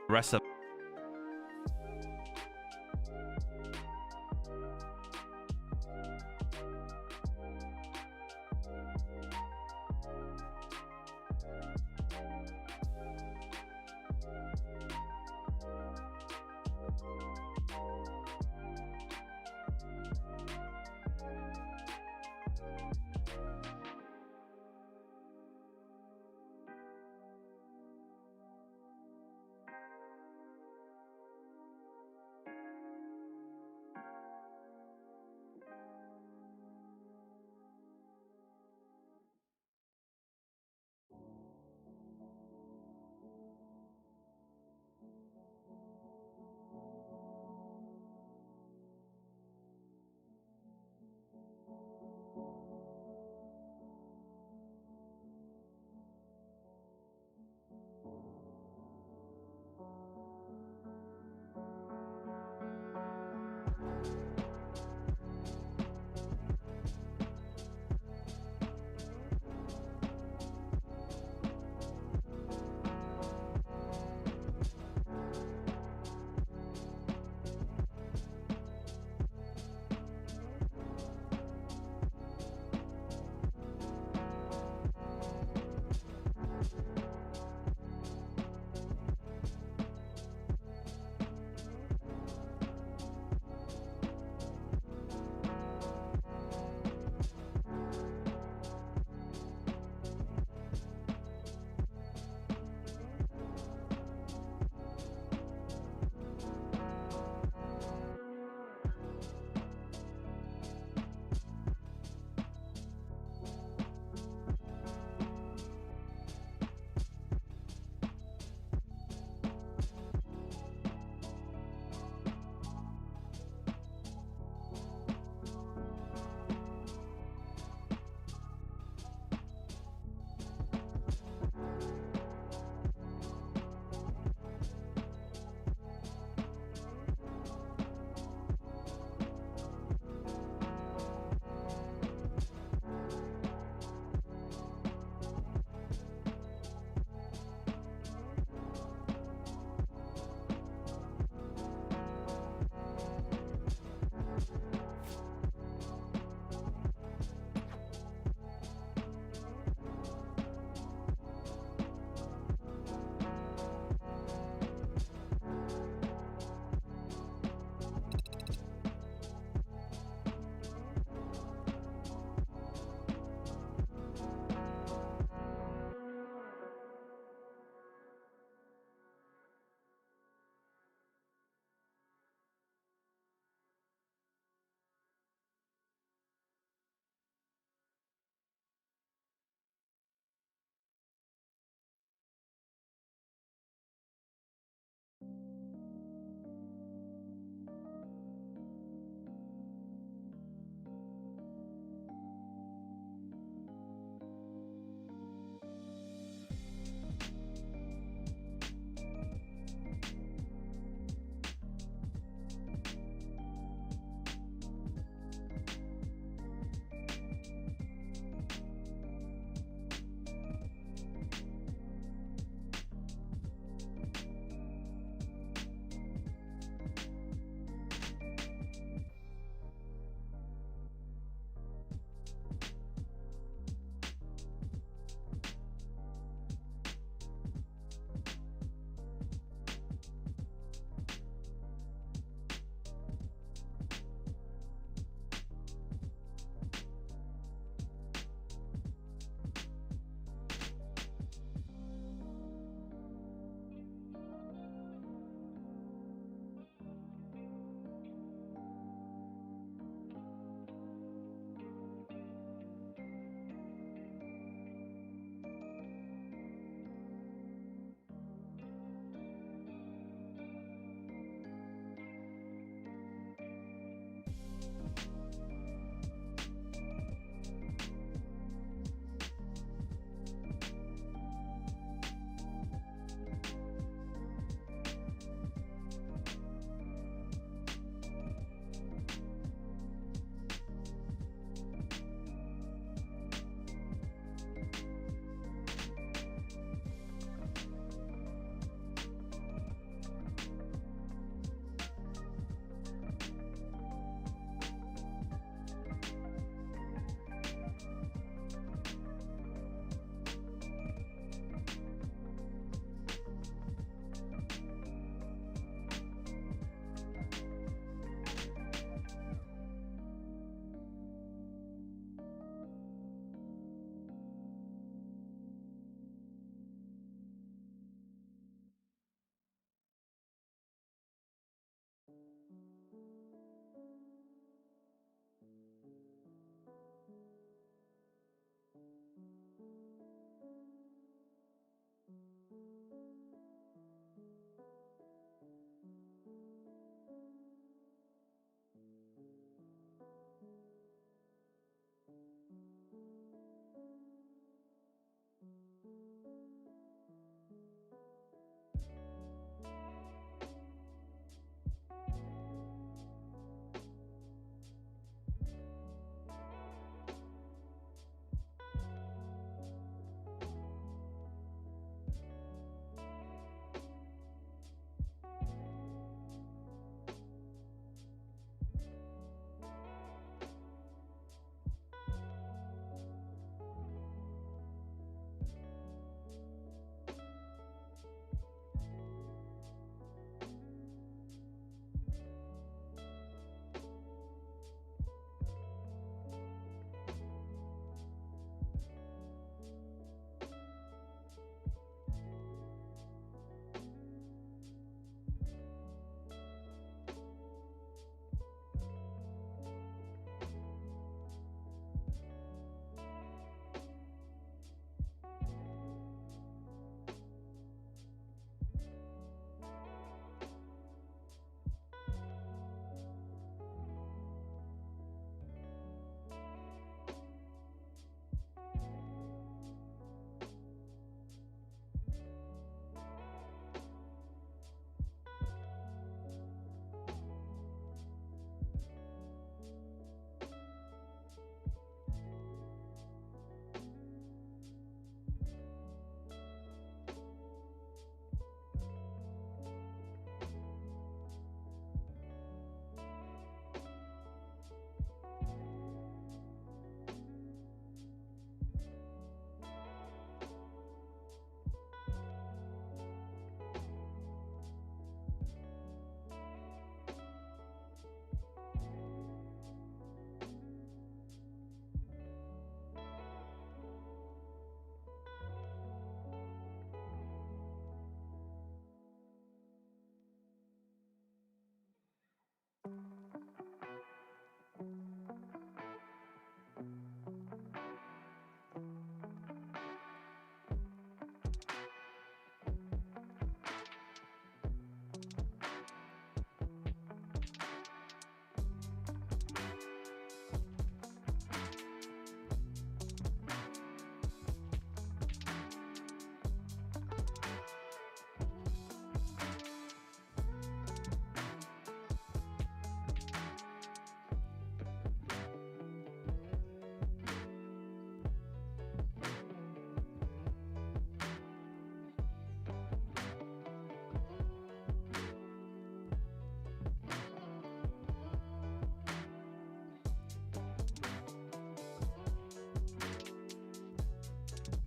Rest of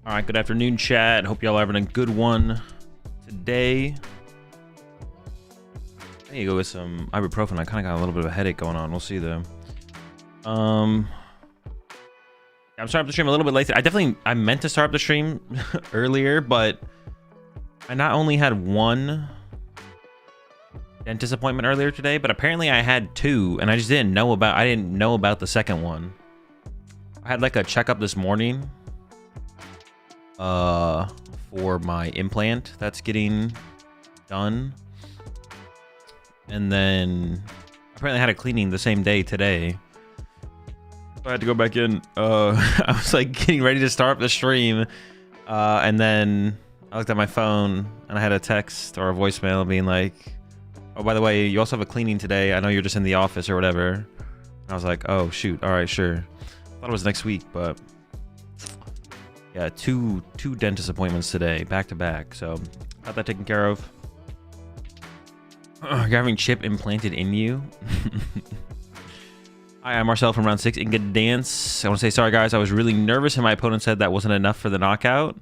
All right, good afternoon, chat. Hope y'all are having a good one today. I need to go with some ibuprofen. I kind of got a little bit of a headache going on. We'll see though. I'm starting up the stream a little bit late. I meant to start up the stream earlier, but I not only had one dentist appointment earlier today, but apparently I had two, and I didn't know about the second one. I had like a checkup this morning for my implant that's getting done, and then apparently I had a cleaning the same day today. So I had to go back in. I was like getting ready to start up the stream, and then I looked at my phone and I had a text or a voicemail being like, oh, by the way, you also have a cleaning today. I know you're just in the office or whatever. And I was like, oh shoot, all right, sure. Thought it was next week, but yeah, two dentist appointments today, back to back. So got that taken care of. You're having chip implanted in you. Hi, I'm Marcel from round 6 in Gdansk. I want to say sorry, guys. I was really nervous, and my opponent said that wasn't enough for the knockout.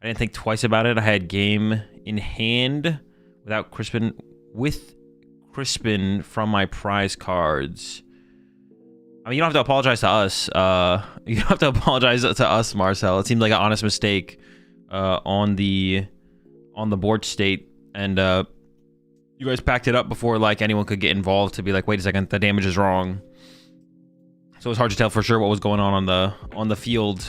I didn't think twice about it. I had game in hand without Crispin, with Crispin from my prize cards. I mean, you don't have to apologize to us. You don't have to apologize to us, Marcel. It seemed like an honest mistake on the board state, and you guys packed it up before like anyone could get involved to be like, wait a second, the damage is wrong. So it was hard to tell for sure what was going on the field.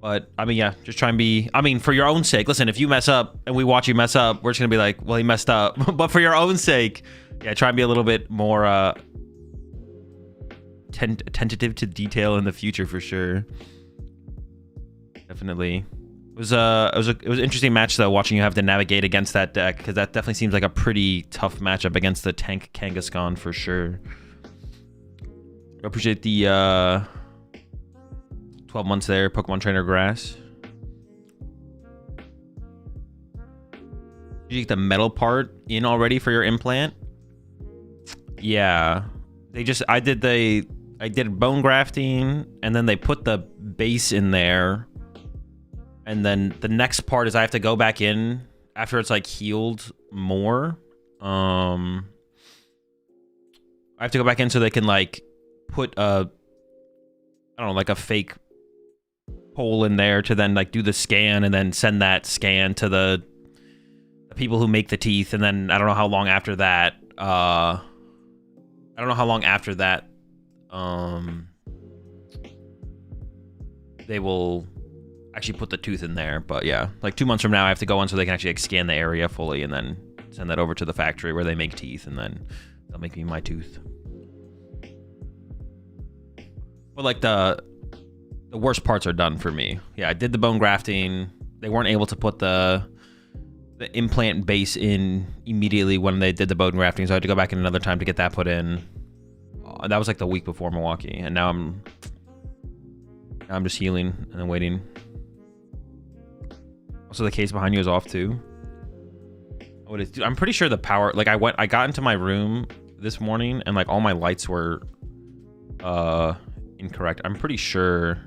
But I mean, yeah, just try and be. I mean, for your own sake. Listen, if you mess up and we watch you mess up, we're just gonna be like, well, he messed up. But for your own sake, yeah, try and be a little bit more tentative to detail in the future for sure. Definitely. It was an interesting match though, watching you have to navigate against that deck, because that definitely seems like a pretty tough matchup against the tank Kangaskhan for sure. I appreciate the 12 months there, Pokemon Trainer Grass. Did you get the metal part in already for your implant? Yeah, I did bone grafting, and then they put the base in there. And then the next part is I have to go back in after it's like healed more. I have to go back in so they can like put I don't know, like a fake hole in there to then like do the scan and then send that scan to the people who make the teeth. And then I don't know how long after that. They will actually put the tooth in there. But yeah, like 2 months from now I have to go in so they can actually like scan the area fully and then send that over to the factory where they make teeth, and then they'll make me my tooth. But like the worst parts are done for me. Yeah, I did the bone grafting. They weren't able to put the implant base in immediately when they did the bone grafting, so I had to go back in another time to get that put in. That was like the week before Milwaukee, and now I'm just healing and then waiting. Also, the case behind you is off too. What is? Dude, I'm pretty sure the power. Like I got into my room this morning and like all my lights were incorrect. I'm pretty sure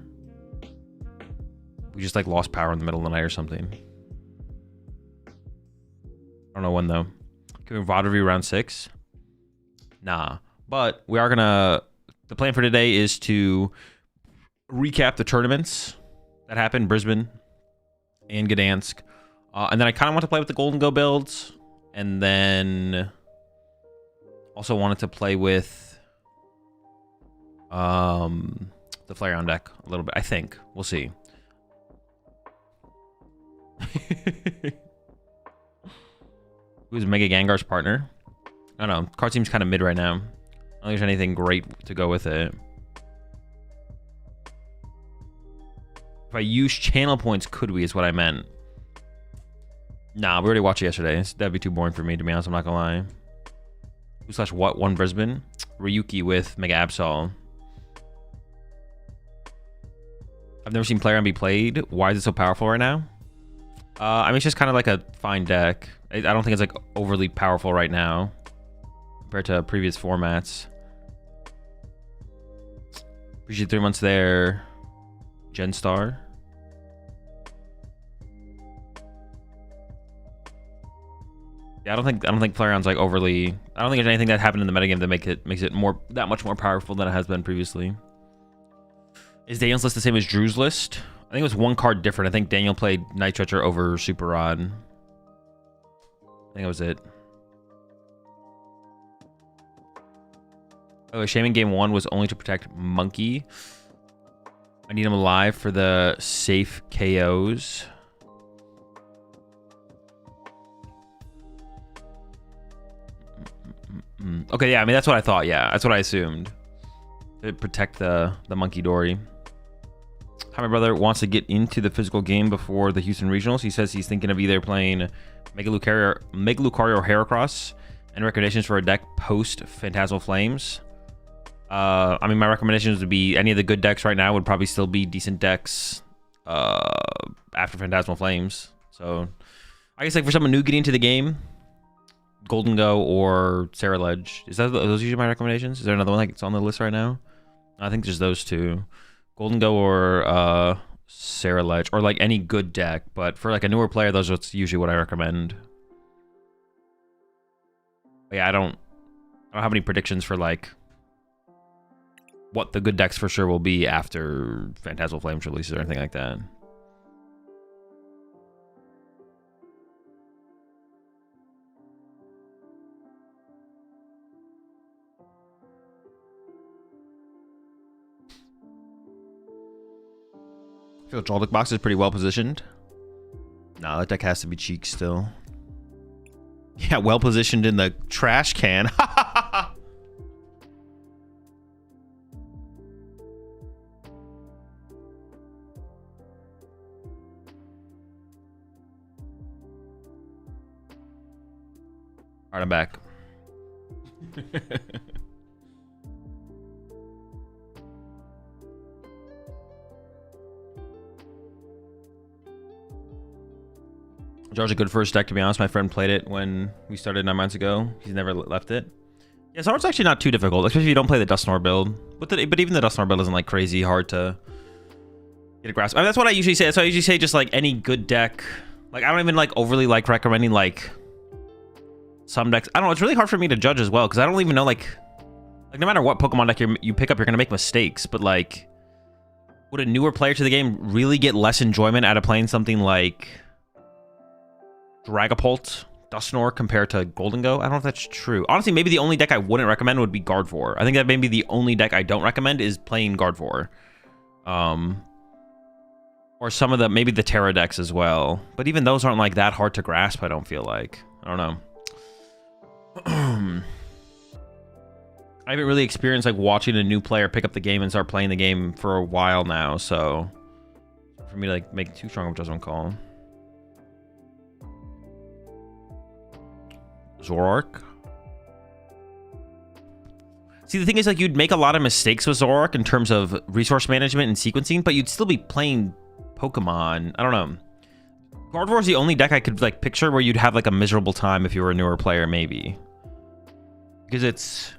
we just like lost power in the middle of the night or something. I don't know when though. Can we VOD review round 6? Nah, but we are gonna. The plan for today is to recap the tournaments that happened, Brisbane and Gdansk. And then I kind of want to play with the Gholdengo builds. And then also wanted to play with the Flareon deck a little bit, I think. We'll see. Who's Mega Gengar's partner? I don't know. Card seems kind of mid right now. I don't think there's anything great to go with it. If I use channel points, could we, is what I meant. Nah, we already watched it yesterday. That'd be too boring for me, to be honest. I'm not gonna lie. Who / what won Brisbane? Ryuki with Mega Absol. I've never seen Flareon be played. Why is it so powerful right now? I mean, it's just kind of like a fine deck. I don't think it's like overly powerful right now compared to previous formats. Appreciate 3 months there. Genstar. Yeah, I don't think Flareon's like overly. I don't think there's anything that happened in the metagame that makes it that much more powerful than it has been previously. Is Daniel's list the same as Drew's list? I think it was one card different. I think Daniel played Night Stretcher over Super Rod. I think that was it. Oh, Shaman game 1 was only to protect Monkey. I need him alive for the safe KOs. Okay, yeah, I mean, that's what I thought. Yeah, that's what I assumed. To protect the Monkey Dory. Hi, my brother wants to get into the physical game before the Houston Regionals. He says he's thinking of either playing Mega Lucario or Heracross. And recommendations for a deck post Phantasmal Flames. I mean, my recommendations would be any of the good decks right now would probably still be decent decks after Phantasmal Flames. So I guess like for someone new getting into the game, Gholdengo or Ledge. Is that those usually my recommendations? Is there another one that's on the list right now? I think there's those two. Gholdengo or Ledge, or like any good deck. But for like a newer player, those are usually what I recommend. But yeah, I don't have any predictions for like what the good decks for sure will be after Phantasmal Flames releases or anything like that. I feel Joltik box is pretty well positioned. No, that deck has to be cheek still. Yeah, well positioned in the trash can. Alright, I'm back. Jar's a good first deck, to be honest. My friend played it when we started 9 months ago. He's never left it. Yeah, Zar's actually not too difficult, especially if you don't play the Dusknoir build. But even the Dusknoir build isn't like crazy hard to get a grasp. I mean, that's what I usually say. That's why I usually say just like any good deck. Like I don't even like overly like recommending like some decks. I don't know. It's really hard for me to judge as well because I don't even know like no matter what Pokemon deck you pick up, you're gonna make mistakes. But like, would a newer player to the game really get less enjoyment out of playing something like Dragapult, Dusknoir compared to Gholdengo? I don't know if that's true. Honestly, maybe the only deck I wouldn't recommend would be Gardevoir. I think that maybe the only deck I don't recommend is playing Gardevoir. Or some of maybe the Terra decks as well. But even those aren't like that hard to grasp, I don't feel like. I don't know. I haven't really experienced like watching a new player pick up the game and start playing the game for a while now, so for me to like make too strong of a judgment call. Zoroark. See, the thing is, like, you'd make a lot of mistakes with Zoroark in terms of resource management and sequencing, but you'd still be playing Pokemon. I don't know. Gardevoir is the only deck I could, like, picture where you'd have, like, a miserable time if you were a newer player, maybe. Because it's...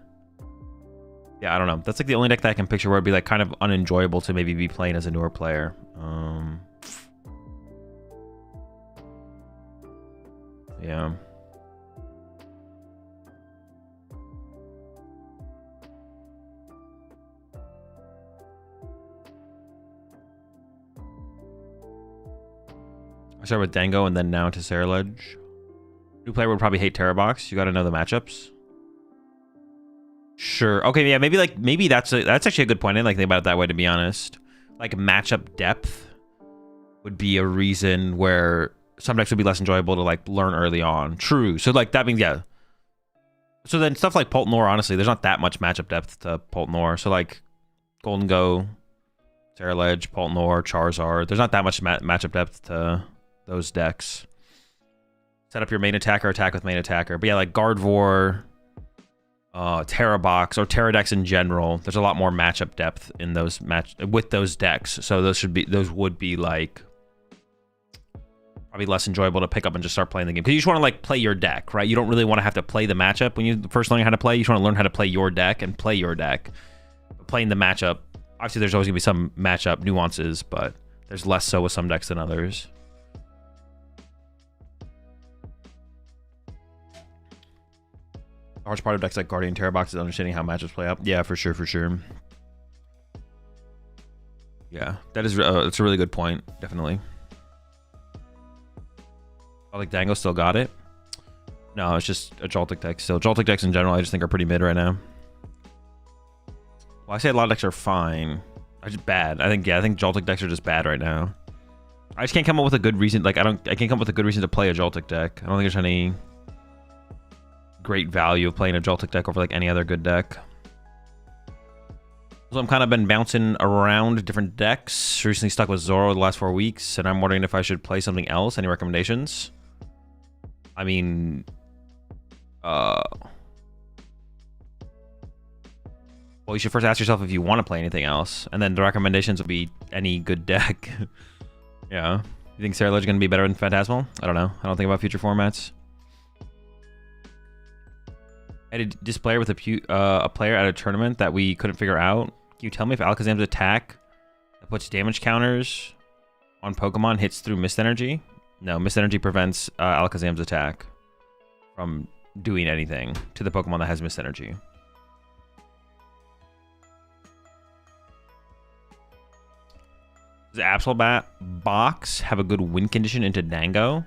Yeah, I don't know. That's, like, the only deck that I can picture where it'd be, like, kind of unenjoyable to maybe be playing as a newer player. Yeah. I started with Dango and then now to Ceruledge. New player would probably hate Terrabox. You got to know the matchups. Sure. Okay. Yeah. Maybe that's actually a good point. I didn't like think about it that way, to be honest. Like matchup depth would be a reason where some decks would be less enjoyable to like learn early on. True. So like that means yeah. So then stuff like Poltnor, honestly, there's not that much matchup depth to Poltnor. So like Gholdengo, Ceruledge, Poltnor, Charizard. There's not that much matchup depth to those decks. Set up your main attacker, attack with main attacker. But yeah, like Gardevoir, Terrabox, or Terra decks in general, there's a lot more matchup depth in those with those decks. So those would be like probably less enjoyable to pick up and just start playing the game. Because you just want to like play your deck, right? You don't really want to have to play the matchup when you first learn how to play. You just want to learn how to play your deck and play your deck. But playing the matchup, obviously there's always gonna be some matchup nuances, but there's less so with some decks than others. Large part of decks like Guardian Terrabox is understanding how matchups play out. Yeah, for sure, for sure. Yeah, that is it's a really good point, definitely. I like Dango still got it. No, it's just a Joltik deck still. Joltik decks in general, I just think are pretty mid right now. Well, I say a lot of decks are fine. They're just bad. I think Joltik decks are just bad right now. I just can't come up with a good reason. Like I can't come up with a good reason to play a Joltik deck. I don't think there's any great value of playing a Joltik deck over like any other good deck. So I'm kind of been bouncing around different decks. Recently stuck with Zoro the last 4 weeks, and I'm wondering if I should play something else. Any recommendations? I mean, well, you should first ask yourself if you want to play anything else, and then the recommendations would be any good deck. Yeah. You think Ceruledge is going to be better than Phantasmal? I don't know. I don't think about future formats. I had a displayer with a player at a tournament that we couldn't figure out. Can you tell me if Alakazam's attack that puts damage counters on Pokemon hits through Mist Energy? No, Mist Energy prevents Alakazam's attack from doing anything to the Pokemon that has Mist Energy. Does Absolbat box have a good win condition into Dango?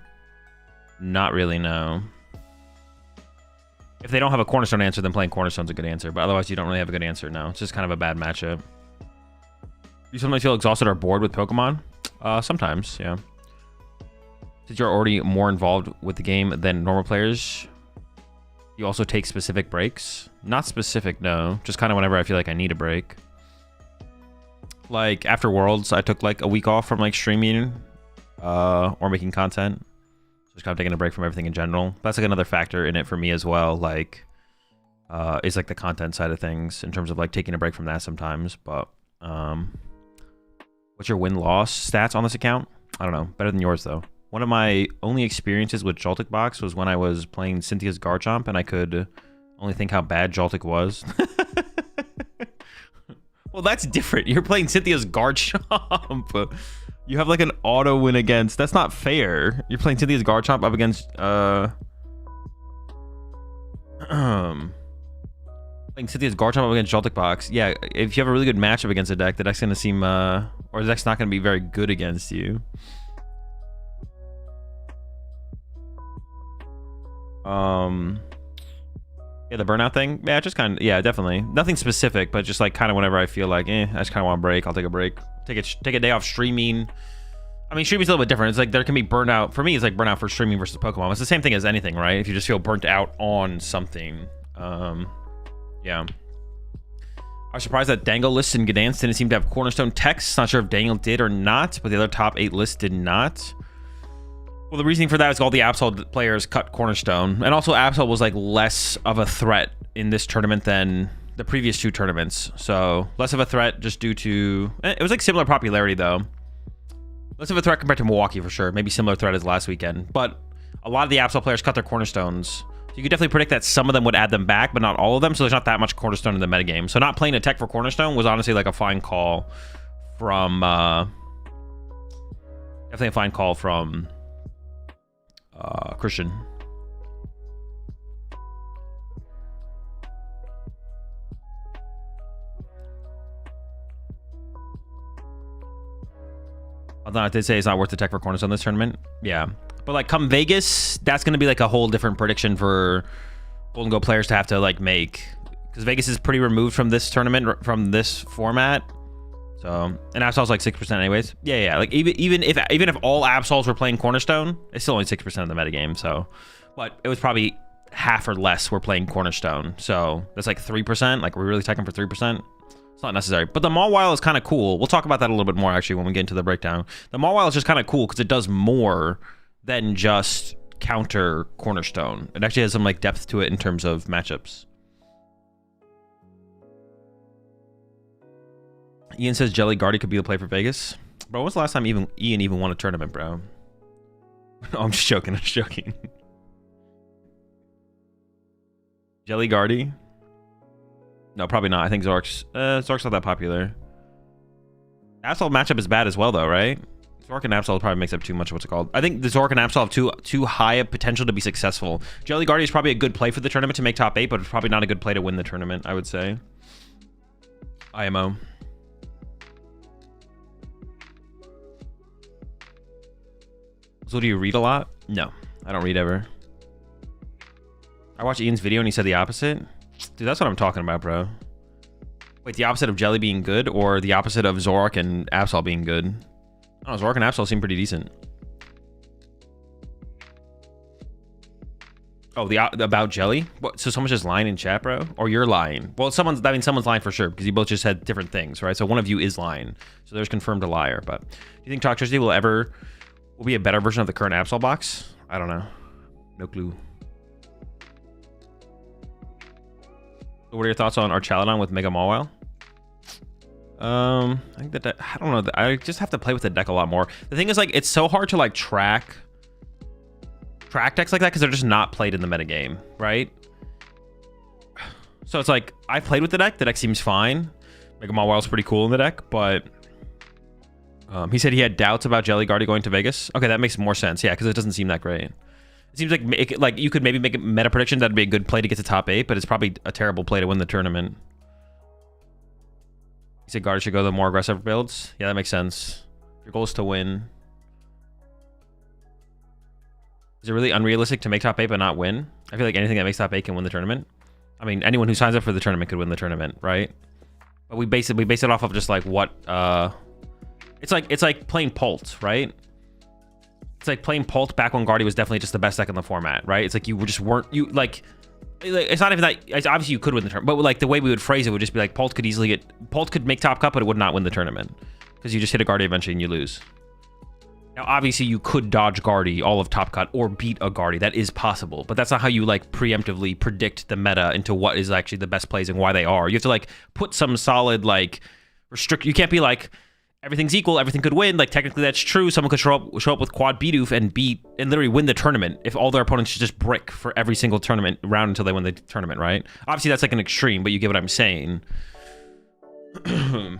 Not really, no. If they don't have a Cornerstone answer, then playing Cornerstone's a good answer. But otherwise, you don't really have a good answer, no. It's just kind of a bad matchup. You sometimes feel exhausted or bored with Pokemon? Sometimes, yeah. Since you're already more involved with the game than normal players, you also take specific breaks. Not specific, no. Just kind of whenever I feel like I need a break. Like after Worlds, I took like a week off from like streaming or making content. Just kind of taking a break from everything in general. That's like another factor in it for me as well. Like, is like the content side of things in terms of like taking a break from that sometimes. But what's your win-loss stats on this account? I don't know. Better than yours though. One of my only experiences with Joltik Box was when I was playing Cynthia's Garchomp, and I could only think how bad Joltik was. Well, that's different. You're playing Cynthia's Garchomp. You have like an auto win against. That's not fair. You're playing Cynthia's Garchomp up against playing Cynthia's Garchomp up against Joltik Box. Yeah, if you have a really good matchup against a deck, the deck's gonna seem or the deck's not gonna be very good against you. Yeah, the burnout thing. Yeah, just kind of, yeah, definitely. Nothing specific, but just like kind of whenever I feel like, I just kind of want a break. I'll take a break. Take a day off streaming. I mean, streaming's a little bit different. It's like there can be burnout. For me, it's like burnout for streaming versus Pokemon. It's the same thing as anything, right? If you just feel burnt out on something. Yeah. I was surprised that Dangle lists in Gdansk didn't seem to have Cornerstone text. Not sure if Dangle did or not, but the other top 8 lists did not. Well, the reasoning for that is all the Absol players cut Cornerstone. And also Absol was like less of a threat in this tournament than the previous 2 tournaments. So less of a threat just due to... It was like similar popularity though. Less of a threat compared to Milwaukee for sure. Maybe similar threat as last weekend. But a lot of the Absol players cut their Cornerstones. So you could definitely predict that some of them would add them back, but not all of them. So there's not that much Cornerstone in the metagame. So not playing a tech for Cornerstone was honestly like a fine call from... definitely a fine call from... Christian. Although I did say it's not worth the tech for Cornerstone this tournament. Yeah. But like come Vegas, that's going to be like a whole different prediction for Gholdengo players to have to like make. Because Vegas is pretty removed from this tournament, from this format. So, and Absol's like 6% anyways. Yeah. Like even if all Absols were playing Cornerstone, it's still only 6% of the metagame. So, but it was probably half or less were playing Cornerstone. So that's like 3%. Like we're really teching for 3%. It's not necessary. But the Mawile is kind of cool. We'll talk about that a little bit more actually when we get into the breakdown. The Mawile is just kind of cool because it does more than just counter Cornerstone. It actually has some like depth to it in terms of matchups. Ian says Jelly Guardy could be the play for Vegas. Bro, when was the last time Ian even won a tournament, bro? Oh, I'm just joking. I'm just joking. Jelly Guardy? No, probably not. I think Zork's not that popular. Absol matchup is bad as well, though, right? Zork and Absol probably makes up too much of what's it called. I think the Zork and Absol have too high a potential to be successful. Jelly Guardy is probably a good play for the tournament to make top 8, but it's probably not a good play to win the tournament, I would say. IMO. So do you read a lot? No, I don't read ever. I watched Ian's video and he said the opposite. Dude, that's what I'm talking about, bro. Wait, the opposite of Jelly being good or the opposite of Zork and Absol being good? I don't know, Zork and Absol seem pretty decent. Oh, about Jelly? What, so someone's just lying in chat, bro? Or you're lying? Well, someone's lying for sure because you both just said different things, right? So one of you is lying. So there's confirmed a liar. But do you think Toxtricity will be a better version of the current Absol box? I don't know. No clue. So what are your thoughts on Archaludon with Mega Mawile? I think that I don't know. I just have to play with the deck a lot more. The thing is, like, it's so hard to like track decks like that because they're just not played in the metagame, right? So it's like I played with the deck. The deck seems fine. Mega Mawile's pretty cool in the deck, but he said he had doubts about Jelly Guardy going to Vegas. Okay, that makes more sense. Yeah, because it doesn't seem that great. It seems like you could maybe make a meta prediction that'd be a good play to get to top 8, but it's probably a terrible play to win the tournament. You said Guardy should go the more aggressive builds. Yeah, that makes sense. Your goal is to win. Is it really unrealistic to make top 8 but not win? I feel like anything that makes top 8 can win the tournament. I mean, anyone who signs up for the tournament could win the tournament, right? But we base it off of just like what It's like playing Pult, right? It's like playing Pult back when Guardy was definitely just the best deck in the format, right? It's like you weren't like it's not even that. Obviously you could win the tournament, but like the way we would phrase it would just be like Pult could make top cut, but it would not win the tournament because you just hit a Guardy eventually and you lose. Now obviously you could dodge Guardy all of top cut or beat a Guardy. That is possible, but that's not how you like preemptively predict the meta into what is actually the best plays and why they are. You have to like put some solid like restrict. You can't be like everything's equal, everything could win. Like technically that's true. Someone could show up with quad Bidoof and literally win the tournament if all their opponents should just brick for every single tournament round until they win the tournament, right? Obviously that's like an extreme, but you get what I'm saying. You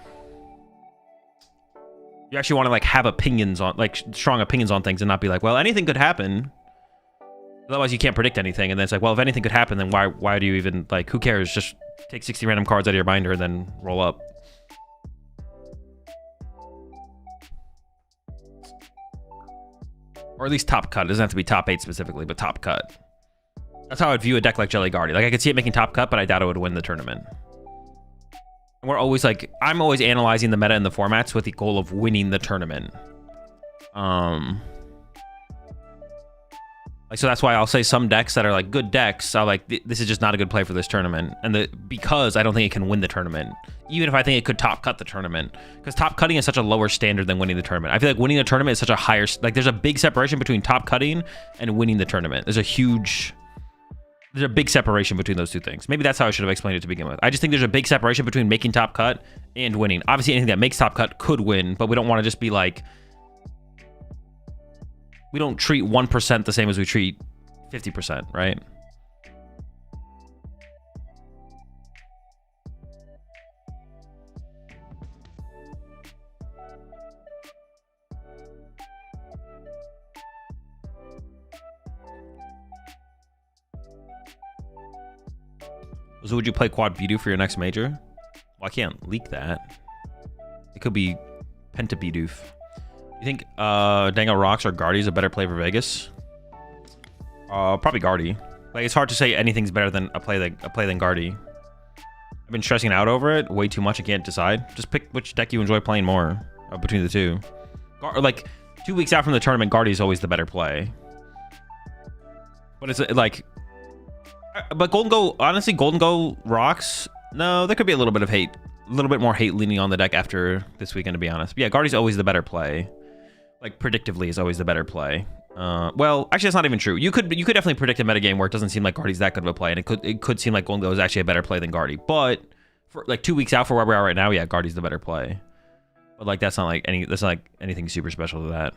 actually want to like have opinions on like strong opinions on things and not be like, well, anything could happen. Otherwise you can't predict anything. And then it's like, well, if anything could happen, then why do you even like, who cares? Just take 60 random cards out of your binder and then roll up. Or at least top cut. It doesn't have to be top 8 specifically, but top cut. That's how I would view a deck like Jelly Guardy. Like I could see it making top cut, but I doubt it would win the tournament. And we're always like, I'm always analyzing the meta and the formats with the goal of winning the tournament. Like so that's why I'll say some decks that are like good decks, I'll like this is just not a good play for this tournament, and because I don't think it can win the tournament, even if I think it could top cut the tournament, because top cutting is such a lower standard than winning the tournament. I feel like winning the tournament is such a higher, like there's a big separation between top cutting and winning the tournament. There's a big separation between those two things. Maybe that's how I should have explained it to begin with. I just think there's a big separation between making top cut and winning. Obviously anything that makes top cut could win, but we don't want to just be like, we don't treat 1% the same as we treat 50%, right? So would you play quad Bidoof for your next major? Well, I can't leak that. It could be Penta Bidoof. You think Dango Rocks or Guardy is a better play for Vegas? Probably Guardy. Like it's hard to say anything's better than a play than Guardy. I've been stressing out over it way too much. I can't decide. Just pick which deck you enjoy playing more between the two. Like 2 weeks out from the tournament, Guardy is always the better play. But it's like, but Gholdengo, honestly, Gholdengo Rocks. No, there could be a little bit of hate, a little bit more hate leaning on the deck after this weekend, to be honest. But yeah, Guardy's always the better play. Like predictively is always the better play. Well, actually that's not even true. You could definitely predict a metagame where it doesn't seem like Guardy's that good of a play, and it could seem like Gholdengo is actually a better play than Guardy. But for like 2 weeks out for where we are right now, yeah, Guardy's the better play. But like that's not like anything super special to that.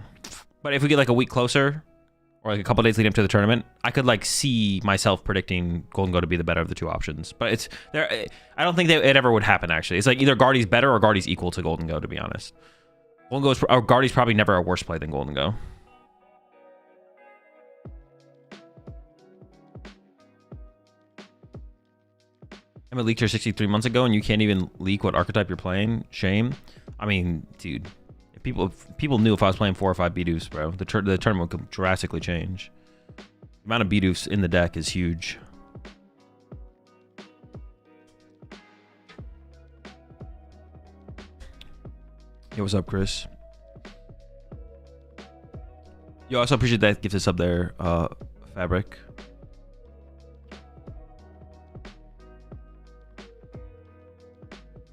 But if we get like a week closer, or like a couple days leading up to the tournament, I could like see myself predicting Gholdengo to be the better of the two options. But it's there. I don't think that it ever would happen. Actually, it's like either Guardy's better or Guardy's equal to Gholdengo, to be honest. Guardy's probably never a worse play than Gholdengo. Emma leaked her 63 months ago, and you can't even leak what archetype you're playing. Shame. I mean, dude, if people knew if I was playing 4 or 5 Bidoofs, bro, the tournament could drastically change. The amount of Bidoofs in the deck is huge. Yo, what's up, Chris? Yo, I also appreciate that gift us up there, Fabric.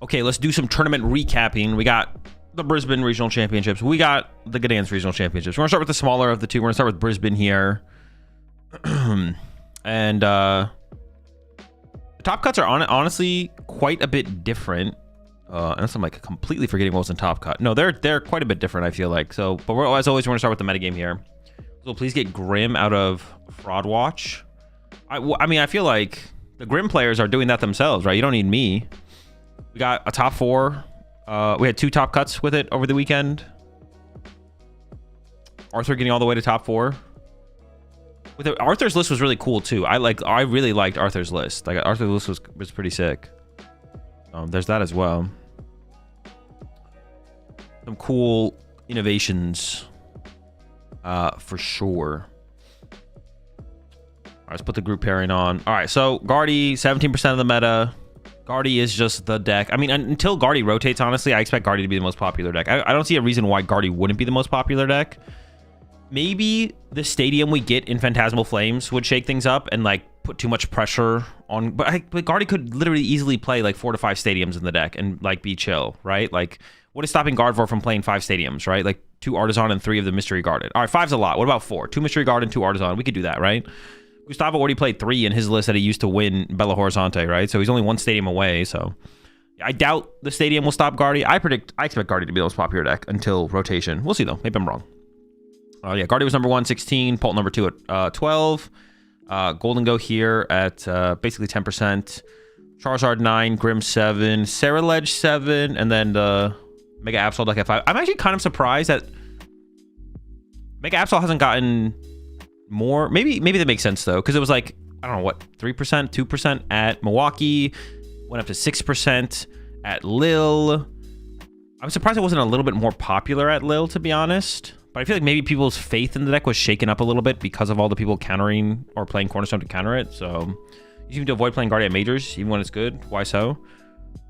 Okay, let's do some tournament recapping. We got the Brisbane Regional Championships. We got the Gdansk Regional Championships. We're gonna start with the smaller of the two. We're gonna start with Brisbane here. And the top cuts are honestly quite a bit different. Unless I'm like completely forgetting what was in top cut. No, they're quite a bit different, I feel like. So, but as always, we're gonna start with the metagame here. So please get Grim out of Fraud Watch. I mean, I feel like the Grim players are doing that themselves, right? You don't need me. We got a top 4. We had 2 top cuts with it over the weekend. Arthur getting all the way to top 4. With it, Arthur's list was really cool too. I really liked Arthur's list. Like Arthur's list was pretty sick. There's that as well. Some cool innovations, for sure. All right, let's put the group pairing on. All right, so Guardy, 17% of the meta. Guardy is just the deck. I mean, until Guardy rotates, honestly, I expect Guardy to be the most popular deck. I don't see a reason why Guardy wouldn't be the most popular deck. Maybe the stadium we get in Phantasmal Flames would shake things up and like put too much pressure on. But Guardy could literally easily play like 4 to 5 stadiums in the deck and like be chill, right? Like, what is stopping Gardevoir from playing 5 stadiums, right? Like 2 Artisan and 3 of the Mystery Guarded. All right, 5's a lot. What about 4? 2 Mystery Guard and 2 Artisan. We could do that, right? Gustavo already played 3 in his list that he used to win Belo Horizonte, right? So he's only 1 stadium away. So I doubt the stadium will stop Guardy. I expect Guardy to be the most popular deck until rotation. We'll see though. Maybe I'm wrong. Yeah, Guardy was number 1, 16. Pult number 2 at 12. Gholdengo here at basically 10%. Charizard 9, Grim 7, Ceruledge 7, and then the Mega Absol deck at 5. I'm actually kind of surprised that Mega Absol hasn't gotten more. Maybe that makes sense though, because it was like, I don't know what, 3%, 2% at Milwaukee, went up to 6% at Lille. I'm surprised it wasn't a little bit more popular at Lille, to be honest. But I feel like maybe people's faith in the deck was shaken up a little bit because of all the people countering or playing Cornerstone to counter it. So you seem to avoid playing Guardian Majors even when it's good. Why so?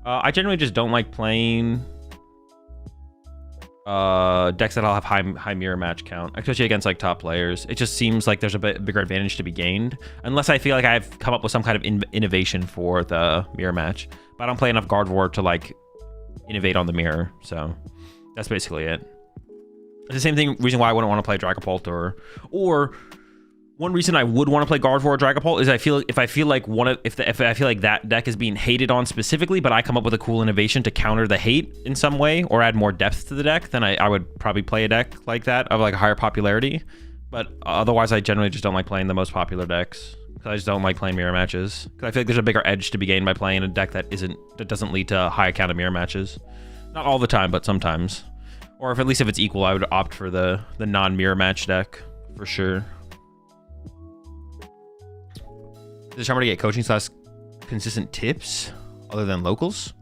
I generally just don't like playing decks that'll have high mirror match count, especially against like top players. It just seems like there's a bit bigger advantage to be gained, unless I feel like I've come up with some kind of innovation for the mirror match. But I don't play enough Gardevoir to like innovate on the mirror, so that's basically it. It's the same reason why I wouldn't want to play Dragapult or one reason I would want to play Gardevoir or Dragapult is if I feel like that deck is being hated on specifically, but I come up with a cool innovation to counter the hate in some way or add more depth to the deck, then I would probably play a deck like that of like higher popularity. But otherwise, I generally just don't like playing the most popular decks because I just don't like playing mirror matches. Because I feel like there's a bigger edge to be gained by playing a deck that doesn't lead to a high count of mirror matches. Not all the time, but sometimes. Or if at least if it's equal, I would opt for the non-mirror match deck for sure. Is trying to get coaching / consistent tips other than locals?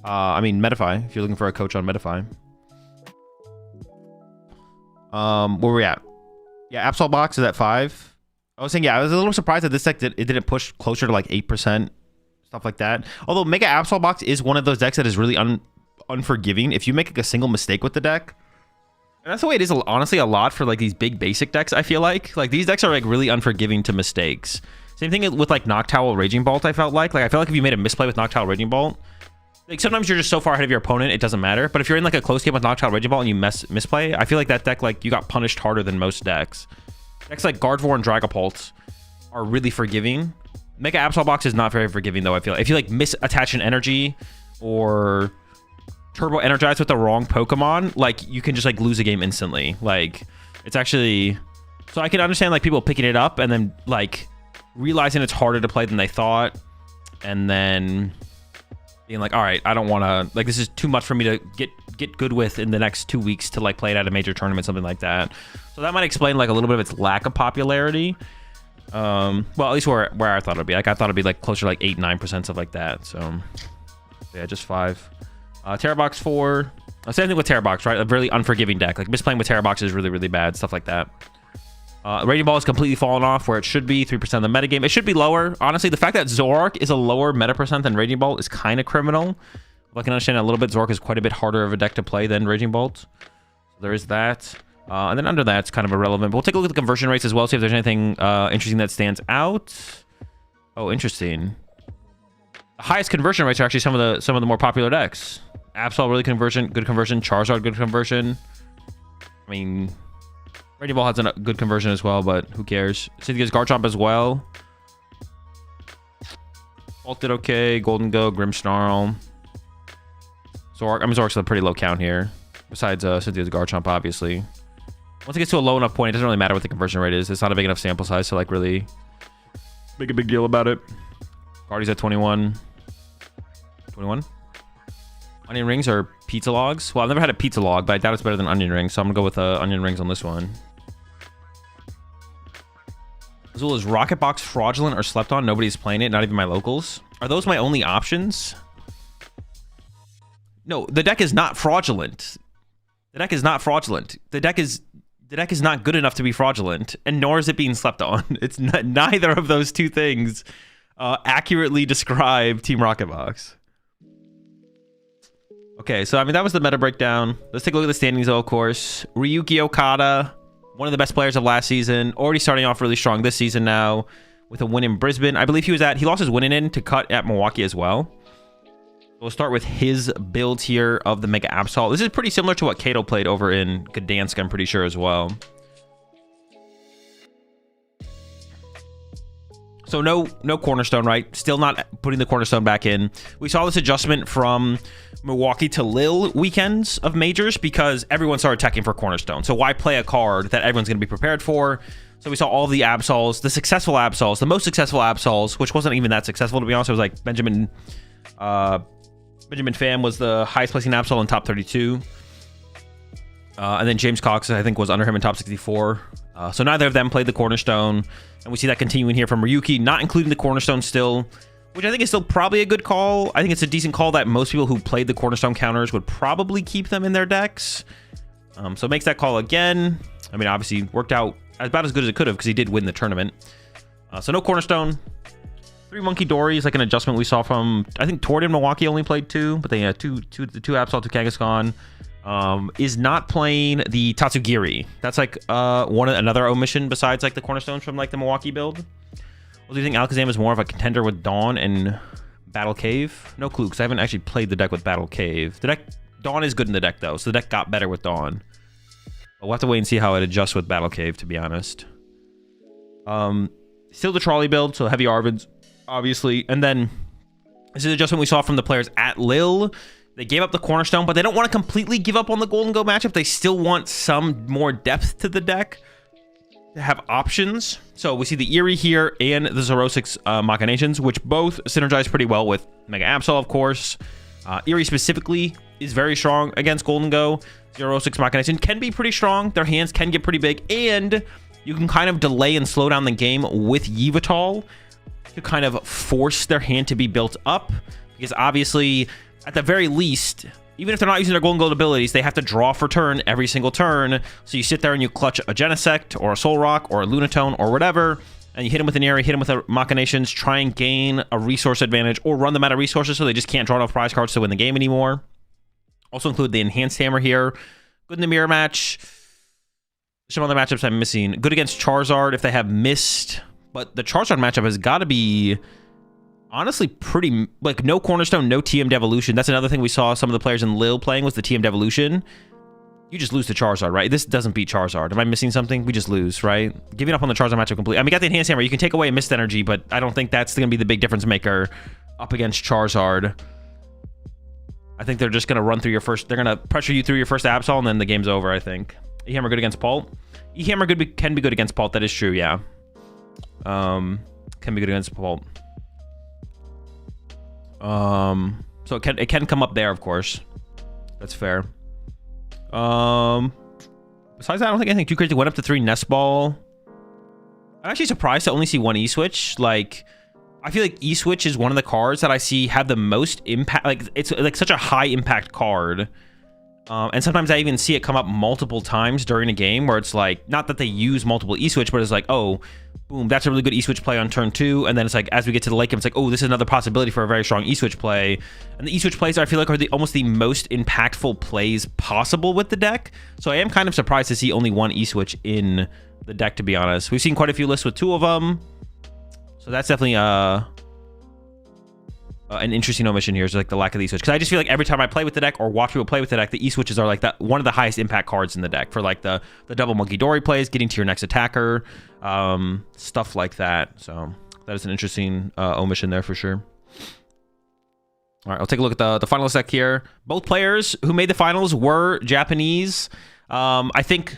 I mean, Medify, if you're looking for a coach on Medify. Where we at? Yeah, Absol Box is at 5. I was saying, yeah, I was a little surprised that this deck didn't push closer to like 8%, stuff like that. Although Mega Absol Box is one of those decks that is really unforgiving. If you make like a single mistake with the deck, and that's the way it is honestly a lot for like these big basic decks, I feel like these decks are like really unforgiving to mistakes. Same thing with like Noctowl Raging Bolt. I felt like I feel like if you made a misplay with Noctowl Raging Bolt, like sometimes you're just so far ahead of your opponent it doesn't matter. But if you're in like a close game with Noctowl Raging Bolt and you misplay, I feel like that deck, like you got punished harder than most decks. Decks like Gardevoir and Dragapult are really forgiving. Mega Absol Box is not very forgiving though. I feel like if you like misattach an energy or turbo energize with the wrong Pokemon, like you can just like lose a game instantly. Like it's actually, so I can understand like people picking it up and then like realizing it's harder to play than they thought, and then being like, all right, I don't want to, like, this is too much for me to get good with in the next 2 weeks to like play it at a major tournament, something like that. So that might explain like a little bit of its lack of popularity. Well, at least where I thought it'd be. Like I thought it'd be like closer to like 8-9%, stuff like that. So yeah, just 5. Terrabox 4. Same thing with Terrabox, right? A really unforgiving deck. Like misplaying with Terrabox is really, really bad, stuff like that. Raging Ball is completely fallen off where it should be, 3% of the metagame. It should be lower. Honestly, the fact that Zoroark is a lower meta percent than Raging Ball is kind of criminal. If I can understand a little bit, Zoroark is quite a bit harder of a deck to play than Raging Bolt. So there is that. And then under that, it's kind of irrelevant. But we'll take a look at the conversion rates as well, see if there's anything interesting that stands out. Oh, interesting. The highest conversion rates are actually some of the more popular decks. Absol, really good conversion. Charizard, good conversion. I mean, Raging Ball has a good conversion as well, but who cares? Cynthia's Garchomp as well. Bolt did okay. Gholdengo, Grimmsnarl. Zoroark's a pretty low count here. Besides Cynthia's Garchomp, obviously. Once it gets to a low enough point, it doesn't really matter what the conversion rate is. It's not a big enough sample size to like really make a big deal about it. Guardy's at 21. 21? Onion rings or pizza logs? Well, I've never had a pizza log, but I doubt it's better than onion rings, so I'm gonna go with onion rings on this one. Azul, is Rocket Box fraudulent or slept on? Nobody's playing it, not even my locals. Are those my only options? No, the deck is not fraudulent. The deck is not fraudulent. The deck is not good enough to be fraudulent, and nor is it being slept on. It's not, neither of those two things accurately describe Team Rocket Box. Okay, so I mean, that was the meta breakdown. Let's take a look at the standings, though, of course. Ryuki Okada, one of the best players of last season, already starting off really strong this season now with a win in Brisbane. I believe he lost his win in to cut at Milwaukee as well. We'll start with his build here of the Mega Absol. This is pretty similar to what Kato played over in Gdansk, I'm pretty sure, as well. So no Cornerstone, right? Still not putting the Cornerstone back in. We saw this adjustment from Milwaukee to Lille weekends of majors because everyone started attacking for Cornerstone. So why play a card that everyone's going to be prepared for? So we saw all the Absols, the successful Absols, the most successful Absols, which wasn't even that successful, to be honest. It was like Benjamin Pham was the highest placing Absol in top 32. And then James Cox, I think, was under him in top 64. So neither of them played the Cornerstone. And we see that continuing here from Ryuki, not including the Cornerstone still, which I think is still probably a good call. I think it's a decent call that most people who played the Cornerstone counters would probably keep them in their decks. So makes that call again. I mean, obviously worked out about as good as it could have because he did win the tournament. So no Cornerstone. 3 Monkey Dory is like an adjustment we saw from, I think Tord and Milwaukee only played 2, but they had two Absol, 2 Kangaskhan. Is not playing the Tatsugiri. That's like another omission besides like the Cornerstones from like the Milwaukee build. Well, do you think Alakazam is more of a contender with Dawn and Battle Cave? No clue, because I haven't actually played the deck with Battle Cave. The deck Dawn is good in the deck though, so the deck got better with Dawn. We'll have to wait and see how it adjusts with Battle Cave, to be honest. Still the trolley build, so heavy Arvids, obviously, and then this is adjustment we saw from the players at Lille. They gave up the Cornerstone, but they don't want to completely give up on the Gholdengo matchup. They still want some more depth to the deck to have options. So we see the Eerie here and the Zerosix Machinations, which both synergize pretty well with Mega Absol, of course. Eerie specifically is very strong against Gholdengo. Zerosix Machination can be pretty strong. Their hands can get pretty big, and you can kind of delay and slow down the game with Yveltal to kind of force their hand to be built up, because obviously, at the very least, even if they're not using their Golden Gold abilities, they have to draw for turn every single turn. So you sit there and you clutch a Genesect or a Soul Rock or a Lunatone or whatever, and you hit them with an Eerie, hit them with a Machinations, try and gain a resource advantage or run them out of resources so they just can't draw enough prize cards to win the game anymore. Also include the Enhanced Hammer here. Good in the mirror match. Some other matchups I'm missing. Good against Charizard if they have Mist, but the Charizard matchup has got to be honestly pretty, like, no Cornerstone, no TM Devolution. That's another thing we saw some of the players in Lille playing was the TM Devolution. You just lose to Charizard, right? This doesn't beat Charizard. Am I missing something? We just lose, right? Giving up on the Charizard matchup completely. I mean, you got the Enhanced Hammer. You can take away a Mist Energy, but I don't think that's going to be the big difference maker up against Charizard. I think they're just going to run through your first... They're going to pressure you through your first Absol, and then the game's over, I think. E-Hammer good against Pult. E-Hammer can be good against Pult. That is true, yeah. Can be good against Pult. So it can come up there, of course. That's fair. Besides that, I don't think anything too crazy. Went up to 3 Nest Ball. I'm actually surprised to only see 1 E-Switch. Like, I feel like E-Switch is one of the cards that I see have the most impact. Like, it's like such a high impact card. And sometimes I even see it come up multiple times during a game where it's like, not that they use multiple E-Switch, but it's like, oh, boom, that's a really good E-Switch play on turn 2. And then it's like, as we get to the late game, it's like, oh, this is another possibility for a very strong E-Switch play. And the E-Switch plays, I feel like, are almost the most impactful plays possible with the deck. So I am kind of surprised to see only 1 E-Switch in the deck, to be honest. We've seen quite a few lists with 2 of them. So that's definitely an interesting omission here is like the lack of the E-Switch. Because I just feel like every time I play with the deck or watch people play with the deck, the E-Switches are like one of the highest impact cards in the deck for like the double Monkey Dory plays, getting to your next attacker, stuff like that. So that is an interesting omission there for sure. All right, I'll take a look at the finalist deck here. Both players who made the finals were Japanese. I think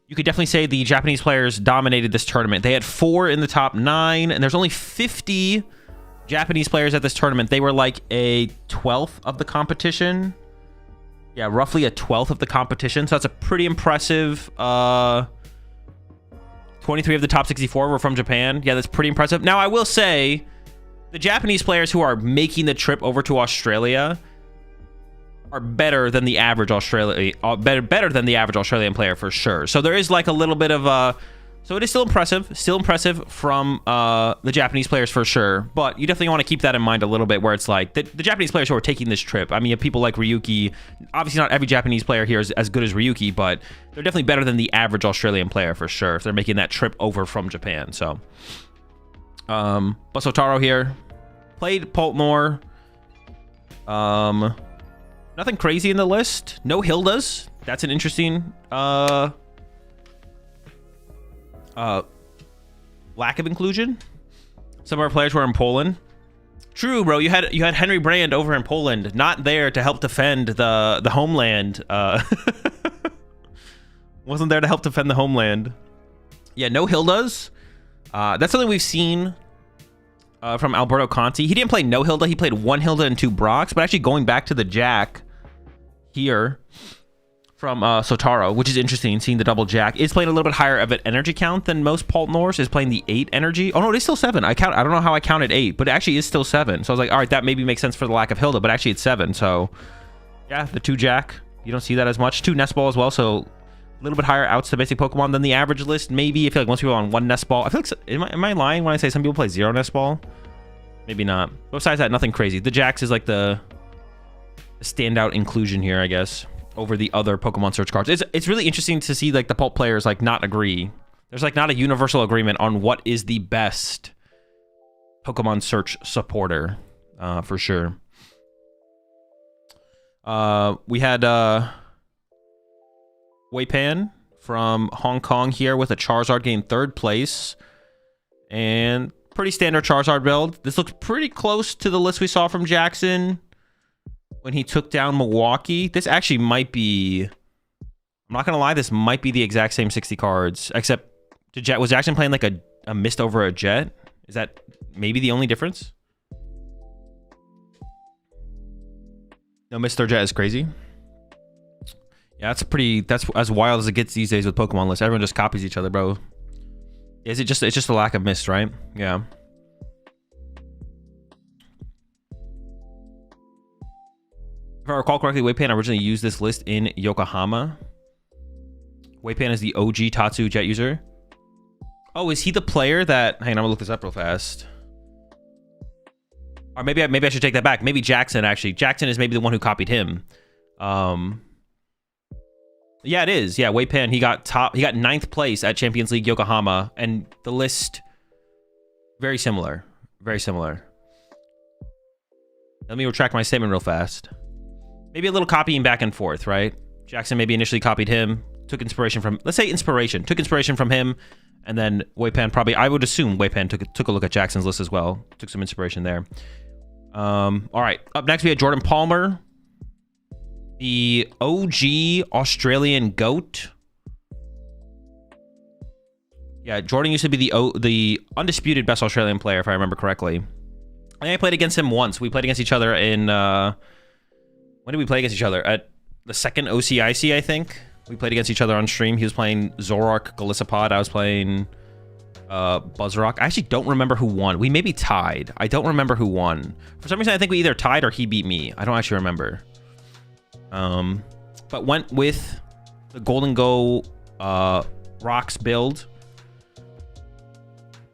you could definitely say the Japanese players dominated this tournament. They had 4 in the top 9, and there's only 50 Japanese players at this tournament. They were like a 12th of the competition. Yeah, roughly a 12th of the competition. So that's a pretty impressive. 23 of the top 64 were from Japan. Yeah, that's pretty impressive. Now, I will say, the Japanese players who are making the trip over to Australia are better than the average Australian player for sure. So there is like a little bit of So it is still impressive from the Japanese players for sure. But you definitely want to keep that in mind a little bit, where it's like the Japanese players who are taking this trip. I mean, you have people like Ryuki. Obviously, not every Japanese player here is as good as Ryuki, but they're definitely better than the average Australian player for sure if they're making that trip over from Japan. So, but Sotaro here played Poltmore. Nothing crazy in the list. No Hildas. That's an interesting lack of inclusion. Some of our players were in Poland. True, bro. You had Henry Brand over in Poland, not there to help defend the homeland. Wasn't there to help defend the homeland. Yeah, no Hildas. That's something we've seen from Alberto Conti. He didn't play no Hilda. He played 1 Hilda and 2 Brocks. But actually going back to the Jack here from Sotaro, which is interesting, seeing the double Jack, is playing a little bit higher of an energy count than most Poltnors, is playing the 8 energy. Oh no, it is still 7. I don't know how I counted 8, but it actually is still 7. So I was like, all right, that maybe makes sense for the lack of Hilda, but actually it's 7. So yeah, the 2 Jack, you don't see that as much. 2 Nest Ball as well, so a little bit higher outs to basic Pokemon than the average list. Maybe I feel like most people are on 1 Nest Ball. I feel like, am I lying when I say some people play 0 Nest Ball? Maybe not. Besides that, nothing crazy. The Jax is like the standout inclusion here, I guess, over the other Pokemon search cards. It's really interesting to see like the Pulp players like not agree. There's like not a universal agreement on what is the best Pokemon search supporter, for sure. We had Weipan from Hong Kong here with a Charizard getting 3rd place, and pretty standard Charizard build. This looks pretty close to the list we saw from Jackson when he took down Milwaukee. This actually might be, I'm not gonna lie, this might be the exact same 60 cards, except was Jackson playing like a mist over a jet? Is that maybe the only difference? No, mist or jet is crazy. Yeah, that's as wild as it gets these days with Pokemon lists. Everyone just copies each other, bro. It's just a lack of mist, right? Yeah. If I recall correctly, Weipan originally used this list in Yokohama. Weipan is the OG Tatsu Jet user. Oh, is he the player that... Hang on, I'm gonna look this up real fast. Or maybe I should take that back. Maybe Jackson, actually. Jackson is maybe the one who copied him. Yeah, it is. Yeah, Weipan, he got 9th place at Champions League Yokohama, and the list very similar. Very similar. Let me retract my statement real fast. Maybe a little copying back and forth, right? Jackson maybe initially copied him, took inspiration from, let's say inspiration, took inspiration from him, and then Weipan probably, I would assume Weipan took a look at Jackson's list as well, took some inspiration there. All right, up next we had Jordan Palmer, the OG Australian GOAT. Yeah, Jordan used to be the undisputed best Australian player, if I remember correctly. I think I played against him once. We played against each other in... when did we play against each other? At the 2nd OCIC, I think. We played against each other on stream. He was playing Zoroark, Golisopod. I was playing Buzzrock. I actually don't remember who won. We maybe tied. I don't remember who won. For some reason, I think we either tied or he beat me. I don't actually remember. But went with the Gholdengo Rocks build.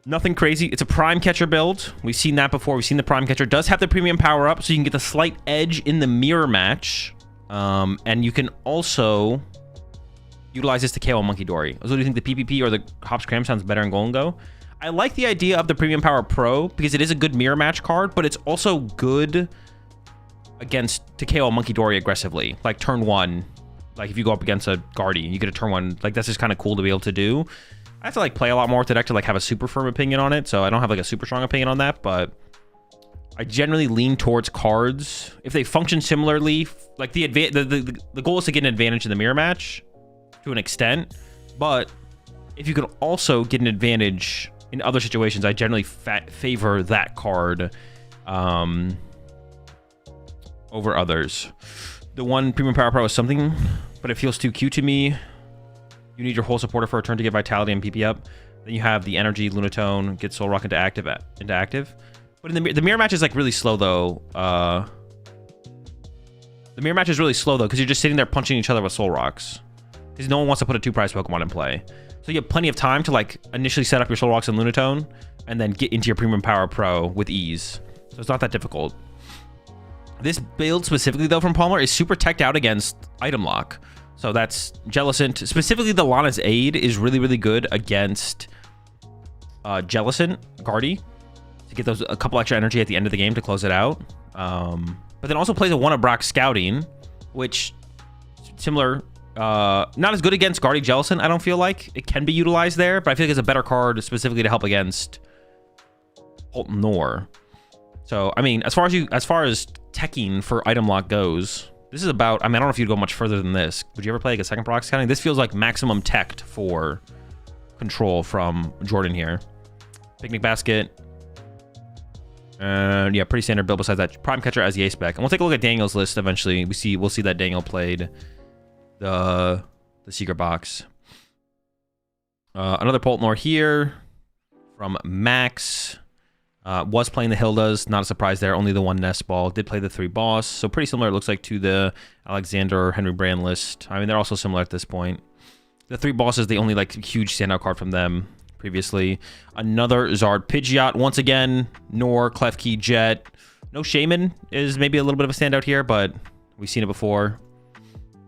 Nothing crazy. It's a Prime Catcher build. We've seen that before. We've seen the Prime Catcher does have the premium power up, so you can get the slight edge in the mirror match. And you can also utilize this to KO Monkey Dory. So do you think the PPP or the Hops Cram sounds better in Gholdengo? I like the idea of the Premium Power Pro because it is a good mirror match card, but it's also good to KO Monkey Dory aggressively. Like turn 1, like if you go up against a Guardian, you get a turn 1. Like that's just kind of cool to be able to do. I have to like play a lot more with the deck to like have a super firm opinion on it, so I don't have like a super strong opinion on that, but I generally lean towards cards if they function similarly. Like the goal is to get an advantage in the mirror match to an extent, but if you could also get an advantage in other situations, I generally favor that card over others. The one Premium Power Pro is something, but it feels too cute to me. You need your whole supporter for a turn to get Vitality and PP up. Then you have the Energy, Lunatone, get Soul Rock into active. But in the mirror match is like really slow though. The mirror match is really slow though because you're just sitting there punching each other with Soul Rocks. Because no one wants to put a 2-prize Pokemon in play. So you have plenty of time to like initially set up your Solrox and Lunatone and then get into your Premium Power Pro with ease. So it's not that difficult. This build specifically though from Palmer is super teched out against Item Lock. So that's Jellicent. Specifically the Lana's Aid is really, really good against Jellicent, Guardy, to get those a couple extra energy at the end of the game to close it out. But then also plays a 1 of Brock Scouting, which similar, not as good against Guardy Jellicent, I don't feel like. It can be utilized there, but I feel like it's a better card specifically to help against Holtnor. So, I mean, as far as teching for Item Lock goes, this is about, I mean, I don't know if you'd go much further than this. Would you ever play like a second Brock Scouting? This feels like maximum teched for control from Jordan here. Picnic Basket. Yeah, pretty standard build besides that. Prime Catcher as the ace spec. And we'll take a look at Daniel's list eventually. We'll see that Daniel played the secret box. Another Poltnor here from Max. Was playing the Hildas, not a surprise there. Only the 1 Nest Ball. Did play the 3 Boss. So pretty similar, it looks like, to the Alexander or Henry Brand list. I mean, they're also similar at this point. The 3 Boss is the only like huge standout card from them previously. Another Zard Pidgeot. Once again, Nor, Klefki, Jet. No Shaman is maybe a little bit of a standout here, but we've seen it before.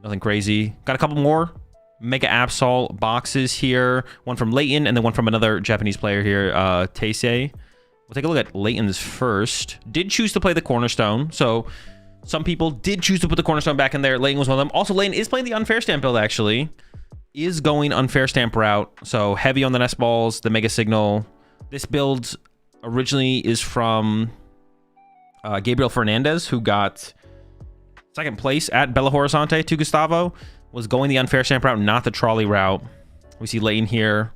Nothing crazy. Got a couple more Mega Absol boxes here. One from Leighton and then one from another Japanese player here, Teisei. We'll take a look at Leighton's first. Did choose to play the Cornerstone. So some people did choose to put the Cornerstone back in there. Leighton was one of them. Also, Leighton is playing the Unfair Stamp build, actually. Is going Unfair Stamp route. So heavy on the Nest Balls, the Mega Signal. This build originally is from Gabriel Fernandez, who got second place at Belo Horizonte to Gustavo. Was going the Unfair Stamp route, not the Trolley route. We see Leighton here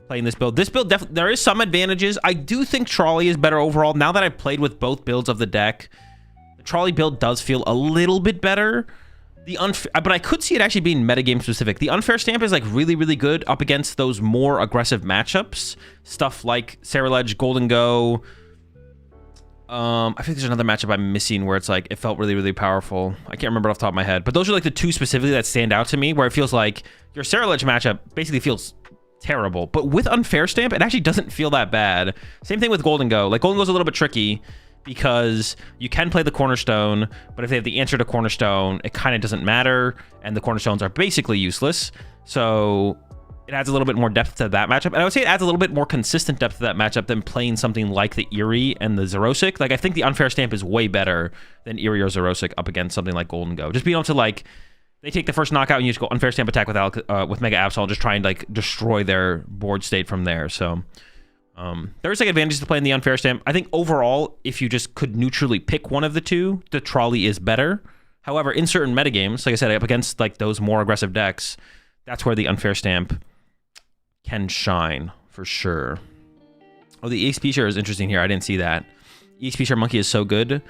playing this build. This build, there is some advantages. I do think Trolley is better overall. Now that I've played with both builds of the deck, the Trolley build does feel a little bit better. But I could see it actually being metagame specific. The Unfair Stamp is like really, really good up against those more aggressive matchups. Stuff like Sarah-Ledge, Gholdengo. I think there's another matchup I'm missing where it's like, it felt really, really powerful. I can't remember off the top of my head. But those are like the two specifically that stand out to me, where it feels like your Sarah-Ledge matchup basically feels terrible. But with Unfair Stamp, it actually doesn't feel that bad. Same thing with Gholdengo. Like, Gholdengo's a little bit tricky because you can play the Cornerstone, but if they have the answer to Cornerstone, it kind of doesn't matter, and the Cornerstones are basically useless. So it adds a little bit more depth to that matchup. And I would say it adds a little bit more consistent depth to that matchup than playing something like the Eerie and the Zerosic. Like, I think the Unfair Stamp is way better than Eerie or Zerosic up against something like Gholdengo. Just being able to, like, they take the first knockout and you just go Unfair Stamp attack with Mega Absol, just try and, like, destroy their board state from there. So there's like advantages to playing the Unfair Stamp. I think overall, if you just could neutrally pick one of the two, the Trolley is better. However, in certain metagames, like I said, up against like those more aggressive decks, that's where the Unfair Stamp can shine for sure. Oh, the EXP share is interesting here. I didn't see that. EXP share monkey is so good.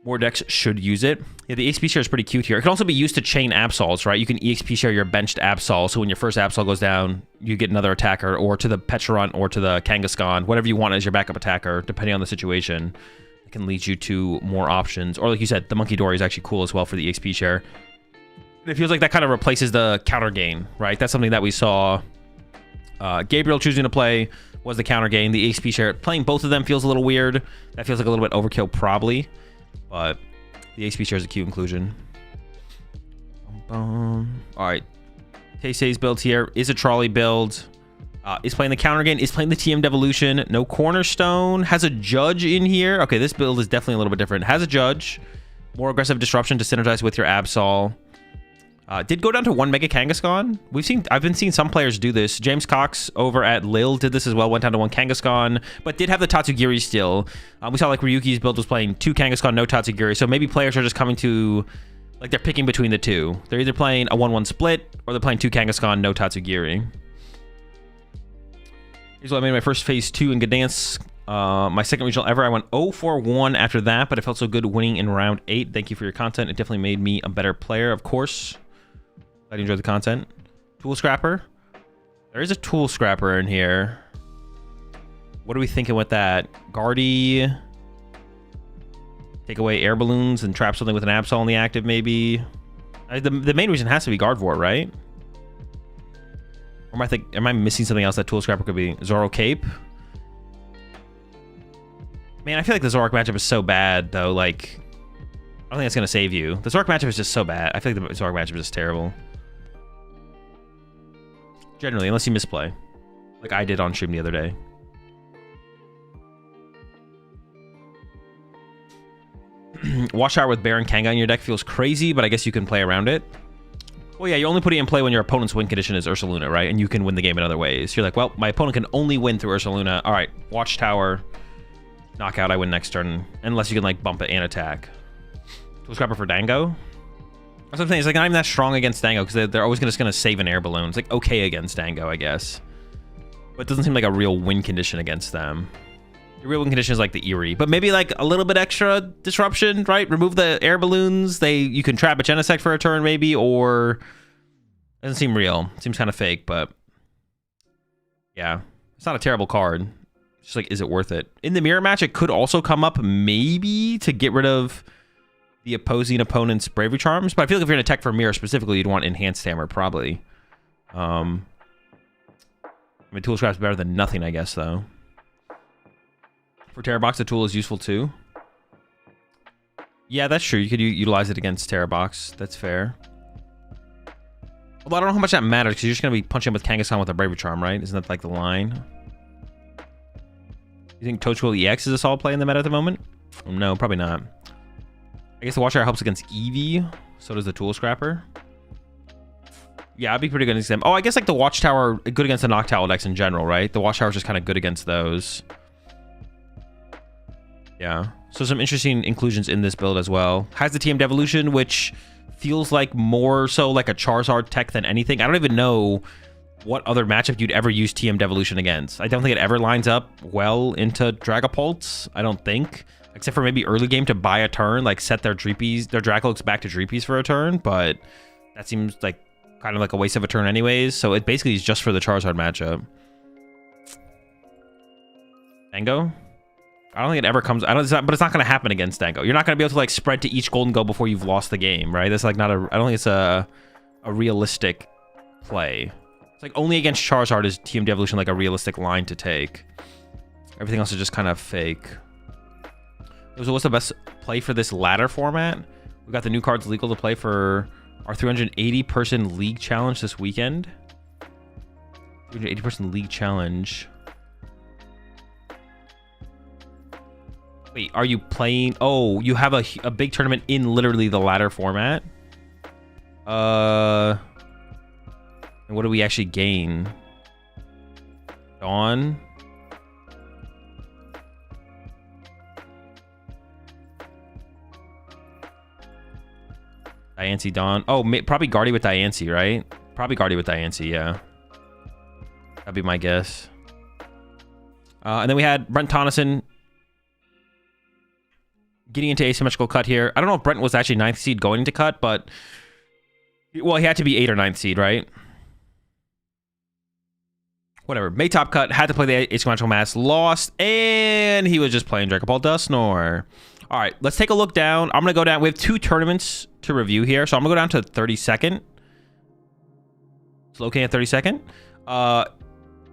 More decks should use it. Yeah, the EXP share is pretty cute here. It can also be used to chain Absols, right? You can EXP share your benched Absol, so when your first Absol goes down, you get another attacker, or to the Pecharunt, or to the Kangaskhan, whatever you want as your backup attacker, depending on the situation. It can lead you to more options. Or like you said, the Monkey Dory is actually cool as well for the EXP share. It feels like that kind of replaces the counter gain, right? That's something that we saw Gabriel choosing to play was the counter gain. The EXP share, playing both of them feels a little weird. That feels like a little bit overkill probably. But the XP share is a cute inclusion. All right. Teisei's build here is a Trolley build. Is playing the counter gain. Is playing the TM Devolution. No Cornerstone. Has a Judge in here. Okay, this build is definitely a little bit different. Has a Judge. More aggressive disruption to synergize with your Absol. Did go down to 1 Mega Kangaskhan. I've been seeing some players do this. James Cox over at Lille did this as well. Went down to 1 Kangaskhan, but did have the Tatsugiri still. We saw like Ryuki's build was playing 2 Kangaskhan, no Tatsugiri. So maybe players are just coming to, like, they're picking between the two. They're either playing a 1-1 split or they're playing 2 Kangaskhan, no Tatsugiri. Here's what I made my first phase 2 in Gdansk. My second regional ever. I went 0-4-1 after that, but it felt so good winning in round 8. Thank you for your content. It definitely made me a better player, of course. Glad you enjoyed the content. Tool Scrapper. There is a Tool Scrapper in here. What are we thinking with that? Guardy. Take away air balloons and trap something with an Absol in the active, maybe. The main reason has to be Gardevoir, right? Or am I missing something else that Tool Scrapper could be? Zoro Cape? Man, I feel like the Zoroark matchup is so bad, though. Like, I don't think it's going to save you. The Zoroark matchup is just so bad. I feel like the Zoroark matchup is just terrible. Generally, unless you misplay. Like I did on stream the other day. Watchtower with Baron Kanga in your deck feels crazy, but I guess you can play around it. Well, yeah, you only put it in play when your opponent's win condition is Ursaluna, right? And you can win the game in other ways. You're like, well, my opponent can only win through Ursaluna. All right, Watchtower, knockout, I win next turn. Unless you can, like, bump it and attack. Tool Scrapper for Dango? That's what I'm saying. It's, like, not even that strong against Dango, because they're always just going to save an air balloon. It's, like, okay against Dango, I guess. But it doesn't seem like a real win condition against them. The real win condition is, like, the Eerie. But maybe, like, a little bit extra disruption, right? Remove the air balloons. You can trap a Genesect for a turn, maybe, or... Doesn't seem real. Seems kind of fake, but... Yeah. It's not a terrible card. Just like, is it worth it? In the mirror match, it could also come up maybe to get rid of the opposing opponent's Bravery Charms. But I feel like if you're going to tech for mirror specifically, you'd want Enhanced Hammer, probably. I mean, Tool Scrap's better than nothing, I guess, though. For Terror Box, the tool is useful, too. Yeah, that's true. You could utilize it against Terror Box. That's fair. Although I don't know how much that matters, because you're just going to be punching with Kangaskhan with a Bravery Charm, right? Isn't that, like, the line? You think Toadstool EX is a solid play in the meta at the moment? No, probably not. I guess the Watchtower helps against Eevee. So does the Tool Scrapper. Yeah, I'd be pretty good against them. Oh, I guess like the Watchtower, good against the Noctowl decks in general, right? The Watchtower is just kind of good against those. Yeah. So some interesting inclusions in this build as well. Has the TM Devolution, which feels like more so like a Charizard tech than anything. I don't even know what other matchup you'd ever use TM Devolution against. I don't think it ever lines up well into Dragapults. I don't think. Except for maybe early game to buy a turn, like set their Dracoloaks back to Dreepies for a turn, but that seems like kind of like a waste of a turn anyways, so it basically is just for the Charizard matchup. Dango? I don't think it ever comes... but it's not going to happen against Dango. You're not going to be able to like spread to each Gholdengo before you've lost the game, right? That's like not a... I don't think it's a realistic play. It's like only against Charizard is TM Devolution like a realistic line to take. Everything else is just kind of fake. So what's the best play for this ladder format? We got the new cards legal to play for our 380-person league challenge this weekend. 380-person league challenge. Wait, are you playing? Oh, you have a big tournament in literally the ladder format. And what do we actually gain? Dawn. Diancie, Dawn. Oh, probably Guardy with Diancie, right? Probably Guardy with Diancie, yeah. That'd be my guess. And then we had Brent Tonneson getting into asymmetrical cut here. I don't know if Brent was actually 9th seed going into cut, but... Well, he had to be 8th or 9th seed, right? Whatever. Made top cut, had to play the asymmetrical mass, lost, and he was just playing Dragapult Dusknoir. All right, let's take a look down. I'm going to go down. We have 2 tournaments to review here, so I'm going to go down to 32nd. It's located at 32nd.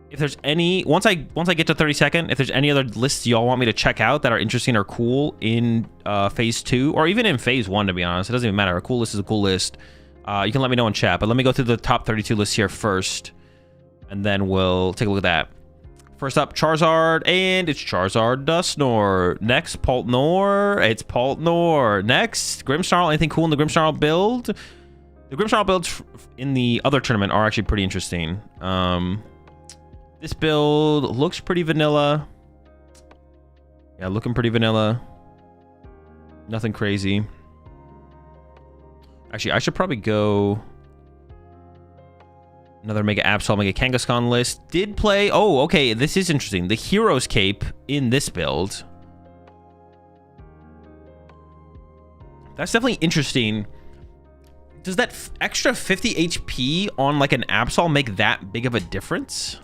If there's any... Once I get to 32nd, if there's any other lists y'all want me to check out that are interesting or cool in Phase 2, or even in Phase 1, to be honest. It doesn't even matter. A cool list is a cool list. You can let me know in chat, but let me go through the top 32 lists here first, and then we'll take a look at that. First up, Charizard, and it's Charizard Dusknoir. Next, Paltnor. It's Paltnor. Next, Grimmsnarl. Anything cool in the Grimmsnarl build? The Grimmsnarl builds in the other tournament are actually pretty interesting. This build looks pretty vanilla. Yeah, looking pretty vanilla. Nothing crazy. Actually, I should probably go... Another Mega Absol, Mega Kangaskhan list. Did play... Oh, okay. This is interesting. The Hero's Cape in this build. That's definitely interesting. Does that extra 50 HP on like an Absol make that big of a difference?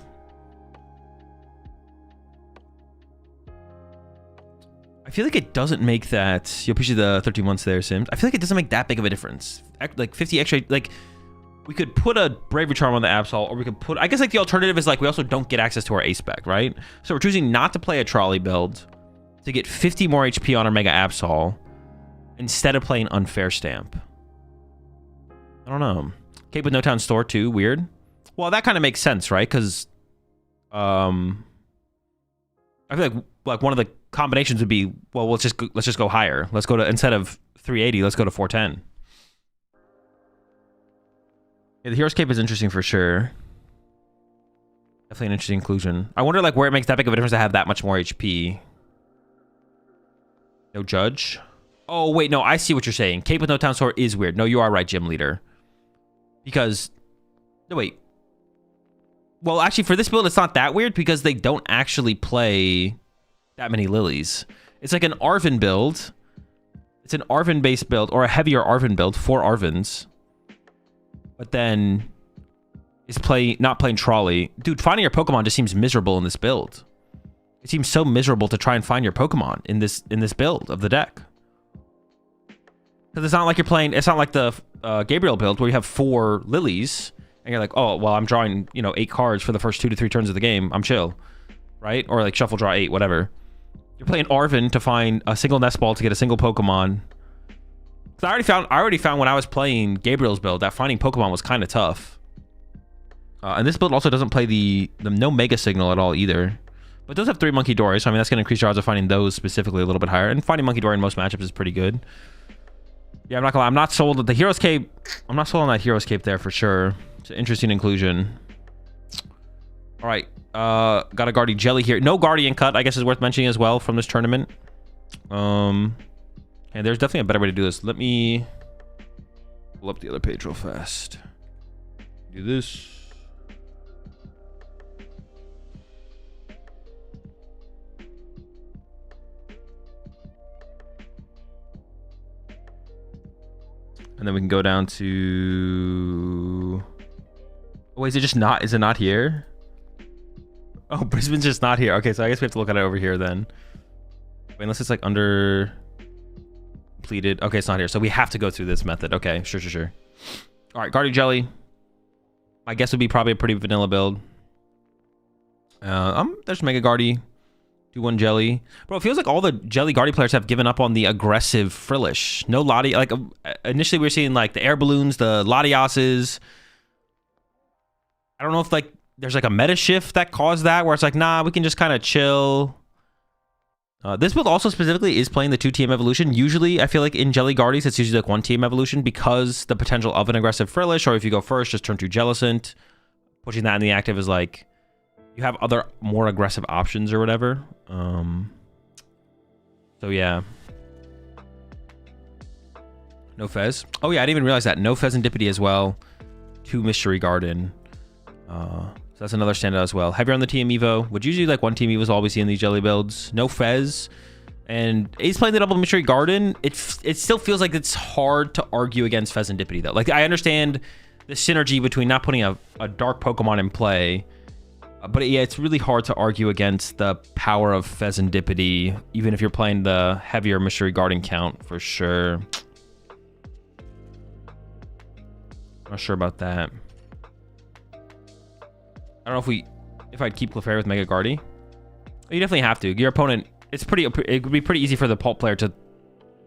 I feel like it doesn't make that... You appreciate the 13 months there, Sims. I feel like it doesn't make that big of a difference. Like 50 extra... Like... we could put a Bravery Charm on the Absol, or we could put... I guess like the alternative is like we also don't get access to our Ace spec, right? So we're choosing not to play a Trolley build to get 50 more HP on our Mega Absol instead of playing Unfair Stamp. I don't know. Cape with No Town Store too, weird. Well, that kind of makes sense, right? Because I feel like one of the combinations would be, well, let's just go higher. Let's go to, instead of 380, let's go to 410. Yeah, the Hero's Cape is interesting for sure. Definitely an interesting inclusion. I wonder like where it makes that big of a difference to have that much more HP. No Judge. Oh wait, no, I see what you're saying. Cape with No Town Store is weird. No, you are right, Gym Leader. Because, no wait. Well, actually for this build, it's not that weird because they don't actually play that many Lilies. It's like an Arven build. It's an Arven based build, or a heavier Arven build, 4 Arvens. But then is not playing Trolley. Dude, finding your Pokemon just seems miserable in this build. It seems so miserable to try and find your Pokemon in this build of the deck. Because it's not like you're playing, it's not like the Gabriel build where you have 4 Lilies and you're like, oh, well, I'm drawing, 8 cards for the first 2 to 3 turns of the game. I'm chill, right? Or like shuffle draw 8, whatever. You're playing Arven to find a single Nest Ball to get a single Pokemon. So I already found when I was playing Gabriel's build that finding Pokemon was kind of tough. And this build also doesn't play the no Mega Signal at all either. But it does have 3 Monkey Dories, so I mean that's going to increase your odds of finding those specifically a little bit higher. And finding Monkey Dory in most matchups is pretty good. Yeah, I'm not gonna lie, I'm not sold at the Hero's Cape. I'm not sold on that Hero's Cape there for sure. It's an interesting inclusion. All right, got a Guardian Jelly here. No Guardian cut, I guess is worth mentioning as well from this tournament. And there's definitely a better way to do this. Let me pull up the other page real fast. Do this. And then we can go down to... Oh, wait, is it not here? Oh, Brisbane's just not here. Okay, so I guess we have to look at it over here then. Wait, unless it's like under... completed. Okay, it's not here. So we have to go through this method. Okay, sure. All right, Guardian Jelly. My guess would be probably a pretty vanilla build. There's Mega Guardy. 2-1 Jelly. Bro, it feels like all the Jelly Guardy players have given up on the aggressive Frillish. No Lati. Like, initially we were seeing like the Air Balloons, the Latiases. I don't know if like there's like a meta shift that caused that, where it's like, nah, we can just kind of chill. This build also specifically is playing the 2-TM evolution. Usually, I feel like in Jelly Guardies, it's usually like 1-TM evolution because the potential of an aggressive Frillish, or if you go first, just turn 2 Jellicent. Pushing that in the active is like, you have other more aggressive options or whatever. So yeah. No Fez. Oh yeah, I didn't even realize that. No Fezandipity as well. 2 Mystery Garden. So that's another standout as well. Heavier on the TM Evo. Would usually like 1-TM Evos always see in these Jelly builds. No Fez. And Ace playing the double Mystery Garden. It still feels like it's hard to argue against Fezandipity though. Like I understand the synergy between not putting a dark Pokemon in play. But yeah, it's really hard to argue against the power of Fezandipity, even if you're playing the heavier Mystery Garden count for sure. Not sure about that. I don't know if I'd keep Clefairy with Mega Guardy. You definitely have to. Your opponent, it would be pretty easy for the Pulp player to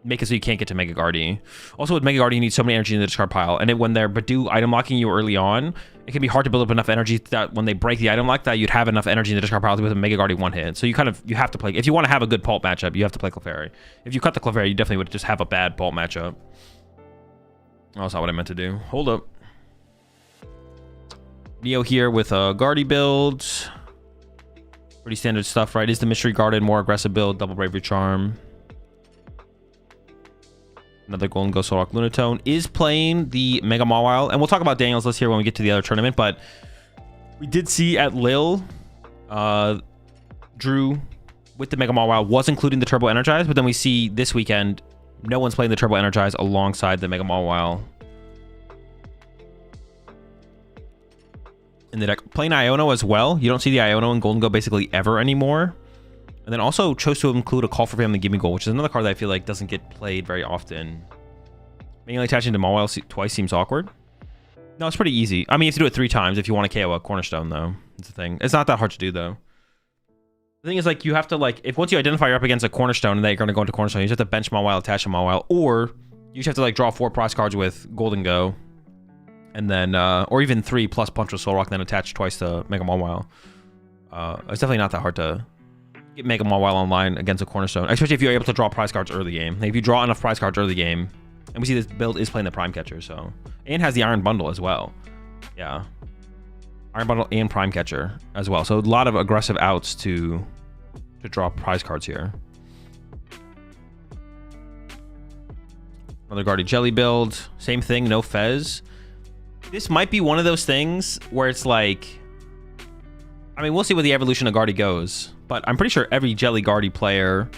make it so you can't get to Mega Guardy. Also with Mega Guardy, you need so many energy in the discard pile. And when they're Badoo item locking you early on, it can be hard to build up enough energy that when they break the item lock, that you'd have enough energy in the discard pile to with a Mega Guardy one hit. So you have to play. If you want to have a good Pulp matchup, you have to play Clefairy. If you cut the Clefairy, you definitely would just have a bad Pulp matchup. Oh, that's not what I meant to do. Hold up. Neo here with a Guardy build. Pretty standard stuff, right? Is the Mystery Garden more aggressive build? Double Bravery Charm. Another Gholdengo Solrock Lunatone is playing the Mega Mawile. And we'll talk about Daniel's list here when we get to the other tournament. But we did see at Lille, Drew with the Mega Mawile was including the Turbo Energize. But then we see this weekend, no one's playing the Turbo Energize alongside the Mega Mawile. In the deck, playing Iono as well. You don't see the Iono and Gholdengo basically ever anymore. And then also chose to include a Call for Family Gimme Goal, which is another card that I feel like doesn't get played very often. Manually attaching to Mawile twice seems awkward. No, it's pretty easy. I mean, you have to do it 3 times if you want to KO a Cornerstone, though. It's the thing. It's not that hard to do, though. The thing is, like, you have to, like, if once you identify you're up against a Cornerstone and that you're going to go into Cornerstone, you just have to bench Mawile, attach a Mawile, or you just have to, like, draw 4 prize cards with Gholdengo, and then, or even 3 plus Punch with Soul Rock, then attach twice to Mega Mawile. It's definitely not that hard to get Mega Mawile online against a Cornerstone, especially if you're able to draw prize cards early game. Like, if you draw enough prize cards early game, and we see this build is playing the Prime Catcher, so, and has the Iron Bundle as well. Yeah. Iron Bundle and Prime Catcher as well. So a lot of aggressive outs to draw prize cards here. Another Guardy Jelly build. Same thing, no Fez. This might be one of those things where it's like... I mean, we'll see where the evolution of Guardy goes. But I'm pretty sure every Jelly Guardy player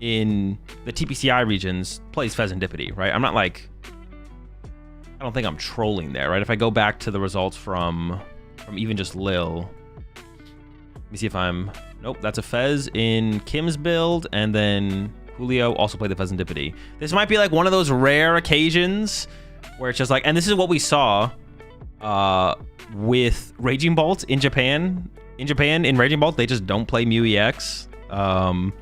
in the TPCI regions plays Fezandipity, right? I'm not like... I don't think I'm trolling there, right? If I go back to the results from even just Lil, let me see if I'm... Nope, that's a Fez in Kim's build, and then Julio also played the Fezandipity. This might be like one of those rare occasions where it's just like... And this is what we saw with Raging Bolt in Japan. In Raging Bolt, they just don't play Mew EX. And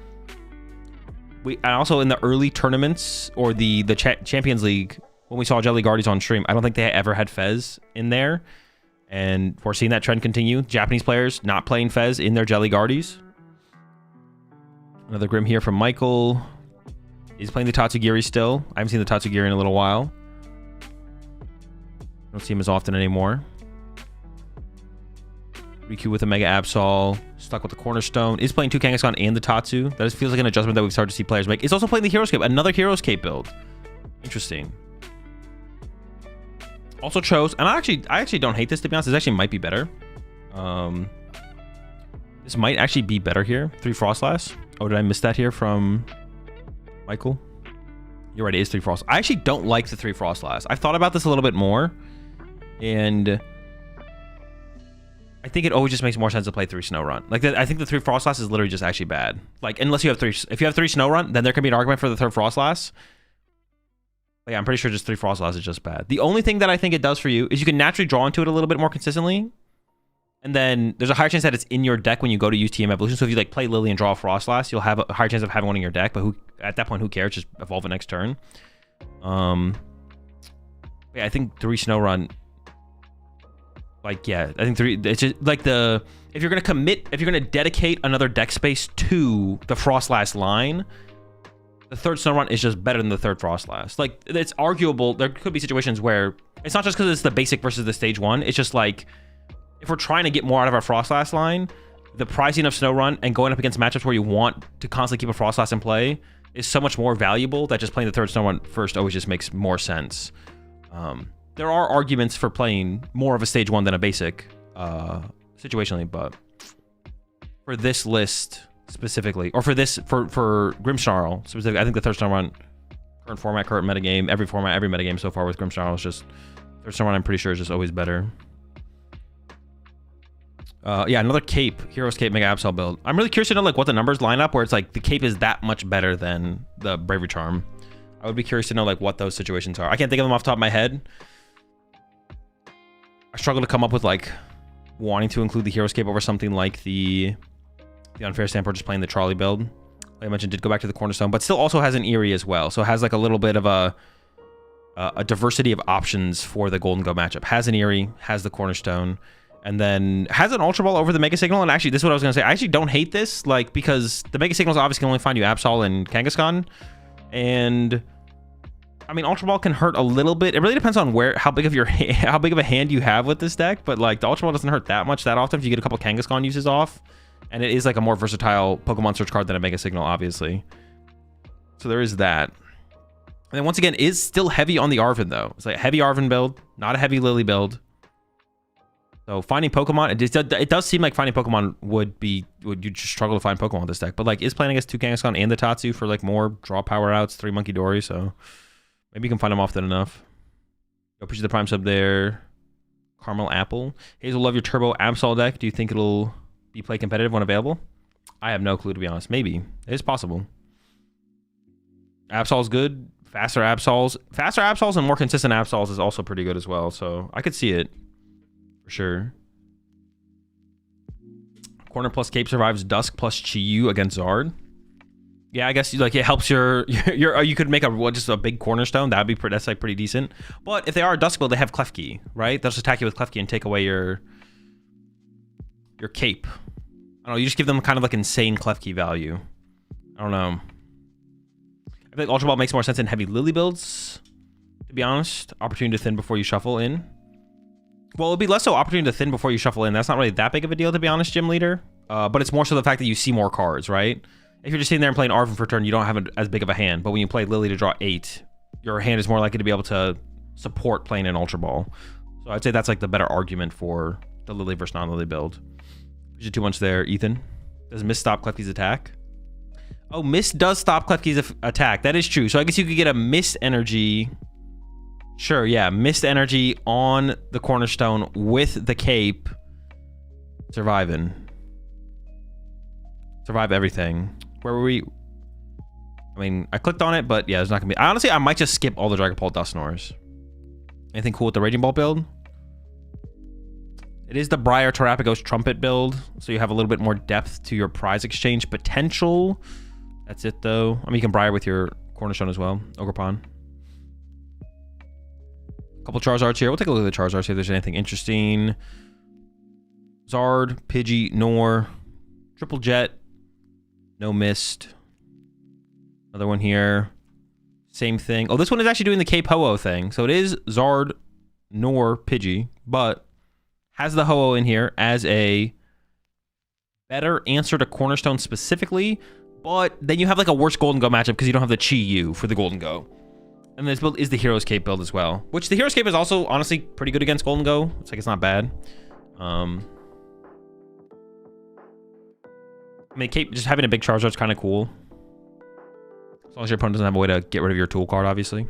also in the early tournaments, or the Champions League... When we saw Jelly Guardies on stream, I don't think they ever had Fez in there. And we're seeing that trend continue. Japanese players not playing Fez in their Jelly Guardies. Another Grim here from Michael. He's playing the Tatsugiri still. I haven't seen the Tatsugiri in a little while. Don't see him as often anymore. Riku with a Mega Absol. Stuck with the Cornerstone. Is playing 2 Kangaskhan and the Tatsu. That just feels like an adjustment that we've started to see players make. It's also playing the Hero's Cape. Another Hero's Cape build. Interesting. Also chose, and I actually don't hate this, to be honest. This actually might be better. This might actually be better here. 3 Frostlass. Oh, did I miss that here from Michael? You're right, it is 3 Frost. I actually don't like the 3 Frostlass. I've thought about this a little bit more, and I think it always just makes more sense to play 3 Snowrun. Like, I think the 3 Frostlass is literally just actually bad. Like, unless you have 3, if you have 3 Snowrun, then there can be an argument for the 3rd Frostlass. But yeah, I'm pretty sure just 3 Frostlass is just bad. The only thing that I think it does for you is you can naturally draw into it a little bit more consistently. And then there's a higher chance that it's in your deck when you go to use TM Evolution. So if you like play Lily and draw a Frostlass, you'll have a higher chance of having one in your deck. But at that point, who cares? Just evolve it next turn. Yeah, I think 3 Snowrun. Like, yeah, I think 3. It's just like if you're gonna commit, if you're gonna dedicate another deck space to the Frostlass line, the 3rd Snowrun is just better than the 3rd Frostlass. Like, it's arguable. There could be situations where it's not just because it's the basic versus the stage 1. It's just like, if we're trying to get more out of our Frostlass line, the pricing of Snowrun and going up against matchups where you want to constantly keep a Frostlass in play is so much more valuable that just playing the 3rd Snowrun first always just makes more sense. There are arguments for playing more of a stage 1 than a basic situationally, but for this list specifically, or for Grimmsnarl specifically, I think the 3rd Snowrun, current format, current metagame, every format, every metagame so far with Grimmsnarl is just 3rd Snowrun, I'm pretty sure, is just always better. Yeah, another Cape, Hero's Cape Mega Absol build. I'm really curious to know like what the numbers line up where it's like the Cape is that much better than the Bravery Charm. I would be curious to know like what those situations are. I can't think of them off the top of my head. I struggle to come up with like wanting to include the Hero's Cape over something like the Unfair Stamp or just playing the Trolley build. Like I mentioned, did go back to the Cornerstone, but still also has an Eerie as well. So it has like a little bit of a diversity of options for the Gholdengo matchup. Has an Eerie, has the Cornerstone, and then has an Ultra Ball over the Mega Signal. And actually, this is what I was going to say. I actually don't hate this, like, because the Mega Signals obviously can only find you Absol and Kangaskhan. And I mean, Ultra Ball can hurt a little bit. It really depends on how big of a hand you have with this deck. But like the Ultra Ball doesn't hurt that much that often if you get a couple Kangaskhan uses off. And it is like a more versatile Pokemon search card than a Mega Signal, obviously. So there is that. And then once again, is still heavy on the Arven, though. It's like a heavy Arven build, not a heavy Lily build. So finding Pokemon, it does seem like finding Pokemon would you just struggle to find Pokemon with this deck. But like is playing against 2 Kangaskhan and the Tatsu for like more draw power outs, 3 Monkey Dory, so maybe you can find them often enough. Appreciate the Prime sub there. Caramel Apple. Hazel, love your Turbo Absol deck. Do you think it'll be play competitive when available? I have no clue, to be honest. Maybe. It is possible. Absol's good. Faster Absols and more consistent Absols is also pretty good as well. So I could see it for sure. Corner plus Cape survives Dusk plus Chi-Yu against Zard. Yeah, I guess like it helps your you could make just a big cornerstone. That'd be that's like pretty decent. But if they are a Dusk build, they have Klefki, right? They'll just attack you with Klefki and take away your Cape. I don't know. You just give them kind of like insane Klefki value. I don't know. I feel like Ultra Ball makes more sense in heavy Lily builds, to be honest. Opportunity to thin before you shuffle in. Well, it'd be less so opportunity to thin before you shuffle in. That's not really that big of a deal, to be honest, Gym Leader. But it's more so the fact that you see more cards, right? If you're just sitting there and playing Arvin for turn, you don't have as big of a hand. But when you play Lily to draw 8, your hand is more likely to be able to support playing an Ultra Ball. So I'd say that's like the better argument for the Lily versus non-Lily build. There's too much there, Ethan. Does Mist stop Klefki's attack? Oh, Mist does stop Klefki's attack. That is true. So I guess you could get a Mist energy. Sure, yeah. Mist energy on the cornerstone with the cape. Surviving. Survive everything. Where were we? I mean, I clicked on it, but yeah, there's not gonna be. Honestly, I might just skip all the Dragapult Dusknors. Anything cool with the Raging Ball build? It is the Briar Terrapagos Trumpet build, so you have a little bit more depth to your prize exchange potential. That's it, though. I mean, you can Briar with your Cornerstone as well. Ogerpon. Couple Charizards here. We'll take a look at the Charizards, see if there's anything interesting. Zard, Pidgey, Nor, Triple Jet, no Mist. Another one here. Same thing. Oh, this one is actually doing the K-Ho-Oh thing. So it is Zard, Nor, Pidgey, but has the Ho-Oh in here as a better answer to Cornerstone specifically, but then you have like a worse Gholdengo matchup because you don't have the Chi-Yu for the Gholdengo. And this build is the Hero's Cape build as well, which the Hero's Cape is also honestly pretty good against Gholdengo. It's like it's not bad. I mean, Cape, just having a big Charizard is kind of cool. As long as your opponent doesn't have a way to get rid of your tool card, obviously.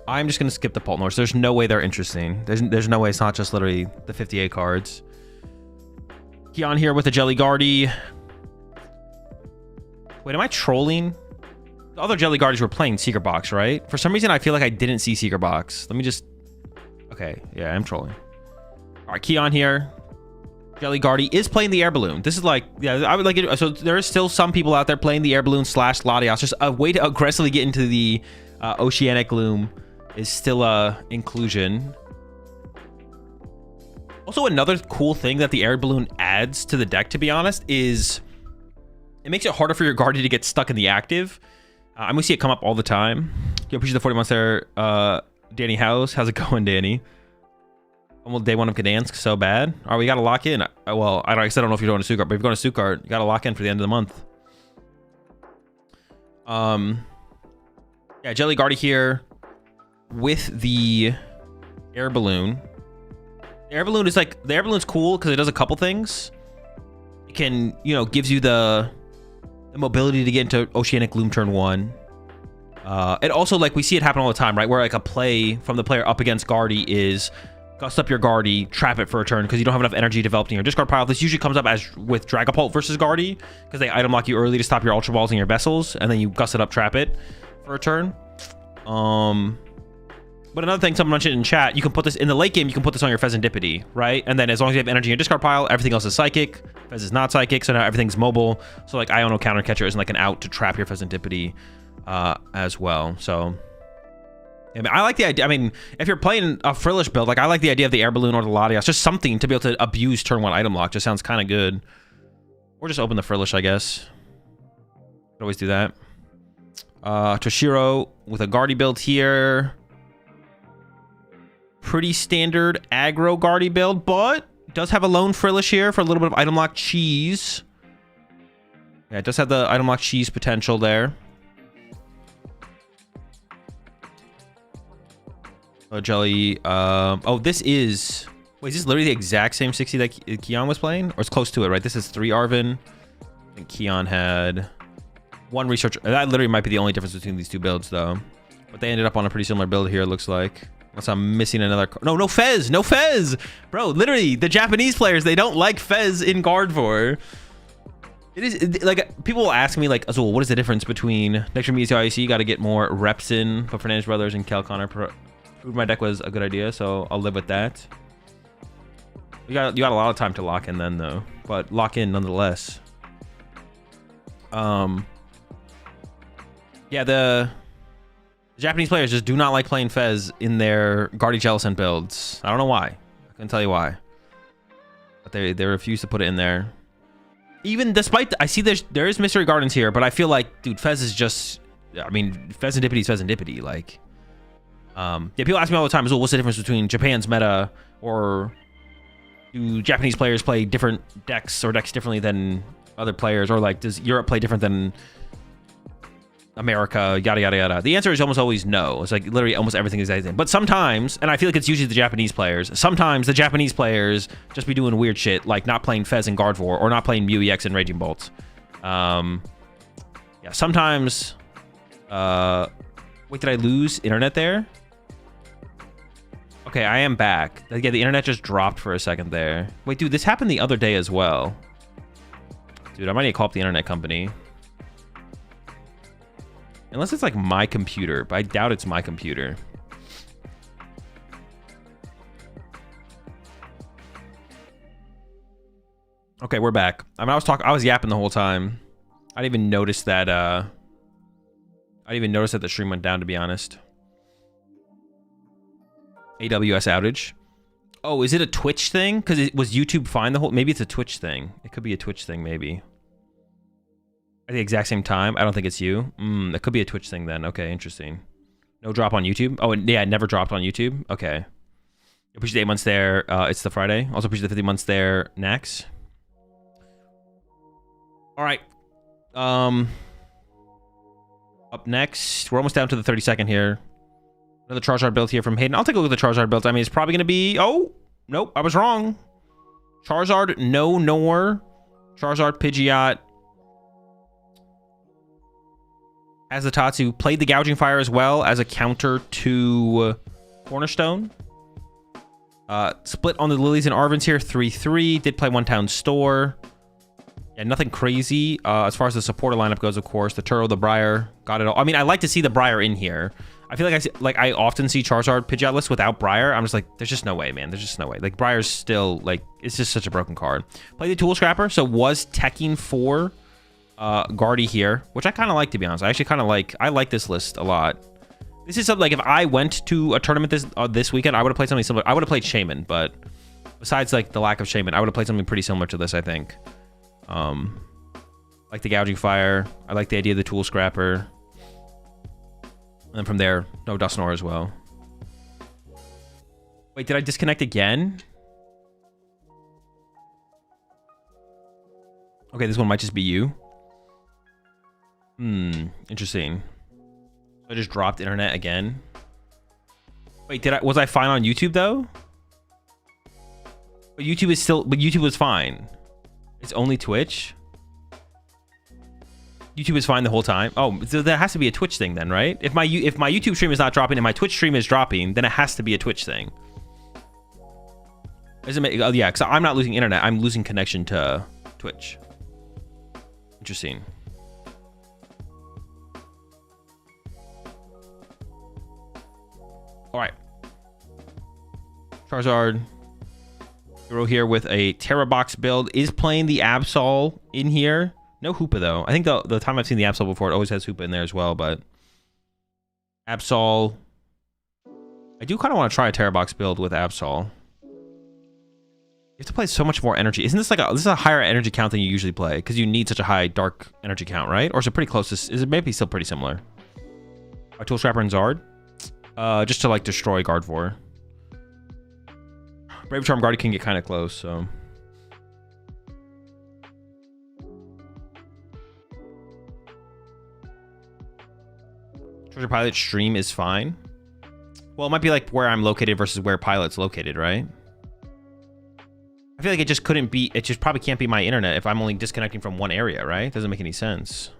I'm just going to skip the Pultnors. There's no way they're interesting. There's no way it's not just literally the 58 cards. Keon here with a Jelly Guardy. Wait, am I trolling? The other Jelly Guardies were playing Secret Box, right? For some reason, I feel like I didn't see Secret Box. Let me just... Okay, yeah, I'm trolling. All right, Keon here. Jelly Guardy is playing the Air Balloon. This is like... Yeah, I would like it... So there is still some people out there playing the Air Balloon / Latios. Just a way to aggressively get into the Oceanic Gloom is still a inclusion. Also, another cool thing that the Air Balloon adds to the deck, to be honest, is it makes it harder for your Guardy to get stuck in the active. I'm gonna see it come up all the time. Yo, appreciate the 40 months there, Danny House. How's it going, Danny? Almost day one of Gdansk, so bad. All right, we gotta lock in. Well, I don't know if you're going to Stuttgart, but if you're going to Stuttgart, you gotta lock in for the end of the month. Yeah, Jelly Guardy here with the Air Balloon. The Air Balloon is like, the Air Balloon's cool because it does a couple things. It can, you know, gives you the mobility to get into Oceanic Gloom turn 1. It also, like, we see it happen all the time, right? Where like a play from the player up against Guardy is gust up your Guardy, trap it for a turn because you don't have enough energy developed in your discard pile. This usually comes up as with Dragapult versus Guardy because they item lock you early to stop your Ultra Balls and your Vessels, and then you gust it up, trap it for a turn. But another thing someone mentioned in chat, you can put this in the late game, you can put this on your Pheasantipede, right? And then as long as you have energy in your discard pile, everything else is psychic. Fez is not psychic, so now everything's mobile. So like Iono Countercatcher isn't like an out to trap your Pheasantipede as well. So I mean, I like the idea. I mean, if you're playing a Frillish build, like I like the idea of the Air Balloon or the Latios, just something to be able to abuse turn 1 item lock. Just sounds kind of good. Or just open the Frillish, I guess. Could always do that. Toshiro with a Guardy build here. Pretty standard aggro Guardy build, but does have a lone Frillish here for a little bit of item lock cheese. Yeah, it does have the item lock cheese potential there. Oh, Jelly. Oh, this is... Wait, is this literally the exact same 60 that Keon was playing? Or it's close to it, right? This is 3 Arvin. I think Keon had 1 Researcher. That literally might be the only difference between these two builds, though. But they ended up on a pretty similar build here, it looks like. Unless I'm missing another... No Fez! No Fez! Bro, literally, the Japanese players, they don't like Fez in Gardevoir. It is like people will ask me like, Azul, what is the difference between next year ECIC? You got to get more reps in. But Fernandez Brothers and Cal Connor proved my deck was a good idea, so I'll live with that. You got a lot of time to lock in then though, but lock in nonetheless. Yeah, the Japanese players just do not like playing Fez in their Guardy Jellicent builds. I don't know why. I couldn't tell you why. But they refuse to put it in there. Even despite I see there is Mystery Gardens here, but I feel like, dude, Fez is just, I mean, Fezandipity is Fezandipity. Like, yeah, people ask me all the time, what's the difference between Japan's meta, or do Japanese players play different decks or decks differently than other players, or like does Europe play different than America, yada yada yada. The answer is almost always no. It's like literally almost everything is the same. But sometimes, and I feel like it's usually the Japanese players, sometimes the Japanese players just be doing weird shit, like not playing Fez and Gardevoir, or not playing Mew EX and Raging Bolt. Yeah, sometimes wait, did I lose internet there? Okay, I am back. Yeah, the internet just dropped for a second there. Wait, dude, this happened the other day as well. Dude, I might need to call up the internet company. Unless it's like my computer, but I doubt it's my computer. Okay, we're back. I mean, I was yapping the whole time. I didn't even notice that the stream went down, to be honest. AWS outage. Oh, is it a Twitch thing? Because it was YouTube fine the whole... Maybe it's a Twitch thing. It could be a Twitch thing, maybe. At the exact same time? I don't think it's you. That could be a Twitch thing then. Okay, interesting. No drop on YouTube? Oh, yeah, it never dropped on YouTube? Okay. Appreciate the 8 months there. It's the Friday. Also appreciate the 50 months there. Next. All right. Up next, we're almost down to the 32nd here. Another Charizard build here from Hayden. I'll take a look at the Charizard build. I mean, it's probably going to be... Oh, nope, I was wrong. Charizard, no, nor. Charizard, Pidgeot. As the Tatsu, played the Gouging Fire as well as a counter to Cornerstone. Split on the Lilies and Arvins here, 3-3. Did play One Town Store. Yeah, nothing crazy. As far as the supporter lineup goes, of course, the Turo, the Briar, got it all. I mean, I like to see the Briar in here. I feel like I often see Charizard Pidgeot lists without Briar. I'm just like, there's just no way, man. There's just no way. Like, Briar's still, like, it's just such a broken card. Played the Tool Scrapper, so was teching for Guardy here, which I kind of like, to be honest. I actually kind of like, I like this list a lot. This is something, like, if I went to a tournament this weekend, I would have played something similar. I would have played Shaman, but besides, like, the lack of Shaman, I would have played something pretty similar to this, I think. Like the Gouging Fire. I like the idea of the Tool Scrapper. And then from there, no Dusknoir as well. Wait, did I disconnect again? Okay, this one might just be you. Interesting. I just dropped internet again. Wait, was I fine on YouTube though? But YouTube was fine. It's only Twitch. YouTube is fine the whole time. Oh, so that has to be a Twitch thing then, right? If my YouTube stream is not dropping and my Twitch stream is dropping, then it has to be a Twitch thing. Doesn't make, oh yeah, because I'm not losing internet. I'm losing connection to Twitch. Interesting. All right. Charizard. Hero here with a Terra Box build. Is playing the Absol in here. No Hoopa, though. I think the time I've seen the Absol before, it always has Hoopa in there as well, but... Absol... I do kind of want to try a Terra Box build with Absol. You have to play so much more energy. Isn't this like this is a higher energy count than you usually play? Because you need such a high dark energy count, right? Or is it pretty close? Is it maybe still pretty similar? Tool Scrapper and Zard? Just to, like, destroy Gardevoir. Brave Charm Guardy can get kind of close, so... Treasure Pilot stream is fine. Well, it might be like where I'm located versus where Pilot's located, right? I feel like it just couldn't be... It just probably can't be my internet if I'm only disconnecting from one area, right? Doesn't make any sense.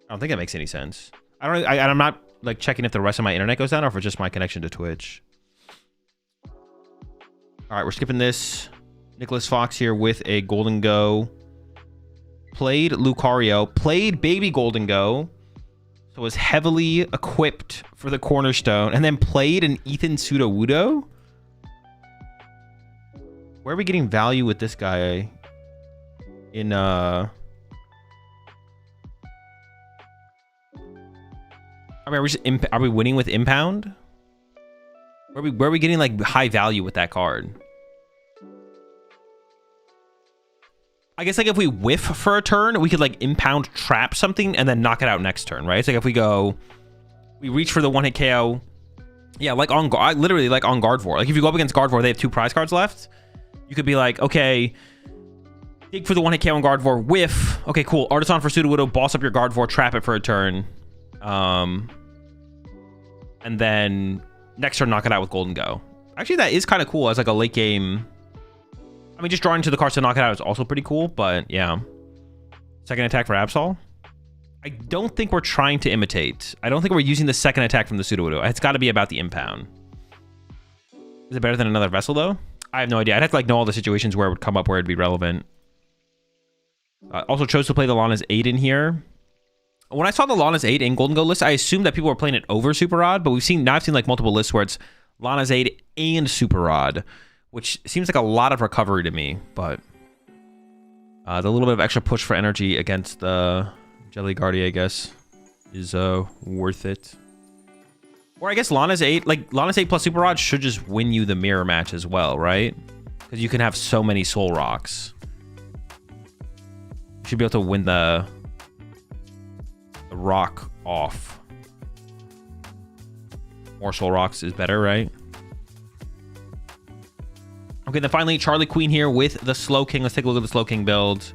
I don't think that makes any sense. I'm not, like, checking if the rest of my internet goes down or if it's just my connection to Twitch. All right, we're skipping this. Nicholas Fox here with a Gholdengo. played Lucario, played Baby Gholdengo, so was heavily equipped for the Cornerstone, and then played an Ethan Sudowoodo? Where are we getting value with this guy? In, I mean, are we winning with impound? Where are we getting like high value with that card? I guess like if we whiff for a turn, we could like impound trap something and then knock it out next turn, right? It's like if we reach for the one hit KO. Yeah, like literally like on Gardevoir. Like if you go up against Gardevoir, they have 2 prize cards left. You could be like, okay, dig for the one hit KO on Gardevoir, whiff. Okay, cool. Artisan for Sudowoodo, boss up your Gardevoir, trap it for a turn. And then next turn, knock it out with Gholdengo. Actually, that is kind of cool as like a late game. I mean, just drawing to the cards to knock it out is also pretty cool, but yeah. Second attack for Absol. I don't think we're trying to imitate. I don't think we're using the second attack from the Sudowoodo. It's got to be about the impound. Is it better than another vessel, though? I have no idea. I'd have to like know all the situations where it would come up where it'd be relevant. Also chose to play the Lana's 8 in here. When I saw the Lana's 8 in Gholdengo list, I assumed that people were playing it over Super Rod, but I've seen like multiple lists where it's Lana's 8 and Super Rod, which seems like a lot of recovery to me, but the little bit of extra push for energy against the Jelly Guardian, I guess, is worth it. Or I guess Lana's 8, like Lana's 8 plus Super Rod should just win you the mirror match as well, right? Because you can have so many Soul Rocks. You should be able to win the rock off. More Soul Rocks is better, right? Okay, then finally, Charlie Queen here with the Slow King. Let's take a look at the Slow King build.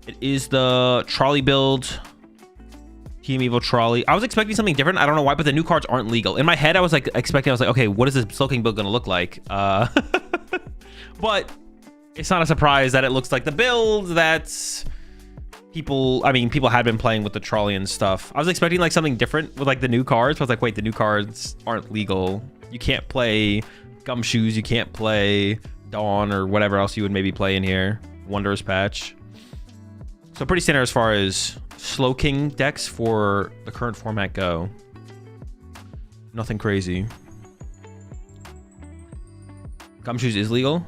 It is the Trolley build. Team Evo Trolley. I was expecting something different. I don't know why, but the new cards aren't legal. In my head, I was like expecting, I was like, okay, what is this Slow King build going to look like? But it's not a surprise that it looks like the build that's people had been playing with the trolley and stuff. I was expecting like something different with like the new cards, but I was like, wait, the new cards aren't legal. You can't play Gumshoes, you can't play Dawn or whatever else you would maybe play in here. Wondrous Patch. So pretty standard as far as Slow King decks for the current format go. Nothing crazy. Gumshoes is legal?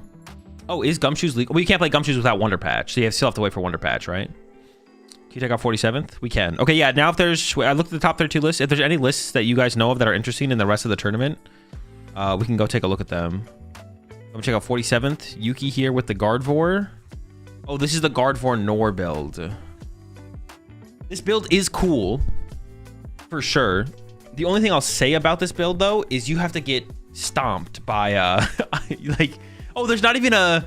Oh, is Gumshoes legal? Well, you can't play Gumshoes without Wonder Patch, so you still have to wait for Wonder Patch, right? Can you take out 47th? We can. Okay, yeah, now if there's... I looked at the top 32 lists. If there's any lists that you guys know of that are interesting in the rest of the tournament, we can go take a look at them. I'm gonna check out 47th. Yuki here with the Gardevoir. Oh, this is the Gardevoir Nor build. This build is cool, for sure. The only thing I'll say about this build, though, is you have to get stomped by, like... Oh, there's not even a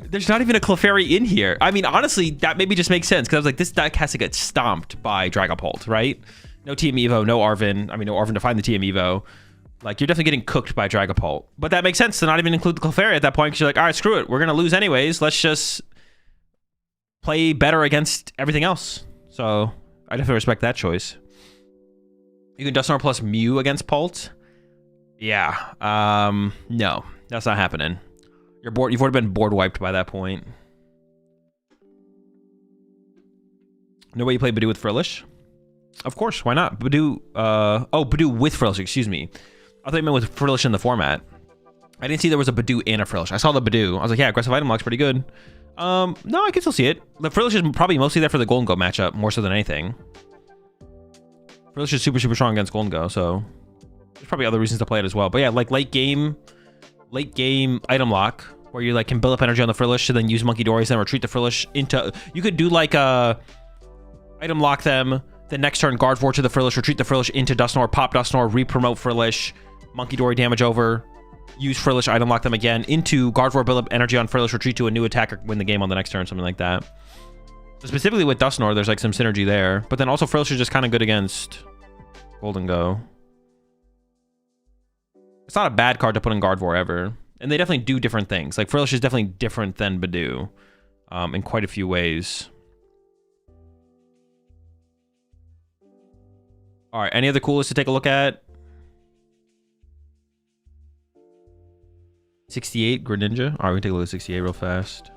Clefairy in here. I mean, honestly, that maybe just makes sense, because I was like, this deck has to get stomped by Dragapult, right? No TM Evo, no Arven. I mean, no Arven to find the TM Evo. Like, you're definitely getting cooked by Dragapult. But that makes sense to not even include the Clefairy at that point, because you're like, all right, screw it. We're going to lose anyways. Let's just play better against everything else. So I definitely respect that choice. You can Dusknoir plus Mew against Pult. Yeah. No, that's not happening. You've already been board wiped by that point. No way you play Badoo with Frillish? Of course, why not? Badoo, Badoo with Frillish, excuse me. I thought you meant with Frillish in the format. I didn't see there was a Badoo and a Frillish. I saw the Badoo. I was like, yeah, aggressive item lock's pretty good. No, I can still see it. The Frillish is probably mostly there for the Gholdengo matchup, more so than anything. Frillish is super, super strong against Gholdengo, so there's probably other reasons to play it as well. But yeah, like late game item lock, where you like can build up energy on the Frillish and then use Monkey Dories and retreat the Frillish into... You could do like a item lock them, then next turn Gardevoir to the Frillish, retreat the Frillish into Dusknoir, pop Dusknoir, re-promote Frillish, Monkey Dory damage over, use Frillish, item lock them again into Gardevoir, build up energy on Frillish, retreat to a new attacker, win the game on the next turn, something like that. So specifically with Dusknoir, there's like some synergy there, but then also Frillish is just kind of good against Gholdengo. It's not a bad card to put in Gardevoir ever. And they definitely do different things. Like, Frillish is definitely different than Badoo in quite a few ways. All right, any other coolest to take a look at? 68, Greninja. All right, we can take a look at 68 real fast.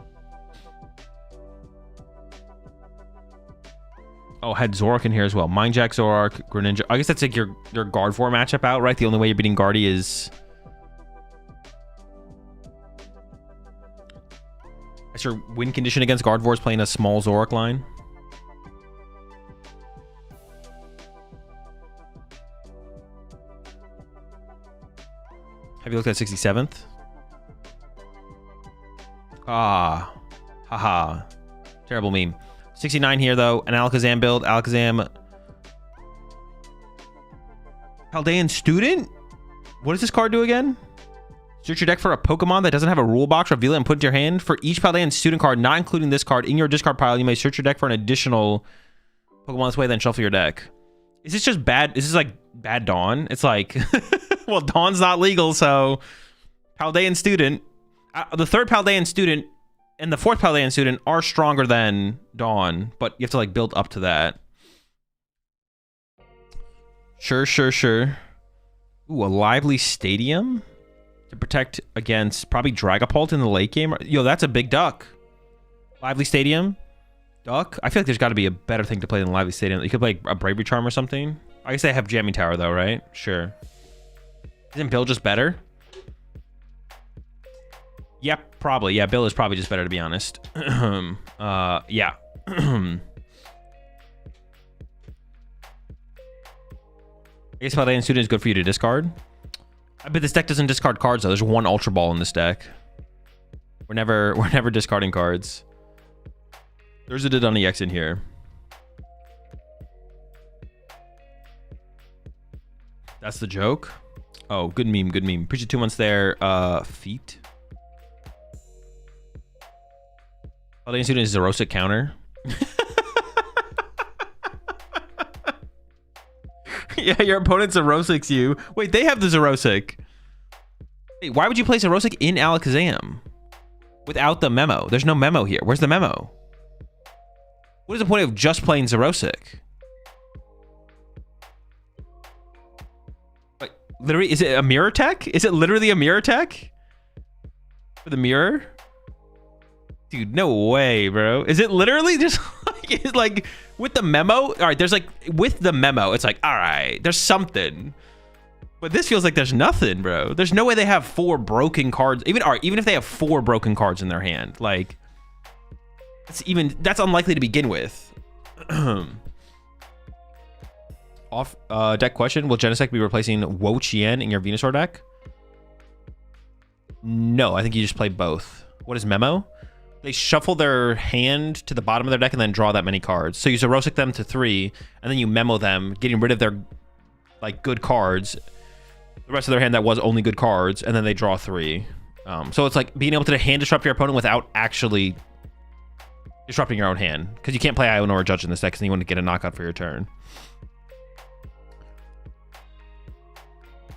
Oh, had Zoroark in here as well. Mindjack, Zoroark, Greninja. I guess that's like your Gardevoir matchup out, right? The only way you're beating Guardy is... That's your win condition against Gardevoir is playing a small Zoroark line. Have you looked at 67th? Ah. Haha. Terrible meme. 69 here, though. An Alakazam build. Alakazam. Paldean Student? What does this card do again? Search your deck for a Pokemon that doesn't have a rule box. Reveal it and put it in your hand. For each Paldean Student card, not including this card, in your discard pile, you may search your deck for an additional Pokemon this way, then shuffle your deck. Is this just bad? Is this like bad Dawn? It's like, well, Dawn's not legal, so Paldean Student. The third Paldean Student and the fourth Paldean Student are stronger than Dawn, but you have to like build up to that. Sure. Ooh, a Lively Stadium to protect against probably Dragapult in the late game. Yo, that's a big duck. Lively Stadium. Duck? I feel like there's got to be a better thing to play than Lively Stadium. You could play a Bravery Charm or something. I guess they have Jamming Tower though, right? Sure. Isn't Bill just better? Yep, probably. Yeah, Bill is probably just better, to be honest. Yeah. I guess Paldean Student is good for you to discard. I bet this deck doesn't discard cards, though. There's one Ultra Ball in this deck. We're never discarding cards. There's a Didunny X in here. That's the joke. Oh, good meme. Appreciate 2 months there. Feet. Paldean Student is Zerosic counter. Yeah, your opponent Zerosics you. Wait, they have the Zerosic. Wait, why would you play Zerosic in Alakazam without the memo? There's no memo here. Where's the memo? What is the point of just playing Zerosic? Like, literally, is it a mirror tech? Is it literally a mirror tech? For the mirror? Dude, no way, bro. Is it literally just like with the memo? All right, there's like with the memo, it's like, all right, there's something. But this feels like there's nothing, bro. There's no way they have 4 broken cards. Even if they have 4 broken cards in their hand, like that's unlikely to begin with. Off deck question: will Genesect be replacing Wo Chien in your Venusaur deck? No, I think you just play both. What is memo? They shuffle their hand to the bottom of their deck and then draw that many cards. So you Zerosic them to 3, and then you memo them, getting rid of their like good cards, the rest of their hand that was only good cards, and then they draw 3. So it's like being able to hand disrupt your opponent without actually disrupting your own hand, because you can't play Iono or Judge in this deck because you want to get a knockout for your turn.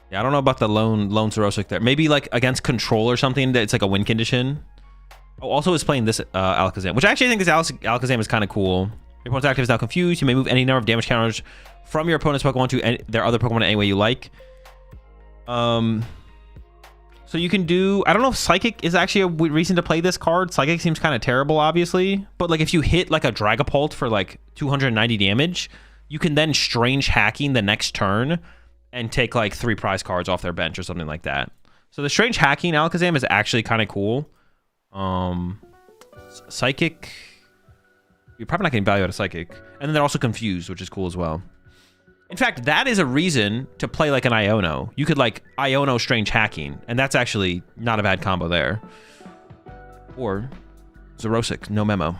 Yeah, I don't know about the lone Zerosic there. Maybe like against control or something that it's like a win condition. Oh, also is playing this Alakazam, which I actually think this Alakazam is kind of cool. Your opponent's active is now confused. You may move any number of damage counters from your opponent's Pokemon to their other Pokemon any way you like. So you can do... I don't know if Psychic is actually a reason to play this card. Psychic seems kind of terrible, obviously. But like if you hit like a Dragapult for like 290 damage, you can then Strange Hacking the next turn and take like 3 prize cards off their bench or something like that. So the Strange Hacking Alakazam is actually kind of cool. Psychic, you're probably not getting value out of Psychic, and then they're also confused, which is cool as well. In fact, that is a reason to play like an Iono. You could like Iono Strange Hacking, and that's actually not a bad combo there. Or Zerosic, no memo.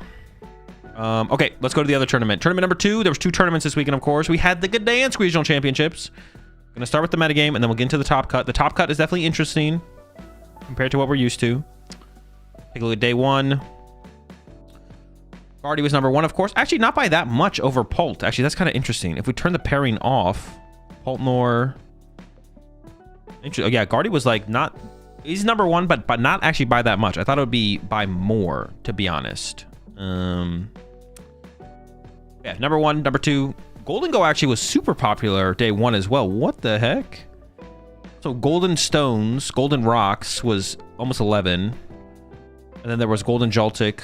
Okay, let's go to the other tournament. Tournament number 2. There was 2 tournaments this weekend, of course. We had the Gdansk Regional Championships. Gonna start with the metagame, and then we'll get into the top cut. The top cut is definitely interesting compared to what we're used to. Take a look at day 1. Guardy was number 1, of course. Actually, not by that much over Pult. Actually, that's kind of interesting. If we turn the pairing off, Pultnor... Oh, yeah, Guardy was like not... He's number 1, but not actually by that much. I thought it would be by more, to be honest. Yeah, number 1, number 2. Gholdengo actually was super popular day 1 as well. What the heck? So Golden Stones, Golden Rocks was almost 11. And then there was Golden Joltik.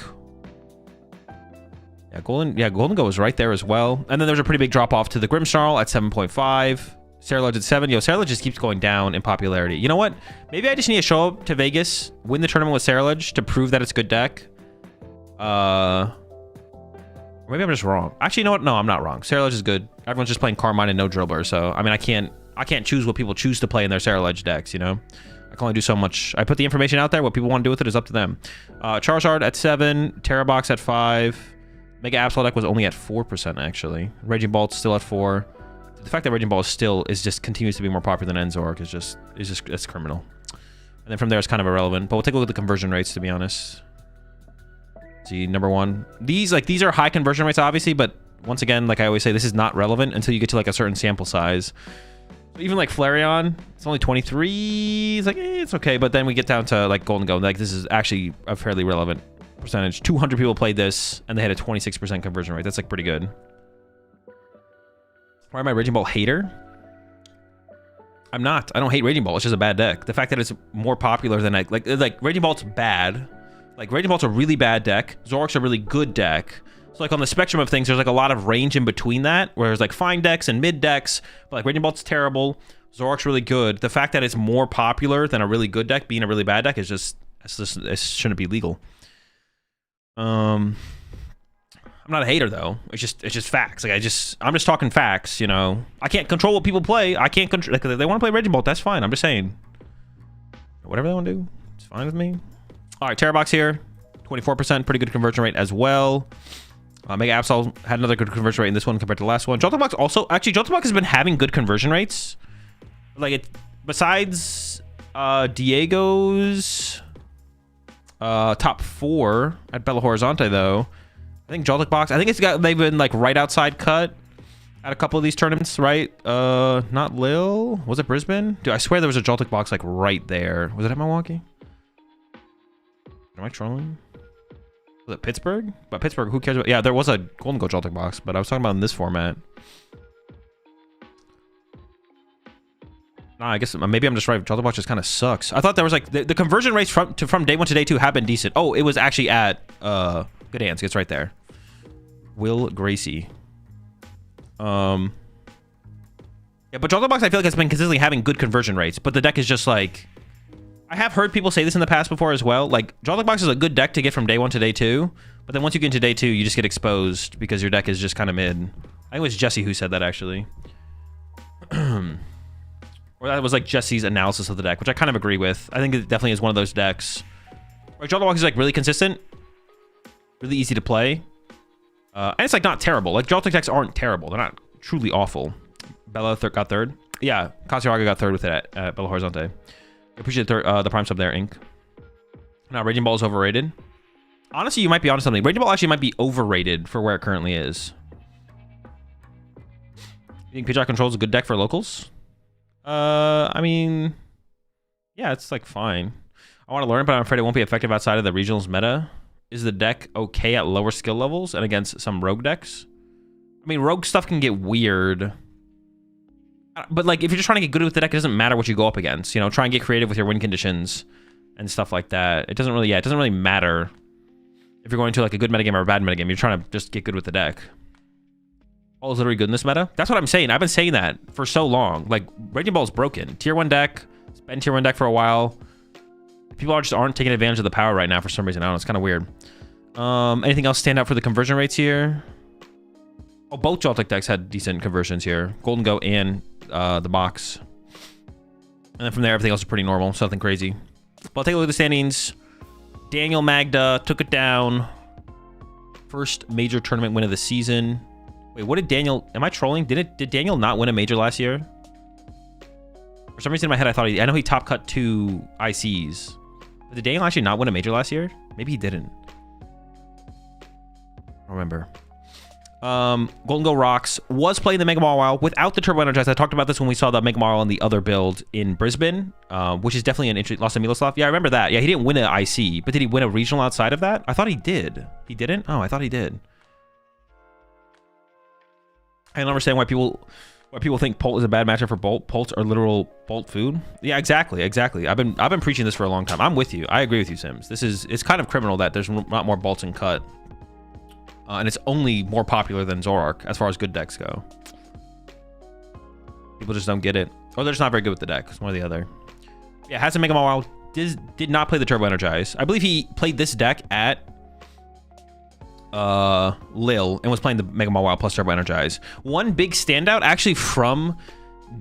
Gholdengo was right there as well. And then there's a pretty big drop off to the Grimmsnarl at 7.5. Cerulege at 7. Yo, Cerulege just keeps going down in popularity. You know what? Maybe I just need to show up to Vegas, win the tournament with Cerulege to prove that it's a good deck. Or maybe I'm just wrong. Actually, you know what? No, I'm not wrong. Cerulege is good. Everyone's just playing Carmine and no Drillbur, so I mean, I can't choose what people choose to play in their Cerulege decks, you know? I can only do so much. I put the information out there. What people want to do with it is up to them. Charizard at 7. Terrabox at 5. Mega Absol deck was only at 4%, actually. Raging Bolt's still at 4. The fact that Raging Ball just continues to be more popular than Enzorg is just it's criminal. And then from there, it's kind of irrelevant. But we'll take a look at the conversion rates, to be honest. See, number 1. These are high conversion rates, obviously, but once again, like I always say, this is not relevant until you get to like a certain sample size. So even like Flareon, it's only 23. It's like, it's okay. But then we get down to like Gholdengo. Like, this is actually a fairly relevant percentage. 200 people played this, and they had a 26% conversion rate. That's like pretty good. Why am I Raging Ball hater? I'm not. I don't hate Raging Ball. It's just a bad deck. The fact that it's more popular than like Raging Ball's bad. Like, Raging Ball's a really bad deck. Zoroark's a really good deck. So, like, on the spectrum of things, there's, like, a lot of range in between that, where there's, like, fine decks and mid decks. But, like, Raging Ball's terrible. Zoroark's really good. The fact that it's more popular than a really good deck being a really bad deck is just it shouldn't be legal. I'm not a hater, though. It's just facts. Like, I'm just talking facts, you know. I can't control what people play. I can't control. Like, if they want to play Raging Ball, that's fine. I'm just saying. Whatever they want to do, it's fine with me. All right, Terrabox here, 24%, pretty good conversion rate as well. Mega Absol had another good conversion rate in this one compared to the last one. Joltebox also, actually, Joltebox has been having good conversion rates. Like, besides Diego's top 4 at Belo Horizonte, though, I think Joltebox, they've been like right outside cut at a couple of these tournaments, right? Not Lil, was it Brisbane? Dude, I swear there was a Joltebox like right there. Was it at Milwaukee? Am I trolling? Was it Pittsburgh? But Pittsburgh, who cares about... Yeah, there was a Gholdengo Joltec box, but I was talking about in this format. Nah, I guess maybe I'm just right. Joltec box just kind of sucks. I thought there was like... The conversion rates from day 1 to day 2 have been decent. Oh, it was actually at Gdansk. It's right there. Will Gracie. Yeah, but Joltec box I feel like has been consistently having good conversion rates, but the deck is just like... I have heard people say this in the past before as well. Like, Joltec Box is a good deck to get from day 1 to day 2, but then once you get into day 2, you just get exposed because your deck is just kind of mid. I think it was Jesse who said that, actually. Or that was, like, Jesse's analysis of the deck, which I kind of agree with. I think it definitely is one of those decks. Right, Joltec Box is, like, really consistent. Really easy to play. And it's, like, not terrible. Like, Joltec decks aren't terrible. They're not truly awful. Bella got 3rd. Yeah, Kasiaraga got 3rd with it at Belo Horizonte. I appreciate the prime sub there, Ink. Now, Raging Ball is overrated. Honestly, you might be onto something. Raging Ball actually might be overrated for where it currently is. You think Pidgeot Control is a good deck for locals? I mean, yeah, it's like fine. I want to learn, but I'm afraid it won't be effective outside of the regionals meta. Is the deck okay at lower skill levels and against some rogue decks? I mean, rogue stuff can get weird. But, like, if you're just trying to get good with the deck, it doesn't matter what you go up against. You know, try and get creative with your win conditions and stuff like that. It doesn't really matter if you're going to, like, a good metagame or a bad metagame. You're trying to just get good with the deck. All is literally good in this meta. That's what I'm saying. I've been saying that for so long. Like, Raging Ball is broken. Tier 1 deck. It's been Tier 1 deck for a while. People aren't taking advantage of the power right now for some reason. I don't know. It's kind of weird. Anything else stand out for the conversion rates here? Oh, both Joltec decks had decent conversions here. Gholdengo and the box. And then from there, everything else is pretty normal. So nothing crazy. But I'll take a look at the standings. Daniel Magda took it down. First major tournament win of the season. Wait, what did Daniel... Am I trolling? Did Daniel not win a major last year? For some reason in my head, I know he top cut 2 ICs. But did Daniel actually not win a major last year? Maybe he didn't. I don't remember. Gholdengo rocks. Was playing the Mega Mawile without the Turbo Energize. I talked about this when we saw the Mega Mawile on the other build in Brisbane, which is definitely an interesting... Lost to Miloslav. Yeah, I remember that. Yeah, he didn't win an IC, but did he win a regional outside of that? I thought he did. He didn't? Oh, I thought he did. I don't understand why people think Bolt is a bad matchup for Bolt. Bolts are literal Bolt food. Yeah, exactly. I've been preaching this for a long time. I'm with you. I agree with you, Sims. It's kind of criminal that there's not more Bolts in cut. And it's only more popular than Zoroark as far as good decks go. People just don't get it. Or they're just not very good with the deck. It's one or the other. Yeah, has to make him all wild. Did not play the Turbo Energize. I believe he played this deck at Lil and was playing the Mega Mall Wild plus Turbo Energize. One big standout actually from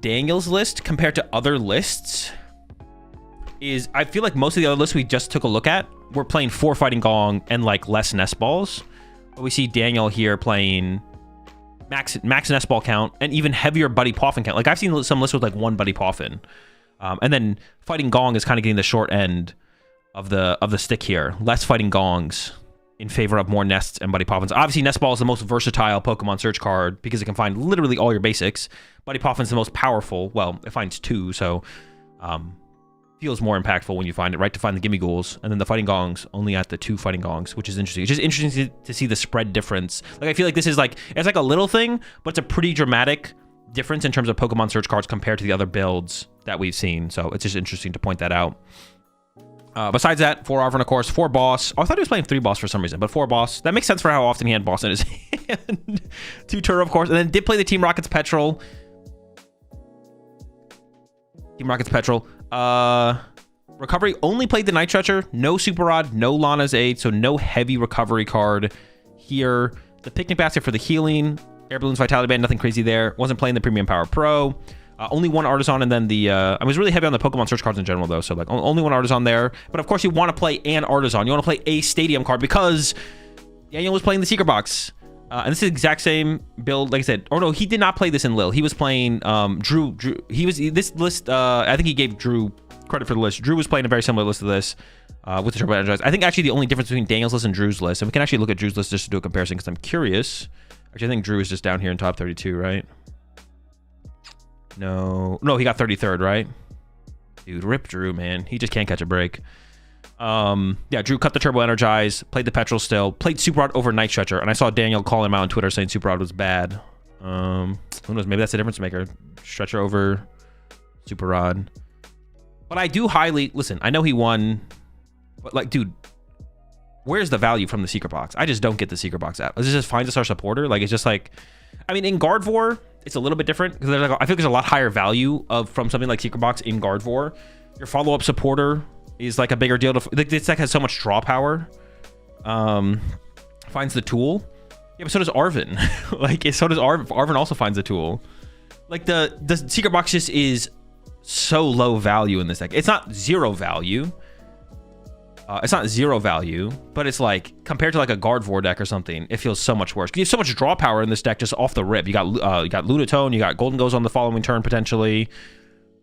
Daniel's list compared to other lists is I feel like most of the other lists we just took a look at were playing 4 Fighting Gong and like less Nest Balls. But we see Daniel here playing max Nest Ball count and even heavier Buddy Poffin count. Like I've seen some lists with like 1 Buddy Poffin. And then Fighting Gong is kind of getting the short end of the stick here. Less Fighting Gongs in favor of more Nests and Buddy Poffins. Obviously, Nest Ball is the most versatile Pokemon search card because it can find literally all your basics. Buddy Poffin's the most powerful. Well, it finds 2, so feels more impactful when you find it, right? To find the Gimme Ghouls. And then the Fighting Gongs only at the 2 Fighting Gongs, which is interesting. It's just interesting to see the spread difference. Like, I feel like this is like, it's like a little thing, but it's a pretty dramatic difference in terms of Pokemon search cards compared to the other builds that we've seen. So it's just interesting to point that out. Besides that, 4 Arven, of course, 4 Boss. Oh, I thought he was playing 3 Boss for some reason, but 4 Boss. That makes sense for how often he had Boss in his hand. 2 Turo, of course, and then did play the Team Rocket's Petrol. Team Rocket's Petrol. Recovery only played the Night Stretcher. No Super Rod, no Lana's Aid, so no heavy recovery card here. The Picnic Basket for the healing. Air Balloons, Vitality Band, nothing crazy there. Wasn't playing the Premium Power Pro. Only 1 Artisan, and then the... I was really heavy on the Pokemon search cards in general, though, so like only 1 Artisan there. But of course, you want to play an Artisan. You want to play a Stadium card because Daniel was playing the Secret Box. And this is the exact same build, like I said. Or no, he did not play this in Lil. He was playing Drew. He was... This list, I think he gave Drew credit for the list. Drew was playing a very similar list to this with the Turbo Energize. I think actually the only difference between Daniel's list and Drew's list, and we can actually look at Drew's list just to do a comparison because I'm curious. Actually, I think Drew is just down here in top 32, right? No, he got 33rd, right? Dude, rip Drew, man. He just can't catch a break. Yeah, Drew cut the Turbo Energize, played the Petrol still, played Super Rod over Night Stretcher, and I saw Daniel call him out on Twitter saying Super Rod was bad. Who knows? Maybe that's the difference maker. Stretcher over Super Rod. But I do highly... Listen, I know he won, but like, dude, where's the value from the Secret Box? I just don't get the Secret Box out. Is this just finds us our supporter? Like, it's just like... I mean, in Gardevoir, it's a little bit different because like, I feel there's a lot higher value from something like Secret Box in Gardevoir. Your follow-up supporter is like a bigger deal. Like, this deck has so much draw power. Finds the tool. Yeah, but so does Arven. Like, so does Arven. Arven also finds the tool. Like, the Secret Box just is so low value in this deck. It's not zero value. It's not zero value, but it's like compared to like a Gardevoir deck or something, it feels so much worse. You have so much draw power in this deck just off the rip. You got Lunatone, you got Gholdengo's on the following turn potentially.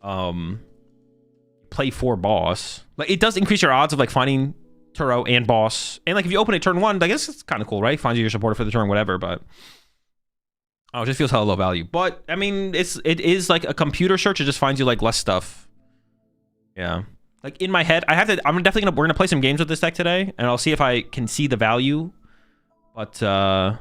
Play 4 Boss. Like, it does increase your odds of like finding Turo and Boss. And like if you open it turn 1, I guess it's kind of cool, right? Finds you your supporter for the turn, whatever. But it just feels hella low value. But I mean, it is like a computer search. It just finds you like less stuff. Yeah. Like in my head, we're gonna play some games with this deck today, and I'll see if I can see the value. But I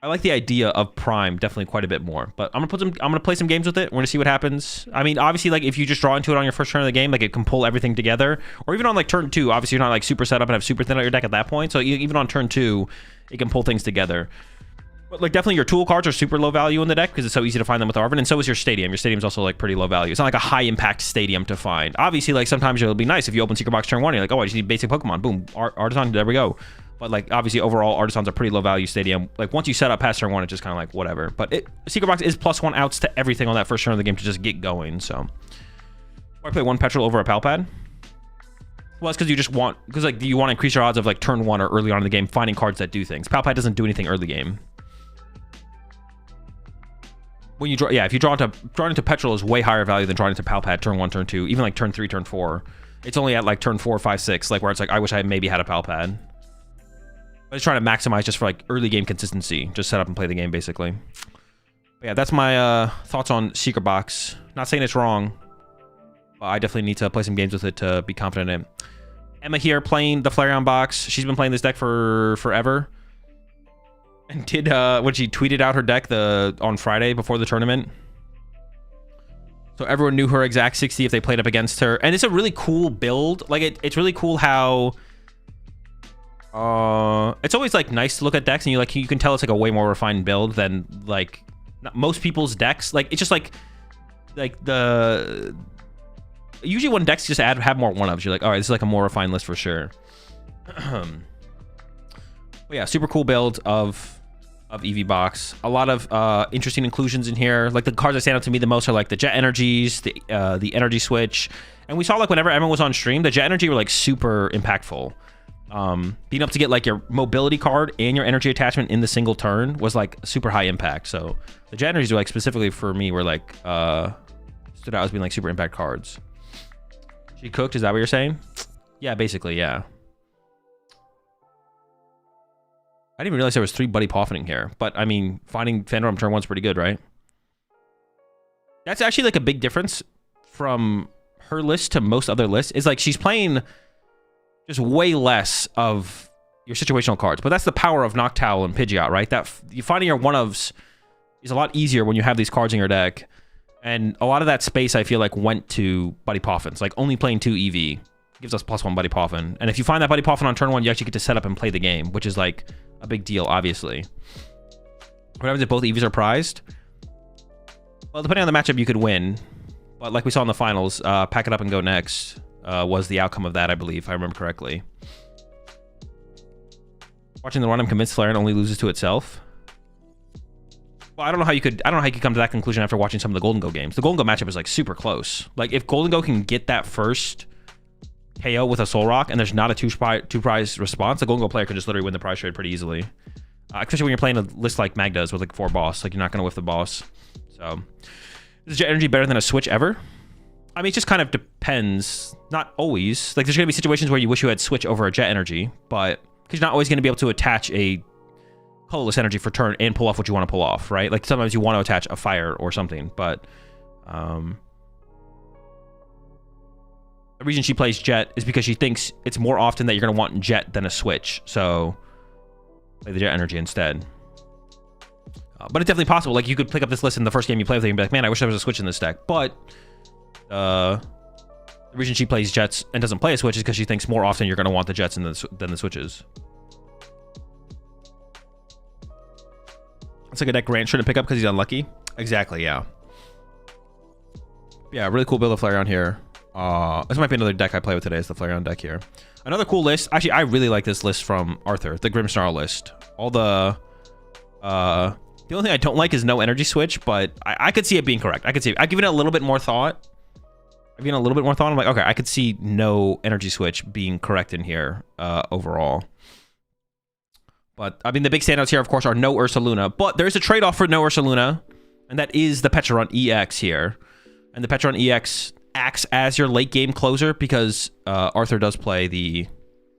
like the idea of Prime definitely quite a bit more. But I'm gonna play some games with it. We're gonna see what happens. I mean, obviously, like if you just draw into it on your first turn of the game, like it can pull everything together. Or even on like turn 2, obviously you're not like super set up and have super thin out your deck at that point. So even on turn 2, it can pull things together. But like definitely your tool cards are super low value in the deck because it's so easy to find them with Arven, and so is your Stadium. Your Stadium's also like pretty low value. It's not like a high impact Stadium to find. Obviously, like sometimes it'll be nice if you open Secret Box turn 1, you're like, oh, I just need basic Pokemon. Boom, Artisan, there we go. But like obviously overall, Artisan's a pretty low value Stadium. Like once you set up past turn 1, it's just kind of like whatever. But Secret Box is +1 outs to everything on that first turn of the game to just get going. So I play 1 Petrol over a Palpad. Well, it's because you just want, like you want to increase your odds of like turn 1 or early on in the game finding cards that do things. Palpad doesn't do anything early game. When you draw, yeah, if you draw into Petrol is way higher value than drawing into Palpad turn 1, turn 2, even like turn 3, turn 4. It's only at like turn 4, 5, 6, like where it's like I wish I maybe had a Palpad. But it's trying to maximize just for like early game consistency. Just set up and play the game basically. But yeah, that's my thoughts on Secret Box. Not saying it's wrong, but I definitely need to play some games with it to be confident in it. Emma here playing the Flareon box. She's been playing this deck for forever. And did when she tweeted out her deck on Friday before the tournament, so everyone knew her exact 60 if they played up against her. And it's a really cool build. Like it's really cool how It's always like nice to look at decks and you can tell it's like a way more refined build than like most people's decks. Like it's just like the usually when decks just have more one-ups, you're like, all right, this is like a more refined list for sure. But yeah, super cool build of EV box. A lot of interesting inclusions in here. Like the cards that stand out to me the most are like the Jet Energies, the Energy Switch, and we saw like whenever everyone was on stream, the Jet Energy were like super impactful. Being able to get like your mobility card and your energy attachment in the single turn was like super high impact. So the Jet Energies were like specifically for me were like stood out as being like super impact cards. She cooked, is that what you're saying? Yeah, basically, yeah. I didn't even realize there was 3 Buddy Poffining here, but I mean, finding Phantom turn 1's pretty good, right? That's actually like a big difference from her list to most other lists. Is like she's playing just way less of your situational cards, but that's the power of Noctowl and Pidgeot, right? That you finding your one-ofs is a lot easier when you have these cards in your deck, and a lot of that space I feel like went to Buddy Poffins. Like only playing 2 EV gives us +1 Buddy Poffin, and if you find that Buddy Poffin on turn 1, you actually get to set up and play the game, which is like a big deal, obviously. What happens if both EVs are prized? Well, depending on the matchup, you could win, but like we saw in the finals, pack it up and go next. Was the outcome of that, I believe, if I remember correctly. Watching the run, I'm convinced Flareon only loses to itself. Well, I don't know how you could come to that conclusion after watching some of the Gholdengo games. The Gholdengo matchup is like super close. Like if Gholdengo can get that first KO with a Soul Rock and there's not a two prize response, the Gholdengo player can just literally win the prize trade pretty easily. Especially when you're playing a list like Mag does with like 4 boss. Like you're not gonna whiff the boss. So is Jet Energy better than a Switch ever? I mean, it just kind of depends. Not always. Like, there's going to be situations where you wish you had Switch over a Jet Energy, but because you're not always going to be able to attach a colorless energy for turn and pull off what you want to pull off, right? Like, sometimes you want to attach a fire or something, but the reason she plays Jet is because she thinks it's more often that you're going to want Jet than a Switch, so play the Jet Energy instead. But it's definitely possible. Like, you could pick up this list in the first game you play with it and be like, man, I wish there was a Switch in this deck, but the reason she plays Jets and doesn't play a Switch is because she thinks more often you're going to want the Jets than the Switches. It's like a deck Grant shouldn't pick up because he's unlucky. Exactly, yeah. Yeah, really cool build of Flareon here. This might be another deck I play with today. Is the Flareon deck here. Another cool list. Actually, I really like this list from Arthur, the Grimmsnarl list. All the only thing I don't like is no energy switch, but I could see it being correct. I could see it. I've given it a little bit more thought. I'm like, okay, I could see no energy switch being correct in here overall. But I mean, the big standouts here, of course, are no Ursaluna. But there's a trade-off for no Ursaluna, and that is the Petron EX here. And the Petron EX acts as your late game closer because Arthur does play the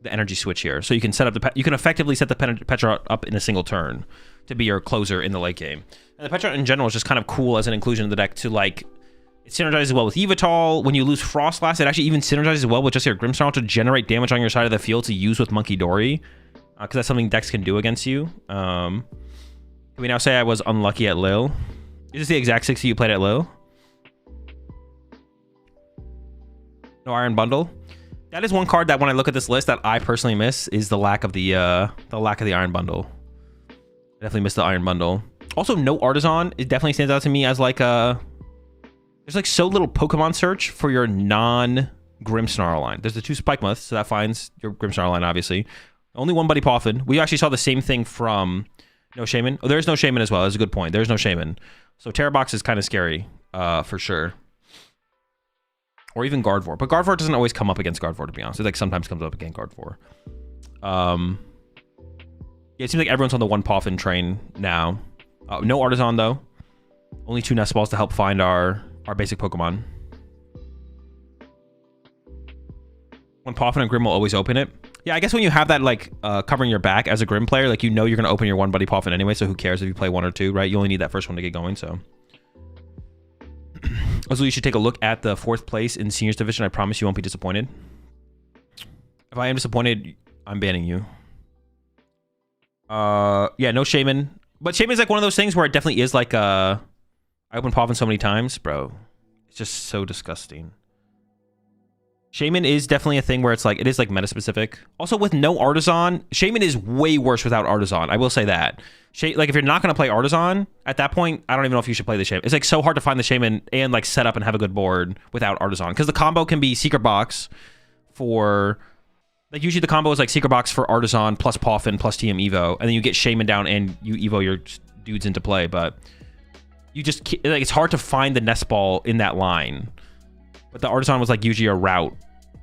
energy switch here. So you can set up you can effectively set the Petron up in a single turn to be your closer in the late game. And the Petron in general is just kind of cool as an inclusion in the deck to like. It synergizes well with Yveltal. When you lose Frostlass, it actually even synergizes well with just your Grimmsnarl to generate damage on your side of the field to use with Monkey Dory. Because that's something decks can do against you. Can we now say I was unlucky at Lil? Is this the exact 60 you played at Lil? No Iron Bundle? That is one card that when I look at this list that I personally miss is the lack of the Iron Bundle. I definitely miss the Iron Bundle. Also, no Artisan. It definitely stands out to me as like a... There's like so little Pokemon search for your non-Grimmsnarl line. There's the 2 Spikemuths, so that finds your Grimmsnarl line, obviously. Only 1 Buddy Poffin. We actually saw the same thing from No Shaman. Oh, there's no Shaman as well. That's a good point. There's no Shaman. So Terra Box is kind of scary, for sure. Or even Gardevoir. But Gardevoir doesn't always come up against Gardevoir, to be honest. It like sometimes comes up against Gardevoir. Yeah, it seems like everyone's on the 1 Poffin train now. No Artisan, though. Only 2 Nest Balls to help find our basic Pokemon. 1 Poffin and Grim will always open it. Yeah, I guess when you have that, like, covering your back as a Grim player, like, you know you're going to open your 1 Buddy Poffin anyway, so who cares if you play 1 or 2, right? You only need that first one to get going, so. Also, you should take a look at the 4th place in Seniors Division. I promise you won't be disappointed. If I am disappointed, I'm banning you. Yeah, no Shaman. But Shaman is like one of those things where it definitely is like, I opened Poffin so many times, bro. It's just so disgusting. Shaman is definitely a thing where it's like, it is like meta specific. Also with no Artisan, Shaman is way worse without Artisan. I will say that. Like if you're not going to play Artisan, at that point, I don't even know if you should play the Shaman. It's like so hard to find the Shaman and like set up and have a good board without Artisan. Because the combo can be Secret Box for, like usually the combo is like Secret Box for Artisan plus Poffin plus TM Evo. And then you get Shaman down and you Evo your dudes into play. But you just, like it's hard to find the nest ball in that line. But the Artisan was like usually a route.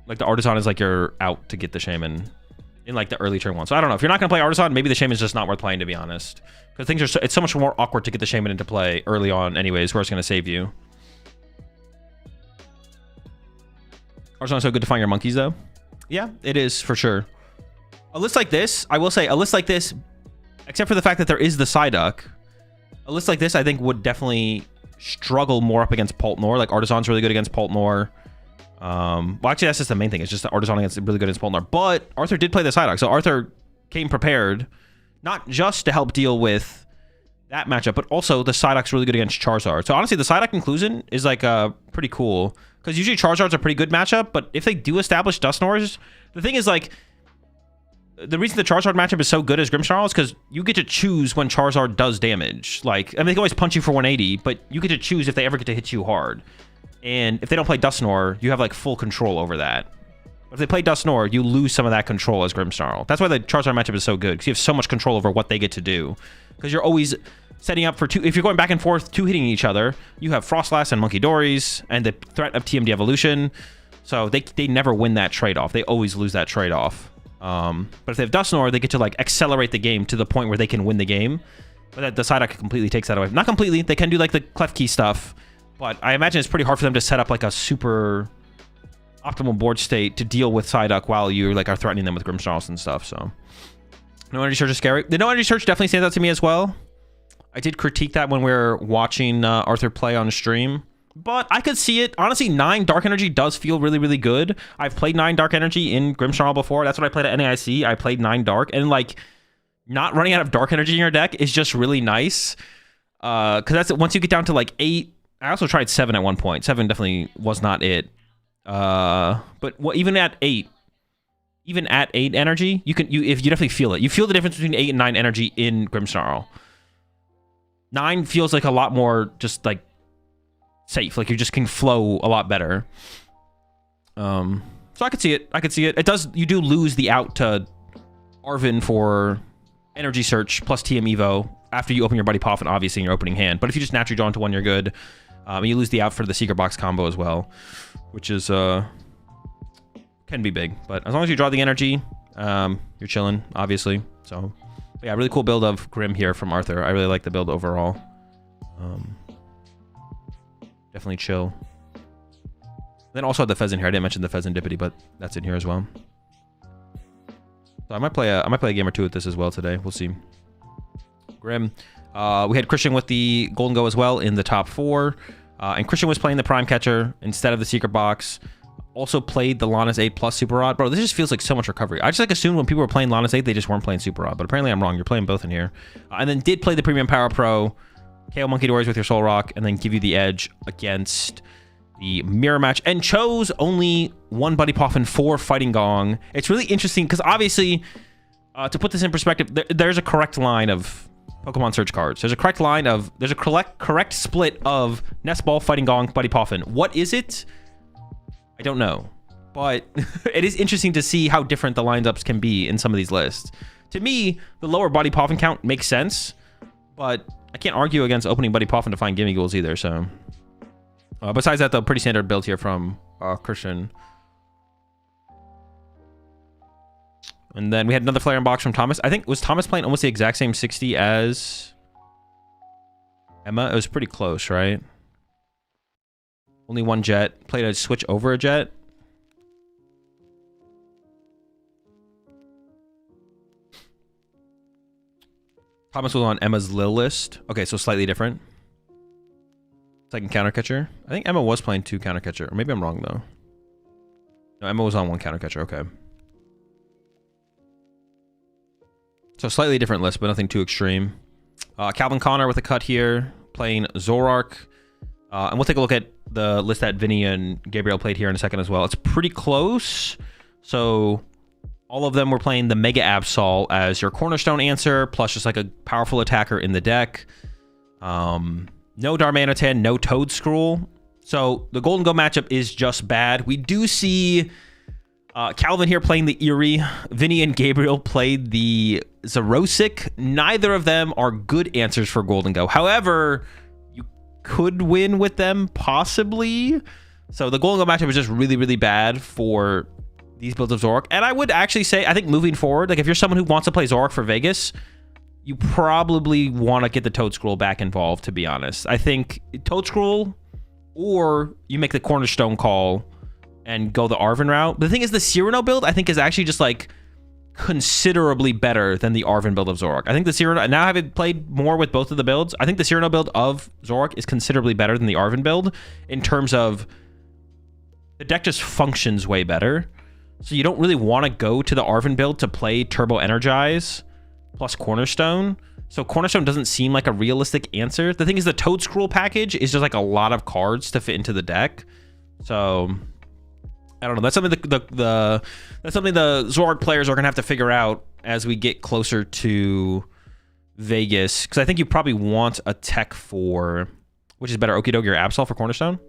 Like the Artisan is like your out to get the Shaman in like the early turn one. So I don't know. If you're not going to play Artisan, maybe the Shaman's just not worth playing, to be honest. Because things are it's so much more awkward to get the Shaman into play early on anyways, where it's going to save you. Artisan's so good to find your monkeys though. Yeah, it is for sure. A list like this, I will say, a list like this, except for the fact that there is the Psyduck, a list like this I think would definitely struggle more up against Poltnor. Like Artisan's really good against Poltnor. Well, actually, that's just the main thing. It's just that Artisan against really good against Poltnor. But Arthur did play the Psyduck, so Arthur came prepared, not just to help deal with that matchup, but also the Psyduck's really good against Charizard. So honestly, the Psyduck inclusion is like pretty cool, because usually Charizard's a pretty good matchup, but if they do establish Dusknoirs, the thing is like, the reason the Charizard matchup is so good as Grimmsnarl is because you get to choose when Charizard does damage. Like, I mean, they can always punch you for 180, but you get to choose if they ever get to hit you hard. And if they don't play Dusknoir, you have like full control over that. But if they play Dusknoir, you lose some of that control as Grimmsnarl. That's why the Charizard matchup is so good, because you have so much control over what they get to do. Because you're always setting up for two. If you're going back and forth, two hitting each other, you have Frostlass and Monkey Dories and the threat of TMD evolution. So they never win that trade-off. They always lose that trade-off. But if they have Dusknoir, they get to like accelerate the game to the point where they can win the game. But the Psyduck completely takes that away. Not completely. They can do like the Klefki stuff. But I imagine it's pretty hard for them to set up like a super optimal board state to deal with Psyduck while you like are threatening them with Grimmsnarls and stuff. So no energy search is scary. The no energy search definitely stands out to me as well. I did critique that when we were watching Arthur play on stream, but I could see it. Honestly, 9 Dark Energy does feel really, really good. I've played 9 Dark Energy in Grimmsnarl before. That's what I played at NAIC. I played 9 Dark, and like not running out of Dark Energy in your deck is just really nice. Because that's once you get down to like 8. I also tried 7 at one point. 7 definitely was not it. But even at 8, energy, you definitely feel it. You feel the difference between 8 and 9 energy in Grimmsnarl. 9 feels like a lot more just like safe. Like you just can flow a lot better. So I could see it. It does. You do lose the out to Arvin for energy search plus TM Evo after you open your Buddy Poffin, obviously in your opening hand. But if you just naturally draw into one, you're good. You lose the out for the Secret Box combo as well, which is can be big. But as long as you draw the energy, you're chilling, obviously. So but yeah, really cool build of Grim here from Arthur. I really like the build overall. Definitely chill. Then also had the Pheasant here. I didn't mention the Pheasantipity, but that's in here as well. So I might play a game or two with this as well today. We'll see. Grim. We had Christian with the Gholdengo as well in the top 4. And Christian was playing the Prime Catcher instead of the Secret Box. Also played the Lana's 8 plus Super Rod. Bro, this just feels like so much recovery. I just like assumed when people were playing Lana's 8, they just weren't playing Super Rod. But apparently I'm wrong. You're playing both in here. And then did play the Premium Power Pro. KO Monkey Dories with your Soul Rock. And then give you the edge against the Mirror Match. And chose only 1 Buddy Poffin for Fighting Gong. It's really interesting because obviously, to put this in perspective, there's a correct line of Pokemon Search cards. There's a correct line of, there's a correct split of Nest Ball, Fighting Gong, Buddy Poffin. What is it? I don't know. But it is interesting to see how different the lineups can be in some of these lists. To me, the lower Buddy Poffin count makes sense, but I can't argue against opening Buddy Poffin to find Gimme Ghouls either, so. Besides that, though, pretty standard build here from Christian. And then we had another Flareon box from Thomas. I think, was Thomas playing almost the exact same 60 as Emma? It was pretty close, right? Only 1 jet. Played a switch over a jet. Thomas was on Emma's Lil list. Okay, so slightly different. Second counter catcher. I think Emma was playing 2 counter catcher. Or maybe I'm wrong, though. No, Emma was on 1 counter catcher. Okay. So slightly different list, but nothing too extreme. Calvin Connor with a cut here, playing Zoroark. And we'll take a look at the list that Vinny and Gabriel played here in a second as well. It's pretty close. So all of them were playing the Mega Absol as your cornerstone answer, plus just like a powerful attacker in the deck. No Darmanitan, no Toedscruel. So the Gholdengo matchup is just bad. We do see Calvin here playing the Eerie. Vinny and Gabriel played the Xerosic. Neither of them are good answers for Gholdengo. However, you could win with them, possibly. So the Gholdengo matchup is just really, really bad for these builds of Zoroark. And I would actually say, I think moving forward, like if you're someone who wants to play Zoroark for Vegas, you probably want to get the Toedscruel back involved, to be honest. I think Toedscruel, or you make the Cornerstone call and go the Arven route. But the thing is, the Cyrano build, I think, is actually just like considerably better than the Arven build of Zoroark. I think the Cyrano, now having played more with both of the builds, I think the Cyrano build of Zoroark is considerably better than the Arven build in terms of the deck just functions way better. So you don't really want to go to the Arven build to play Turbo Energize plus Cornerstone. So Cornerstone doesn't seem like a realistic answer. The thing is, the Toedscruel package is just like a lot of cards to fit into the deck. So I don't know. That's something that's something the Zoroark players are gonna have to figure out as we get closer to Vegas. Because I think you probably want a tech for, which is better, Okidogi or Absol for Cornerstone?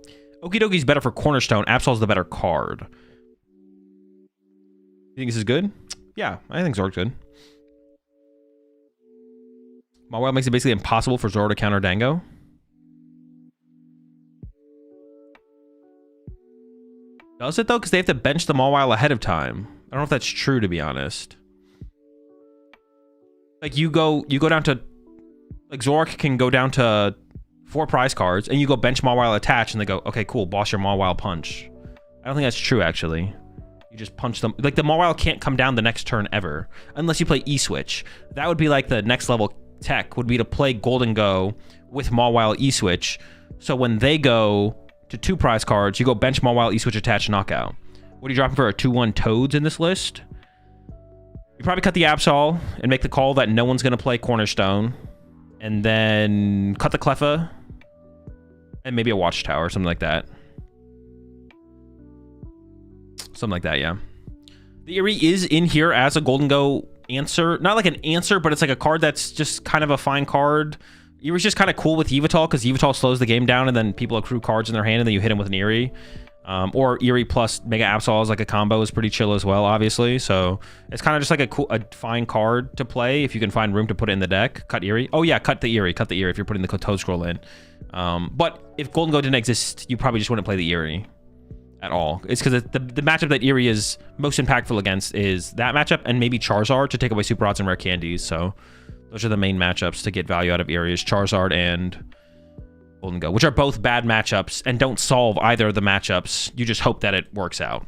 Okidogi's better for Cornerstone. Absol's the better card. You think this is good? Yeah, I think Zoroark's good. Mawile makes it basically impossible for Zoro to counter Dango. Does it though? Because they have to bench the Mawile ahead of time. I don't know if that's true, to be honest. Like you go down to, like Zoroark can go down to 4 prize cards, and you go bench Mawile attach, and they go, okay, cool, boss your Mawile punch. I don't think that's true, actually. You just punch them. Like the Mawile can't come down the next turn ever, unless you play E-Switch. That would be like the next level tech, would be to play Gholdengo with Mawile E-Switch. So when they go to 2 prize cards, you go bench Mawile E-Switch attach knockout. What are you dropping for a 2/1 Toads in this list? You probably cut the Absol and make the call that no one's going to play Cornerstone. And then cut the Cleffa. And maybe a Watchtower, something like that. Something like that, yeah. The Eerie is in here as a Gholdengo answer. Not like an answer, but it's like a card that's just kind of a fine card. Eerie's just kind of cool with Yveltal, because Yveltal slows the game down, and then people accrue cards in their hand, and then you hit them with an Eerie. Or Eerie plus Mega Absol is like a combo, is pretty chill as well, obviously. So it's kind of just like a fine card to play if you can find room to put it in the deck. Cut Eerie. Oh yeah, cut the Eerie if you're putting the Toedscruel in. But if Gholdengo didn't exist, you probably just wouldn't play the Eerie at all. It's because the matchup that Eerie is most impactful against is that matchup, and maybe Charizard to take away Super Odds and Rare Candies. So those are the main matchups to get value out of Eerie, is Charizard and Gholdengo, which are both bad matchups and don't solve either of the matchups. You just hope that it works out.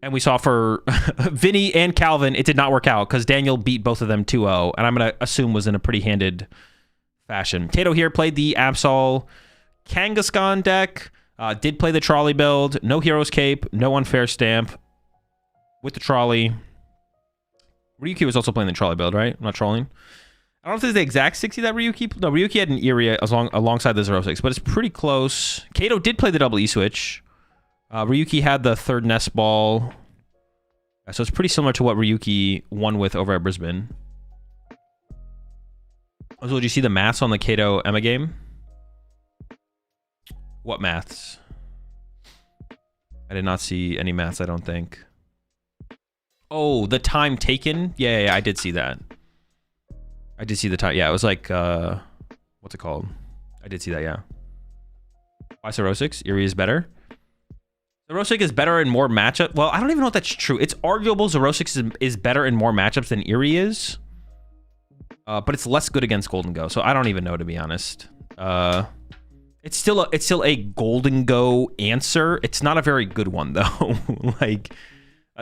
And we saw for Vinny and Calvin, it did not work out because Daniel beat both of them 2-0, and I'm going to assume was in a pretty handed fashion. Tato here played the Absol Kangaskhan deck. Did play the Trolley build. No Hero's Cape. No Unfair Stamp. With the Trolley. Ryuki was also playing the Trolley build, right? I'm not trolling. I don't know if this is the exact 60 that Ryuki... No, Ryuki had an Eerie alongside the 06, but it's pretty close. Kato did play the double E-Switch. Ryuki had the third Nest Ball. So it's pretty similar to what Ryuki won with over at Brisbane. Also, did you see the maths on the Kato Emma game? What maths? I did not see any maths, I don't think. Oh, the time taken? Yeah, I did see that. I did see the time. Yeah, it was like, what's it called? I did see that, yeah. Why Xerosic? Eerie is better? Xerosic is better in more matchup. Well, I don't even know if that's true. It's arguable Xerosic is better in more matchups than Eerie is. But it's less good against Gholdengo, so I don't even know, to be honest. It's still a Gholdengo answer. It's not a very good one, though. Like,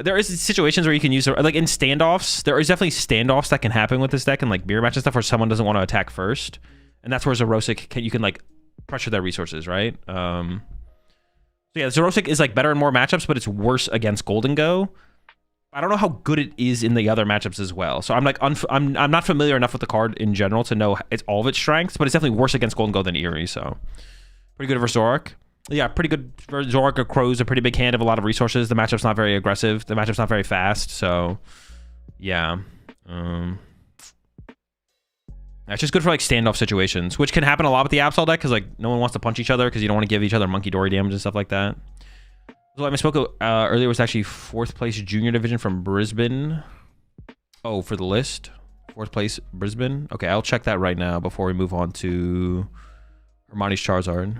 there is situations where you can use, like in standoffs, there is definitely standoffs that can happen with this deck, and like mirror match and stuff, where someone doesn't want to attack first, and that's where Xerosic you can like pressure their resources, right? So yeah, Xerosic is like better in more matchups, but it's worse against Gholdengo. I don't know how good it is in the other matchups as well. So I'm like I'm not familiar enough with the card in general to know it's all of its strengths, but it's definitely worse against Gholdengo than Eerie. So Pretty good versus Zorak. Yeah, pretty good versus Zorak or Crow's a pretty big hand of a lot of resources. The matchup's not very aggressive. The matchup's not very fast. So, yeah. It's just good for like standoff situations, which can happen a lot with the Absol deck because like no one wants to punch each other because you don't want to give each other monkey dory damage and stuff like that. So I misspoke earlier, was actually 4th place junior division from Brisbane. Oh, for the list. 4th place Brisbane. Okay, I'll check that right now before we move on to Hermione's Charizard.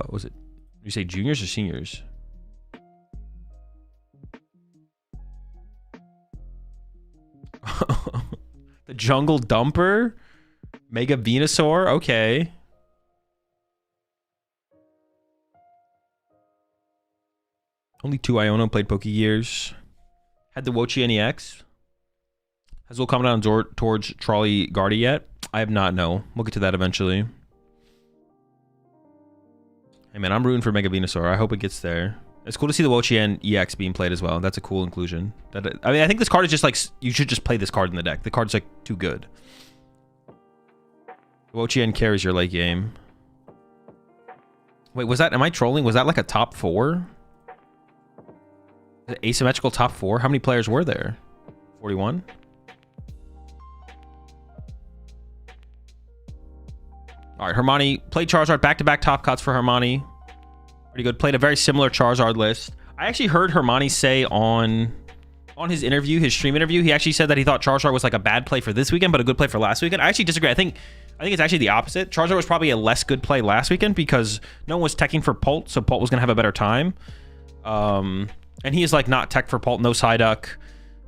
Was it, you say juniors or seniors? The Jungle Dumper? Mega Venusaur? Okay. Only 2 Iono played Pokegears. Had the Wochi NEX. Has Will come down towards Trolley Guardy yet? I have not, no. We'll get to that eventually. Hey man, I'm rooting for Mega Venusaur. I hope it gets there. It's cool to see the Wochien EX being played as well. That's a cool inclusion. I mean, I think this card is just like, you should just play this card in the deck. The card's like too good. Wochien carries your late game. Wait, was that, am I trolling? Was that like a top 4? Asymmetrical top 4? How many players were there? 41? All right, Hermione played Charizard, back-to-back top cuts for Hermione. Pretty good. Played a very similar Charizard list. I actually heard Hermione say on his interview, his stream interview, he actually said that he thought Charizard was like a bad play for this weekend, but a good play for last weekend. I actually disagree. I think it's actually the opposite. Charizard was probably a less good play last weekend because no one was teching for Pult, so Pult was going to have a better time. And he is like not tech for Pult, no Psyduck,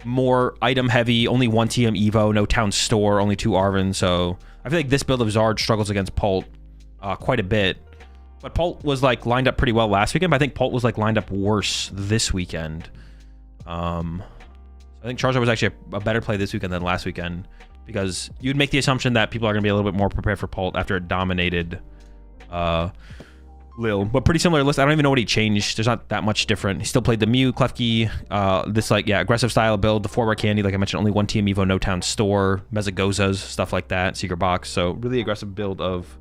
more item heavy, only 1 TM Evo, no Town Store, only 2 Arven. So I feel like this build of Zard struggles against Pult quite a bit. But Pult was like lined up pretty well last weekend, but I think Pult was like lined up worse this weekend. I think Charizard was actually a better play this weekend than last weekend because you'd make the assumption that people are going to be a little bit more prepared for Pult after it dominated Lil. But pretty similar list. I don't even know what he changed. There's not that much different. He still played the Mew, Klefki, this like, yeah, aggressive style build, the 4-bar candy, like I mentioned, only 1 TM Evo, no Town Store, Mezagozas, stuff like that, Secret Box. So really aggressive build of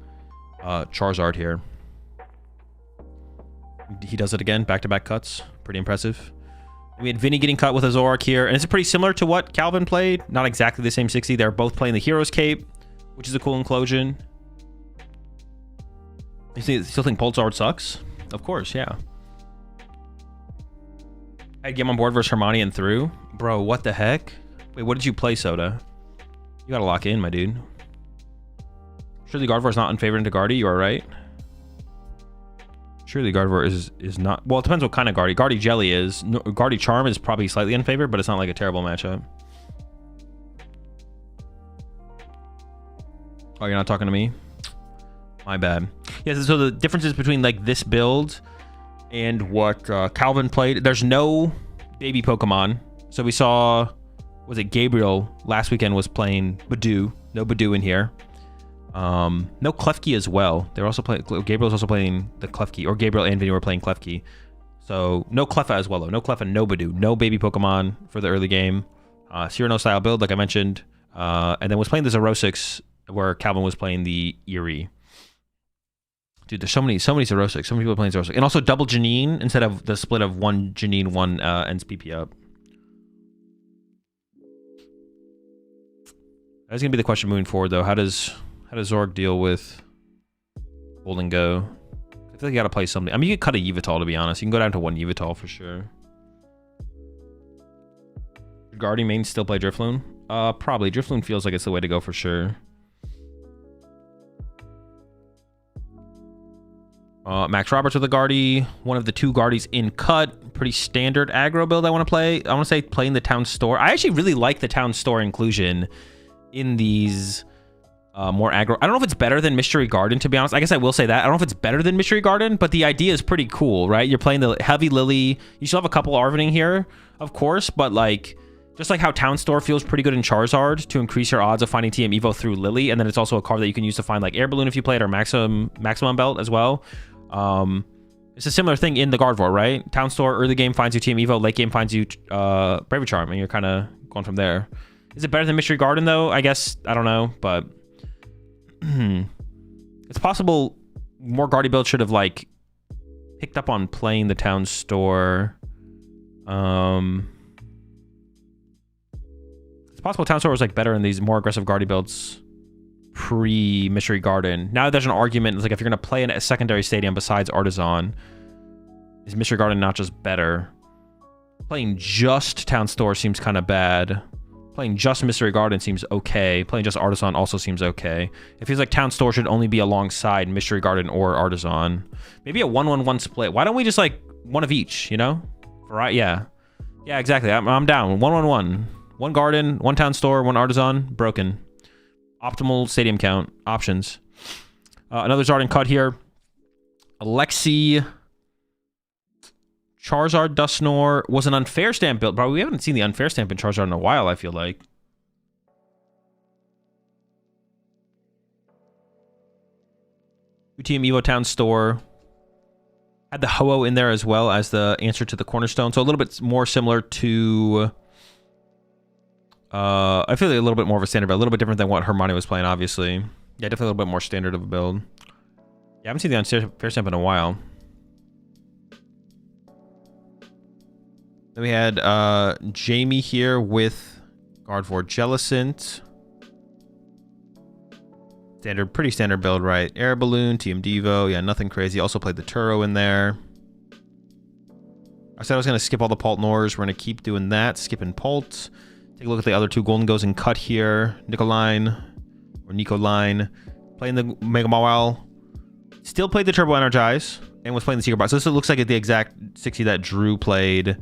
Charizard here. He does it again, back-to-back cuts. Pretty impressive. We had Vinny getting cut with a Zoroark here, and it's pretty similar to what Calvin played. Not exactly the same 60. They're both playing the Hero's Cape, which is a cool inclusion. You still think Pulsar sucks? Of course, yeah. I'd get him on board versus Hermione and through. Bro, what the heck? Wait, what did you play, Soda? You gotta lock in, my dude. Surely Gardevoir's not unfavored into Guardy, you are right. Surely Gardevoir is not... Well, it depends what kind of Guardy. Guardy Jelly is. No, Guardy Charm is probably slightly unfavored, but it's not like a terrible matchup. Oh, you're not talking to me? My bad. Yeah, so the differences between like this build and what Calvin played, there's no baby Pokemon. So we saw, was it Gabriel last weekend was playing Badoo. No Badoo in here. No Klefki as well. They're also playing, Gabriel's also playing the Klefki, or Gabriel and Vinny were playing Klefki. So no Cleffa as well though. No Cleffa, no Badoo. No baby Pokemon for the early game. Cyrano style build like I mentioned. And then was playing the Zerosix where Calvin was playing the Eerie. Dude, there's so many Zerosix. So many people playing Zerosix. And also double Janine instead of the split of 1 Janine, 1 ends PP up. That's gonna be the question moving forward though. How does Zorg deal with Gholdengo? I feel like you gotta play something. I mean, you could cut a Yveltal, to be honest. You can go down to 1 Yveltal for sure. Guardy main still play Drifloon? Probably. Drifloon feels like it's the way to go for sure. Max Roberts with a Guardy. One of the 2 Guardies in cut. Pretty standard aggro build I want to play. I want to say playing the Town Store. I actually really like the Town Store inclusion in these more aggro. I don't know if it's better than Mystery Garden, to be honest. I guess I will say that. I don't know if it's better than Mystery Garden, but the idea is pretty cool, right? You're playing the Heavy Lily. You still have a couple Arvening here, of course, but like, just like how Town Store feels pretty good in Charizard to increase your odds of finding TM Evo through Lily, and then it's also a card that you can use to find like Air Balloon if you play it, or Maximum Belt as well. It's a similar thing in the Gardevoir, right? Town Store, early game finds you TM Evo, late game finds you Braver Charm, and you're kind of going from there. Is it better than Mystery Garden, though? I guess. I don't know, but... it's possible more Guardy builds should have, like, picked up on playing the town store. It's possible town store was, like, better in these more aggressive Guardy builds pre-Mystery Garden. Now there's an argument, it's like, if you're going to play in a secondary stadium besides Artisan, is Mystery Garden not just better? Playing just town store seems kind of bad. Playing just Mystery Garden seems okay. Playing just Artisan also seems okay. It feels like town store should only be alongside Mystery Garden or Artisan. Maybe a 1-1-1 split. Why don't we just, like, one of each, you know? Right? Yeah. Yeah, exactly. I'm down. 1-1-1. One Garden, one town store, one Artisan. Broken. Optimal stadium count. Options. Another Zardin cut here. Alexi... Charizard Dusknoir was an unfair stamp build, but we haven't seen the unfair stamp in Charizard in a while, I feel like. UTM Evo Town Store. Had the Ho-Oh in there as well as the answer to the Cornerstone. So a little bit more similar to... I feel like a little bit more of a standard, but a little bit different than what Hermione was playing, obviously. Yeah, definitely a little bit more standard of a build. Yeah, I haven't seen the unfair stamp in a while. Then we had Jamie here with Gardevoir Jellicent. Standard, pretty standard build, right? Air Balloon, TM Devo. Yeah, nothing crazy. Also played the Turo in there. I said I was going to skip all the Paltnors. We're going to keep doing that. Skipping Palt. Take a look at the other two Gholdengos in cut here. Nicoline. Playing the Mega Mawile. Still played the Turbo Energize. And was playing the Secret Box. So this looks like the exact 60 that Drew played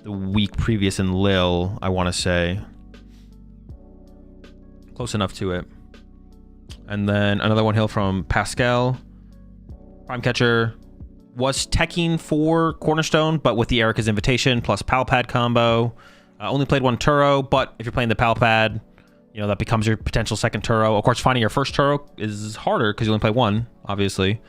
the week previous in Lille, I want to say. Close enough to it. And then another one hill from Pascal. Prime Catcher was teching for Cornerstone, but with the Erica's Invitation plus Palpad combo. Only played one Turo, but if you're playing the Palpad, you know, that becomes your potential second Turo. Of course, finding your first Turo is harder because you only play one, obviously.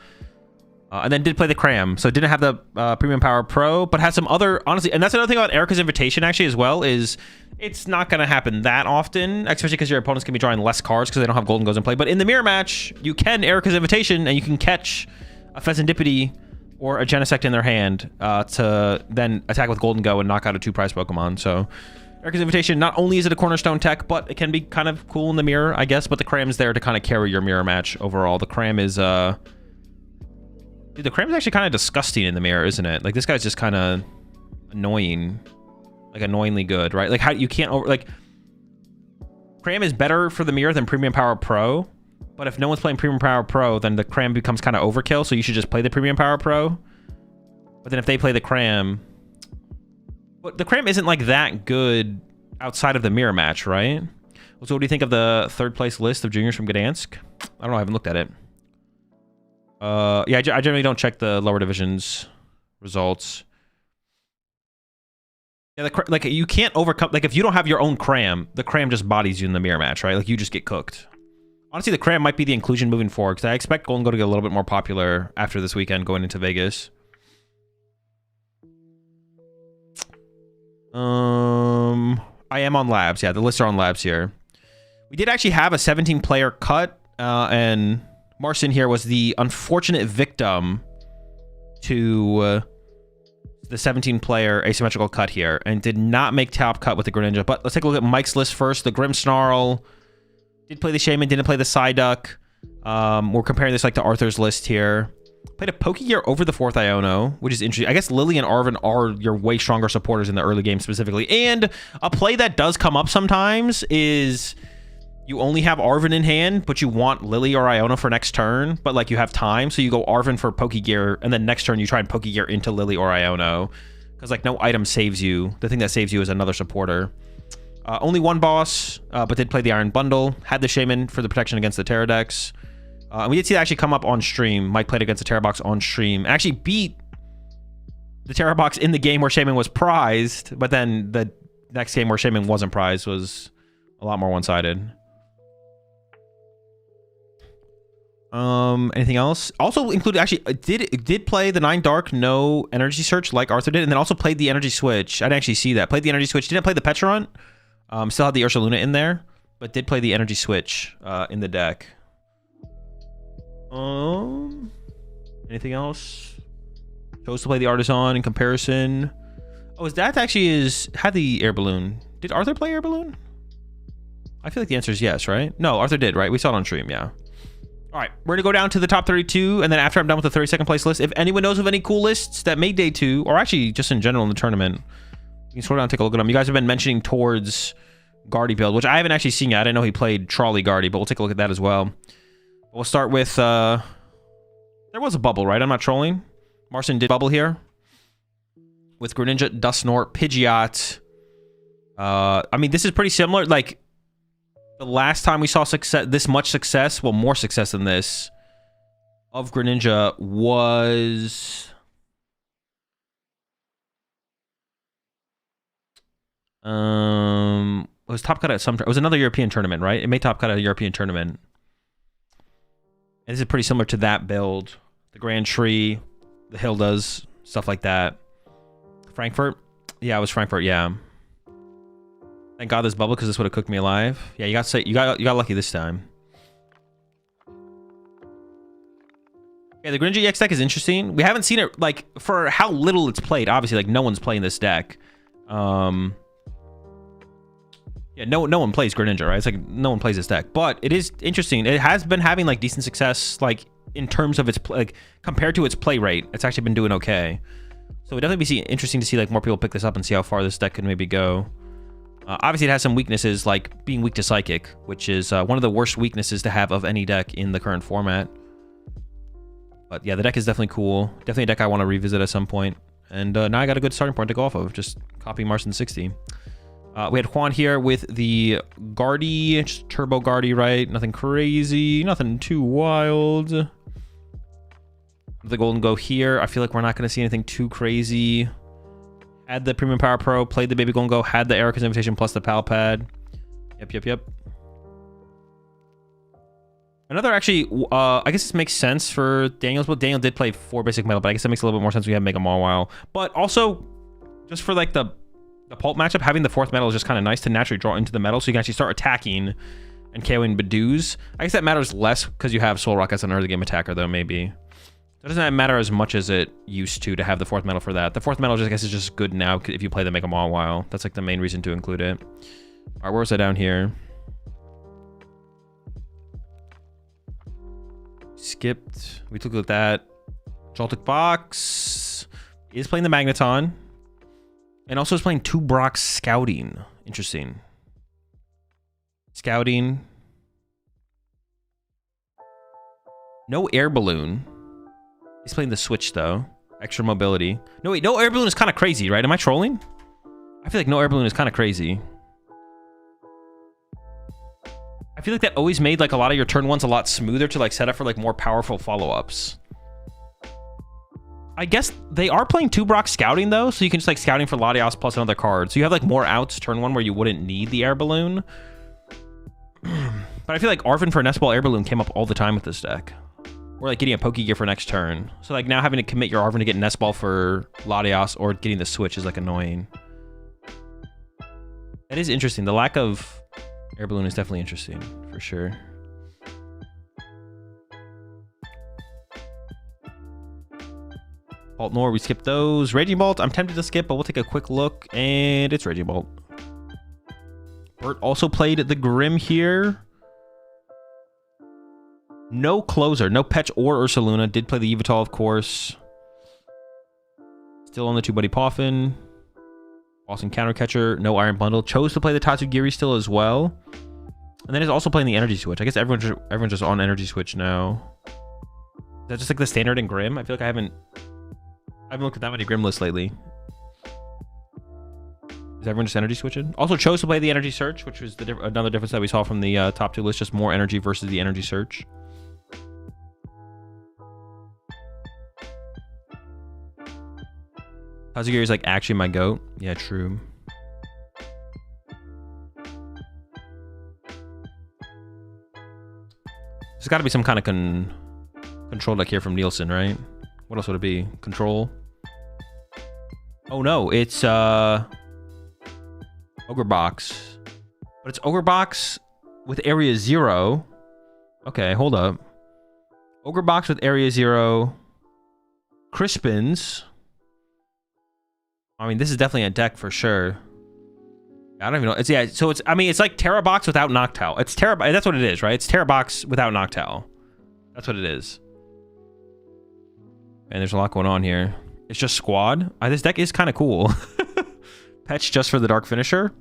And then did play the Cram, so didn't have the Premium Power Pro, but had some other, honestly, and that's another thing about Erica's Invitation, actually, as well, is it's not going to happen that often, especially because your opponents can be drawing less cards because they don't have Gholdengos in play. But in the mirror match, you can Erica's Invitation, and you can catch a Pheasantipity or a Genesect in their hand to then attack with Gholdengo and knock out a 2-prize Pokemon. So Erica's Invitation, not only is it a Cornerstone tech, but it can be kind of cool in the mirror, I guess, but the Cram's there to kind of carry your mirror match overall. The Cram is... Dude, the Cram's actually kind of disgusting in the mirror, isn't it? Like, this guy's just kind of annoying. Like, annoyingly good, right? Like, how you can't over... Like, Cram is better for the mirror than Premium Power Pro. But if no one's playing Premium Power Pro, then the Cram becomes kind of overkill. So you should just play the Premium Power Pro. But then if they play the Cram... But the Cram isn't, like, that good outside of the mirror match, right? So what do you think of the third place list of juniors from Gdansk? I don't know. I haven't looked at it. Yeah, I generally don't check the lower divisions results. Yeah, like, you can't overcome... Like, if you don't have your own Cram, the Cram just bodies you in the mirror match, right? Like, you just get cooked. Honestly, the Cram might be the inclusion moving forward, because I expect Gholdengo to get a little bit more popular after this weekend going into Vegas. I am on Labs. Yeah, the lists are on Labs here. We did actually have a 17-player cut, and... Marcin here was the unfortunate victim to the 17-player asymmetrical cut here and did not make top cut with the Greninja. But let's take a look at Mike's list first. The Grimmsnarl did play the Shaman, didn't play the Psyduck. We're comparing this like to Arthur's list here. Played a Pokegear over the 4th Iono, which is interesting. I guess Lily and Arven are your way stronger supporters in the early game specifically. And a play that does come up sometimes is... You only have Arven in hand, but you want Lily or Iono for next turn, but like you have time, so you go Arven for Pokegear, and then next turn you try and Pokegear into Lily or Iono, because like no item saves you. The thing that saves you is another supporter. Only one boss, but did play the Iron Bundle, had the Shaman for the protection against the Pterodex. We did see that actually come up on stream. Mike played against the Terrabox on stream, and actually beat the Terrabox in the game where Shaman was prized, but then the next game where Shaman wasn't prized was a lot more one-sided. Anything else? Also included, actually, did play the 9 Dark, no Energy Search like Arthur did, and then also played the Energy Switch. I didn't actually see that. Played the Energy Switch. Didn't play the Petront. Still had the Ursaluna in there, but did play the energy switch in the deck. Anything else? Chose to play the Artisan in comparison. Oh, his dad actually had the air balloon. Did Arthur play air balloon? I feel like the answer is yes, right? No, Arthur did, right? We saw it on stream, yeah. All right, we're gonna go down to the top 32, and then after I'm done with the 32nd place list, if anyone knows of any cool lists that made day 2, or actually just in general in the tournament, you can scroll down and take a look at them. You guys have been mentioning towards Guardy build, which I haven't actually seen yet. I didn't know he played Trolley Guardy, but we'll take a look at that as well. We'll start with, there was a bubble, right? I'm not trolling. Marcin did bubble here. With Greninja, Dusknoir, Pidgeot. I mean, this is pretty similar. Like, the last time we saw success, this much success, well, more success than this, of Greninja was... it was top cut at some... It was another European tournament, right? It made top cut at a European tournament. And this is pretty similar to that build. The Grand Tree, the Hildas, stuff like that. Frankfurt? Yeah, it was Frankfurt, yeah. Thank God this bubble, because this would have cooked me alive. Yeah, you got lucky this time. Yeah, the Greninja EX deck is interesting. We haven't seen it, like, for how little it's played. Obviously, like, no one's playing this deck. Yeah, no one plays Greninja, right? It's like, no one plays this deck. But it is interesting. It has been having, like, decent success, like, in terms of its, like, compared to its play rate. It's actually been doing okay. So it would definitely be interesting to see, like, more people pick this up and see how far this deck could maybe go. Obviously, it has some weaknesses, like being weak to Psychic, which is one of the worst weaknesses to have of any deck in the current format. But yeah, the deck is definitely cool. Definitely a deck I want to revisit at some point. And now I got a good starting point to go off of. Just copy Marcin 60. We had Juan here with the Guardy, just Turbo Guardy, right? Nothing crazy, nothing too wild. The Gholdengo here. I feel like we're not going to see anything too crazy. Had the Premium Power Pro, played the Baby Gholdengo, had the Erica's Invitation plus the Pal Pad. Yep. Another actually, I guess this makes sense for Daniel's, but Daniel did play 4 basic metal, but I guess that makes a little bit more sense. We have Mega Mawile. But also, just for like the pulp matchup, having the 4th metal is just kind of nice to naturally draw into the metal, so you can actually start attacking and KOing Badoos. I guess that matters less because you have Soul Rock as an early game attacker, though, maybe. That doesn't matter as much as it used to have the 4th metal for that. The 4th metal, I guess, is just good now if you play the Mega Mawile. That's like the main reason to include it. All right, where's that down here? Skipped. We took a look at that. Joltik Box is playing the Magneton. And also is playing 2 Brock Scouting. Interesting. Scouting. No Air Balloon. He's playing the Switch, though. Extra mobility. No, wait. No Air Balloon is kind of crazy, right? Am I trolling? I feel like no Air Balloon is kind of crazy. I feel like that always made, like, a lot of your turn 1s a lot smoother to, like, set up for, like, more powerful follow-ups. I guess they are playing 2 Brock Scouting, though, so you can just, like, Scouting for Latios plus another card. So you have, like, more outs turn 1 where you wouldn't need the Air Balloon. But I feel like Arvin for Nest Ball Air Balloon came up all the time with this deck. Or like getting a Pokegear for next turn. So like now having to commit your Arvin to get Nest Ball for Latios or getting the Switch is like annoying. That is interesting. The lack of Air Balloon is definitely interesting for sure. Bolt Nor, we skipped those. Raging Bolt, I'm tempted to skip, but we'll take a quick look, and it's Raging Bolt. Bert also played the Grim here. No closer, no Petch or Ursaluna. Did play the Yveltal, of course. Still on the 2 Buddy Poffin. Boston Countercatcher, no Iron Bundle. Chose to play the Tatsugiri still as well. And then is also playing the Energy Switch. I guess everyone's just on Energy Switch now. Is that just like the standard in Grim? I feel like I haven't looked at that many Grim lists lately. Is everyone just energy switching? Also chose to play the Energy Search, which was another difference that we saw from the top 2 lists. Just more energy versus the Energy Search. Tatsugiri is like actually my goat. Yeah, true. There's got to be some kind of control deck here from Nielsen, right? What else would it be? Control? Oh no, it's Ogre Box. But it's Ogre Box with Area 0. Okay, hold up. Ogre Box with Area 0. Crispins. I mean, this is definitely a deck for sure. I don't even know. It's yeah. So it's. I mean, it's like Terra Box without Noctowl. It's Terra. That's what it is, right? It's Terra Box without Noctowl. That's what it is. And there's a lot going on here. It's just Squad. This deck is kind of cool. Petch just for the Dark Finisher.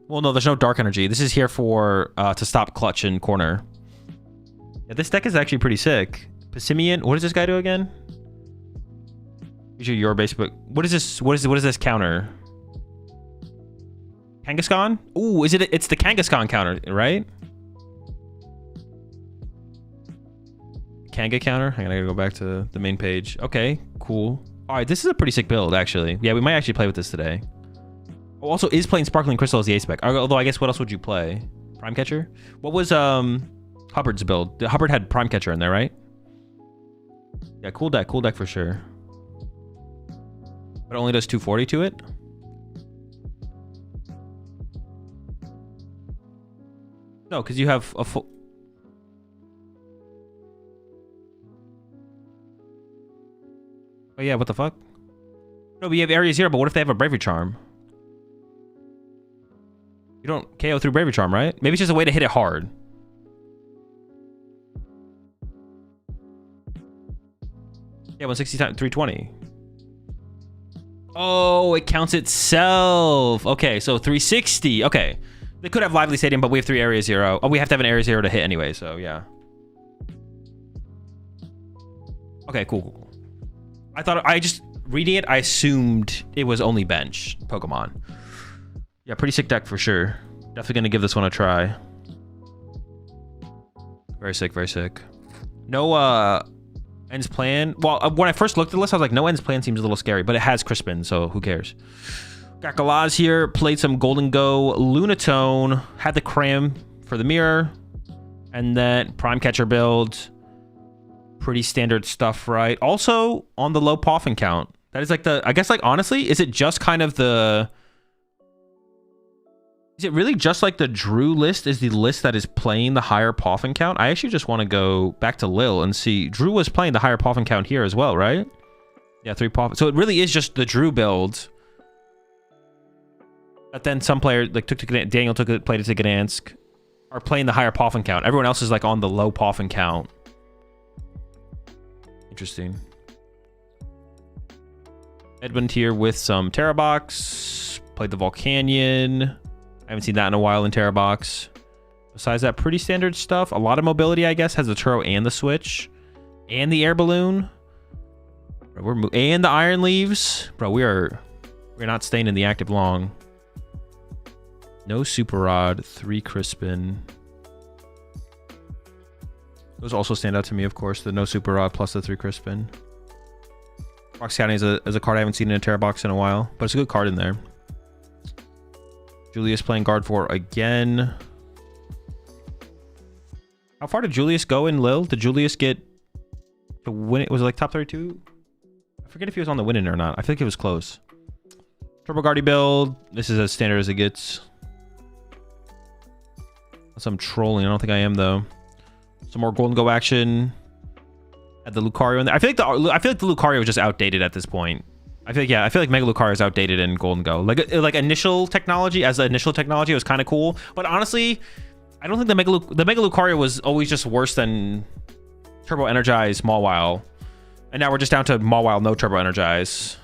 Well, no, there's no Dark Energy. This is here for to stop Clutch in corner. Yeah, this deck is actually pretty sick. Pessimian. What does this guy do again? Usually your base, but what is this? What is this counter? Kangaskhan? Ooh, is it? It's the Kangaskhan counter, right? Kanga counter. Hang on, I gotta go back to the main page. Okay, cool. All right, this is a pretty sick build, actually. Yeah, we might actually play with this today. Oh, also, is playing Sparkling Crystal as the ace spec. Although, I guess what else would you play? Prime Catcher? What was Hubbard's build? Hubbard had Prime Catcher in there, right? Yeah, cool deck for sure. But it only does 240 to it. No, because you have a full... Oh yeah, what the fuck? No, but you have Area 0, but what if they have a Bravery Charm? You don't KO through Bravery Charm, right? Maybe it's just a way to hit it hard. Yeah, 160 times 320. Oh, it counts itself. Okay, so 360. Okay. They could have Lively Stadium, but we have 3 Area 0. Oh, we have to have an Area 0 to hit anyway, so yeah. Okay, cool. I just reading it, I assumed it was only bench Pokemon. Yeah, pretty sick deck for sure. Definitely gonna give this one a try. Very sick, very sick. No Ends Plan. Well, when I first looked at the list, I was like, no Ends Plan seems a little scary, but it has Crispin, so who cares? Got Galaz here, played some Gholdengo, Lunatone, had the Cram for the mirror, and then Prime Catcher build. Pretty standard stuff, right? Also, on the low Poffin count. That is like the, I guess like honestly, is it just kind of the... Is it really just like the Drew list is the list that is playing the higher Poffin count? I actually just want to go back to Lil and see. Drew was playing the higher Poffin count here as well, right? Yeah, 3 Poffin. So it really is just the Drew build. But then some player like Daniel played it to Gdansk, are playing the higher Poffin count. Everyone else is like on the low Poffin count. Interesting. Edmund here with some Terra Box. Played the Volcanion. I haven't seen that in a while in Terra Box. Besides that, pretty standard stuff. A lot of mobility, I guess. Has the Turo and the Switch. And the Air Balloon. And the Iron Leaves. Bro, we're not staying in the active long. No Super Rod. 3 Crispin. Those also stand out to me, of course. The no Super Rod plus the 3 Crispin. Rock Scouting is a card I haven't seen in a Terra Box in a while. But it's a good card in there. Julius playing Gardevoir again. How far did Julius go in Lil? Did Julius get to win it? Was it like top 32? I forget if he was on the win-in or not. I feel like it was close. Turbo Guardy build. This is as standard as it gets. Unless I'm trolling. I don't think I am, though. Some more Gholdengo action. Had the Lucario in there. I feel like the Lucario was just outdated at this point. I feel like Mega Lucario is outdated in Gholdengo. Like initial technology, as the initial technology, it was kind of cool. But honestly, I don't think the Mega Lucario was always just worse than Turbo Energize Mawile. And now we're just down to Mawile no Turbo Energize.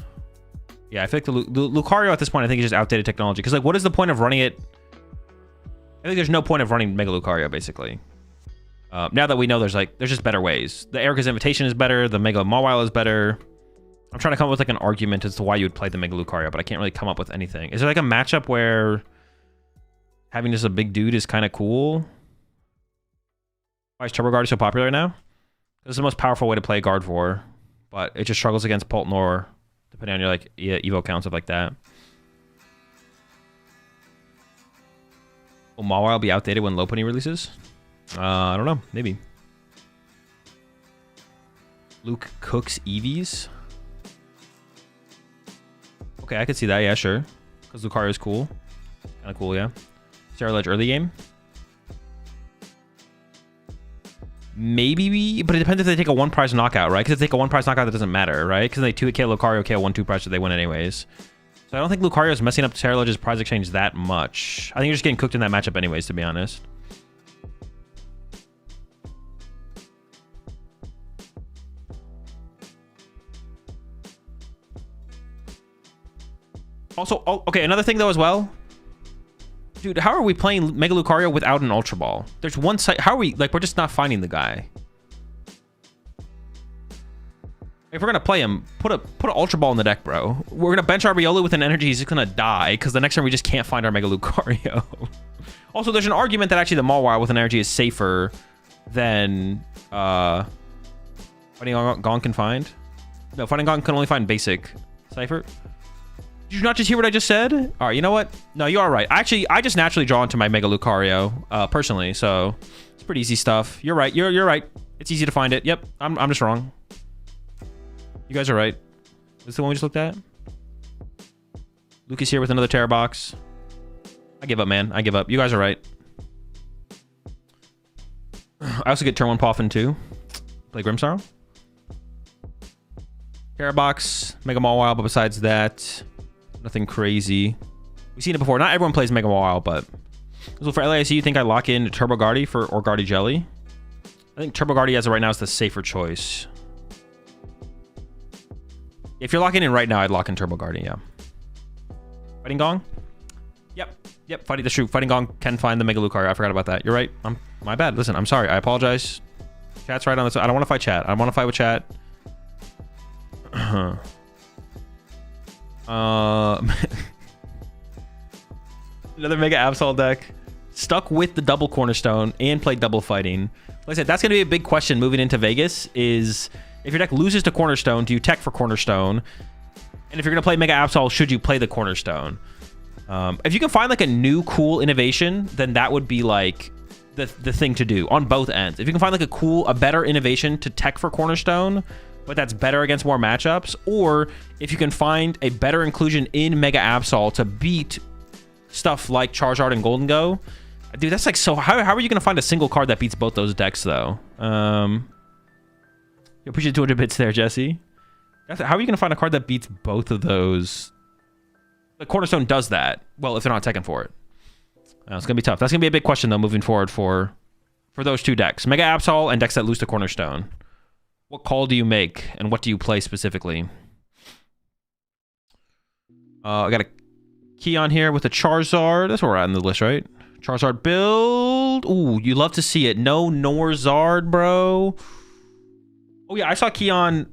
Yeah, I feel like the Lucario at this point, I think is just outdated technology. Because like, what is the point of running it? I think there's no point of running Mega Lucario basically. Now that we know there's just better ways. The Erica's Invitation is better. The Mega Mawile is better. I'm trying to come up with like an argument as to why you would play the Mega Lucario, but I can't really come up with anything. Is there like a matchup where having just a big dude is kind of cool? Why is Turbo Guard so popular now? This is the most powerful way to play Gardevoir, but it just struggles against Poltnor, depending on your like Evo counts, stuff like that. Will Mawile be outdated when Lopunny releases? I don't know. Maybe. Luke cooks Eevees. Okay, I could see that. Yeah, sure. Because Lucario is cool. Kind of cool, yeah. Sterilage early game. Maybe, but it depends if they take a 1 prize knockout, right? Because if they take a 1 prize knockout, that doesn't matter, right? Because they 2-KO Lucario, KO 1-2 prize, so they win anyways. So I don't think Lucario is messing up Sterilage's prize exchange that much. I think you're just getting cooked in that matchup anyways, to be honest. Also, oh, okay, another thing though as well. Dude, how are we playing Mega Lucario without an Ultra Ball? There's one site. How are we, like, we're just not finding the guy. If we're gonna play him, put an Ultra Ball in the deck, bro. We're gonna bench our Riolu with an energy. He's just gonna die because the next turn we just can't find our Mega Lucario. Also, there's an argument that actually the Mawile with an energy is safer than Fighting Gong can find. No, Fighting Gong can only find basic. Cypher. Did you not just hear what I just said? All right, you know what? No, you are right. Actually, I just naturally draw into my Mega Lucario, personally, so it's pretty easy stuff. You're right. You're right. It's easy to find it. Yep, I'm just wrong. You guys are right. Is this the one we just looked at? Luke is here with another Terror Box. I give up, man. I give up. You guys are right. I also get turn 1 Poffin too. Play Grimmsnarl. Terror Box, Mega Mawile, but besides that, nothing crazy. We've seen it before. Not everyone plays Mega Mawile, but so for LAIC, you think I lock in Turbo Guardi or Guardi Jelly? I think Turbo Guardi as of right now is the safer choice. If you're locking in right now, I'd lock in Turbo Guardi, yeah. Fighting Gong? Yep, Fighting the Shoot. Fighting Gong can find the Mega Lucario. I forgot about that. You're right. My bad. Listen, I'm sorry. I apologize. Chat's right on this. I don't want to fight chat. I want to fight with chat. Another Mega Absol deck. Stuck with the double Cornerstone and played double Fighting. Like I said, that's going to be a big question moving into Vegas is if your deck loses to Cornerstone, do you tech for Cornerstone? And if you're going to play Mega Absol, should you play the Cornerstone? If you can find like a new cool innovation, then that would be like the thing to do on both ends. If you can find like a better innovation to tech for Cornerstone, but that's better against more matchups, or if you can find a better inclusion in Mega Absol to beat stuff like Charizard and Gholdengo, dude, that's like so. How are you gonna find a single card that beats both those decks though? You appreciate 200 bits there, Jesse. How are you gonna find a card that beats both of those? The Cornerstone does that. Well, if they're not teching for it. It's gonna be tough. That's gonna be a big question though moving forward for those two decks, Mega Absol and decks that lose to Cornerstone. What call do you make, and what do you play specifically? I got a Keon here with a Charizard. That's where we're at in the list, right? Charizard build. Ooh, you love to see it. No Norzard, bro. Oh yeah, I saw Keon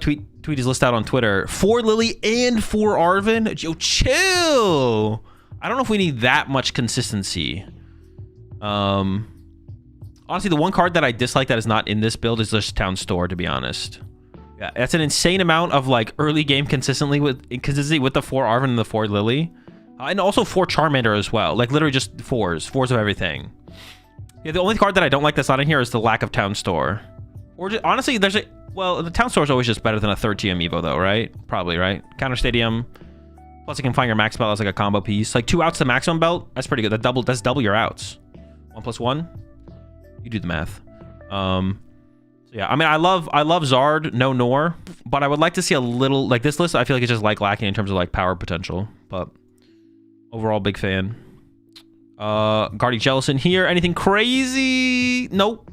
tweet his list out on Twitter. 4 Lily and 4 Arven. Yo, chill. I don't know if we need that much consistency. Honestly, the one card that I dislike that is not in this build is this Town Store, to be honest. Yeah, that's an insane amount of like early game consistency with the 4 Arven and the 4 Lily. And also 4 Charmander as well. Like literally just 4s of everything. Yeah, the only card that I don't like that's not in here is the lack of Town Store. Or just, honestly, well, the Town Store is always just better than a 3rd TM Evo though, right? Probably, right? Counter Stadium. Plus you can find your max belt as like a combo piece. Like 2 outs to maximum belt. That's pretty good. That's double your outs. 1+1. You do the math. So yeah, I mean, I love Zard, no Nor, but I would like to see a little, like this list, I feel like it's just like lacking in terms of like power potential, but overall big fan. Guardi Jellison here. Anything crazy? Nope.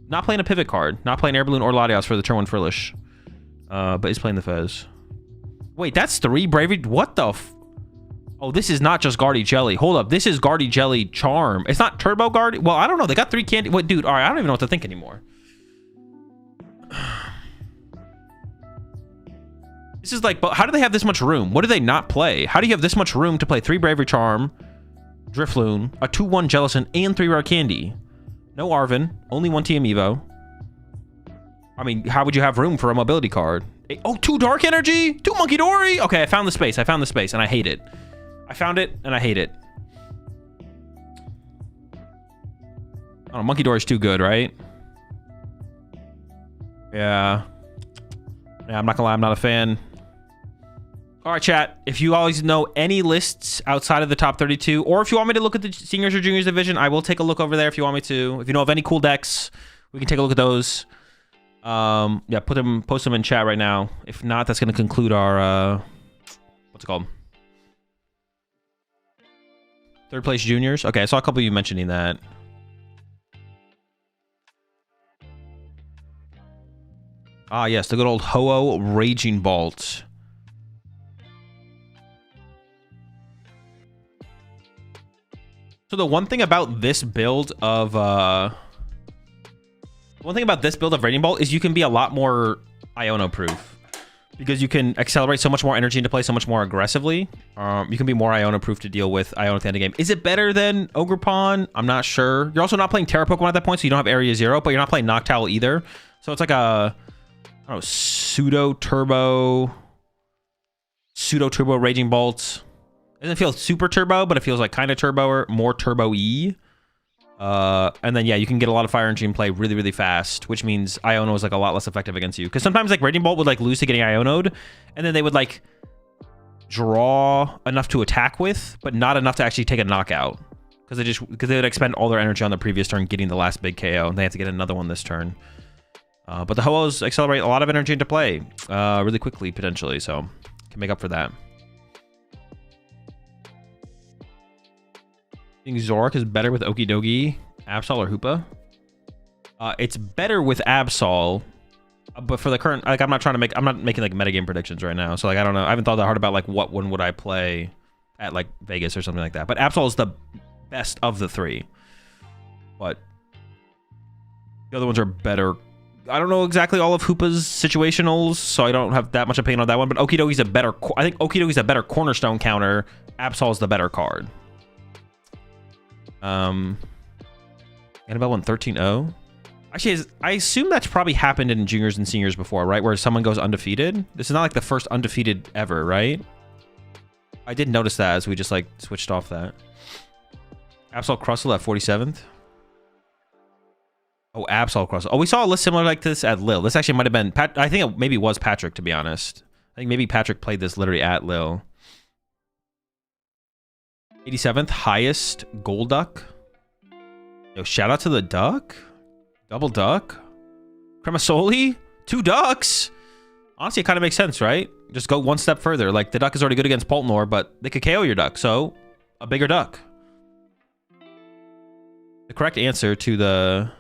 Not playing a pivot card. Not playing Air Balloon or Latios for the turn 1 Frillish. But he's playing the Fez. Wait, that's 3 Bravery? What the Oh, this is not just Guardi Jelly. Hold up. This is Guardi Jelly Charm. It's not Turbo Guardi. Well, I don't know. They got 3 candy. What, dude? All right, I don't even know what to think anymore. This is like, but how do they have this much room? What do they not play? How do you have this much room to play 3 Bravery Charm, Drifloon, a 2/1 Jellison, and 3 Rare Candy? No Arven, only 1 TM Evo. I mean, how would you have room for a mobility card? Oh, 2 Dark Energy, 2 Monkey Dory. Okay, I found the space. And I hate it. I found it, and I hate it. Oh, Monkey Dory's too good, right? Yeah. Yeah, I'm not gonna lie, I'm not a fan. All right, chat. If you always know any lists outside of the top 32, or if you want me to look at the seniors or juniors division, I will take a look over there if you want me to. If you know of any cool decks, we can take a look at those. Yeah, post them in chat right now. If not, that's going to conclude our, what's it called? Third place juniors. Okay, I saw a couple of you mentioning that. Ah, yes, the good old Ho-Oh Raging Bolt. So the one thing about this build of Raging Bolt is you can be a lot more Iono proof because you can accelerate so much more energy into play so much more aggressively. You can be more Iono proof to deal with Iono at the end of the game. Is it better than Ogerpon? I'm not sure. You're also not playing Terra Pokemon at that point, so you don't have Area Zero, but you're not playing Noctowl either. So it's like a I don't know, pseudo turbo Raging Bolt. It doesn't feel super turbo, but it feels like kind of turbo or more turbo-y. And then, yeah, you can get a lot of fire energy and play really, really fast, which means Iono is like a lot less effective against you. Because sometimes like Raging Bolt would like lose to getting Iono'd, and then they would like draw enough to attack with, but not enough to actually take a knockout. Because they would expend all their energy on the previous turn getting the last big KO, and they have to get another one this turn. But the Ho-Ohs accelerate a lot of energy into play really quickly, potentially, so can make up for that. I think Zoroark is better with Okidogi, Absol, or Hoopa. It's better with Absol, but for the current, like, I'm not making like metagame predictions right now, so like I don't know. I haven't thought that hard about like what one would I play at like Vegas or something like that. But Absol is the best of the three, but the other ones are better. I don't know exactly all of Hoopa's situationals, so I don't have that much opinion on that one. But Okidogi's a better. I think Okidogi's a better cornerstone counter. Absol is the better card. Annabelle won 13-0. Actually, I assume that's probably happened in juniors and seniors before, right? Where someone goes undefeated. This is not like the first undefeated ever, right? I did notice that as we just like switched off that. Absol Crustle at 47th. Oh, Absol Crustle. Oh, we saw a list similar like this at Lille. This actually might have been... I think it maybe was Patrick, to be honest. I think maybe Patrick played this literally at Lille. 87th, highest Golduck. Yo, shout out to the duck. Double duck. Cremasoli. 2 ducks. Honestly, it kind of makes sense, right? Just go one step further. Like, the duck is already good against Poltnor, but they could KO your duck, so a bigger duck. The correct answer to the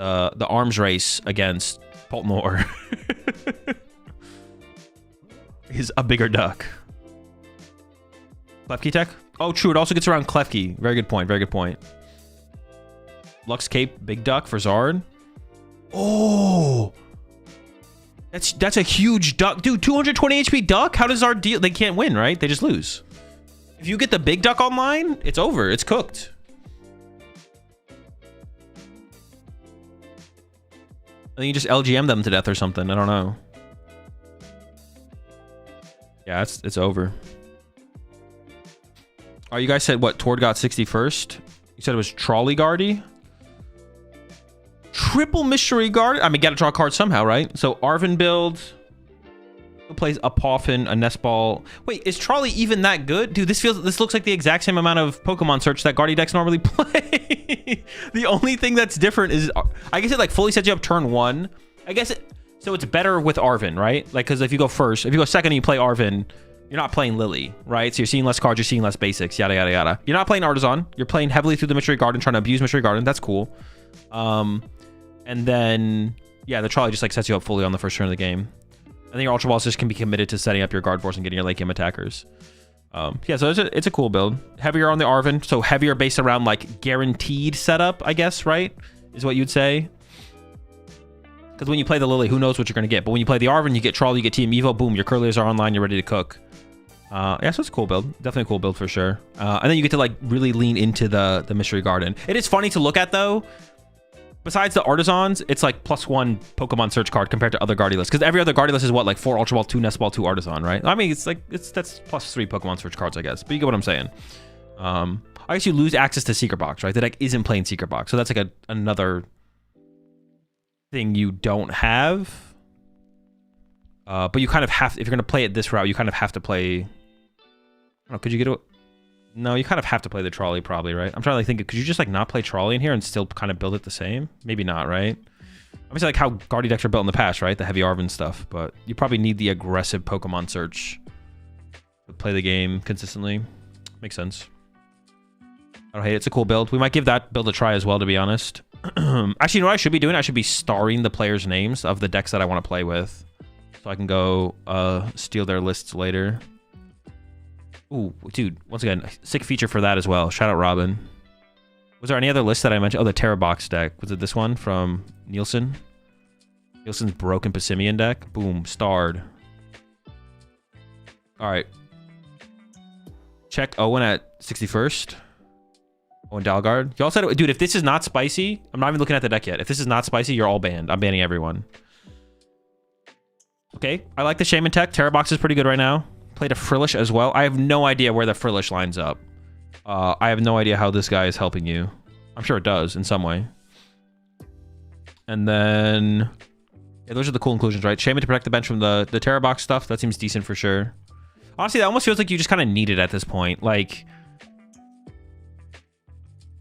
arms race against Poltnor is a bigger duck. Klefki tech? Oh, true. It also gets around Klefki. Very good point. Very good point. Lux Cape, big duck for Zard. Oh, that's a huge duck, dude. 220 HP duck. How does Zard deal? They can't win, right? They just lose. If you get the big duck online, it's over. It's cooked. I think you just LGM them to death or something. I don't know. Yeah, it's over. Oh, you guys said what? Tord got 61st. You said it was Trolley Guardy. Triple Mystery Guard. I mean, gotta draw a card somehow, right? So Arven build. Who plays a Poffin, a Nestball? Wait, is Trolley even that good? Dude, this looks like the exact same amount of Pokemon search that Guardy decks normally play. The only thing that's different is, I guess it like fully sets you up turn 1. I guess so it's better with Arven, right? Like, because if you go first, if you go second and you play Arven, you're not playing Lily, right? So you're seeing less cards, you're seeing less basics, yada, yada, yada. You're not playing Artisan. You're playing heavily through the Mystery Garden, trying to abuse Mystery Garden. That's cool. And then, yeah, the Trolley just like sets you up fully on the first turn of the game. And then your Ultra Balls just can be committed to setting up your Gardevoirs and getting your late game attackers. Yeah, so it's a cool build. Heavier on the Arven, so heavier based around like guaranteed setup, I guess, right? Is what you'd say. Because when you play the Lily, who knows what you're going to get. But when you play the Arven, you get Trolley, you get Team Evo, boom, your Curlies are online, you're ready to cook. Yeah, so it's a cool build. Definitely a cool build for sure. And then you get to like really lean into the Mystery Garden. It is funny to look at though. Besides the Artisans, it's like +1 Pokemon search card compared to other Guardy lists. Because every other Guardy list is what, like 4 Ultra Ball, 2 Nest Ball, 2 Artisan, right? I mean, it's like that's +3 Pokemon search cards, I guess. But you get what I'm saying. I guess you lose access to Secret Box, right? The deck isn't playing Secret Box, so that's like another thing you don't have. But you kind of have, if you're gonna play it this route, you kind of have to play. I don't know, could you get a? No, you kind of have to play the trolley probably, right? I'm trying to think, could you just like not play trolley in here and still kind of build it the same? Maybe not, right? Obviously, like how Guardy decks are built in the past, right? The heavy Arven stuff, but you probably need the aggressive Pokemon search to play the game consistently. Makes sense. I don't hate it. It's a cool build. We might give that build a try as well, to be honest. Actually, you know what I should be doing? I should be starring the players' names of the decks that I want to play with, so I can go steal their lists later. Ooh, dude, once again, sick feature for that as well. Shout out Robin. Was there any other list that I mentioned? Oh, the Terra Box deck. Was it this one from Nielsen? Nielsen's Broken Passimian deck. Boom, starred. All right. Check Owen at 61st. Owen Dalgard. Y'all said, dude, if this is not spicy, I'm not even looking at the deck yet. If this is not spicy, you're all banned. I'm banning everyone. Okay, I like the Shaman tech. Terra Box is pretty good right now. Played a Frillish as well. I have no idea where the Frillish lines up. I have no idea how this guy is helping you. I'm sure it does in some way. And then... yeah, those are the cool inclusions, right? Shaman to protect the bench from the Terra Box stuff. That seems decent for sure. Honestly, that almost feels like you just kind of need it at this point. Like...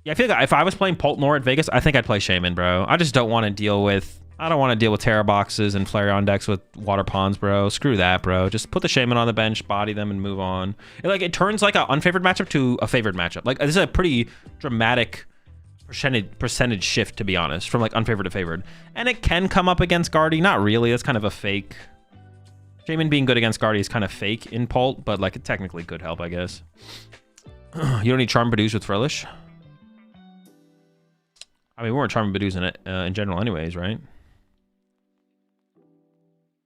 yeah, I feel like if I was playing Poltnor at Vegas, I think I'd play Shaman, bro. I just don't want to deal with... I don't want to deal with Terra Boxes and Flareon decks with Water Ponds, bro. Screw that, bro. Just put the Shaman on the bench, body them, and move on. It turns like an unfavored matchup to a favored matchup. Like, this is a pretty dramatic percentage shift, to be honest, from like unfavored to favored. And it can come up against Guardy. Not really. That's kind of a fake. Shaman being good against Guardy is kind of fake in Pult, but like it technically could help, I guess. You don't need Charm Badooz with Frillish. I mean, we weren't Charm Badooz in it in general anyways, right?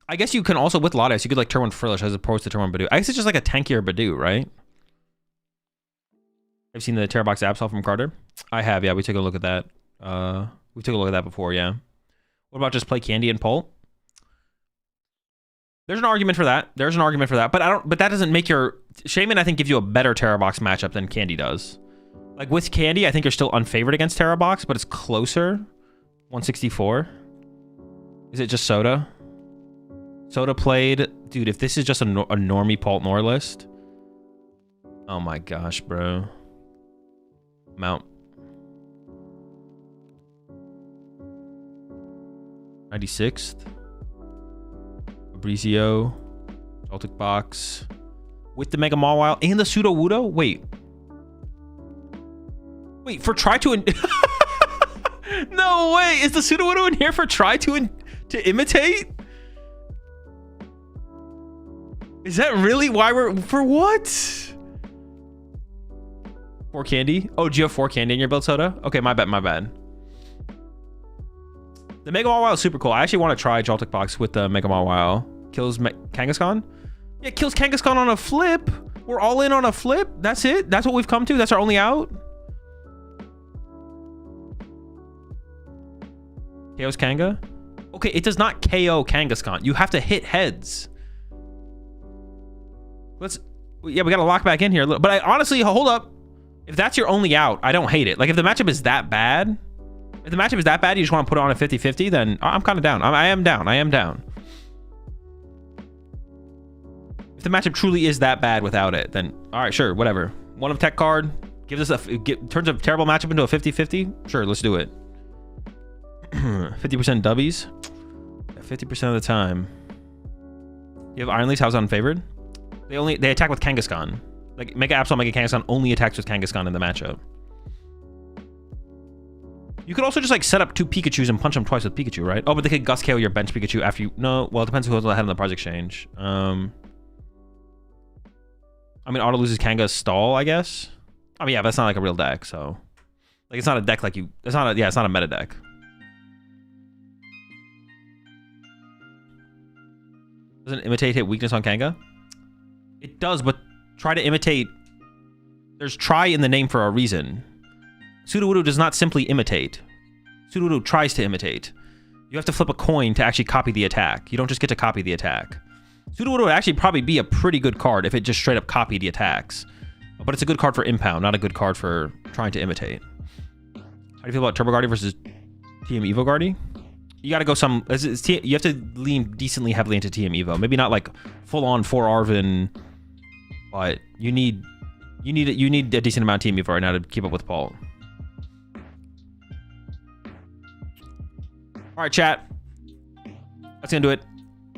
I guess you can also, with Latias, you could like turn one Frillish as opposed to turn one Badoo. I guess it's just like a tankier Badoo, right? I've seen the Terra Box Absol from Carter. I have, yeah. We took a look at that. We took a look at that before, yeah. What about just play Candy and Pult? There's an argument for that. There's an argument for that, but I don't. But that doesn't make your Shaman, I think, gives you a better Terra Box matchup than Candy does. Like with Candy, I think you're still unfavored against Terra Box, but it's closer. 164. Is it just Soda? Soda played, dude. If this is just a normie Poltnor list, oh my gosh, bro. Mount 96th, Fabrizio, Celtic Box with the Mega Mawile and the Pseudo Wudo. Wait, for try to no way, is the Pseudo Wudo in here for try to imitate? Is that really why we're... for what? 4 Candy? Oh, do you have 4 Candy in your build, Soda? Okay, my bad, my bad. The Mega Mawile is super cool. I actually want to try Joltik Box with the Mega Mawile. Kills Kangaskhan? Yeah, kills Kangaskhan on a flip. We're all in on a flip. That's it? That's what we've come to? That's our only out? KO's Kanga? Okay, it does not KO Kangaskhan. You have to hit heads. Yeah, we gotta lock back in here a little, but I honestly, hold up. If that's your only out, I don't hate it. Like if the matchup is that bad, you just want to put it on a 50-50, then I'm kind of down. I am down. If the matchup truly is that bad without it, then all right, sure, whatever. One of tech card gives us turns a terrible matchup into a 50-50. Sure, let's do it. 50% dubbies. 50% of the time. You have Iron Leaves. How's unfavored? They attack with Kangaskhan. Like Mega Absol, Mega Kangaskhan only attacks with Kangaskhan in the matchup. You could also just like set up 2 Pikachus and punch them twice with Pikachu, right? Oh, but they could Gust KO your bench Pikachu after you... no, well, it depends who's ahead on the prize exchange. I mean, auto loses Kanga's stall, I guess. I mean, yeah, that's not like a real deck, so... like, it's not a deck like you... it's not a... yeah, it's not a meta deck. Doesn't imitate hit weakness on Kanga? It does, but try to imitate... there's try in the name for a reason. Sudowoodo does not simply imitate. Sudowoodo tries to imitate. You have to flip a coin to actually copy the attack. You don't just get to copy the attack. Sudowoodo would actually probably be a pretty good card if it just straight up copied the attacks. But it's a good card for impound, not a good card for trying to imitate. How do you feel about Turbo Guardy versus TM Evo Guardy? You got to go some. You have to lean decently heavily into TM Evo. Maybe not like full on 4 Arvin, but you need a decent amount of TM Evo right now to keep up with Paul. All right, chat. That's gonna do it.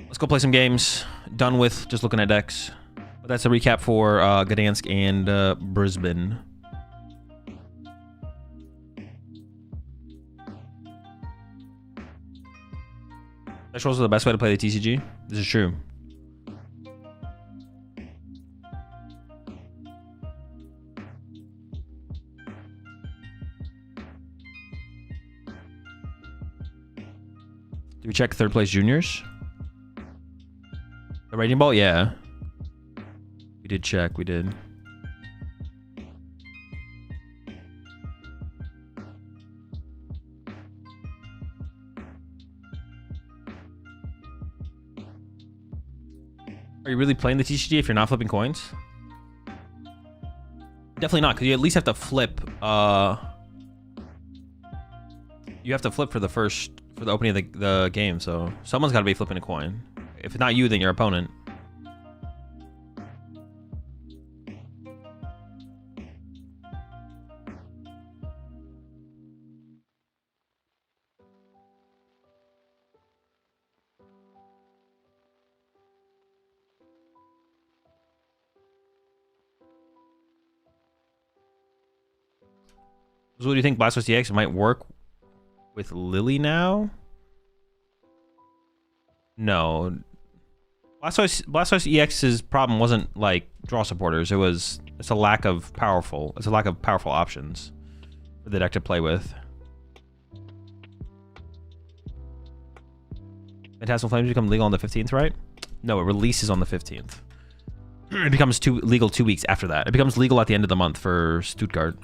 Let's go play some games. Done with just looking at decks. But that's a recap for Gdansk and Brisbane. Specials are the best way to play the TCG. This is true. Do we check third place juniors? The Raging Ball? Yeah. We did check, we did. Are you really playing the TCG if you're not flipping coins? Definitely not, because you at least have to flip. You have to flip for the opening of the game, so someone's got to be flipping a coin. If it's not you, then your opponent. So what do you think Blastoise EX might work with Lily now? No. Blastoise EX's problem wasn't like draw supporters. It's a lack of powerful options for the deck to play with. Phantasmal Flames become legal on the 15th, right? No, it releases on the 15th. It becomes legal 2 weeks after that. It becomes legal at the end of the month for Stuttgart.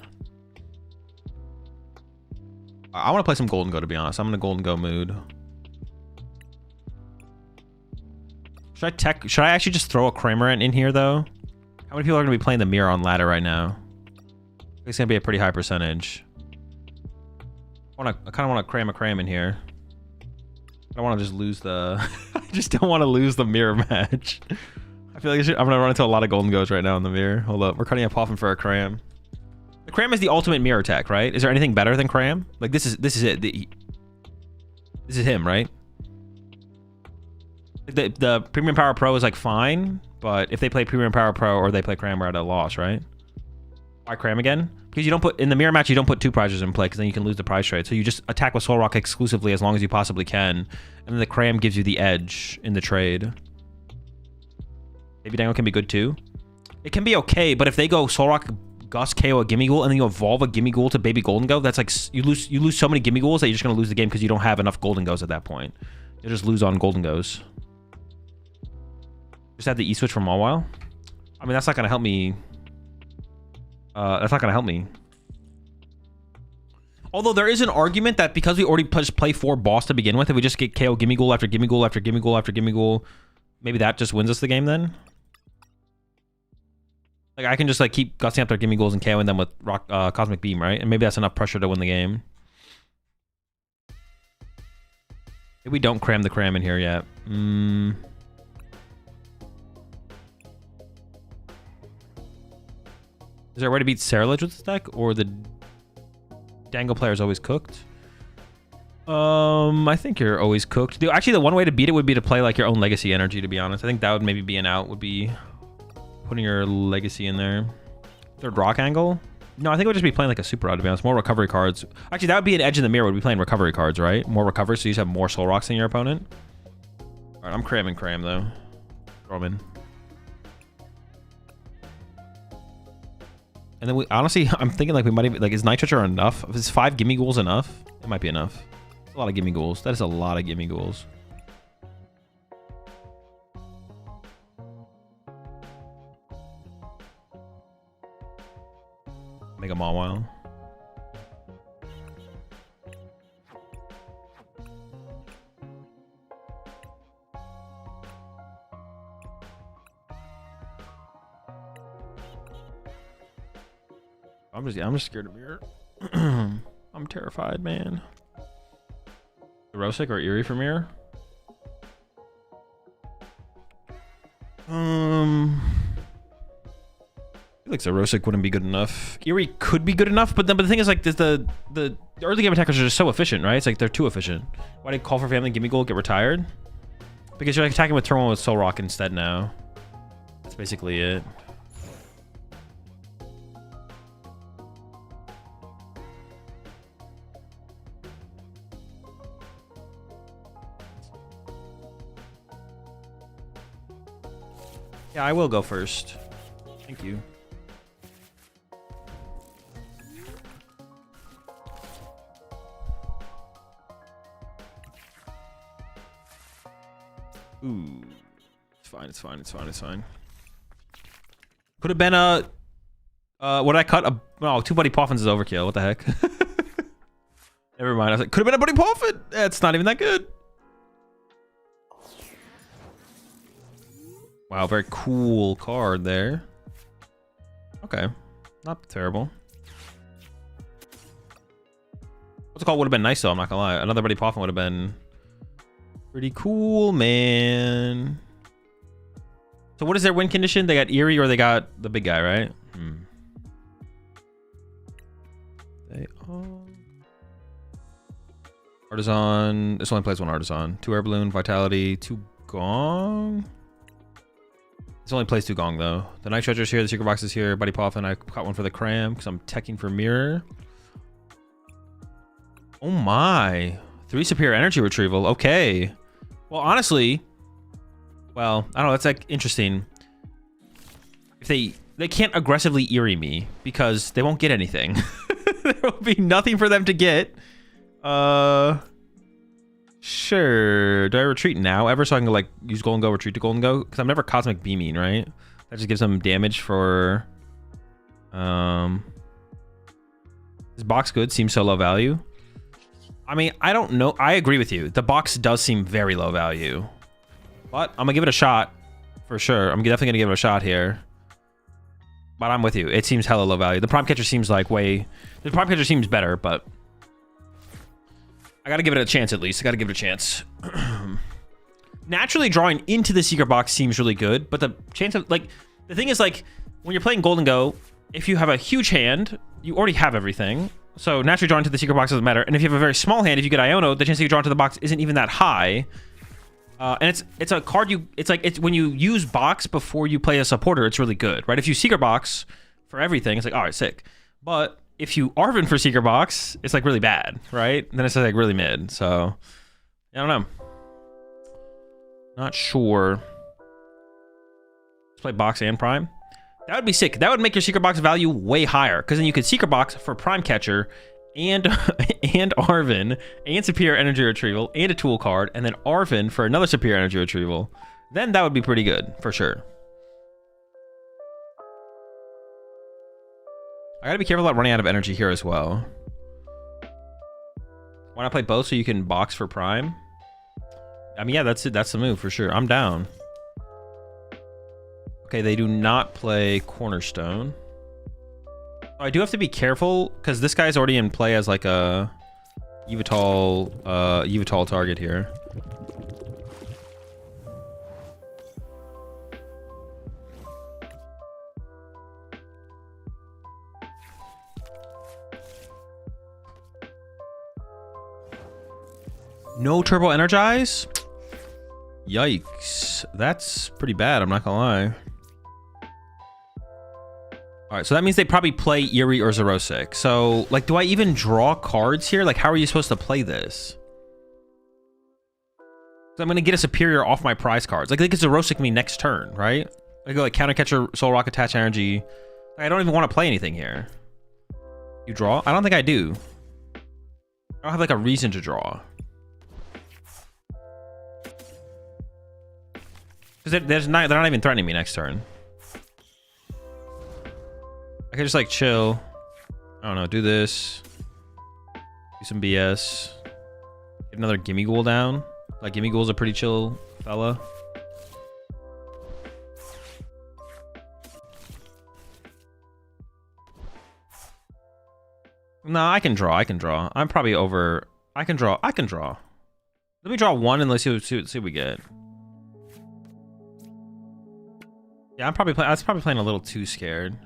I want to play some Gholdengo, to be honest. I'm in a Gholdengo mood. Should I actually just throw a Cramorant in here, though? How many people are going to be playing the Mirror on ladder right now? It's going to be a pretty high percentage. I kind of want to cram a Cram in here. I don't want to just lose the... I just don't want to lose the Mirror match. I feel like I'm going to run into a lot of Gholdengos right now in the Mirror. Hold up. We're cutting a Poffin for a Cram. The Cram is the ultimate mirror attack, right? Is there anything better than Cram? Like, this is it. This is him, right? Like the Premium Power Pro is like fine, but if they play Premium Power Pro or they play Cram, we're at a loss, right? Why Cram again? Because you don't put in the mirror match, you don't put 2 prizes in play because then you can lose the prize trade. So you just attack with Soul Rock exclusively as long as you possibly can, and then the Cram gives you the edge in the trade. Baby Dango can be good too. It can be okay, but if they go Soul Rock, Gust, KO a Gimmighoul, and then you evolve a Gimmighoul to Baby Gholdengo, that's like you lose so many Gimmighouls that you're just gonna lose the game because you don't have enough Gholdengos at that point. You'll just lose on Gholdengos. Just add the E-Switch from Mawile. I mean, that's not gonna help me. That's not gonna help me. Although there is an argument that because we already just play 4 boss to begin with, if we just get KO Gimmighoul after Gimmighoul after Gimmighoul after Gimmighoul, maybe that just wins us the game then. Like, I can just, like, keep gusting up their Gimmighouls and KOing them with Cosmic Beam, right? And maybe that's enough pressure to win the game. Maybe we don't cram the Cram in here yet. Is there a way to beat Cerulege with this deck? Or the Dango player is always cooked? I think you're always cooked. Actually, the one way to beat it would be to play, like, your own Legacy energy, to be honest. I think that would maybe be an out, would be... putting your Legacy in there. Third Rock Angle? No, I think it would just be playing like a Super Rod, to be honest. More recovery cards. Actually, that would be an edge in the mirror. Would be playing recovery cards, right? More recovery, so you just have more Soul Rocks than your opponent. All right, I'm cramming Cram, though. Throw him in. And then honestly, I'm thinking like we might even, like, is Nitrate enough? If it's 5 Gimmighouls enough? It might be enough. It's a lot of Gimmighouls. That is a lot of Gimmighouls. Make a Mawile. I'm just scared of Mirror. I'm terrified, man. Xerosic or Eerie from here? I feel like Xerosic wouldn't be good enough. Eerie could be good enough, but the thing is, like, the early game attackers are just so efficient, right? It's like they're too efficient. Why did Call for Family, Gimme Gold get retired? Because you're like attacking with turn 1 with Soul Rock instead now. That's basically it. Yeah, I will go first. Thank you. Ooh, it's fine. It's fine. It's fine. It's fine. Could have been what did I cut? Oh, 2 Buddy Poffins is overkill. What the heck? Never mind. I was like, could have been a Buddy Poffin. It's not even that good. Wow, very cool card there. Okay, not terrible. What's it called? Would have been nice though. I'm not gonna lie. Another Buddy Poffin would have been pretty cool, man. So what is their win condition? They got Eerie or they got the big guy, right? They all... Artisan. This only plays 1 Artisan. 2 Air Balloon, Vitality, 2 Gong. This only plays 2 Gong though. The Night Treasure's here, the Secret Box is here, Buddy Poffin. I caught one for the Cram because I'm teching for Mirror. Oh my. 3 Superior Energy Retrieval. Okay. Well, honestly, well, I don't know. That's like interesting. If they can't aggressively Eerie me because they won't get anything. There will be nothing for them to get. Sure. Do I retreat now ever so I can go, like, use Gholdengo, retreat to Gholdengo? Because I'm never Cosmic Beaming, right? That just gives them damage for... This box good seems so low value. I mean, I don't know. I agree with you. The box does seem very low value. But I'm going to give it a shot. For sure. I'm definitely going to give it a shot here. But I'm with you. It seems hella low value. The Prime Catcher seems like way... The Prime Catcher seems better, but... I gotta give it a chance at least. I gotta give it a chance. Naturally, drawing into the Secret Box seems really good, but the chance of, like, the thing is, like, when you're playing Gholdengo, if you have a huge hand, you already have everything. So naturally drawing to the Secret Box doesn't matter. And if you have a very small hand, if you get Iono, the chance that you draw into the box isn't even that high. And it's a card it's when you use box before you play a supporter, it's really good, right? If you Secret Box for everything, it's like, all right, sick. But if you Arven for Secret Box, it's like really bad, right? And then it's like really mid. So I don't know. Not sure. Let's play box and prime. That would be sick. That would make your Secret Box value way higher, because then you could Secret Box for Prime Catcher and and Arven and Superior Energy Retrieval and a tool card, and then Arven for another Superior Energy Retrieval. Then that would be pretty good for sure. I gotta be careful about running out of energy here as well. Why not play both so you can box for Prime? I mean, yeah, that's it. That's the move for sure. I'm down. Okay, they do not play Cornerstone. I do have to be careful because this guy's already in play as like a Yveltal target here. No Turbo Energize? Yikes. That's pretty bad, I'm not gonna lie. Alright, so that means they probably play Eerie or Xerosic. So, like, do I even draw cards here? Like, how are you supposed to play this? So I'm gonna get a Superior off my prize cards. Like, they get Xerosic me next turn, right? I go like Counter Catcher, Soul Rock, Attach Energy. Like, I don't even want to play anything here. You draw? I don't think I do. I don't have like a reason to draw. Because they're not even threatening me next turn. I could just like chill. I don't know, do this. Do some BS. Get another Gimme Ghoul down. Like, Gimme Ghoul's a pretty chill fella. No, I can draw. I'm probably over. I can draw. Let me draw one and let's see what we get. Yeah, I was probably playing a little too scared.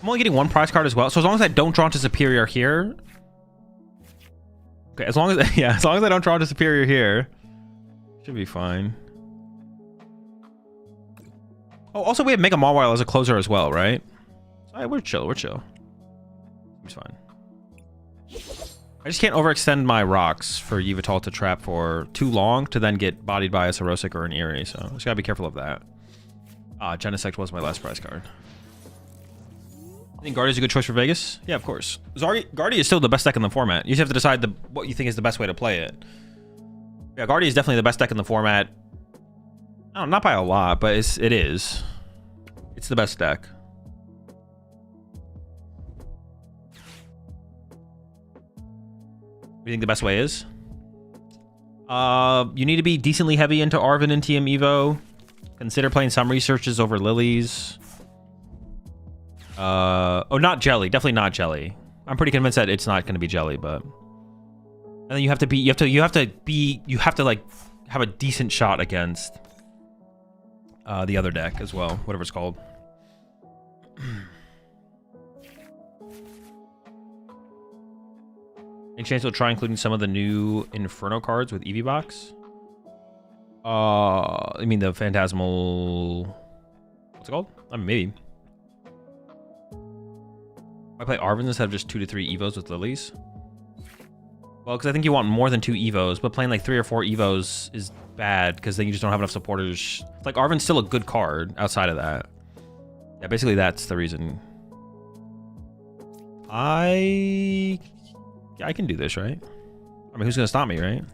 I'm only getting one prize card as well, so as long as I don't draw into Superior here. Okay, as long as I don't draw into Superior here, should be fine. Oh, also we have Mega Mawile as a closer as well, right? Alright, we're chill. It's fine. I just can't overextend my rocks for Yveltal to trap for too long to then get bodied by a Sarosic or an Eerie, so I just gotta be careful of that. Genesect was my last prize card. I think Guardy is a good choice for Vegas. Yeah, of course. Guardy is still the best deck in the format. You just have to decide what you think is the best way to play it. Yeah, Guardy is definitely the best deck in the format. Oh, not by a lot, but it is. It's the best deck. What do you think the best way is? You need to be decently heavy into Arven and TM Evo. Consider playing some researches over Lilies. Oh, not Jelly. Definitely not Jelly. I'm pretty convinced that it's not going to be Jelly, but. And then you have to like have a decent shot against the other deck as well, whatever it's called. Any chance we'll try including some of the new Inferno cards with EV Box? I mean the Phantasmal... What's it called? I mean, maybe. I play Arvin instead of just 2 to 3 Evos with Lilies. Well, because I think you want more than 2 Evos, but playing like 3 or 4 Evos is bad because then you just don't have enough supporters. Like Arvin's still a good card outside of that. Yeah, basically that's the reason. I can do this, right? I mean, who's gonna stop me, right?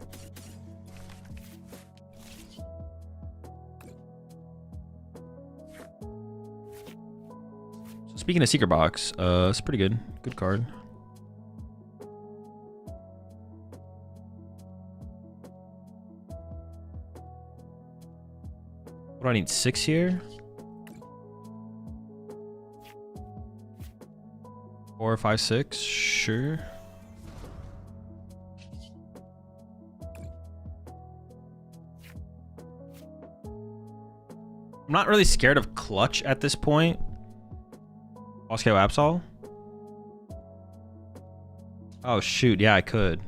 So speaking of Secret Box, it's pretty good. Good card. What do I need? 6 here? 4, 5, 6, sure. I'm not really scared of Clutch at this point. Boss KO Absol? Oh shoot, yeah I could.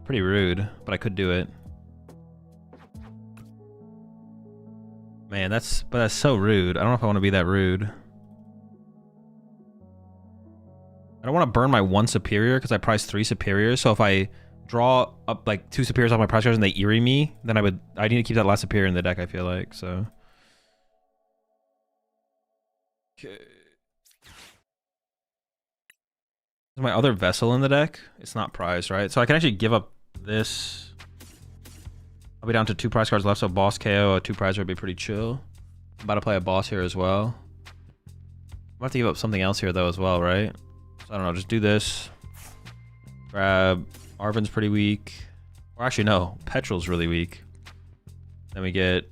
Pretty rude, but I could do it. Man, that's so rude. I don't know if I want to be that rude. I don't want to burn my 1 superior because I prize 3 superiors. So if I draw up like 2 superiors off my prize cards and they eerie me, then I need to keep that last superior in the deck, I feel like. So okay. Is my other vessel in the deck? It's not prized, right? So I can actually give up this. I'll be down to 2 prize cards left, so boss KO, a 2 prize would be pretty chill. I'm about to play a boss here as well. I'm about to give up something else here though as well, right? So I don't know, just do this. Grab Arvin's pretty weak. Or actually no, Petrol's really weak. Then we get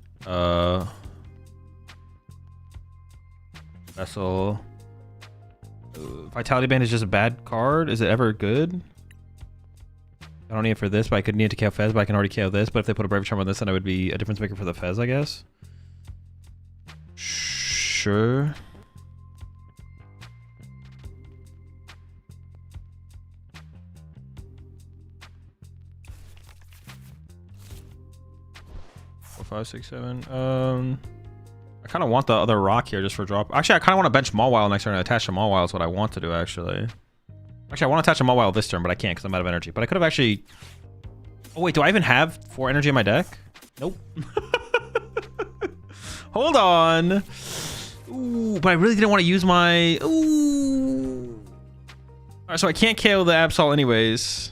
Vessel. Vitality Band is just a bad card. Is it ever good? I don't need it for this, but I could need it to KO Fez, but I can already KO this. But if they put a Brave Charm on this, then I would be a difference maker for the Fez, I guess. Sure. Four, 5, 6, 7. I kind of want the other rock here just for drop. Actually, I kind of want to bench Mawile next turn and attach to Mawile is what I want to do, actually. Actually, I want to attach a Mawile this turn, but I can't because I'm out of energy. But I could have actually... Oh, wait, do I even have 4 energy in my deck? Nope. Hold on. Ooh, but I really didn't want to use my... Ooh. All right, so I can't KO the Absol anyways.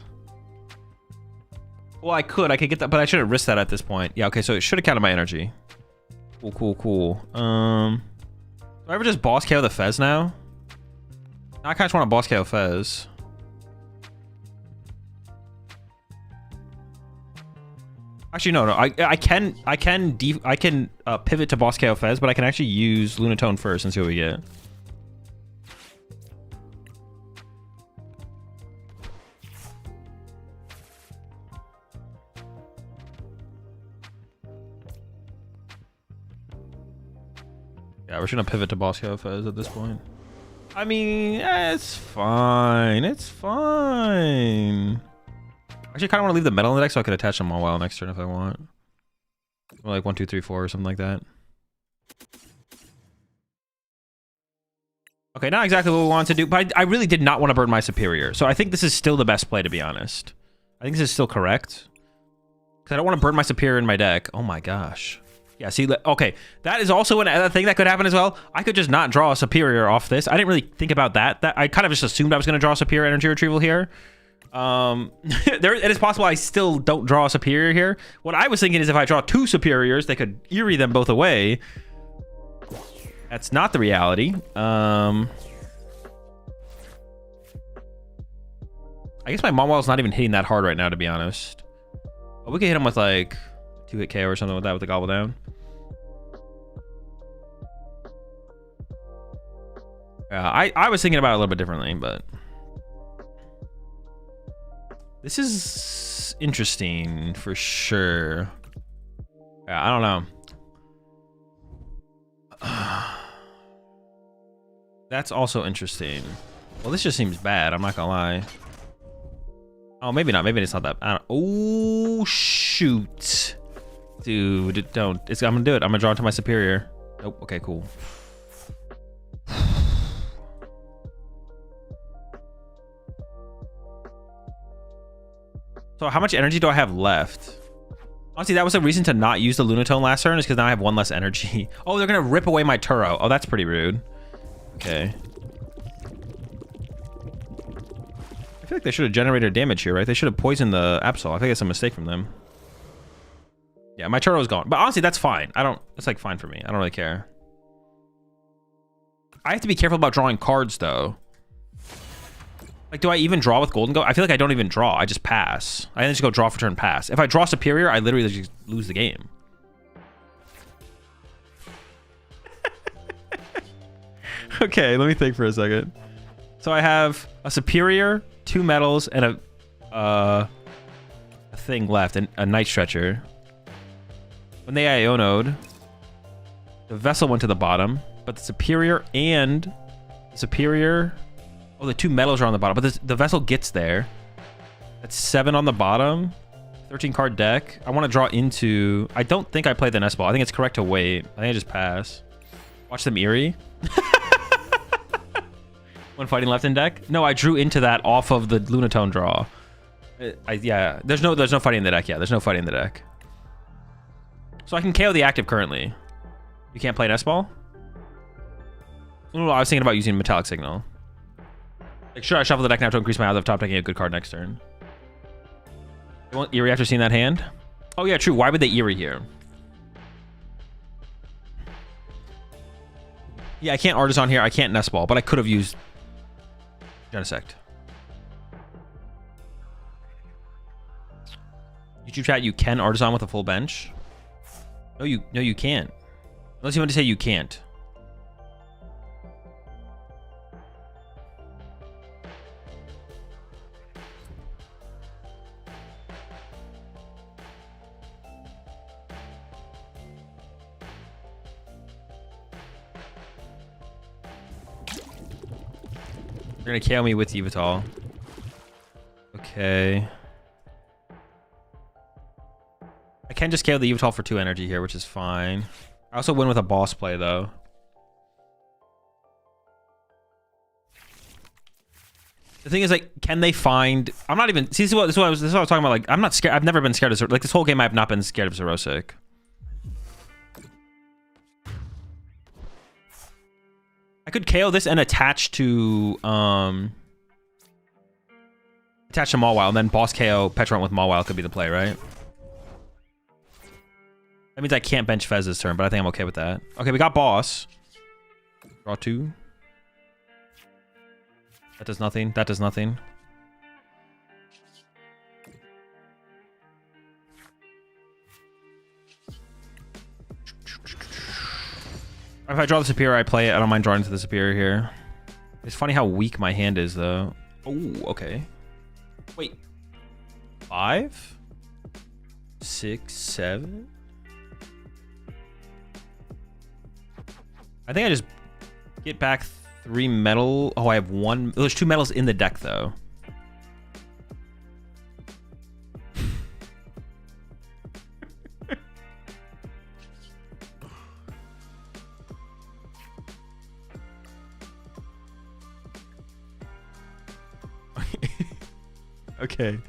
Well, I could get that, but I should have risked that at this point. Yeah, okay, so it should have counted my energy. Cool. Do I ever just boss KO the Fez now? I kind of want to boss KO Fez. Actually, no. I can pivot to boss KO Fez, but I can actually use Lunatone first and see what we get. Yeah, we're just gonna pivot to Boss KO Fez at this point. I mean, it's fine. It's fine. Actually, I kind of want to leave the metal in the deck so I could attach them all while next turn if I want. Or like 1, 2, 3, 4 or something like that. Okay, not exactly what we wanted to do, but I really did not want to burn my Superior. So I think this is still the best play, to be honest. I think this is still correct. Because I don't want to burn my Superior in my deck. Oh my gosh. Yeah, see, okay, that is also another thing that could happen as well. I could just not draw a Superior off this. I didn't really think about that. I kind of just assumed I was going to draw Superior Energy Retrieval here. It is possible I still don't draw a Superior here. What I was thinking is if I draw 2 Superiors, they could Eerie them both away. That's not the reality. I guess my Mawil's not even hitting that hard right now, to be honest. Oh, we could hit him with like 2-hit KO or something with that with the Gobble Down. Yeah, I was thinking about it a little bit differently, but this is interesting for sure. Yeah, I don't know. That's also interesting. Well, this just seems bad. I'm not gonna lie. Oh, maybe not. Maybe it's not that. I don't. Oh shoot, dude! Don't. I'm gonna do it. I'm gonna draw into my Superior. Nope. Okay, cool. So how much energy do I have left? Honestly, that was a reason to not use the Lunatone last turn, is because now I have 1 less energy. Oh, they're gonna rip away my Turo. Oh, that's pretty rude. Okay. I feel like they should have generated damage here, right? They should have poisoned the Absol. I think it's a mistake from them. Yeah, my Turo's gone. But honestly, that's fine. It's like fine for me. I don't really care. I have to be careful about drawing cards, though. Like, do I even draw with Gholdengo? I feel like I don't even draw. I just pass. I then just go draw for turn pass. If I draw Superior, I literally just lose the game. Okay, let me think for a second. So I have a Superior, 2 metals, and a thing left, and a Night Stretcher. When they Iono'd, the Vessel went to the bottom, but the Superior and the Superior... Oh, the 2 metals are on the bottom, but the Vessel gets there. That's 7 on the bottom. 13 card deck. I want to draw into... I don't think I play the Nest Ball. I think it's correct to wait. I think I just pass. Watch them Eerie. 1 fighting left in deck. No, I drew into that off of the Lunatone draw. Yeah, there's no fighting in the deck. Yeah, there's no fighting in the deck. So I can KO the active currently. You can't play Nest Ball? No, I was thinking about using Metallic Signal. Like, sure, I shuffle the deck now to increase my odds of top decking a good card next turn. They won't Eerie after seeing that hand? Oh, yeah, true. Why would they Eerie here? Yeah, I can't Artisan here. I can't Nest Ball, but I could have used Genesect. YouTube chat, you can Artisan with a full bench? No, you can't. Unless you want to say you can't. They're gonna KO me with Yveltal. Okay. I can just KO the Yveltal for 2 energy here, which is fine. I also win with a boss play, though. The thing is, like, can they find... I'm not even... See, this is what I was talking about. Like, I'm not scared. I've never been scared of... Like, this whole game, I have not been scared of Zerosic. I could KO this and attach to Mawile, and then boss KO Petron with Mawile could be the play, right? That means I can't bench Fez this turn, but I think I'm okay with that. Okay, we got boss. Draw 2. That does nothing. That does nothing. If I draw the Superior, I play it. I don't mind drawing into the Superior here. It's funny how weak my hand is, though. Oh, okay. Wait. 5? 6, 7? I think I just get back 3 metal. Oh, I have 1. There's 2 metals in the deck, though. Okay.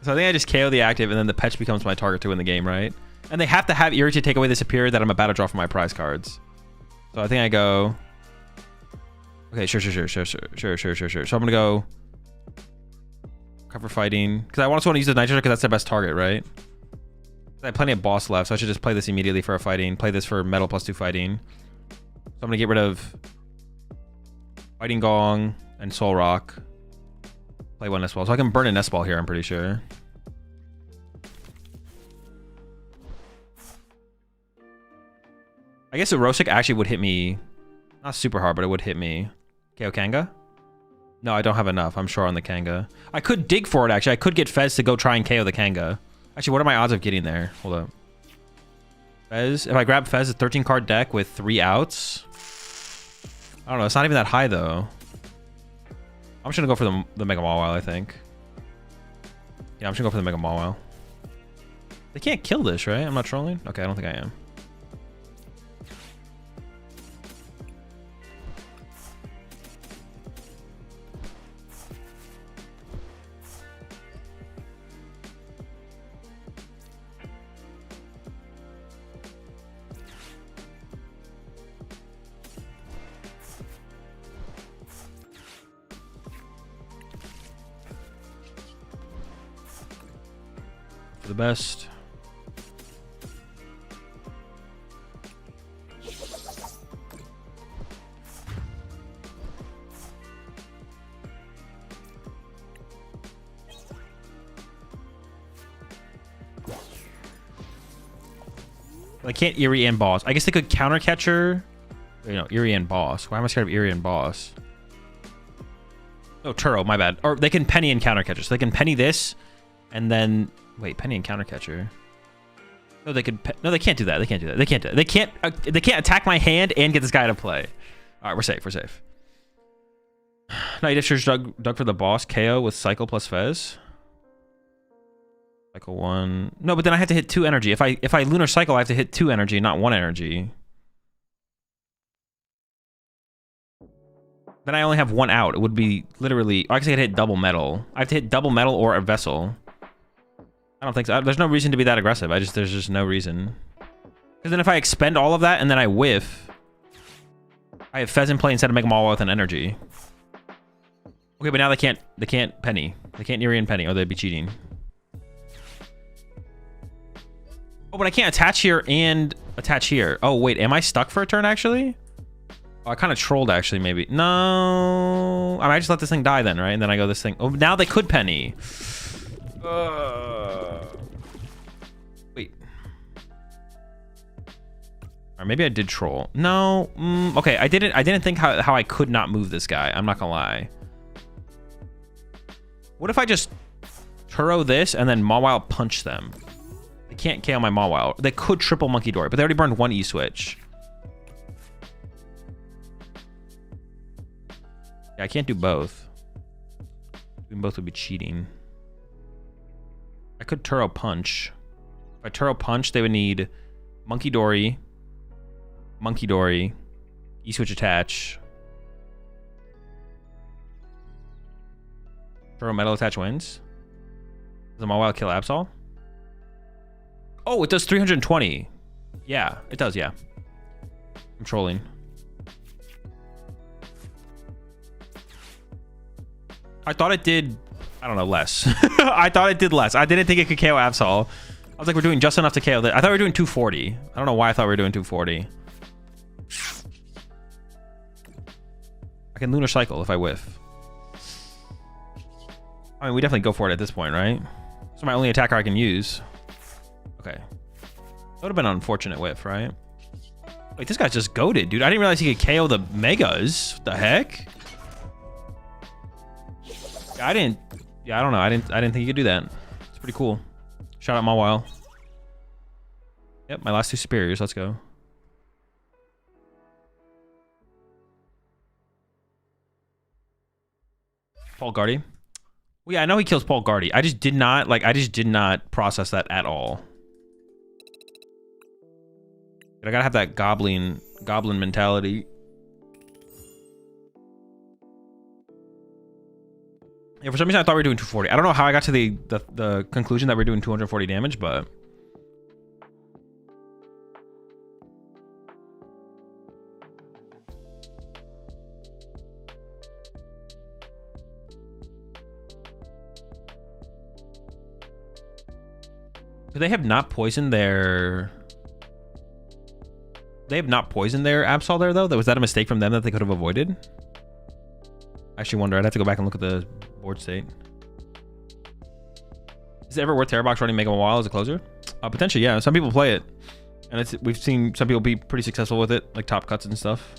So I think I just KO the active, and then the Petch becomes my target to win the game, right? And they have to have Irritate take away the superior that I'm about to draw from my prize cards. So I think I go... Okay, sure. So I'm gonna go... Cover Fighting. Because I also want to use the Nitro because that's their best target, right? I have plenty of boss left, so I should just play this immediately for a fighting. Play this for metal +2 fighting. So I'm gonna get rid of... Fighting Gong and Soul Rock. Play 1 S-Ball. So I can burn an S-Ball here, I'm pretty sure. I guess a Rosic actually would hit me. Not super hard, but it would hit me. KO Kanga? No, I don't have enough. I'm sure on the Kanga. I could dig for it, actually. I could get Fez to go try and KO the Kanga. Actually, what are my odds of getting there? Hold up. Fez. If I grab Fez, a 13-card deck with 3 outs. I don't know. It's not even that high, though. I'm just going to go for the Mega Mawile, I think. Yeah, I'm just going to go for the Mega Mawile. They can't kill this, right? I'm not trolling? Okay, I don't think I am. The best. I can't Eerie and Boss. I guess they could counter catcher. You know, Eerie and Boss. Why am I scared of Eerie and Boss? Oh, Turo, my bad. Or they can Penny and counter catcher. So they can Penny this, and then wait, Penny and counter catcher. No, they could. No, they can't do that. They can't do that. They can't do that. They can't. They can't attack my hand and get this guy to play. All right, we're safe. We're safe. Night Issues dug for the boss. KO with Cycle plus Fez. Cycle 1. No, but then I have to hit 2 energy. If I Lunar Cycle, I have to hit 2 energy, not 1 energy. Then I only have 1 out. It would be literally... I guess I could hit double metal. I have to hit double metal or a vessel. I don't think so. There's no reason to be that aggressive. There's just no reason. Because then if I expend all of that and then I whiff, I have Fez in play instead of Mega Mawile with an energy. Okay, but now they can't Penny. They can't Eerie and Penny, or they'd be cheating. Oh, but I can't attach here and attach here. Oh, wait, am I stuck for a turn, actually? Oh, I kind of trolled, actually, maybe. No. I might just let this thing die then, right? And then I go this thing. Oh, now they could Penny. Wait. Or maybe I did troll. No. Okay, I didn't think how I could not move this guy. I'm not gonna lie. What if I just Turo this and then Mawile punch them? They can't KO my Mawile. They could triple Monkey Dory, but they already burned 1 E-switch. Yeah, I can't do both. Doing both would be cheating. I could Turo punch. If I Turo punch, they would need Monkey Dory, E-switch attach. Turo metal attach wins. Does the Mawile kill Absol? Oh, it does 320. Yeah, it does, yeah. I'm trolling. I thought it did, I don't know, less. I thought it did less. I didn't think it could KO Absol. I was like, we're doing just enough to KO that. I thought we were doing 240. I don't know why I thought we were doing 240. I can Lunar Cycle if I whiff. I mean, we definitely go for it at this point, right? It's my only attacker I can use. Okay. That would have been an unfortunate whiff, right? Wait, this guy's just goated, dude. I didn't realize he could KO the Megas. What the heck? I don't know. I didn't think he could do that. It's pretty cool. Shout out Mawile. Yep, my last 2 superiors. Let's go. Paul Gardy. Well, yeah, I know he kills Paul Gardy. I just did not process that at all. I gotta have that goblin mentality. Yeah, for some reason I thought we were doing 240. I don't know how I got to the conclusion that we're doing 240 damage, but they have not poisoned their... They have not poisoned their Absol there, though? Was that a mistake from them that they could have avoided? I actually wonder. I'd have to go back and look at the board state. Is it ever worth Terrorbox running Mega Mawile as a closer? Potentially, yeah. Some people play it. And we've seen some people be pretty successful with it, like top cuts and stuff.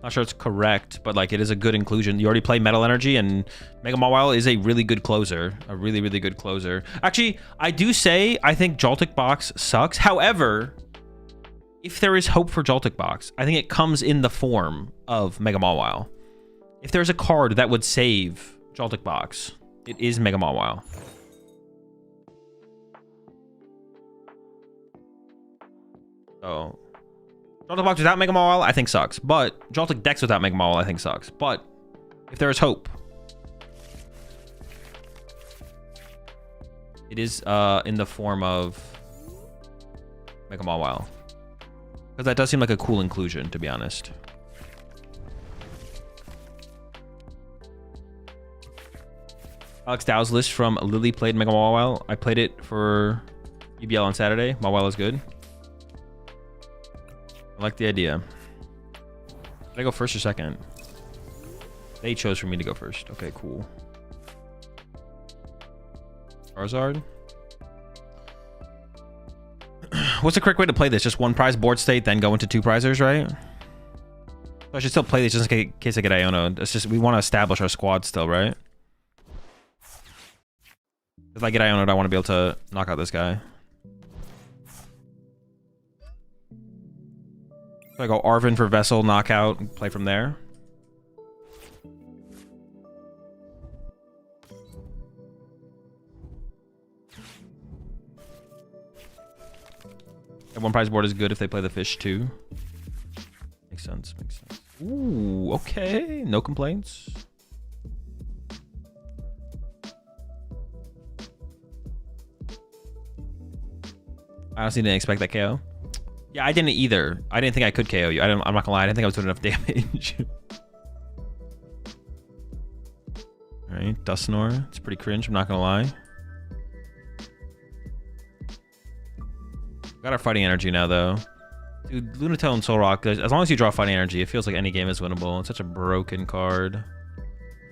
Not sure it's correct, but like it is a good inclusion. You already play Metal Energy, and Mega Mawile is a really good closer. A really, really good closer. Actually, I do say I think Joltik Box sucks. However, if there is hope for Joltik Box, I think it comes in the form of Mega Mawile. If there's a card that would save Joltik Box, it is Mega Mawile. So Joltik Box without Mega Mawile, I think sucks. But Joltik Dex without Mega Mawile, I think sucks. But if there is hope, it is in the form of Mega Mawile. Because that does seem like a cool inclusion, to be honest. Alex Dow's list from Lily played Mega Mawile. I played it for UBL on Saturday. Mawile is good. I like the idea. Did I go first or second? They chose for me to go first. Okay, cool. Charizard. What's the correct way to play this? Just one prize board state, then go into two prizers, right? I should still play this just in case I get Iono. It's just we want to establish our squad still, right? If I get Iono, I want to be able to knock out this guy. So I go Arvin for Vessel, knockout, and play from there. And one prize board is good if they play the fish too. Makes sense, makes sense. Ooh, okay. No complaints. I honestly didn't expect that KO. Yeah, I didn't either. I didn't think I could KO you. I'm not gonna lie. I didn't think I was doing enough damage. All right, Dusknoir. It's pretty cringe. I'm not gonna lie. Got our fighting energy now, though. Dude, Lunatone and Solrock, as long as you draw fighting energy, it feels like any game is winnable. It's such a broken card.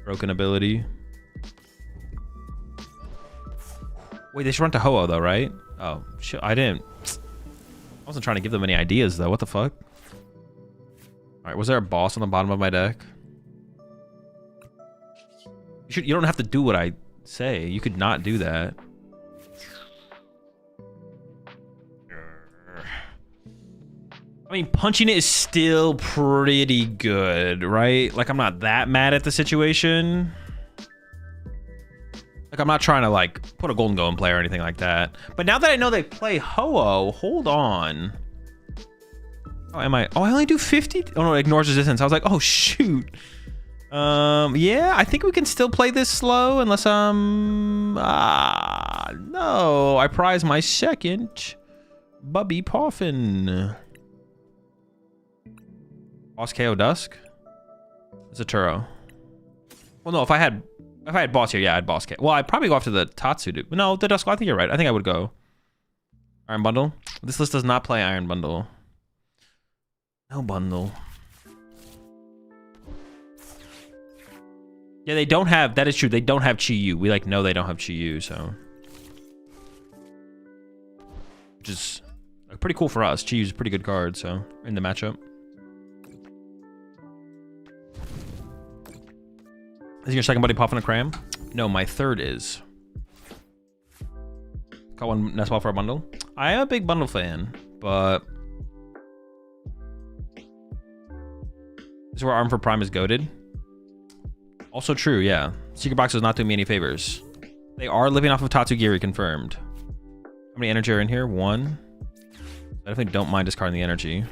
Broken ability. Wait, they should run to Ho-Oh, though, right? Oh, shit. I wasn't trying to give them any ideas, though. What the fuck? Alright, was there a boss on the bottom of my deck? You don't have to do what I say. You could not do that. I mean, punching it is still pretty good, right? Like, I'm not that mad at the situation. Like, I'm not trying to, like, put a Gholdengo in play or anything like that. But now that I know they play Ho-Oh, hold on. Oh, am I? Oh, I only do 50? Oh, no, it ignores resistance. I was like, oh, shoot. Yeah, I think we can still play this slow unless no, I prize my second. Bubby Poffin. Boss KO Dusk? It's a Turo. Well, no, if I had boss here, yeah, I'd boss KO. Well, I'd probably go after the Tatsu, dude. No, the Dusk, I think you're right. I think I would go Iron Bundle. This list does not play Iron Bundle. No bundle. Yeah, they don't have, that is true. They don't have Chi-Yu. We like know they don't have Chi-Yu, so. Which is pretty cool for us. Chi-Yu's a pretty good card, so in the matchup. Is your second buddy popping a cram? No, my third is. Got one nest ball for a bundle. I am a big bundle fan, but this is where Arm for Prime is goated. Also true, yeah. Secret box does not do me any favors. They are living off of Tatsugiri, confirmed. How many energy are in here? 1. I definitely don't mind discarding the energy.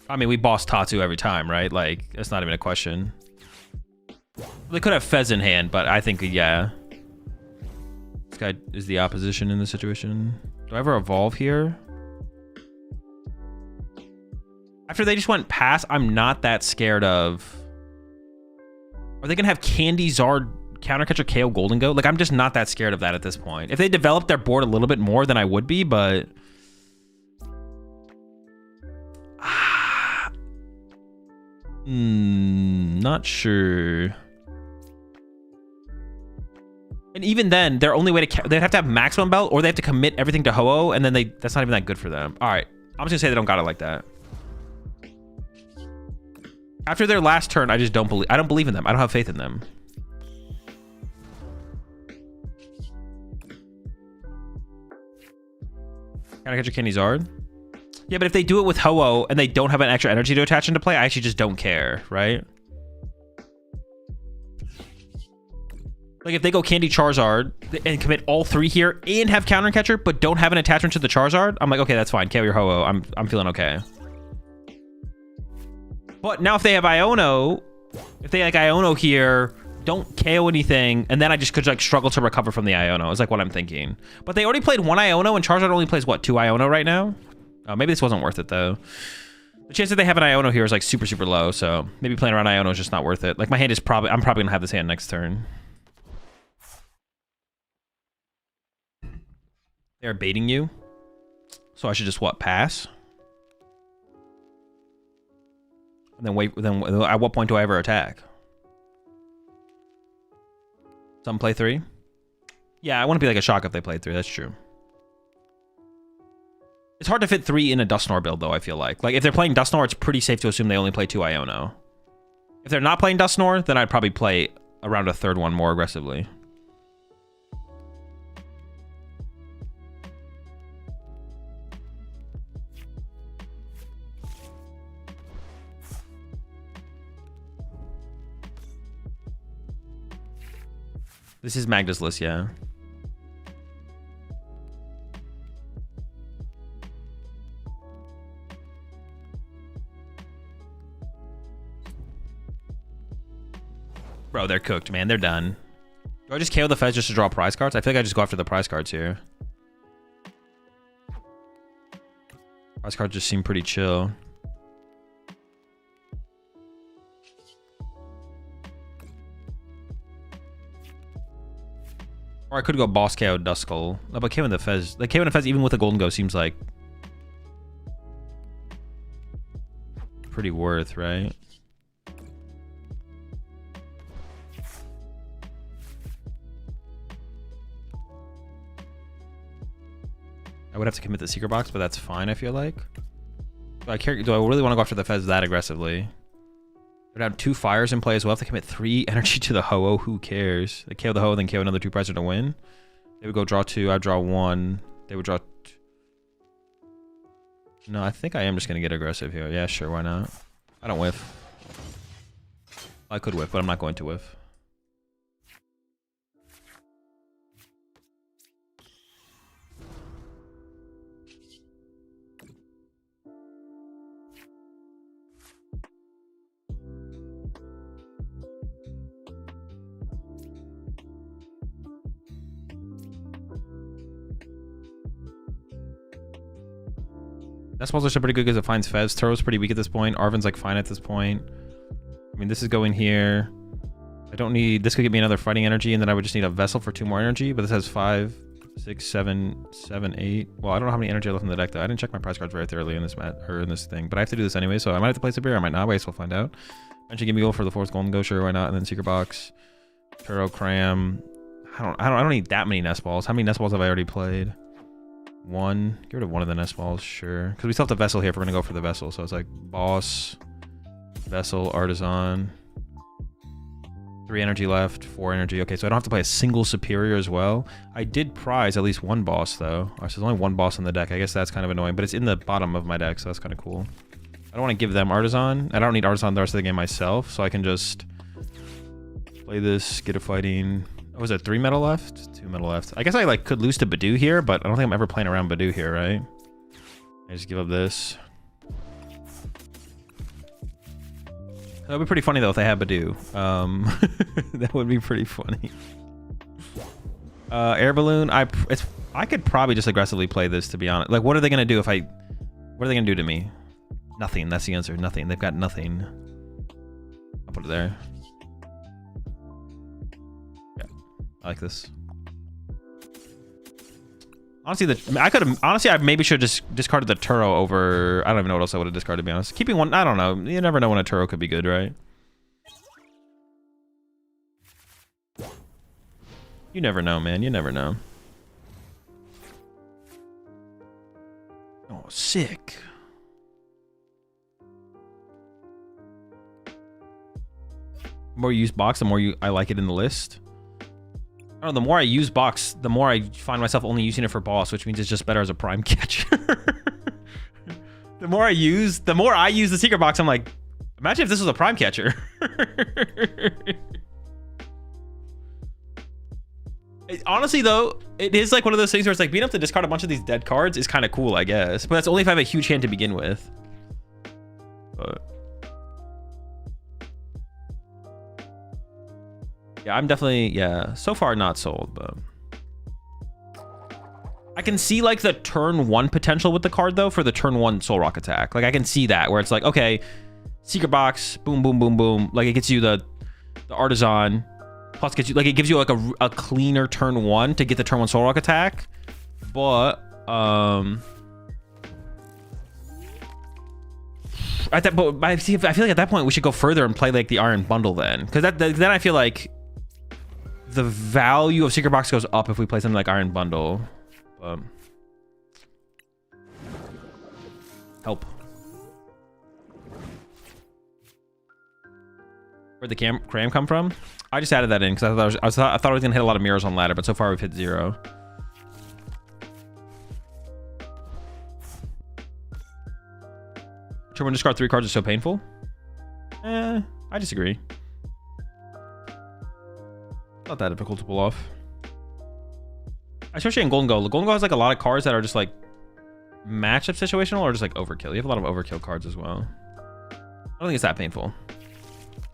I mean, we boss Tatsu every time, right? Like, that's not even a question. They could have Fez in hand, but I think, yeah. This guy is the opposition in this situation. Do I ever evolve here? After they just went past, I'm not that scared of... Are they going to have Candy, Zard, Countercatcher, KO, Gholdengo? Like, I'm just not that scared of that at this point. If they develop their board a little bit more, then I would be, but... Not sure. And even then, their only way to... They'd have to have maximum belt, or they have to commit everything to Ho-Oh, and then that's not even that good for them. All right. I'm just going to say they don't got it like that. After their last turn, I just don't believe... I don't believe in them. I don't have faith in them. Can I catch a Candy Zard? Yeah, but if they do it with Ho-Oh and they don't have an extra energy to attach into play, I actually just don't care, right? Like, if they go Candy Charizard and commit all 3 here and have Countercatcher, but don't have an attachment to the Charizard, I'm like, okay, that's fine. KO your Ho-Oh. I'm feeling okay. But now if they have Iono, if they like Iono here, don't KO anything, and then I just could like struggle to recover from the Iono is like what I'm thinking. But they already played 1 Iono, and Charizard only plays, what, 2 Iono right now? Oh, maybe this wasn't worth it, though. The chance that they have an Iono here is like super, super low, so maybe playing around Iono is just not worth it. Like, my hand is probably... I'm probably going to have this hand next turn. They're baiting you. So I should just, what, pass? And then wait, then at what point do I ever attack? Some play 3? Yeah, I want to be like a shock if they played 3, that's true. It's hard to fit 3 in a Dusknoir build, though, I feel like. Like, if they're playing Dusknoir, it's pretty safe to assume they only play 2 Iono. If they're not playing Dusknoir, then I'd probably play around a 3rd one more aggressively. This is Magda's list, yeah. Bro, they're cooked, man. They're done. Do I just KO the Fez just to draw prize cards? I feel like I just go after the prize cards here. Prize cards just seem pretty chill. Or I could go boss KO Duskull. No, but KO in the Fez. Like, KO in the Fez, even with a Gholdengo, seems like pretty worth, right? I would have to commit the secret box, but that's fine, I feel like. Do I really want to go after the Fez that aggressively? They're down 2 fires in play as well. If they commit 3 energy to the Ho-Oh, who cares? They KO the Ho-Oh, then KO another 2 prizes to win. They would go draw 2. I'd draw 1. They would draw... No, I think I am just going to get aggressive here. Yeah, sure, why not? I don't whiff. I could whiff, but I'm not going to whiff. Nestballs are still pretty good because it finds Fez. Turo's pretty weak at this point. Arven's like fine at this point. I mean, this is going here. I don't need... This could get me another fighting energy, and then I would just need a Vessel for 2 more energy, but this has 5, 6, 7, 8. Well, I don't know how many energy I left in the deck, though. I didn't check my prize cards very thoroughly in this in this thing, but I have to do this anyway, so I might have to play Sabir, I might not. Wait, so we'll find out. Eventually give me goal for the 4th Gholdengo, sure, why not? And then Secret Box. Turo, Cram. I don't need that many Nestballs. How many Nestballs have I already played? 1. Get rid of 1 of the Nestballs, sure. Because we still have the Vessel here if we're going to go for the Vessel. So it's like Boss, Vessel, Artisan. 3 energy left, 4 energy. Okay, so I don't have to play a single superior as well. I did prize at least one boss though. So there's only one boss on the deck. I guess that's kind of annoying, but it's in the bottom of my deck, so that's kind of cool. I don't want to give them Artisan. I don't need Artisan the rest of the game myself, so I can just play this, get a fighting. Oh, was it 3 metal left? 2 metal left. I guess I like could lose to Badoo here, but I don't think I'm ever playing around Badoo here, right? I just give up this. That would be pretty funny though if they had Badoo. That would be pretty funny. Air balloon. I could probably just aggressively play this, to be honest. Like, what are they gonna do if I? What are they gonna do to me? Nothing. That's the answer. Nothing. They've got nothing. I'll put it there. Yeah, I like this. Honestly, I maybe should have just discarded the Turo over. I don't even know what else I would have discarded, to be honest. Keeping one, I don't know. You never know when a Turo could be good, right? You never know, man. You never know. Oh, sick. The more you use box, the more I like it in the list. I don't know, the more I use box, the more I find myself only using it for boss, which means it's just better as a prime catcher. The more I use the secret box, I'm like, imagine if this was a prime catcher. Honestly, though, it is like one of those things where it's like being able to discard a bunch of these dead cards is kind of cool, I guess. But that's only if I have a huge hand to begin with. But yeah, I'm definitely, yeah, so far not sold, but I can see like the turn 1 potential with the card though for the turn 1 Soul Rock attack. Like I can see that where it's like, okay, secret box, boom, boom, boom, boom. Like it gets you the Artisan, plus gets you, like it gives you like a cleaner turn 1 to get the turn 1 Soul Rock attack. But at that, but I feel like at that point we should go further and play like the Iron Bundle then, because then I feel like the value of secret box goes up if we play something like Iron Bundle. Help. Where'd the cram come from? I just added that in because I thought I was gonna hit a lot of mirrors on ladder, but so far we've hit 0. Turn 1 discard 3 cards is so painful. I disagree. Not that difficult to pull off. Especially in Gholdengo. Gholdengo has like a lot of cards that are just like matchup situational or just like overkill. You have a lot of overkill cards as well. I don't think it's that painful.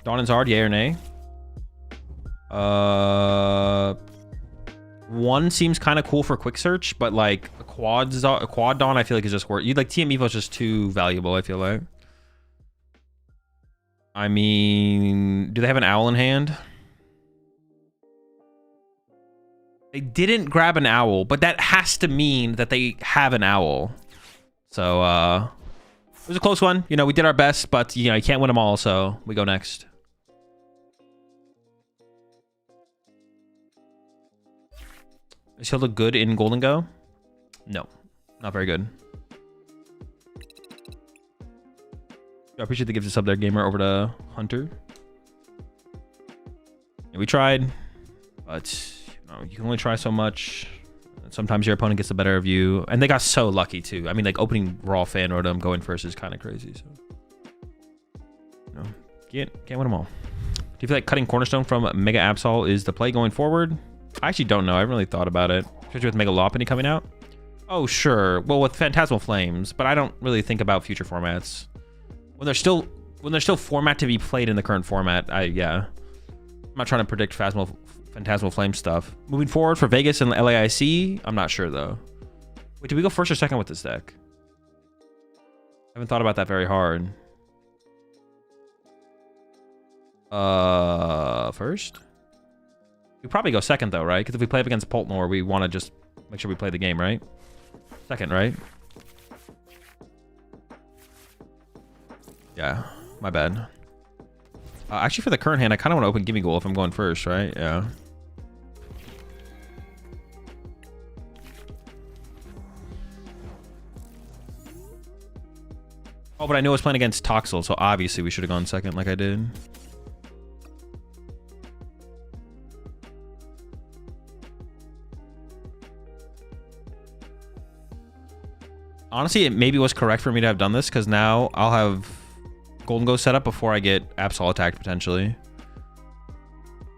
Dawn and Zard, yay or nay? 1 seems kind of cool for quick search, but like a quad Dawn I feel like is just worth. You like TM Evo is just too valuable, I feel like. I mean, do they have an owl in hand? They didn't grab an owl, but that has to mean that they have an owl. So it was a close one. You know, we did our best, but you know, you can't win them all, so we go next. Does he look good in Gholdengo? No, not very good. I appreciate the gift of sub there, gamer. Over to Hunter. Yeah, we tried, but you know, you can only try so much. Sometimes your opponent gets the better of you, and they got so lucky too. I mean, like opening raw fan rotom going first is kind of crazy. So, you know, can't win them all. Do you feel like cutting Cornerstone from Mega Absol is the play going forward? I actually don't know. I haven't really thought about it, especially with Mega Lopunny coming out. Oh sure, well with Phantasmal Flames, but I don't really think about future formats when there's still format to be played in the current format. I'm not trying to predict Phantasmal Flame stuff. Moving forward for Vegas and LAIC, I'm not sure though. Wait, did we go first or second with this deck? I haven't thought about that very hard. First? We probably go second though, right? Because if we play up against Poltnor, we want to just make sure we play the game, right? Second, right? Yeah, my bad. Actually, for the current hand, I kind of want to open Gimme Goal if I'm going first, right? Yeah. Oh, but I know I was playing against Toxel, so obviously we should have gone second like I did. Honestly, it maybe was correct for me to have done this because now I'll have Gholdengo set up before I get Absol attacked potentially.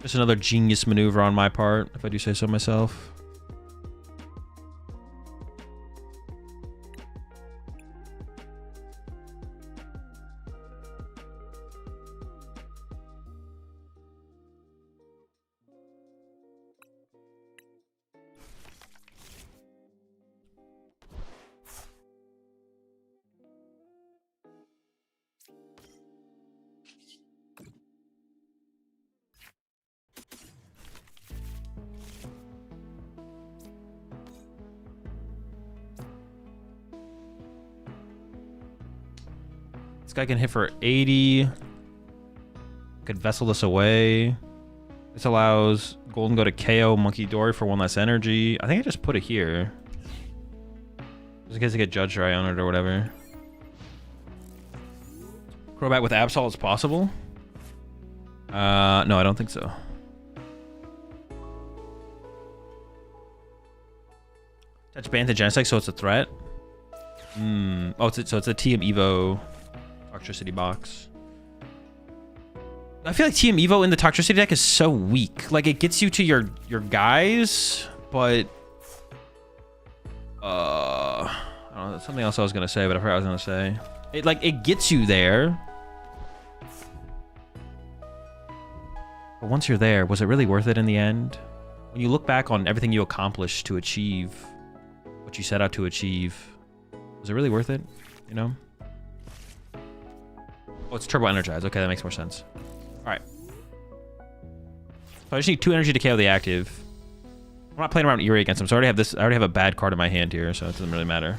Just another genius maneuver on my part, if I do say so myself. This guy can hit for 80. Could Vessel this away. This allows Gholdengo to KO Monkey Dory for 1 less energy. I think I just put it here. Just in case I get Judge Dry on it or whatever. Crobat with Absol is possible? No, I don't think so. Touch Bantha Genesect, so it's a threat. Oh, so it's a TM Evo Toxtricity box. I feel like TM Evo in the Toxtricity deck is so weak. Like, it gets you to your guys, but I don't know, that's something else I was gonna say, but I forgot what I was gonna say. It gets you there. But once you're there, was it really worth it in the end? When you look back on everything you accomplished to achieve what you set out to achieve, was it really worth it? You know? Oh, it's Turbo Energized. Okay, that makes more sense. Alright. So I just need 2 energy to KO the active. I'm not playing around Eerie against him, so I already have a bad card in my hand here, so it doesn't really matter.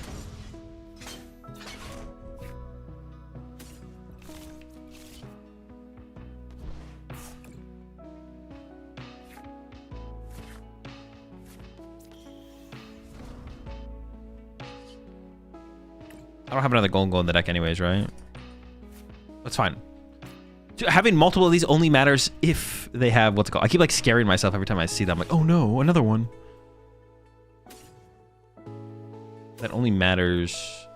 I don't have another Gholdengo in the deck anyways, right? That's fine. Having multiple of these only matters if they have what's it called. I keep like scaring myself every time I see them. I'm like, oh no, another one. That only matters.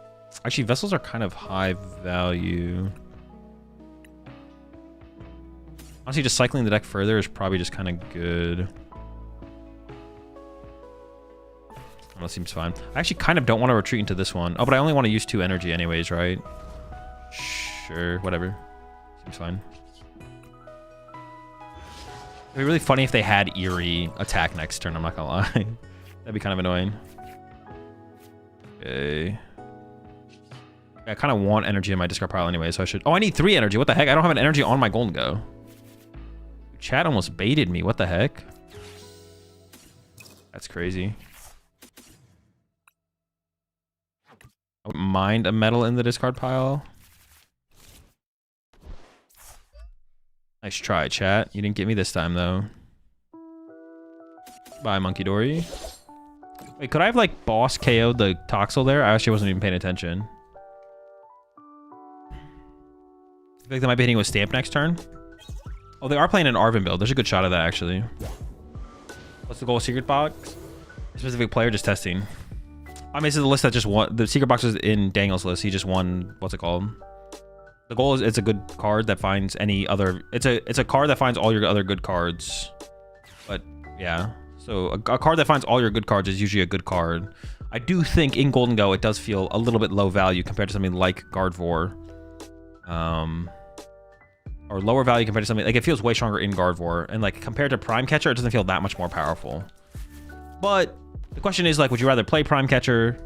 Actually, Vessels are kind of high value. Honestly, just cycling the deck further is probably just kind of good. That seems fine. I actually kind of don't want to retreat into this one. Oh, but I only want to use 2 energy anyways, right? Sure, whatever. Seems fine. It'd be really funny if they had Eerie attack next turn, I'm not gonna lie. That'd be kind of annoying. Okay. I kind of want energy in my discard pile anyway, so I should... Oh, I need 3 energy. What the heck? I don't have an energy on my Gholdengo. Chat almost baited me. What the heck? That's crazy. I wouldn't mind a metal in the discard pile. Nice try, chat. You didn't get me this time, though. Bye, Monkey Dory. Wait, could I have, like, boss KO'd the Toxel there? I actually wasn't even paying attention. I feel like they might be hitting with Stamp next turn. Oh, they are playing an Arven build. There's a good shot of that, actually. What's the goal? Secret box? Specific player, just testing. I mean, this is the list that just won. The secret box is in Daniel's list. He just won. What's it called? The goal is it's a good card that finds any other. It's a card that finds all your other good cards. But yeah, so a card that finds all your good cards is usually a good card. I do think in Gholdengo it does feel a little bit low value compared to something like Gardevoir, or lower value compared to something like it feels way stronger in Gardevoir, and like compared to Prime Catcher, it doesn't feel that much more powerful. But the question is, like, would you rather play Prime Catcher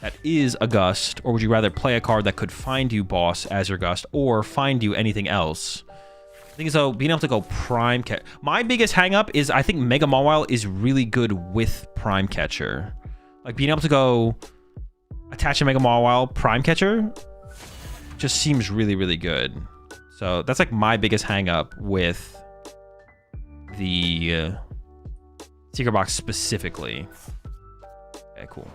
that is a Gust, or would you rather play a card that could find you Boss as your Gust, or find you anything else? I think so, being able to go Prime Catcher. My biggest hang-up is I think Mega Mawile is really good with Prime Catcher. Like, being able to go attach a Mega Mawile Prime Catcher just seems really, really good. So that's like my biggest hang-up with the Secret Box specifically. Okay, cool.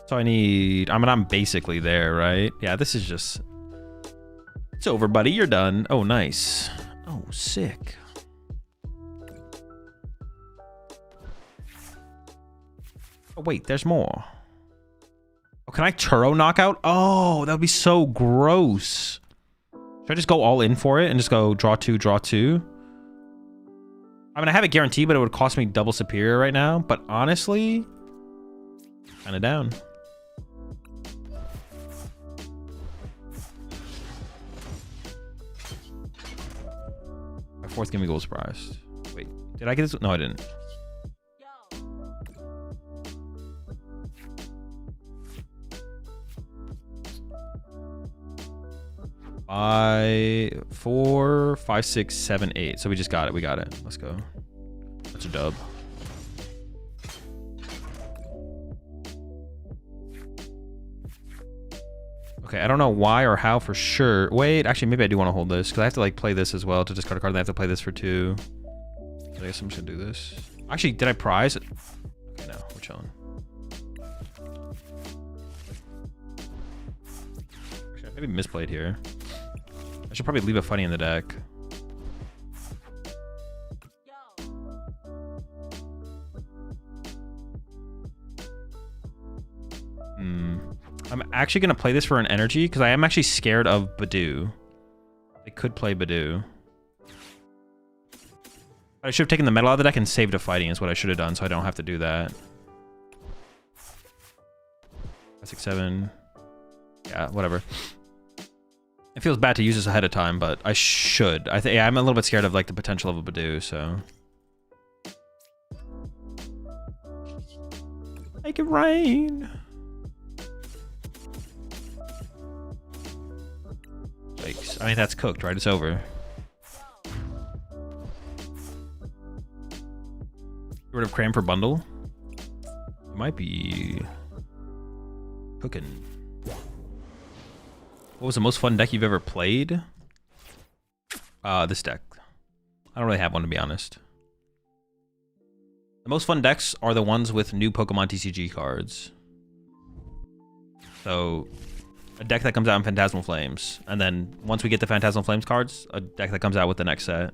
So I need... I mean, I'm basically there, right? Yeah, this is just... It's over, buddy. You're done. Oh, nice. Oh, sick. Oh, wait, there's more. Oh, can I Turo knockout? Oh, that would be so gross. Should I just go all in for it and just go draw two, draw two? I mean, I have it guaranteed, but it would cost me double superior right now. But honestly, kind of down. My fourth Gimme Gold surprise. Wait, did I get this? No, I didn't. Four, five, 6, 7, 8. So we just got it. We got it. Let's go. That's a dub. Okay, I don't know why or how for sure. Wait, actually, maybe I do want to hold this because I have to like play this as well to discard a card. And I have to play this for 2. So I guess I'm just gonna do this. Actually, did I prize it? Okay, no, we're chilling. Actually, I maybe misplayed here. I should probably leave a funny in the deck. I'm actually going to play this for an energy because I am actually scared of Badoo. I could play Badoo. I should have taken the metal out of the deck and saved a fighting is what I should have done so I don't have to do that. 6, 7. Yeah, whatever. It feels bad to use this ahead of time, but I should. Yeah, I'm a little bit scared of like the potential of a Badoo, so. Make it rain. Yikes. I mean, that's cooked, right? It's over. Get rid of Cram for bundle. It might be cooking. What was the most fun deck you've ever played? This deck. I don't really have one, to be honest. The most fun decks are the ones with new PokemonTCG cards. So, a deck that comes out in Phantasmal Flames. And then, once we get the Phantasmal Flames cards, a deck that comes out with the next set.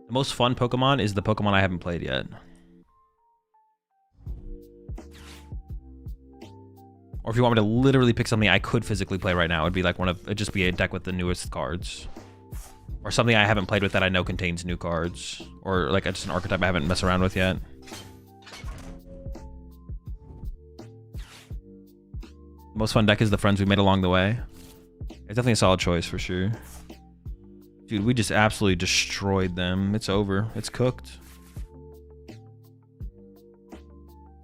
The most fun Pokemon is the Pokemon I haven't played yet. Or if you want me to literally pick something I could physically play right now, it'd be like it'd just be a deck with the newest cards. Or something I haven't played with that I know contains new cards. Or like just an archetype I haven't messed around with yet. Most fun deck is the friends we made along the way. It's definitely a solid choice for sure. Dude, we just absolutely destroyed them. It's over. It's cooked.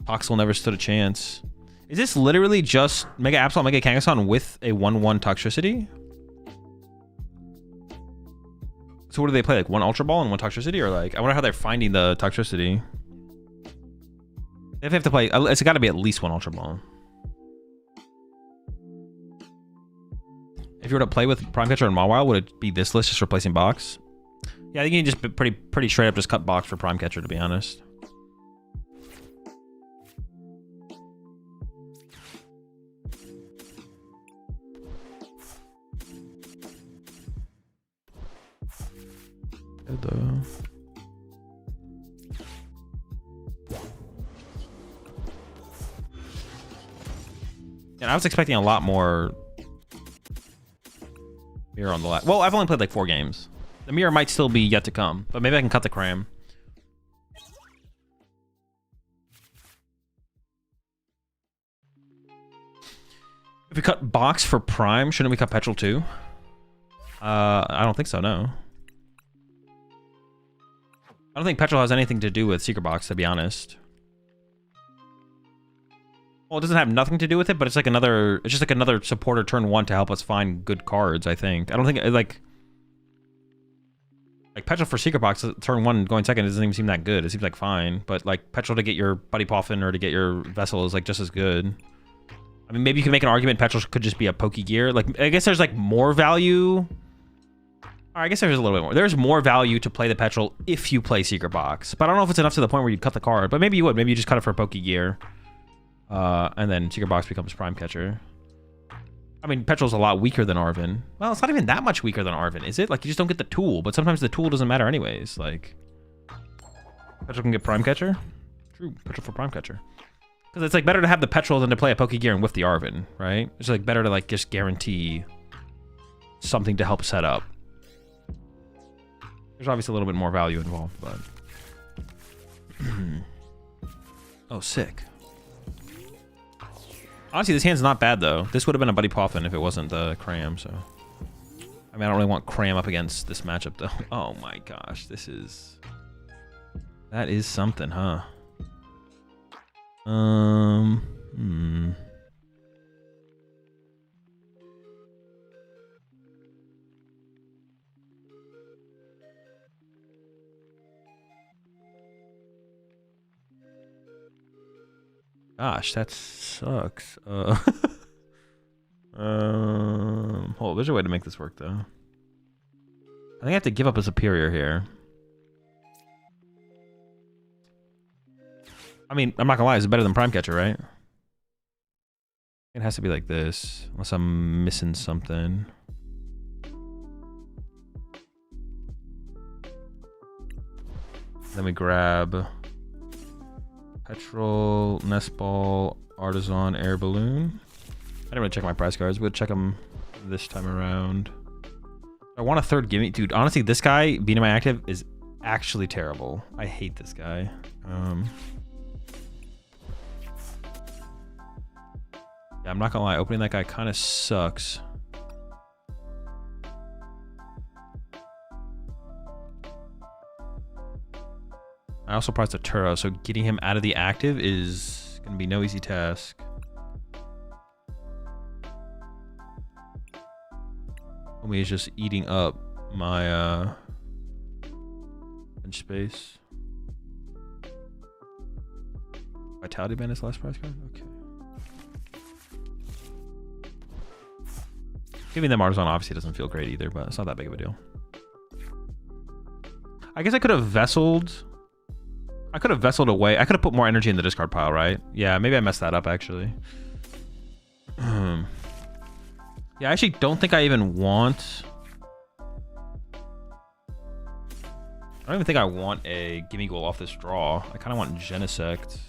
Toxel never stood a chance. Is this literally just Mega Absol, Mega Kangaskhan with a 1/1 Toxtricity? So what do they play? Like 1 Ultra Ball and 1 Toxtricity? Or like, I wonder how they're finding the Toxtricity. If they have to play, it's got to be at least 1 Ultra Ball. If you were to play with Prime Catcher and Mawile, would it be this list just replacing Box? Yeah, I think you can just pretty straight up just cut Box for Prime Catcher, to be honest. And I was expecting a lot more mirror on the left. Well, I've only played like 4 games. The mirror might still be yet to come, but maybe I can cut the cram. If we cut Box for Prime, shouldn't we cut Petrol too? I don't think so, no. I don't think Petrol has anything to do with Secret Box, to be honest. Well, it doesn't have nothing to do with it, but it's like another... It's just like another supporter turn 1 to help us find good cards, I think. I don't think, like Petrol for Secret Box, turn 1 going second, doesn't even seem that good. It seems like fine, but like Petrol to get your Buddy Poffin or to get your Vessel is like just as good. I mean, maybe you can make an argument Petrol could just be a Pokegear. Like, I guess there's like more value... I guess there's a little bit more. There's more value to play the Petrol if you play Secret Box. But I don't know if it's enough to the point where you'd cut the card. But maybe you would. Maybe you just cut it for Pokegear. And then Secret Box becomes Prime Catcher. I mean, Petrol's a lot weaker than Arven. Well, it's not even that much weaker than Arven, is it? Like, you just don't get the tool, but sometimes the tool doesn't matter anyways. Like, Petrol can get Prime Catcher. True, Petrol for Prime Catcher. Because it's, like, better to have the Petrol than to play a Pokegear and with the Arven, right? It's, like, better to, like, just guarantee something to help set up. There's obviously a little bit more value involved, but... Oh, sick. Honestly, this hand's not bad, though. This would have been a Buddy Poffin if it wasn't the Cram, so... I mean, I don't really want Cram up against this matchup, though. Oh my gosh, this is... That is something, huh? Gosh, that sucks. Hold on, there's a way to make this work, though. I think I have to give up a Superior here. I mean, I'm not gonna lie, it's better than Prime Catcher, right? It has to be like this, unless I'm missing something. Then we grab Petrol, Nest Ball, Artisan, Air Balloon. I didn't really check my prize cards. We'll check them this time around. I want a third gimme. Dude, honestly, this guy, beating my active, is actually terrible. I hate this guy. Yeah, I'm not gonna lie. Opening that guy kind of sucks. I also priced a Turo, so getting him out of the active is gonna be no easy task. Homie is just eating up my bench space. Vitality Band is last prize card? Okay. Giving them Artisan obviously doesn't feel great either, but it's not that big of a deal. I guess I could have vesseled. I could have vesseled away. I could have put more energy in the discard pile, right? Yeah, maybe I messed that up, actually. Yeah, I actually don't think I even want... I don't even think I want a Gimme Goal off this draw. I kind of want Genesect.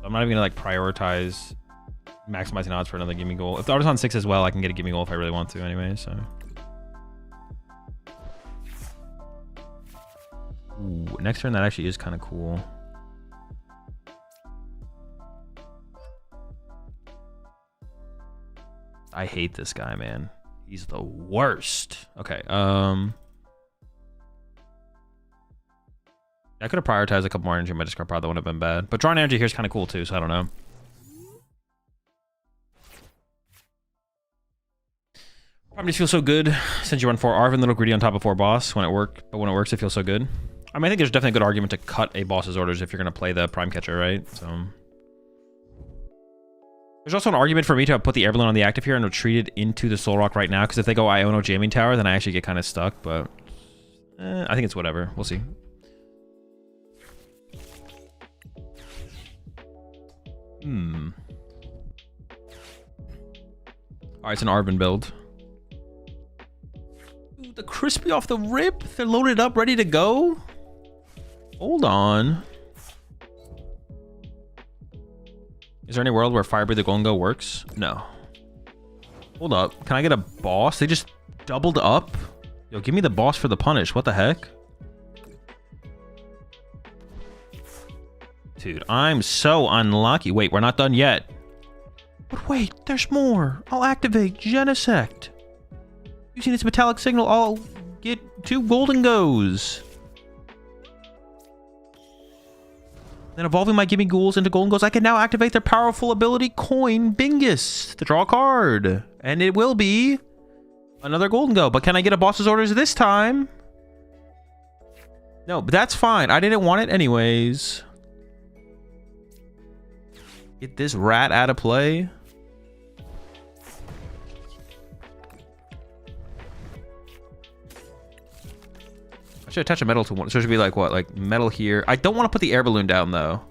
I'm not even going to, like, prioritize maximizing odds for another Gimme Goal. If the Artisan 6 as well, I can get a Gimme Goal if I really want to anyway, so... Ooh, next turn that actually is kind of cool. I hate this guy, man. He's the worst. Okay, I could have prioritized a couple more energy in my discard pile. That wouldn't have been bad. But drawing energy here is kind of cool too, so I don't know. Probably just feels so good since you run 4 Arven, little greedy on top of 4 boss when it works, but when it works, it feels so good. I mean, I think there's definitely a good argument to cut a boss's orders if you're going to play the Prime Catcher, right? So there's also an argument for me to put the Air Balloon on the active here and retreat it into the Soul Rock right now, because if they go Iono Jamming Tower, then I actually get kind of stuck, but I think it's whatever. We'll see. Alright, it's an Arven build. Ooh, the crispy off the rip? They're loaded up, ready to go? Hold on. Is there any world where Fire Breather Gholdengo works? No. Hold up. Can I get a boss? They just doubled up? Yo, give me the boss for the punish. What the heck? Dude, I'm so unlucky. Wait, we're not done yet. But wait, there's more. I'll activate Genesect. Using its metallic signal, I'll get 2 Gholdengos. Then evolving my Gimme Ghouls into Gholdengos, I can now activate their powerful ability, Coin Bingus, to draw a card. And it will be another Gholdengo. But can I get a boss's orders this time? No, but that's fine. I didn't want it anyways. Get this rat out of play. I should attach a metal to one. So it should be like what? Like metal here. I don't want to put the air balloon down though.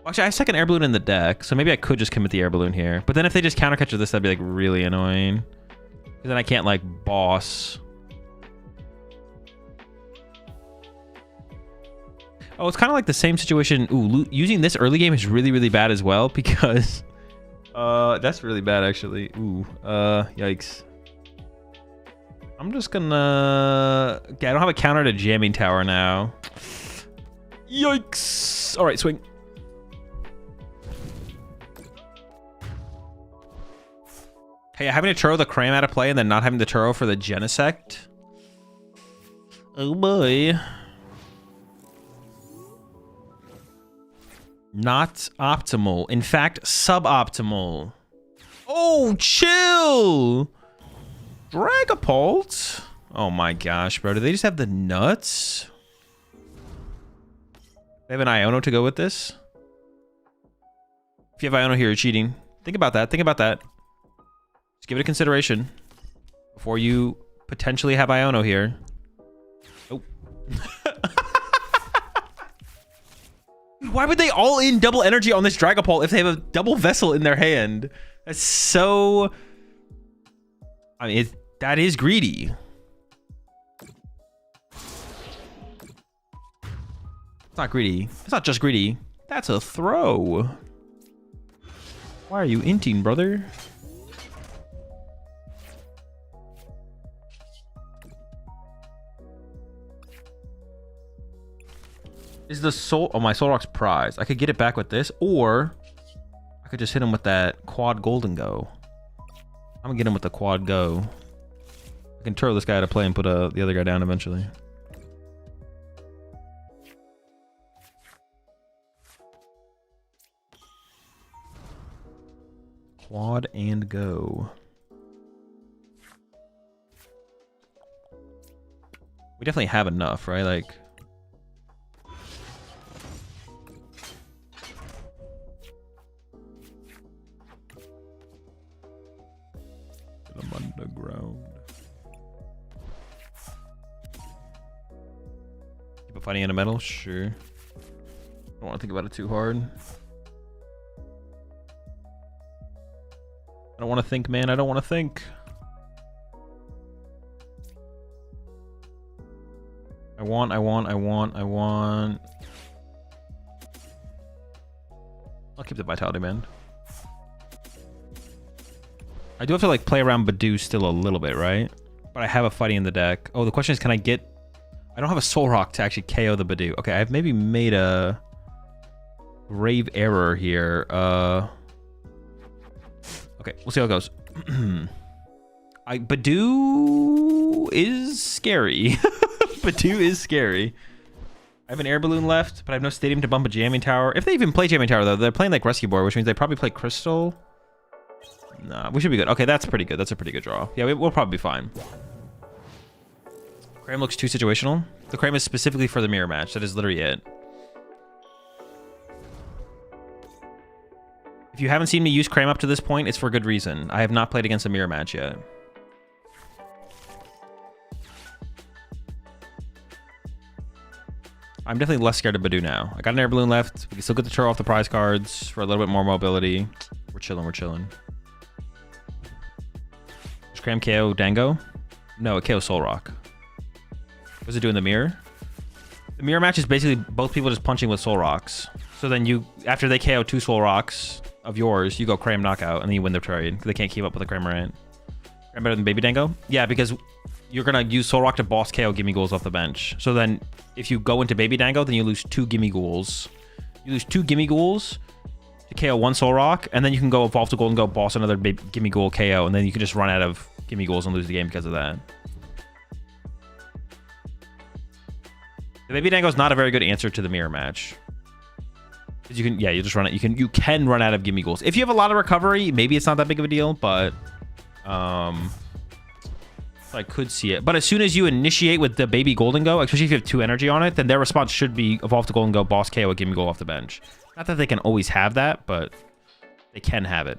Actually, I have second air balloon in the deck, so maybe I could just commit the air balloon here. But then if they just counter catch this, that'd be like really annoying. Because then I can't like boss. Oh, it's kind of like the same situation. Ooh, using this early game is really, really bad as well because that's really bad actually. Ooh, yikes. I'm just gonna... Okay, I don't have a counter to jamming tower now. Yikes. All right, swing. Hey, having to Turo the Cram out of play and then not having the Turo for the Genesect. Oh boy. Not optimal. In fact, suboptimal. Oh, chill. Dragapult. Oh my gosh, bro. Do they just have the nuts? They have an Iono to go with this? If you have Iono here, you're cheating. Think about that. Think about that. Just give it a consideration before you potentially have Iono here. Oh. Why would they all in double energy on this Dragapult if they have a double vessel in their hand? That's so... I mean, that is greedy. It's not greedy. It's not just greedy. That's a throw. Why are you inting, brother? Is the soul... Oh, my Soul Rock's prize. I could get it back with this, or I could just hit him with that quad Gholdengo. I'm gonna get him with the quad go. I can Turo this guy to play and put the other guy down eventually. Quad and go. We definitely have enough, right? Like... underground. Keep it fighting in a metal? Sure. Don't want to think about it too hard. I don't want to think, man. I don't want to think. I want. I'll keep the Vitality Band. I do have to like play around Badu still a little bit, right? But I have a fighting in the deck. Oh, the question is, can I get... I don't have a Soul Rock to actually KO the Badu. Okay, I've maybe made a grave error here. Okay, we'll see how it goes. Badu is scary. Badu is scary. I have an air balloon left, but I have no stadium to bump a jamming tower. If they even play jamming tower, though, they're playing like Rescue Board, which means they probably play Crystal. Nah, we should be good. Okay, that's pretty good. That's a pretty good draw. Yeah, we'll probably be fine. Cram looks too situational. The Cram is specifically for the mirror match. That is literally it. If you haven't seen me use Cram up to this point, it's for good reason. I have not played against a mirror match yet. I'm definitely less scared of Badu now. I got an air balloon left. We can still get the Turo off the prize cards for a little bit more mobility. We're chilling. We're chilling. Does Cram KO Dango? No, it KO Soul Rock. What's it do in the mirror? The mirror match is basically both people just punching with Soul Rocks. So then you, after they KO 2 Soul Rocks of yours, you go Cram knockout and then you win the trade because they can't keep up with the Cramorant. Cram better than Baby Dango? Yeah, because you're going to use Soul Rock to boss KO Gimme Ghouls off the bench. So then if you go into Baby Dango, then you lose 2 Gimme Ghouls. You lose 2 Gimme Ghouls to KO 1 Soul Rock, and then you can go Evolve to Gholdengo, boss another Gimme Ghoul KO, and then you can just run out of Gimme Ghouls and lose the game because of that. The Baby Dango is not a very good answer to the mirror match. Because you can, yeah, you just run it. You can run out of Gimme Ghouls. If you have a lot of recovery, maybe it's not that big of a deal, but I could see it. But as soon as you initiate with the Baby Gholdengo, especially if you have 2 energy on it, then their response should be Evolve to Gholdengo, boss KO a Gimme Ghoul off the bench. Not that they can always have that, but they can have it.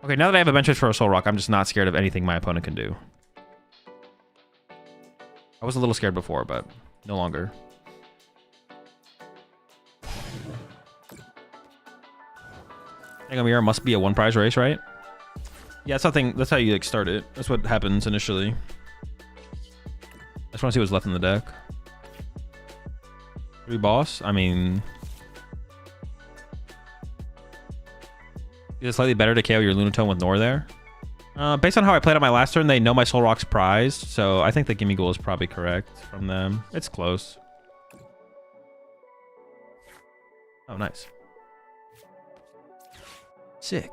Okay, now that I have a bench for a Soul Rock, I'm just not scared of anything my opponent can do. I was a little scared before, but no longer. Hang on, Mirror must be a 1 prize race, right? Yeah, it's nothing. That's how you like start it. That's what happens initially. I just want to see what's left in the deck. 3 boss. I mean, is it slightly better to KO your Lunatone with Nor there? Based on how I played on my last turn, they know my Soul Rock's prized, so I think the Gimme Ghoul is probably correct from them. It's close. Oh, nice. Sick.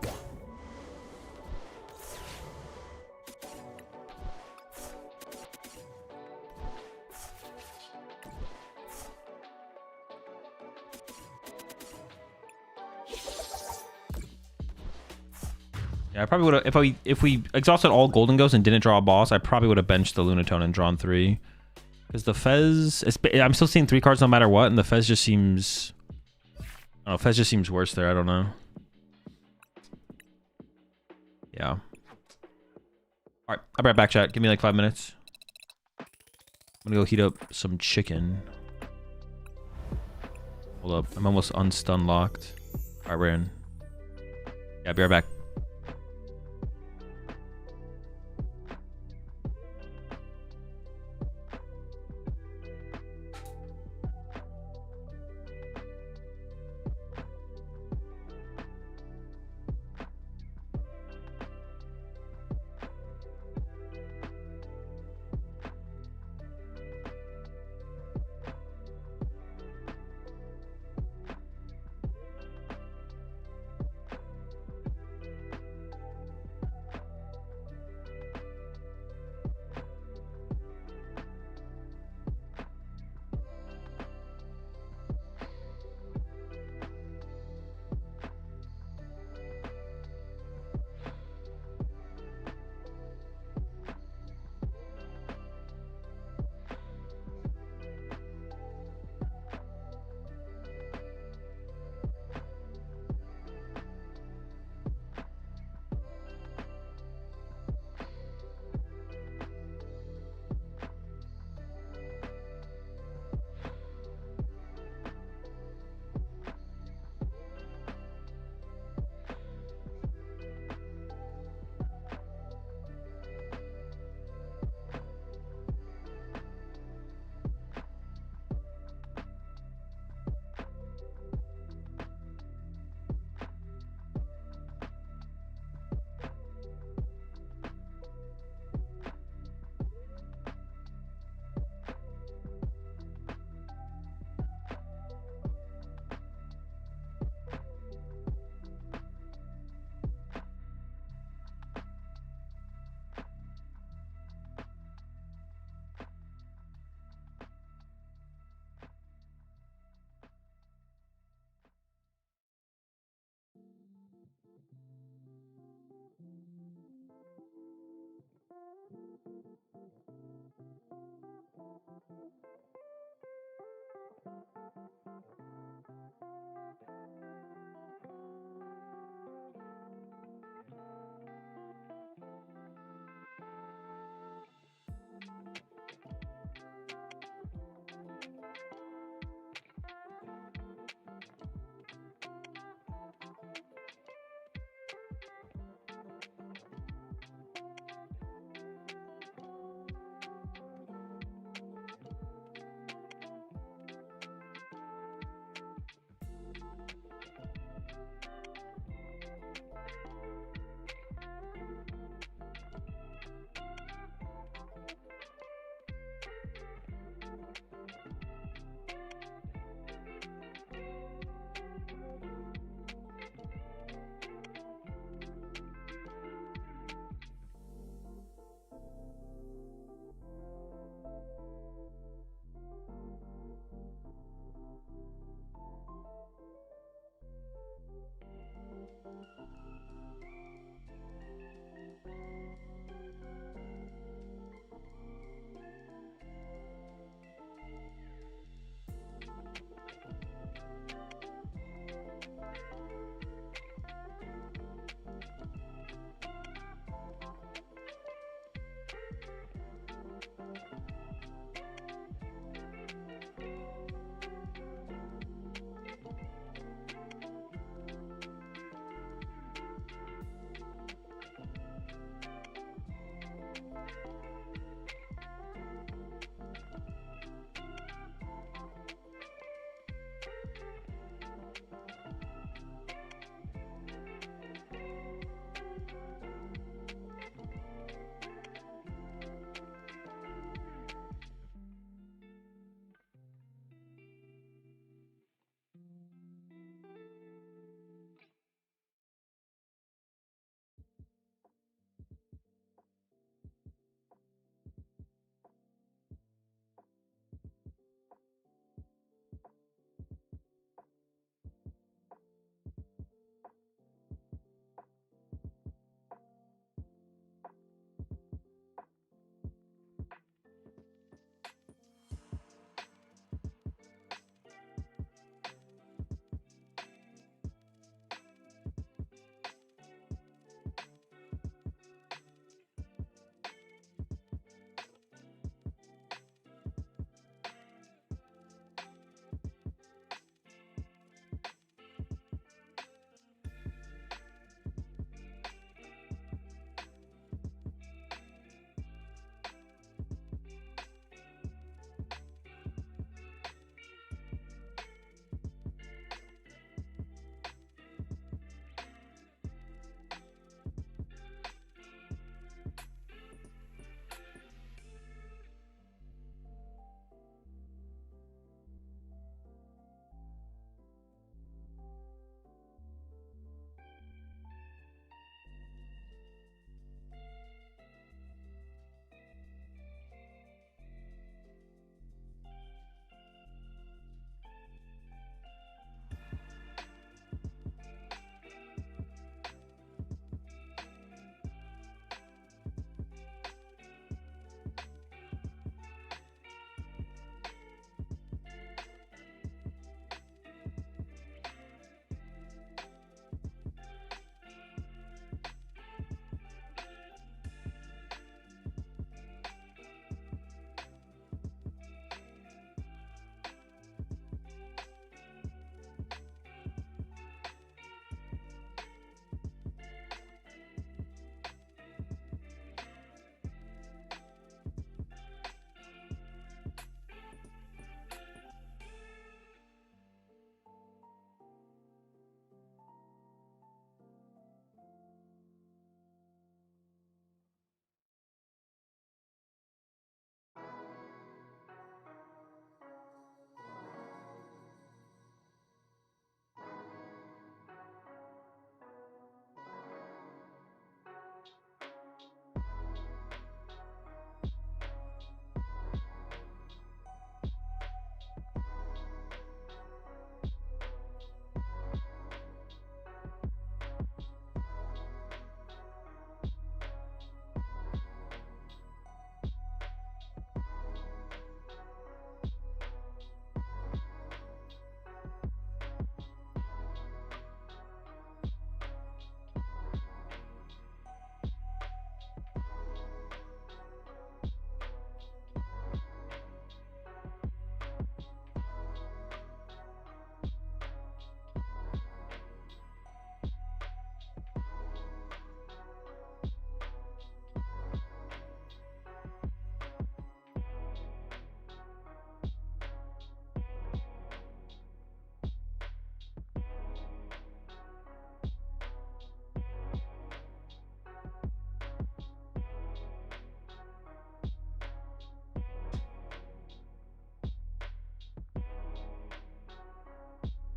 Yeah, I probably would have if we exhausted all Gholdengos and didn't draw a boss, I probably would have benched the Lunatone and drawn 3. Because the Fez, I'm still seeing 3 cards no matter what, and the Fez just seems, I don't know, Fez just seems worse there. I don't know. Yeah. All right, I'll be right back, chat. Give me like 5 minutes. I'm gonna go heat up some chicken. Hold up, I'm almost unstun locked. All right, we're in. Yeah, I'll be right back.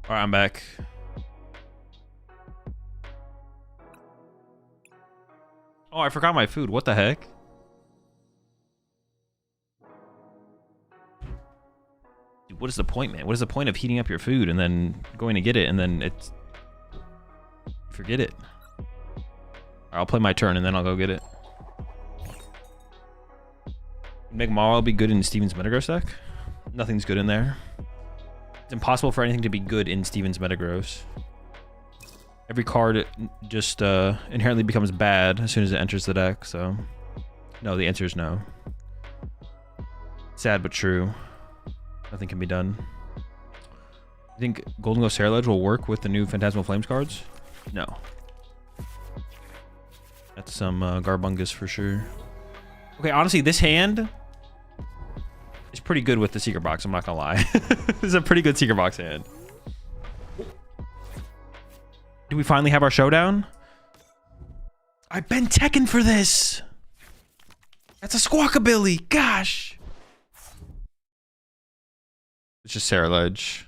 All right, I'm back. Oh, I forgot my food. What the heck? Dude, what is the point, man? What is the point of heating up your food and then going to get it and then it's... Forget it. All right, I'll play my turn and then I'll go get it. Make Marl be good in Steven's Metagross deck? Nothing's good in there. It's impossible for anything to be good in Steven's Metagross. Every card just inherently becomes bad as soon as it enters the deck, so... No, the answer is no. Sad but true. Nothing can be done. You think Gholdengo Ceruledge will work with the new Phantasmal Flames cards? No. That's some Garbungus for sure. Okay, honestly, this hand is pretty good with the Secret Box, I'm not gonna lie. This is a pretty good Secret Box hand. Do we finally have our showdown? I've been teching for this! That's a Squawkabilly, gosh! It's just Ceruledge.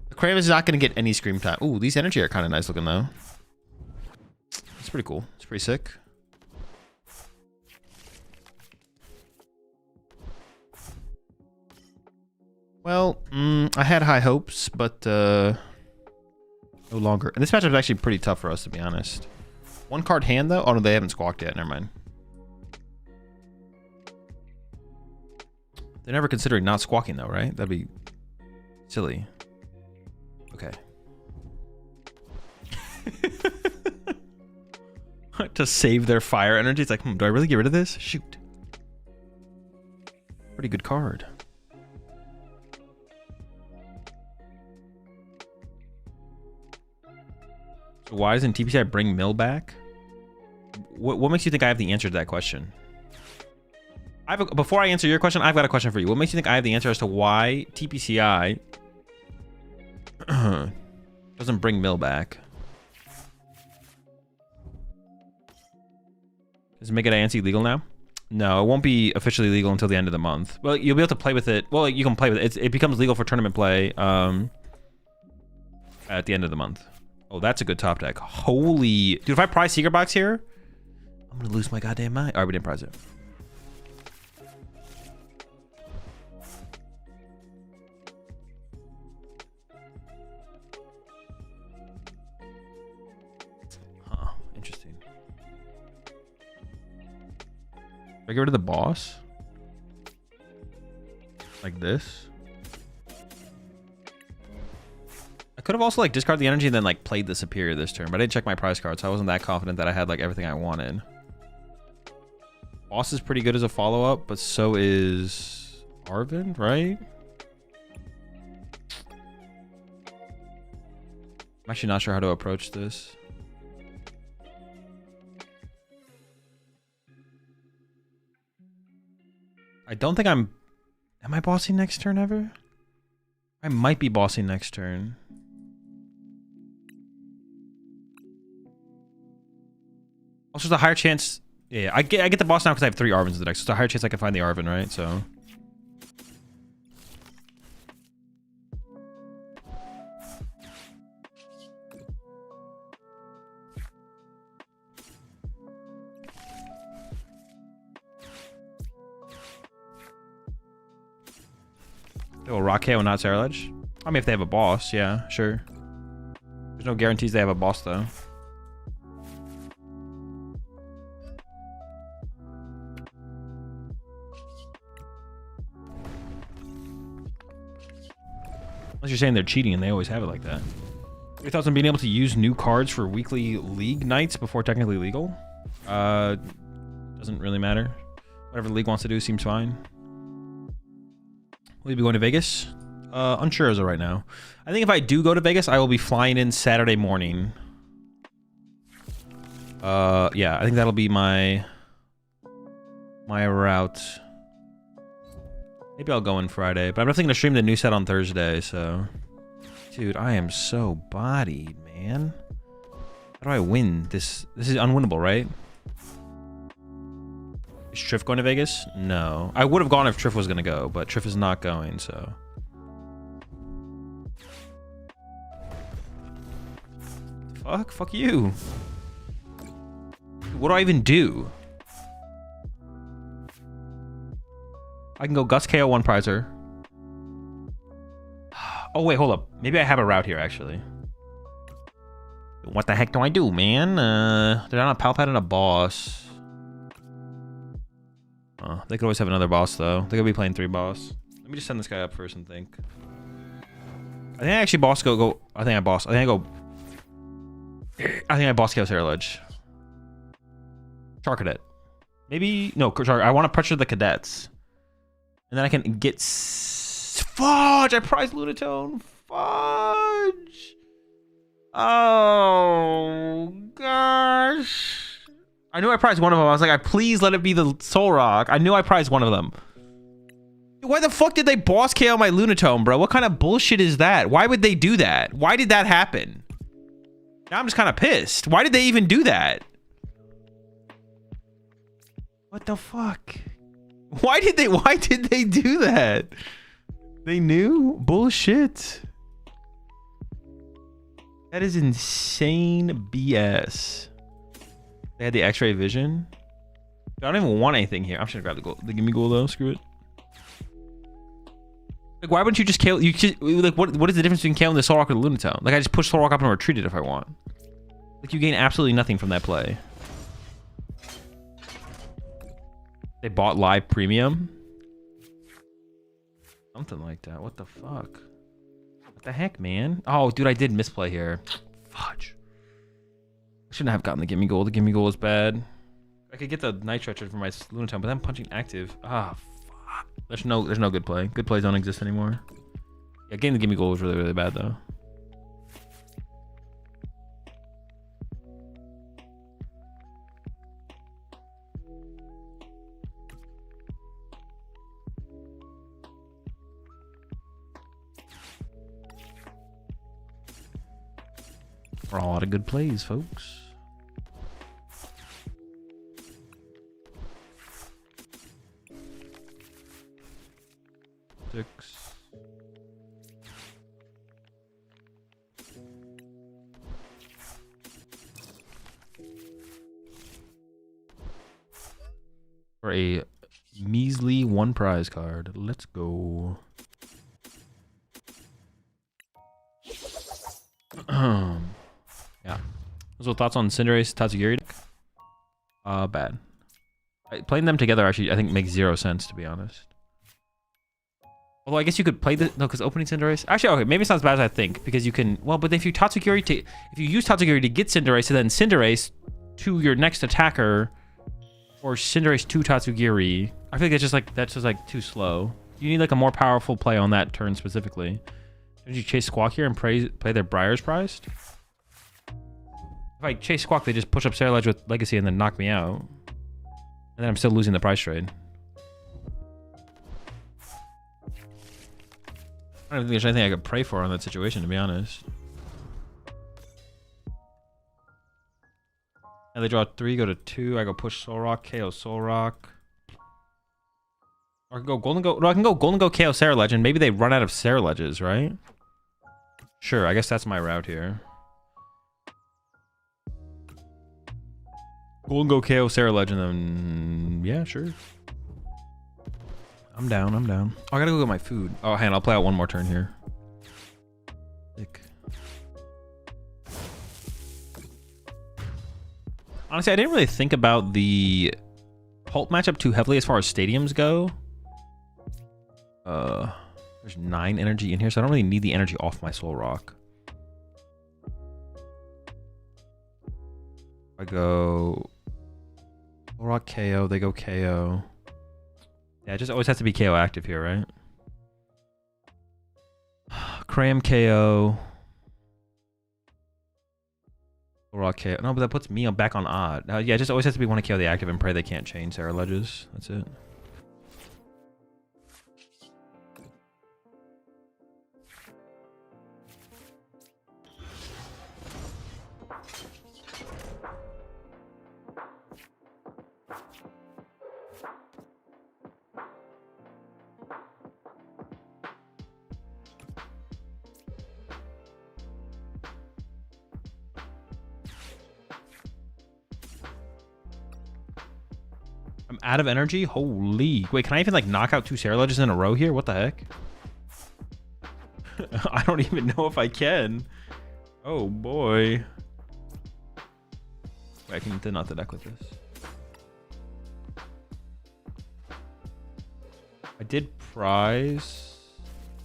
The Kraven is not gonna get any scream time. Ooh, these energy are kind of nice looking though. It's pretty cool. It's pretty sick. Well, I had high hopes, but no longer. And this matchup is actually pretty tough for us, to be honest. One card hand though? Oh no, they haven't squawked yet. Never mind. They're never considering not squawking though, right? That'd be silly. Okay. To save their fire energy. It's like, do I really get rid of this? Shoot. Pretty good card. So why doesn't TPCI bring Mill back? What makes you think I have the answer to that question? Before I answer your question, I've got a question for you. What makes you think I have the answer as to why TPCI doesn't bring Mill back? Does Mega Diancie legal now? No, it won't be officially legal until the end of the month. Well, you'll be able to play with it. Well, you can play with it. It becomes legal for tournament play at the end of the month. Oh, that's a good top deck. Holy... Dude, if I prize Secret Box here, I'm going to lose my goddamn mind. All right, we didn't prize it. Huh, interesting. Do I get rid of the boss? Like this? I could have also like discarded the energy and then like played the Superior this turn, but I didn't check my prize card, so I wasn't that confident that I had like everything I wanted. Boss is pretty good as a follow-up, but so is Arvin, right? I'm actually not sure how to approach this. I don't think am I bossing next turn ever? I might be bossing next turn. Also, there's a higher chance. Yeah, I get the boss now because I have 3 Arvins in the deck, so it's a higher chance I can find the Arvin, right? So. Oh, Rock KO, not Ceruledge? I mean, if they have a boss, yeah, sure. There's no guarantees they have a boss, though. Unless you're saying they're cheating and they always have it like that. Your thoughts on being able to use new cards for weekly league nights before technically legal? Doesn't really matter. Whatever the league wants to do seems fine. Will you be going to Vegas? Unsure as of right now. I think if I do go to Vegas, I will be flying in Saturday morning. Yeah, I think that'll be my route. Maybe I'll go in Friday, but I'm definitely gonna stream the new set on Thursday, so... Dude, I am so bodied, man. How do I win? This is unwinnable, right? Is Triff going to Vegas? No. I would have gone if Triff was gonna go, but Triff is not going, so... fuck? Fuck you. What do I even do? I can go Gus KO one prizer. Oh wait, hold up. Maybe I have a route here actually. What the heck do I do, man? They're not a Palpat and a boss. They could always have another boss though. They could be playing 3 boss. Let me just send this guy up first and think. I think I actually boss go. I think I boss. I think I go. I think I boss KO Sarah Ledge. Char Cadet. Maybe no. Char. I want to pressure the cadets, and then I can get Fudge. I prize Lunatone. Fudge. Oh gosh. I knew I prized one of them. I was like, please let it be the Soul Rock. I knew I prized one of them. Why the fuck did they boss KO my Lunatone, bro? What kind of bullshit is that? Why would they do that? Why did that happen? Now I'm just kind of pissed. Why did they even do that? What the fuck? Why did they do that? They knew? Bullshit. That is insane BS. They had the X-ray vision. I don't even want anything here. I'm just gonna grab the gold. They give me gold though. Screw it. Like, why wouldn't you just kill? You just, like, what is the difference between killing the Soul Rock or the Lunatone? Like, I just push Soul Rock up and retreat it if I want. Like, you gain absolutely nothing from that play. They bought live premium. Something like that. What the fuck? What the heck, man? Oh, dude, I did misplay here. Fudge. I shouldn't have gotten the Gimme Gold. The Gimme Gold is bad. I could get the Night Stretcher for my Lunatone, but I'm punching active. Ah, fuck. There's no good play. Good plays don't exist anymore. Yeah, getting the Gimme Gold was really, really bad, though. For a lot of good plays, folks. Six. For a measly 1 prize card. Let's go. Yeah. So thoughts on Cinderace, Tatsugiri? Bad. Playing them together actually, I think, makes 0 sense, to be honest. Although I guess you could play the no, because opening Cinderace. Actually, okay, maybe it's not as bad as I think because you can. Well, but if you Tatsugiri to, if you use Tatsugiri to get Cinderace, and then Cinderace to your next attacker, or Cinderace to Tatsugiri, I feel like that's just like too slow. You need like a more powerful play on that turn specifically. Did you chase Squawk here and play their Briar's Prized? If I chase Squawk, they just push up Sarah Ledge with Legacy and then knock me out. And then I'm still losing the prize trade. I don't think there's anything I could pray for on that situation, to be honest. And they draw 3, go to 2. I go push Soul Rock, KO Soul Rock. Or I can go Gholdengo. No, I can go Gholdengo, KO Sarah Ledge, and maybe they run out of Sarah Ledges, right? Sure, I guess that's my route here. Gholdengo, KO Sarah Ledge, and then yeah, sure. I'm down. I'm down. Oh, I gotta go get my food. Oh, hang on, I'll play out one more turn here. Sick. Honestly, I didn't really think about the Pult matchup too heavily as far as stadiums go. There's 9 energy in here, so I don't really need the energy off my Soul Rock. I go Soul Rock KO, they go KO. Yeah, it just always has to be KO active here, right? Cram KO. Soul Rock KO. No, but that puts me back on odd. Yeah, it just always has to be one to KO the active and pray they can't chain Sarah Ledges. That's it. I'm out of energy? Holy. Wait, can I even like knock out 2 Sarah Ledges in a row here? What the heck? I don't even know if I can. Oh boy. Wait, I can thin out the deck with this. I did prize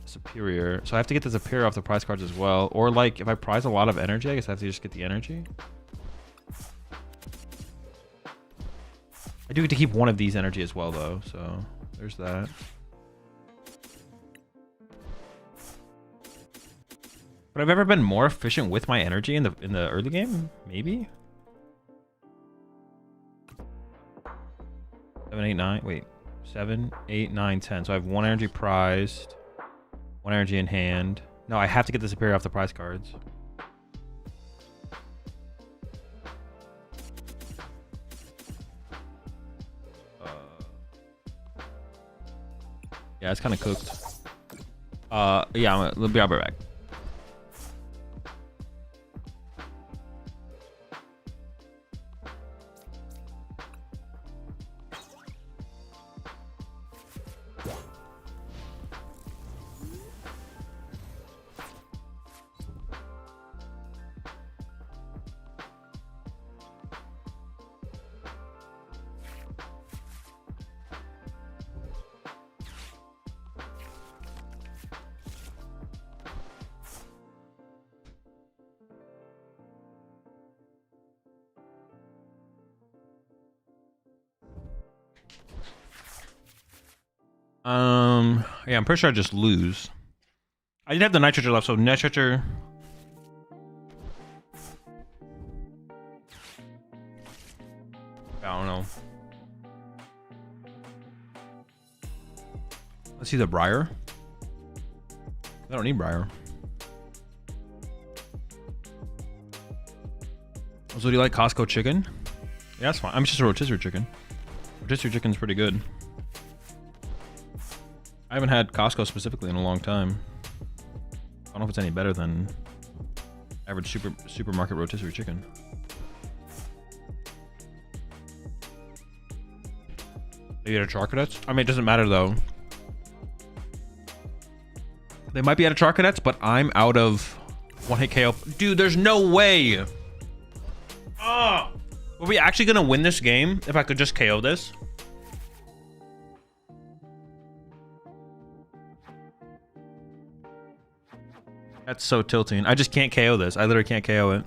Superior. So I have to get the Superior off the prize cards as well. Or like if I prize a lot of energy, I guess I have to just get the energy. I do get to keep one of these energy as well though, so there's that. But I've ever been more efficient with my energy in the early game? Maybe? 7, 8, 9. Wait. 7, 8, 9, 10. So I have 1 energy prized. 1 energy in hand. No, I have to get the Superior off the prize cards. Yeah, it's kind of cooked. Yeah, I'll be right back. Yeah, I'm pretty sure I just lose. I didn't have the nitrogen left, so nitrogen. I don't know. Let's see the Briar. I don't need Briar. So do you like Costco chicken? Yeah, that's fine. I'm just a rotisserie chicken. Rotisserie chicken's pretty good. I haven't had Costco specifically in a long time. I don't know if it's any better than average supermarket rotisserie chicken. They get a Charcadettes? I mean, it doesn't matter though. They might be out of Charcadettes, but I'm out of 1-hit KO. Dude, there's no way. Oh, are we actually gonna win this game if I could just KO this? That's so tilting. I just can't KO this. I literally can't KO it.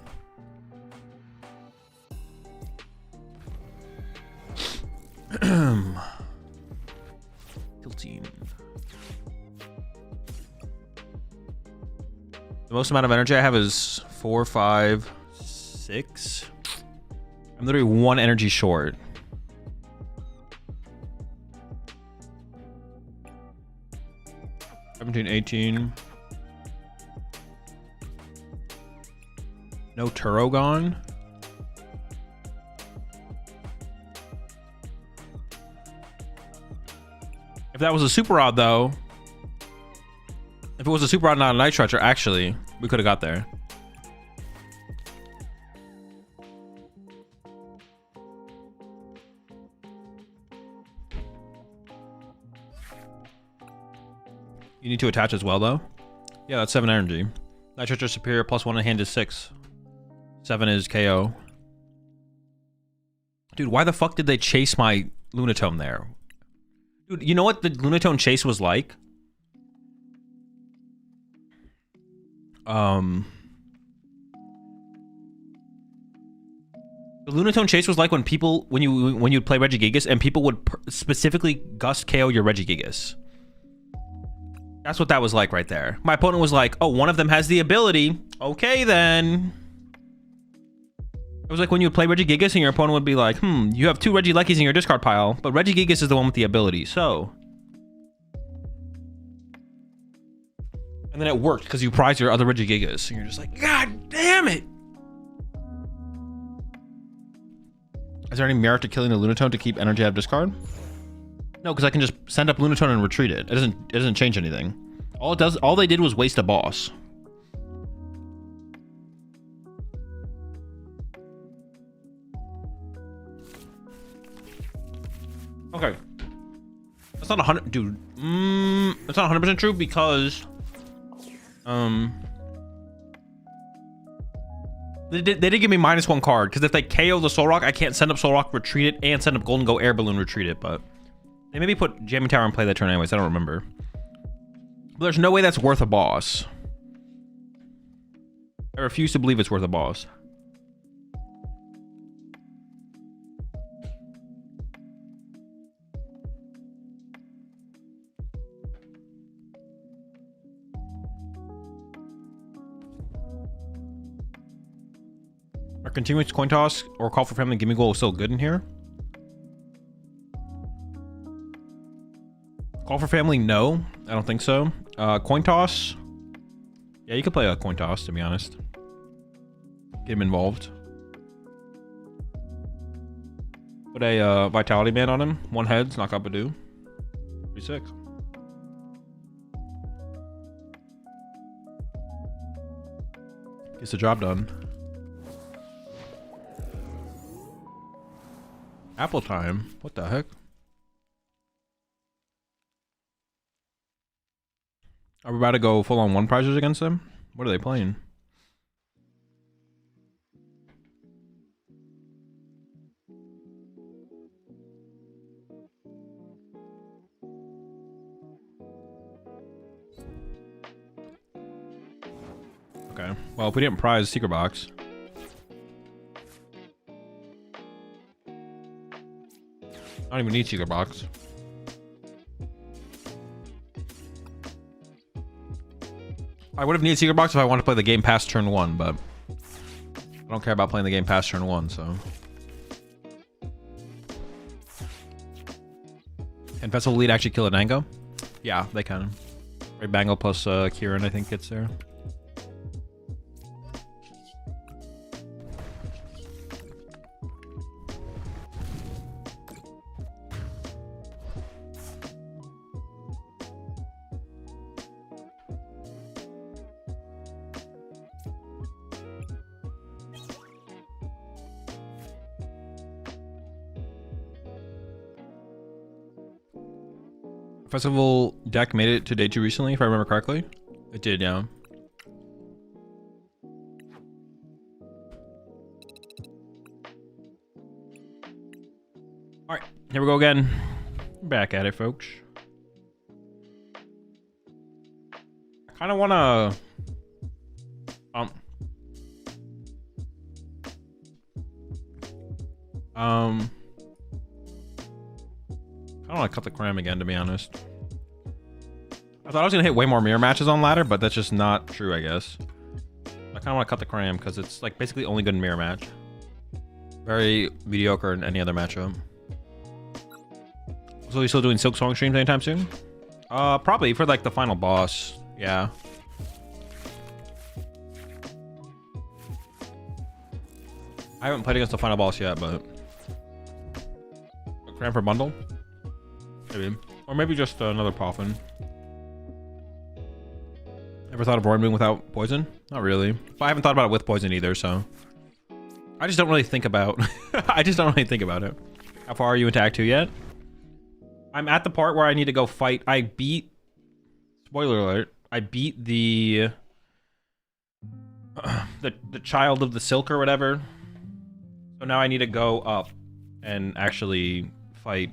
Tilting. The most amount of energy I have is 4, 5, 6. I'm literally 1 energy short. $17, $18. No Turogon. If that was a super odd though, if it was a super odd, not a night stretcher, actually, we could have got there. You need to attach as well though. Yeah, that's 7 energy. Night stretcher superior +1 in hand is 6. 7 is KO. Dude, why the fuck did they chase my Lunatone there? Dude, you know what the Lunatone chase was like? The Lunatone chase was like when people, when you'd play Regigigas and people would specifically gust KO your Regigigas. That's what that was like right there. My opponent was like, oh, one of them has the ability. Okay, then. It was like when you would play Regigigas and your opponent would be like, you have 2 Regielekis in your discard pile, but Regigigas is the one with the ability, so. And then it worked because you prized your other Regigigas. And you're just like, God damn it! Is there any merit to killing the Lunatone to keep energy out of discard? No, because I can just send up Lunatone and retreat it. It doesn't change anything. All they did was waste a boss. Okay. That's not 100, dude. It's not 100% true because, they did give me -1 card because if they KO the Soul Rock, I can't send up Soul Rock, retreat it, and send up Gholdengo Air Balloon, retreat it. But they maybe put Jamming Tower in play that turn anyways. I don't remember. But there's no way that's worth a boss. I refuse to believe it's worth a boss. Are continuous coin toss or call for family gimme goal still good in here? Call for family, no. I don't think so. Coin toss. Yeah, you could play a coin toss, to be honest. Get him involved. Put a Vitality Man on him. 1 heads, knock out Badoo. Pretty sick. Gets the job done. Apple time? What the heck? Are we about to go full on 1 prizes against them? What are they playing? Okay. Well, if we didn't prize Secret Box. I don't even need Secret Box. I would have needed Secret Box if I wanted to play the game past turn 1, but I don't care about playing the game past turn 1, so. Can Festival Lead actually kill a Dango? Yeah, they can. Right, Bango plus Kieran, I think, gets there. Festival deck made it to day 2 recently, if I remember correctly. It did, yeah. Alright, here we go again. Back at it, folks. I kind of want to... I don't want to cut the cram again, to be honest. I thought I was going to hit way more mirror matches on ladder, but that's just not true, I guess. I kind of want to cut the cram because it's like basically only good in mirror match. Very mediocre in any other matchup. So you still doing Silk Song streams anytime soon? Probably for like the final boss. Yeah. I haven't played against the final boss yet, but a cram for bundle? Maybe. Or maybe just another Poffin. Ever thought of Void Moon without poison? Not really. But I haven't thought about it with poison either, so. I just don't really think about... I just don't really think about it. How far are you into Act 2 yet? I'm at the part where I need to go fight. I beat... Spoiler alert. I beat the... the child of the silk or whatever. So now I need to go up and actually fight...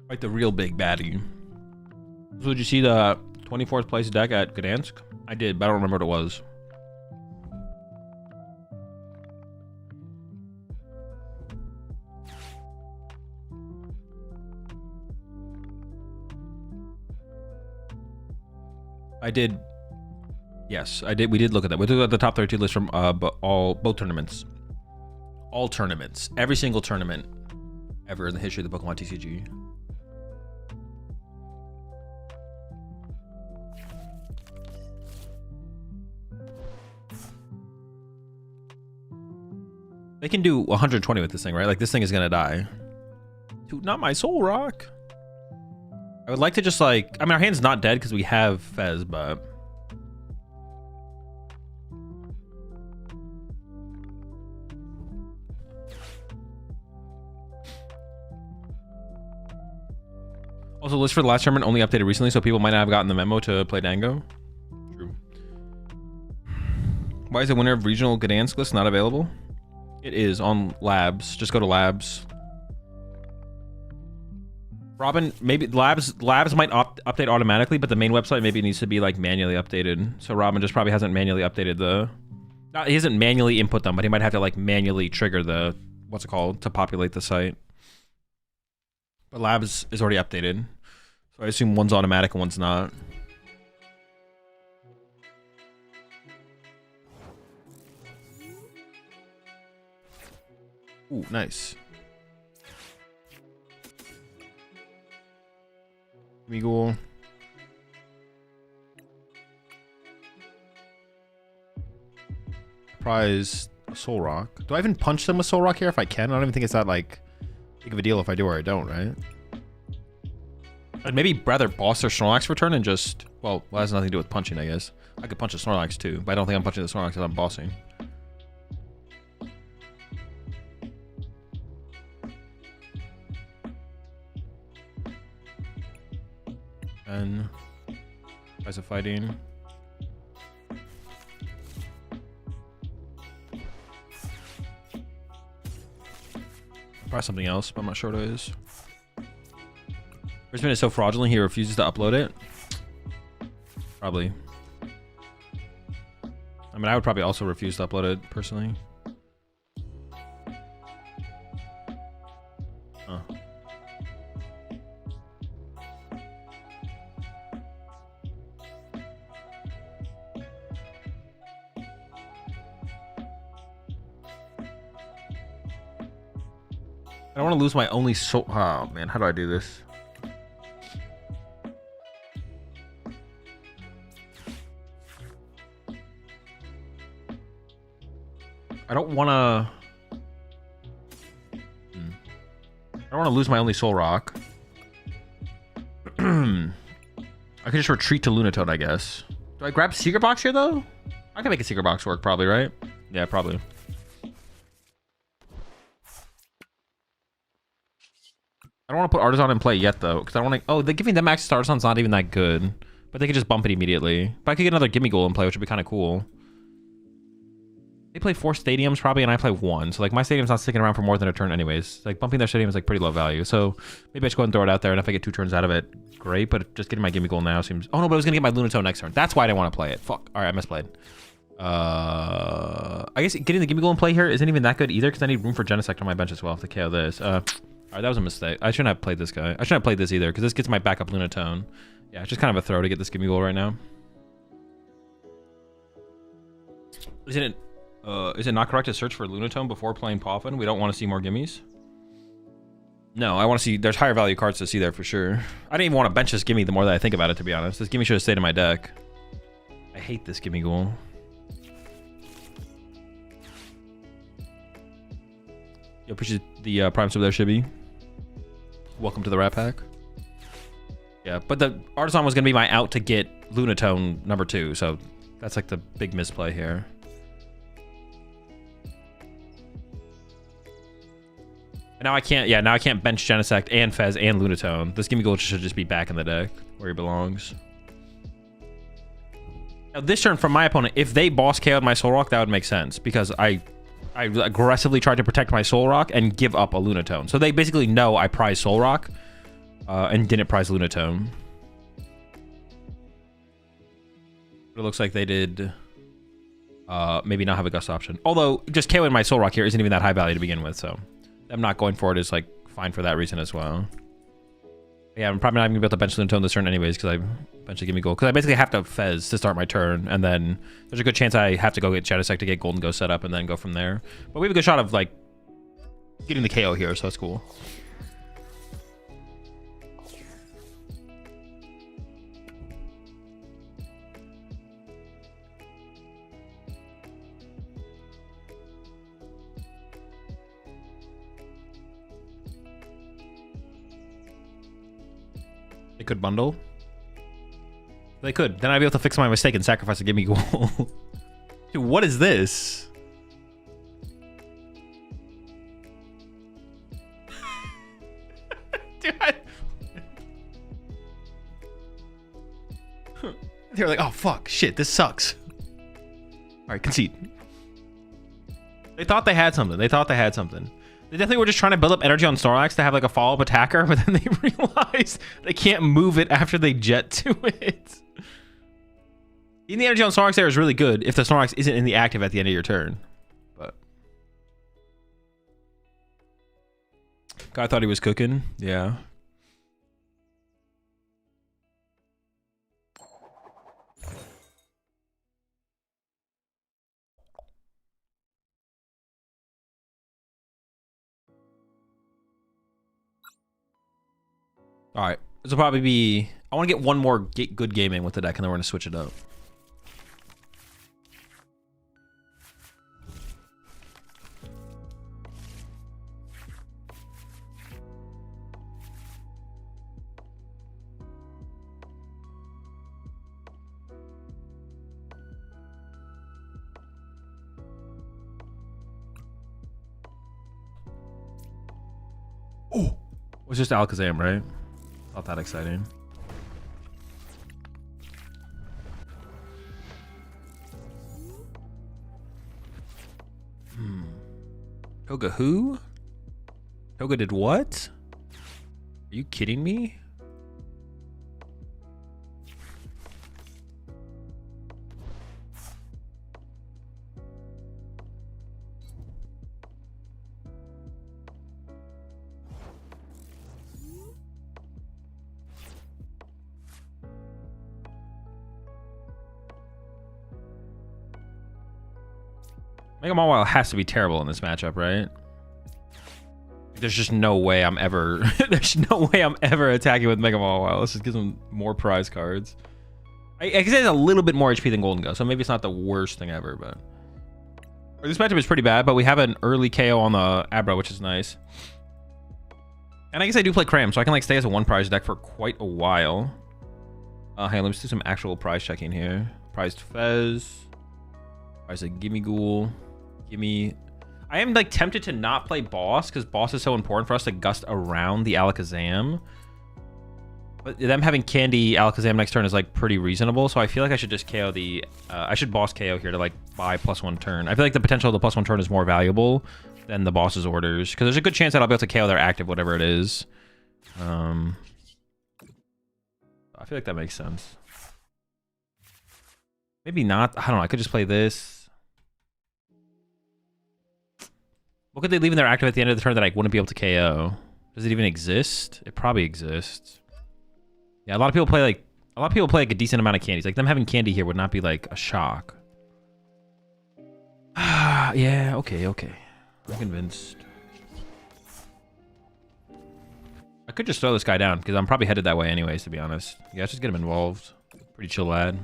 Fight the real big baddie. So did you see the 24th place deck at Gdansk? I did, but I don't remember what it was. I did. Yes, I did. We did look at that. We looked at the top 32 list from both tournaments. All tournaments. Every single tournament ever in the history of the PokemonTCG. They can do 120 with this thing, right? Like, this thing is gonna die. Dude, not my Soul Rock. I would like to just, like... I mean, our hand's not dead because we have Fez, but... Also, list for the last tournament only updated recently, so people might not have gotten the memo to play Dango. True. Why is the winner of regional Gdansk list not available? It is on labs. Just go to labs. Robin, maybe labs might update automatically, but the main website maybe needs to be like manually updated. So Robin just probably hasn't manually updated the. He hasn't manually input them, but he might have to like manually trigger the what's it called to populate the site. But labs is already updated, so I assume one's automatic and one's not. Ooh, nice. Meagle. Prize Soul Rock. Do I even punch them with Soul Rock here if I can? I don't even think it's that like big of a deal if I do or I don't, right? I'd maybe rather boss their Snorlax for turn and just well, it has nothing to do with punching, I guess. I could punch a Snorlax too, but I don't think I'm punching the Snorlax because I'm bossing. And Prize of Fighting. Probably something else, but I'm not sure what it is. Brisbane is so fraudulent, he refuses to upload it. Probably. I mean, I would probably also refuse to upload it, personally. Huh. I don't want to lose my only soul. Oh man, how do I do this? I don't want to. I don't want to lose my only Soul Rock. I could just retreat to Lunatone, I guess. Do I grab Secret Box here though? I can make a Secret Box work, probably, right? Yeah, probably. I don't want to put Artisan in play yet, though, because I don't want to... Oh, the giving them access to Artisan's not even that good. But they could just bump it immediately. But I could get another Gimme Goal in play, which would be kind of cool. They play 4 stadiums, probably, and I play 1. So, like, my stadium's not sticking around for more than a turn anyways. Like, bumping their stadium is, like, pretty low value. So, maybe I should go ahead and throw it out there, and if I get 2 turns out of it, great. But just getting my Gimme Goal now seems... Oh, no, but I was going to get my Lunatone next turn. That's why I didn't want to play it. Fuck. All right, I misplayed. I guess getting the Gimme Goal in play here isn't even that good either, because I need room for Genesect on my bench as well to KO this. Alright, that was a mistake. I shouldn't have played this guy. I shouldn't have played this either, because this gets my backup Lunatone. Yeah, it's just kind of a throw to get this Gimme Goal right now. Is it not correct to search for Lunatone before playing Poffin? We don't want to see more gimmies? No, I want to see... There's higher value cards to see there for sure. I didn't even want to bench this gimme the more that I think about it, to be honest. This gimme should have stayed in my deck. I hate this Gimme Goal. Yo, appreciate the Prime sub there, Shibby. Welcome to the Rat Pack. Yeah, but the Artisan was going to be my out to get Lunatone number 2, so that's like the big misplay here. And now I can't, yeah, now I can't bench Genesect and Fez and Lunatone. This Gimme Goal should just be back in the deck where he belongs. Now this turn from my opponent, if they boss KO'd my Soul Rock, that would make sense because I aggressively tried to protect my Soul Rock and give up a Lunatone. So they basically know I prize Soul Rock and didn't prize Lunatone. But it looks like they did maybe not have a Gust option. Although just KOing my Soul Rock here isn't even that high value to begin with, so them not going for it is like fine for that reason as well. Yeah, I'm probably not even gonna be able to bench Lunatone this turn anyways because I bench a Gimme Goal. Because I basically have to Fez to start my turn, and then there's a good chance I have to go get Genesect to get Gholdengo set up and then go from there. But we have a good shot of like getting the KO here, so that's cool. They could bundle. They could. Then I'd be able to fix my mistake and sacrifice a Gimme Goal. Dude, what is this? Dude, They're like, oh, fuck, shit, this sucks. All right, concede. They thought they had something. They definitely were just trying to build up energy on Snorlax to have like a follow-up attacker, but then they realized they can't move it after they jet to it. Even the energy on Snorlax there is really good if the Snorlax isn't in the active at the end of your turn. But guy thought he was cooking. Yeah. All right, this will probably be... I want to get one more good game in with the deck, and then we're going to switch it up. Oh, it was just Alakazam, right? Not that exciting. Toga who? Toga did what? Are you kidding me? Mega Mawile has to be terrible in this matchup, right? There's just no way I'm ever... There's no way I'm ever attacking with Mega Mawile. Let's just give him more prize cards. I can say it's a little bit more HP than Gholdengo, so maybe it's not the worst thing ever, but... This matchup is pretty bad, but we have an early KO on the Abra, which is nice. And I guess I do play Cram, so I can like stay as a one prize deck for quite a while. Hey, let's do some actual prize checking here. Prized Fez. Prized a Gimme Ghoul. Gimme... I am like tempted to not play Boss, because Boss is so important for us to gust around the Alakazam. But them having Candy Alakazam next turn is like pretty reasonable, so I feel like I should just KO the... I should Boss KO here to like buy +1 turn. I feel like the potential of the +1 turn is more valuable than the Boss's orders, because there's a good chance that I'll be able to KO their active, whatever it is. I feel like that makes sense. Maybe not. I don't know. I could just play this. What could they leave in their active at the end of the turn that I wouldn't be able to KO? Does it even exist? It probably exists. Yeah, a lot of people play like a decent amount of candies. Like them having candy here would not be like a shock. Yeah, okay. I'm convinced. I could just throw this guy down because I'm probably headed that way anyways, to be honest. Yeah, let's just get him involved. Pretty chill lad.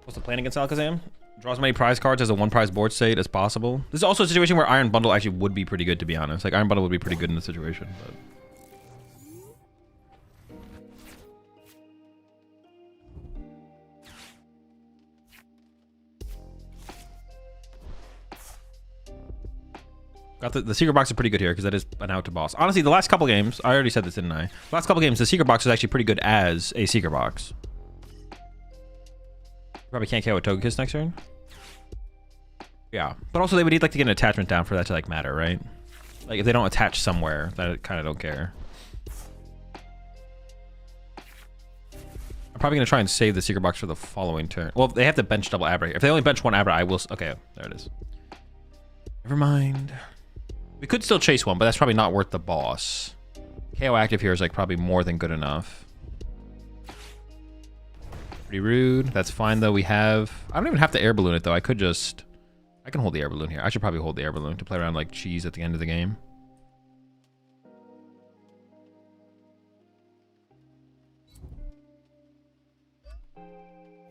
What's the plan against Alakazam? Draw as many prize cards as a one prize board state as possible. This is also a situation where Iron Bundle actually would be pretty good, to be honest. Like Iron Bundle would be pretty good in this situation, but... Got the secret box is pretty good here because that is an out to boss. Honestly, the last couple games, I already said this, didn't I? The last couple games, the secret box is actually pretty good as a secret box. Probably can't KO a Togekiss next turn. Yeah, but also they would need like to get an attachment down for that to like matter, right? Like if they don't attach somewhere, that I kind of don't care. I'm probably gonna try and save the secret box for the following turn. Well, they have to bench double Abra here. If they only bench one Abra, I will. Okay, there it is. Never mind. We could still chase one, but that's probably not worth the boss. KO active here is like probably more than good enough. Pretty rude. That's fine though. We have... I don't even have to air balloon it though. I could just... I can hold the air balloon here. I should probably hold the air balloon to play around like cheese at the end of the game.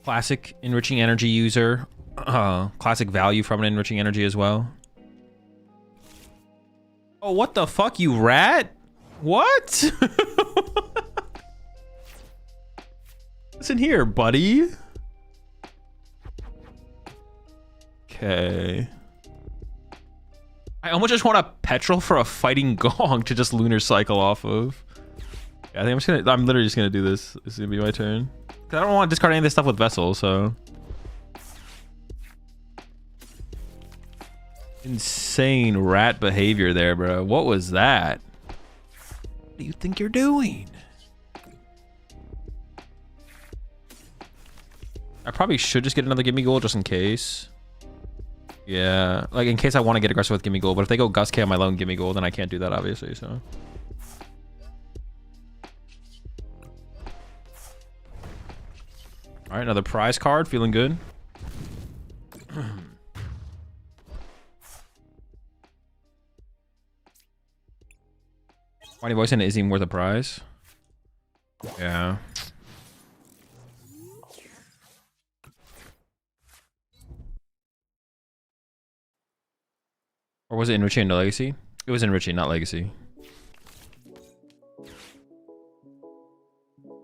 Classic enriching energy user. Classic value from an enriching energy as well. Oh, what the fuck, you rat? What? Listen here, buddy. Okay. I almost just want a petrol for a fighting gong to just lunar cycle off of. Yeah, I think I'm literally just gonna do this. This is gonna be my turn. I don't want to discard any of this stuff with Vessel, so. Insane rat behavior there, bro. What was that? What do you think you're doing? I probably should just get another Gimme Goal just in case. Yeah, like in case I want to get aggressive with Gimme Goal, but if they go Gusky on my lone Gimme Goal, then I can't do that, obviously, so. All right, another prize card, feeling good. Whitey Voice and is even worth a prize? Yeah. Or was it Enriching into Legacy? It was Enriching, not Legacy.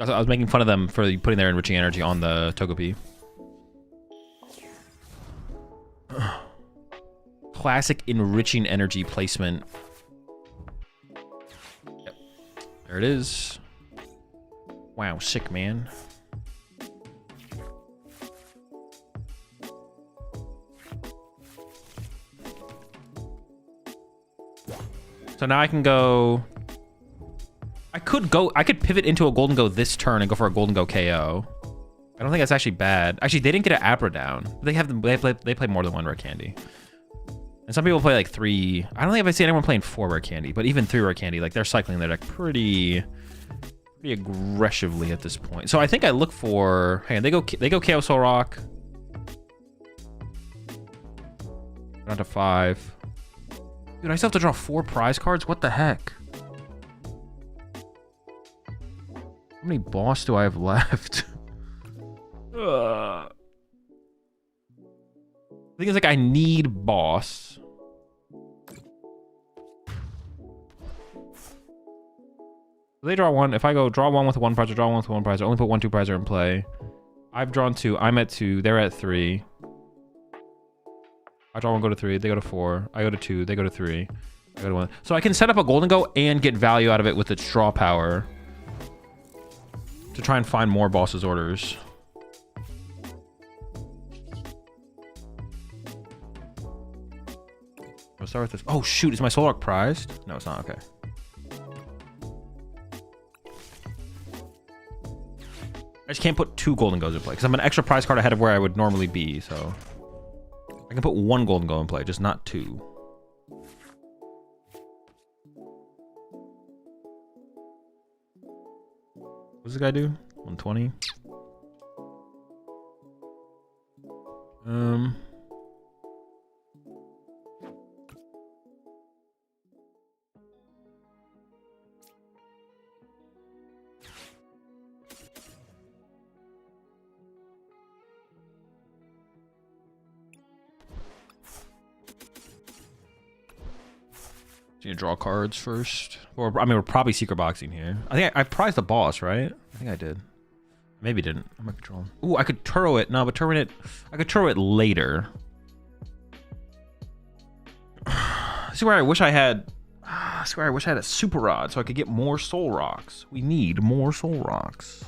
I was making fun of them for putting their Enriching energy on the Togepi. Classic Enriching energy placement. Yep. There it is. Wow, sick, man. So now I can go... I could pivot into a Gholdengo this turn and go for a Gholdengo KO. I don't think that's actually bad. Actually, they didn't get an Abra down. They play more than one rare candy. And some people play like 3. I don't think I've seen anyone playing 4 rare candy, but even 3 rare candy, like they're cycling their deck pretty aggressively at this point. So I think I look for, hang on, they go KO Soul Rock. Down to 5. Dude, I still have to draw 4 prize cards? What the heck? How many boss do I have left? The thing is, like, I need boss. They draw 1. If I go draw 1 with 1 prize or draw 1 with 1 prize, I only put 1 2 prizer in play. I've drawn 2. I'm at 2. They're at 3. I draw 1, go to 3. They go to 4. I go to 2. They go to 3. I go to 1. So I can set up a Gholdengo and get value out of it with its draw power to try and find more boss's orders. I'll start with this. Oh shoot, is my Soul Rock prized? No, it's not. Okay. I just can't put 2 Gholdengos in play because I'm an extra prize card ahead of where I would normally be, so I can put 1 Gholdengo in play, just not 2. What does this guy do? 120. Need to draw cards first, or I mean, we're probably secret boxing here. I think I prized the boss, right? I think I did. Maybe didn't. I might control. Ooh, I could Turo it. No, but Turo it. I could Turo it later. See where I wish I had. I swear I wish I had a Super Rod so I could get more Soul Rocks. We need more Soul Rocks.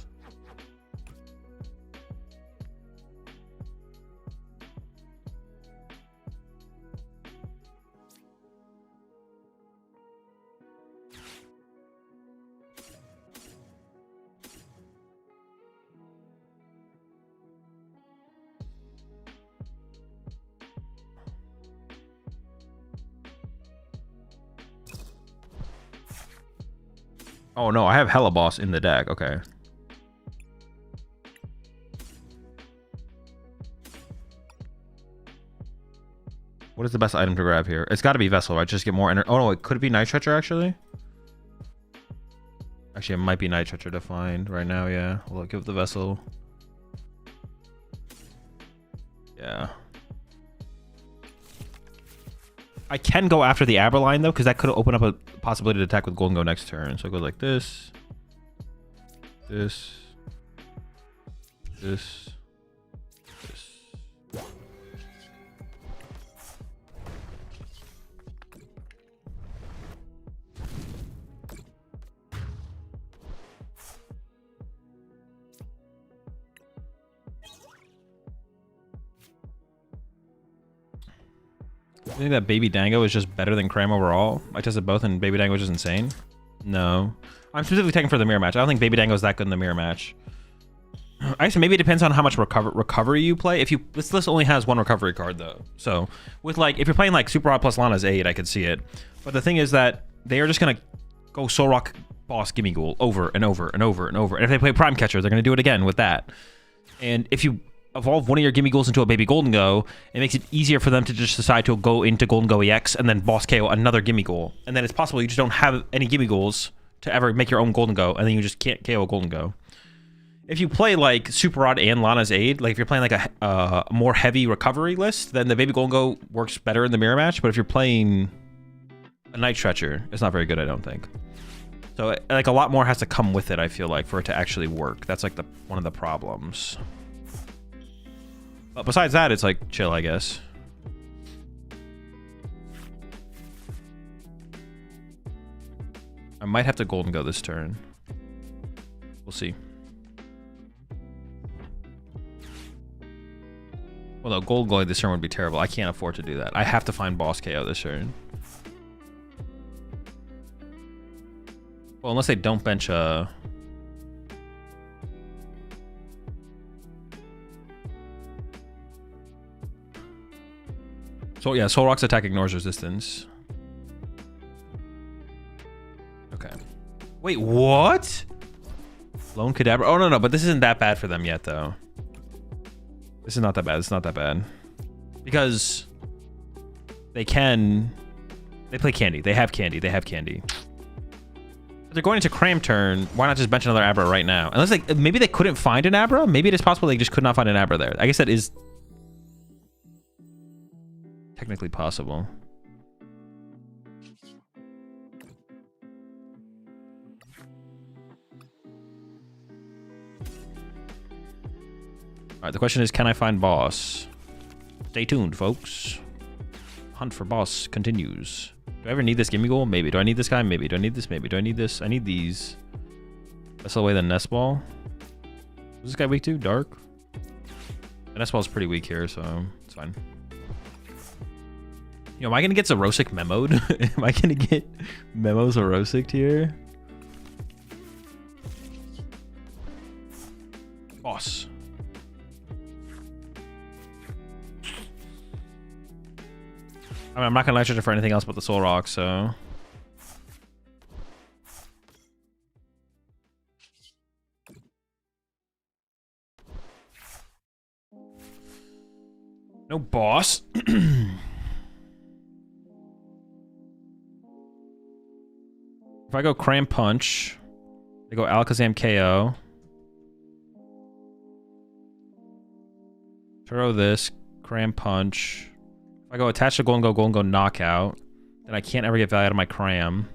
Oh no, I have Hella Boss in the deck. Okay. What is the best item to grab here? It's got to be Vessel, right? Just get more energy. Oh no, it could be Night Stretcher actually. Actually, it might be Night Stretcher to find right now. Yeah, we'll give the Vessel. Yeah. I can go after the Aberline though, because that could open up a possibility to attack with Gholdengo next turn. So it goes like this, this, this, this. You think that Baby Dango is just better than Cram overall? I tested both and Baby Dango is just insane. No. I'm specifically taking for the mirror match. I don't think Baby Dango is that good in the mirror match. I guess maybe it depends on how much recovery you play. If you this list only has one recovery card though, so with like if you're playing like Super Rod plus Lana's 8, I could see it. But the thing is that they are just gonna go Solrock Boss Gimme Ghoul over and over and over and over. And if they play Prime Catcher, they're gonna do it again with that. And if you evolve one of your Gimme Ghouls into a Baby Gholdengo, it makes it easier for them to just decide to go into Gholdengo EX and then Boss KO another Gimme Ghoul. And then it's possible you just don't have any Gimme Ghouls to ever make your own Gholdengo, and then you just can't KO a Gholdengo. If you play like Super Rod and Lana's Aid, like if you're playing like a more heavy recovery list, then the Baby Gholdengo works better in the mirror match. But if you're playing a Night Stretcher, it's not very good, I don't think. So like a lot more has to come with it, I feel like, for it to actually work. That's like one of the problems. But besides that, it's like chill, I guess. I might have to Gholdengo this turn. We'll see. Well, no, Gholdengo this turn would be terrible. I can't afford to do that. I have to find Boss KO this turn. Well, unless they don't bench a... So yeah, Solrock's attack ignores resistance. Okay. Wait, what? Lone Kadabra? Oh, no, but this isn't that bad for them yet, though. This is not that bad. It's not that bad. Because they can... They play Candy. They have Candy. They have Candy. If they're going into Cram turn, why not just bench another Abra right now? Unless like maybe they couldn't find an Abra? Maybe it is possible they just could not find an Abra there. I guess that is technically possible. Alright, the question is, can I find boss? Stay tuned, folks. Hunt for boss continues. Do I ever need this Gimme Ghoul? Maybe. Do I need this guy? Maybe. Do I need this? Maybe. Do I need this? I need these. That's away the Nest Ball. Is this guy weak too? Dark? The Nest Ball's pretty weak here, so it's fine. You know, am I gonna get Zerosic memoed? Am I gonna get Memo Zerosic here? Boss. I mean, I'm not gonna lecture for anything else but the Soul Rock, so. No boss. If I go Cram Punch, they go Alakazam KO. Throw this, Cram Punch. If I go attach to Gholdengo knockout, then I can't ever get value out of my Cram.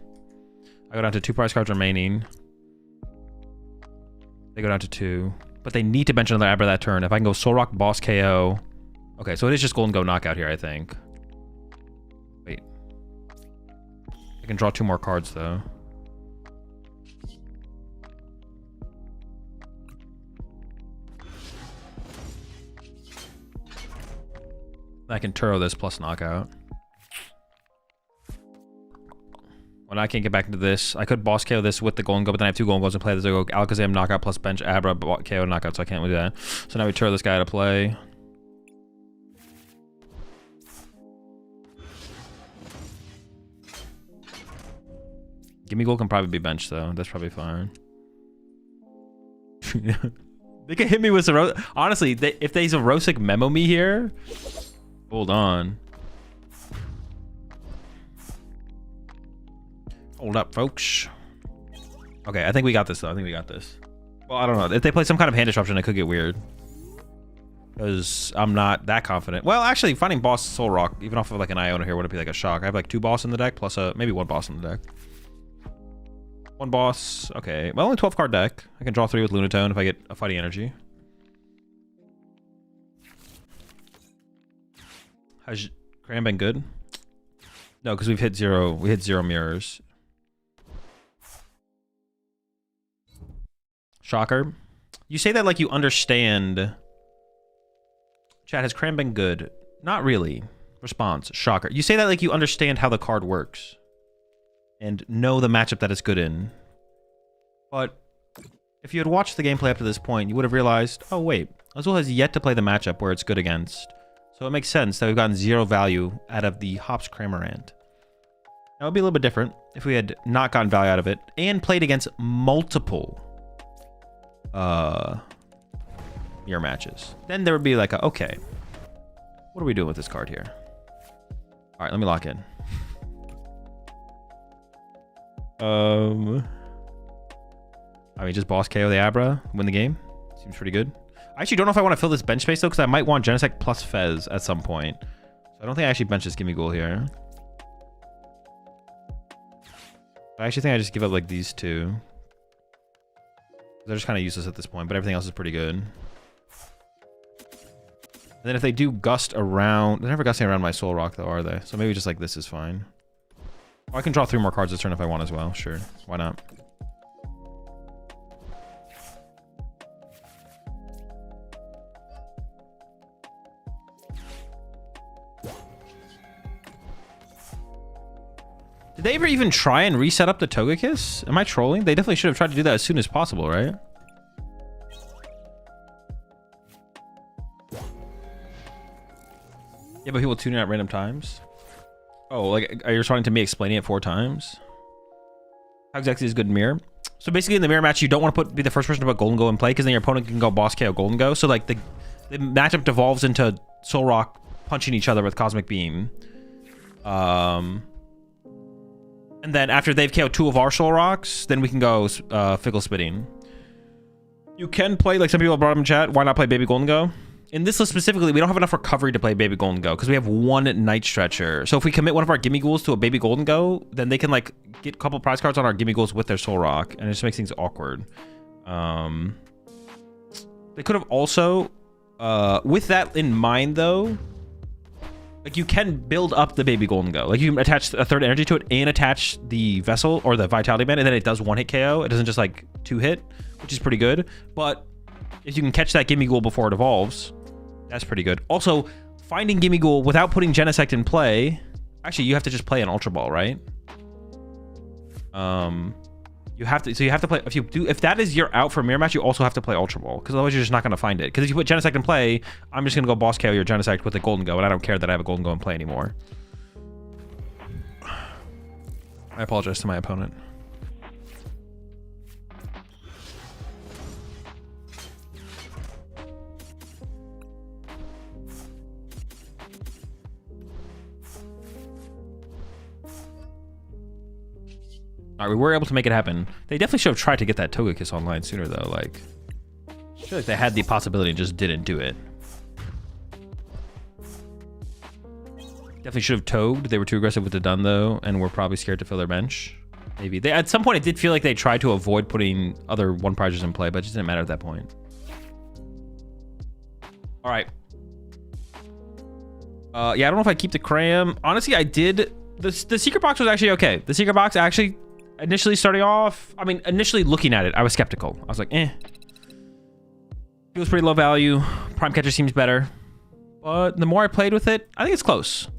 I go down to 2 prize cards remaining. They go down to 2. But they need to bench another Abra that turn. If I can go Soul Rock, Boss KO. Okay, so it is just Gholdengo knockout here, I think. Wait. I can draw 2 more cards, though. I can Turo this plus knockout. When I can't get back into this, I could boss KO this with the Gholdengo, but then I have 2 Gholdengo's in play. There's a go Alakazam knockout plus bench Abra KO knockout, so I can't do that. So now we Turo this guy out of play. Gimme Ghoul can probably be benched though. That's probably fine. They can hit me with Zerosic. Honestly, if they Zerosic memo me here. Hold on. Hold up, folks. Okay, I think we got this, though. I think we got this. Well, I don't know. If they play some kind of hand disruption, it could get weird. Because I'm not that confident. Well, actually, finding boss Soul Rock, even off of like an Iona here, would it be like a shock? I have like 2 boss in the deck, plus maybe 1 boss in the deck. 1 boss. Okay. Well, only 12 card deck. I can draw 3 with Lunatone if I get a fighting energy. Has Cram been good? No, because we've hit 0. We hit 0 mirrors. Shocker. You say that like you understand. Chat, has Cram been good? Not really. Response. Shocker. You say that like you understand how the card works. And know the matchup that it's good in. But if you had watched the gameplay up to this point, you would have realized, oh wait, Azul has yet to play the matchup where it's good against. So it makes sense that we've gotten 0 value out of the Hops Cramorant. That would be a little bit different if we had not gotten value out of it and played against multiple mirror matches. Then there would be like, okay, what are we doing with this card here? All right, let me lock in. I mean, just boss KO the Abra, win the game. Seems pretty good. I actually don't know if I want to fill this bench space though, because I might want Genesect plus Fez at some point. So I don't think I actually bench this Gimmighoul here. I actually think I just give up like these two. They're just kind of useless at this point, but everything else is pretty good. And then if they do gust around, they're never gusting around my Soul Rock though, are they? So maybe just like this is fine. Oh, I can draw 3 more cards this turn if I want as well. Sure, why not? Did they ever even try and reset up the Togekiss? Am I trolling? They definitely should have tried to do that as soon as possible, right? Yeah, but people tuning at random times. Oh, like, are you responding to me explaining it 4 times? How exactly is good mirror? So basically in the mirror match, you don't want to be the first person to put Gholdengo in play, because then your opponent can go boss KO Gholdengo. So like the matchup devolves into Soul Rock punching each other with Cosmic Beam. And then after they've KO'd 2 of our Soul Rocks, then we can go Fickle Spitting. You can play, like some people have brought up in chat, why not play Baby Gholdengo? In this list specifically, we don't have enough recovery to play Baby Gholdengo because we have 1 Night Stretcher. So if we commit one of our Gimmighouls to a Baby Gholdengo, then they can like get a couple prize cards on our Gimmighouls with their Soul Rock, and it just makes things awkward. They could have also, with that in mind though, like you can build up the Baby Gholdengo. Like you can attach a 3rd energy to it and attach the Vessel or the Vitality Band, and then it does 1-hit KO. It doesn't just like 2-hit, which is pretty good. But if you can catch that Gimmighoul before it evolves, that's pretty good. Also, finding Gimmighoul without putting Genesect in play, actually you have to just play an Ultra Ball, right? You have to play, if that is your out for mirror match, you also have to play Ultra Ball, because otherwise you're just not going to find it. Because if you put Genesect in play, I'm just going to go boss KO your Genesect with a Gholdengo, and I don't care that I have a Gholdengo in play anymore. I apologize to my opponent. All right, we were able to make it happen. They definitely should have tried to get that Togekiss online sooner, though. Like, I feel like they had the possibility and just didn't do it. Definitely should have Togged. They were too aggressive with the Dun, though, and were probably scared to fill their bench. Maybe. At some point, it did feel like they tried to avoid putting other 1-prizers in play, but it just didn't matter at that point. All right. Yeah, I don't know if I keep the Cram. Honestly, I did. The Secret Box was actually okay. The Secret Box actually... Initially starting off, I mean, initially looking at it, I was skeptical. I was like, eh. It was pretty low value. Prime Catcher seems better. But the more I played with it, I think it's close.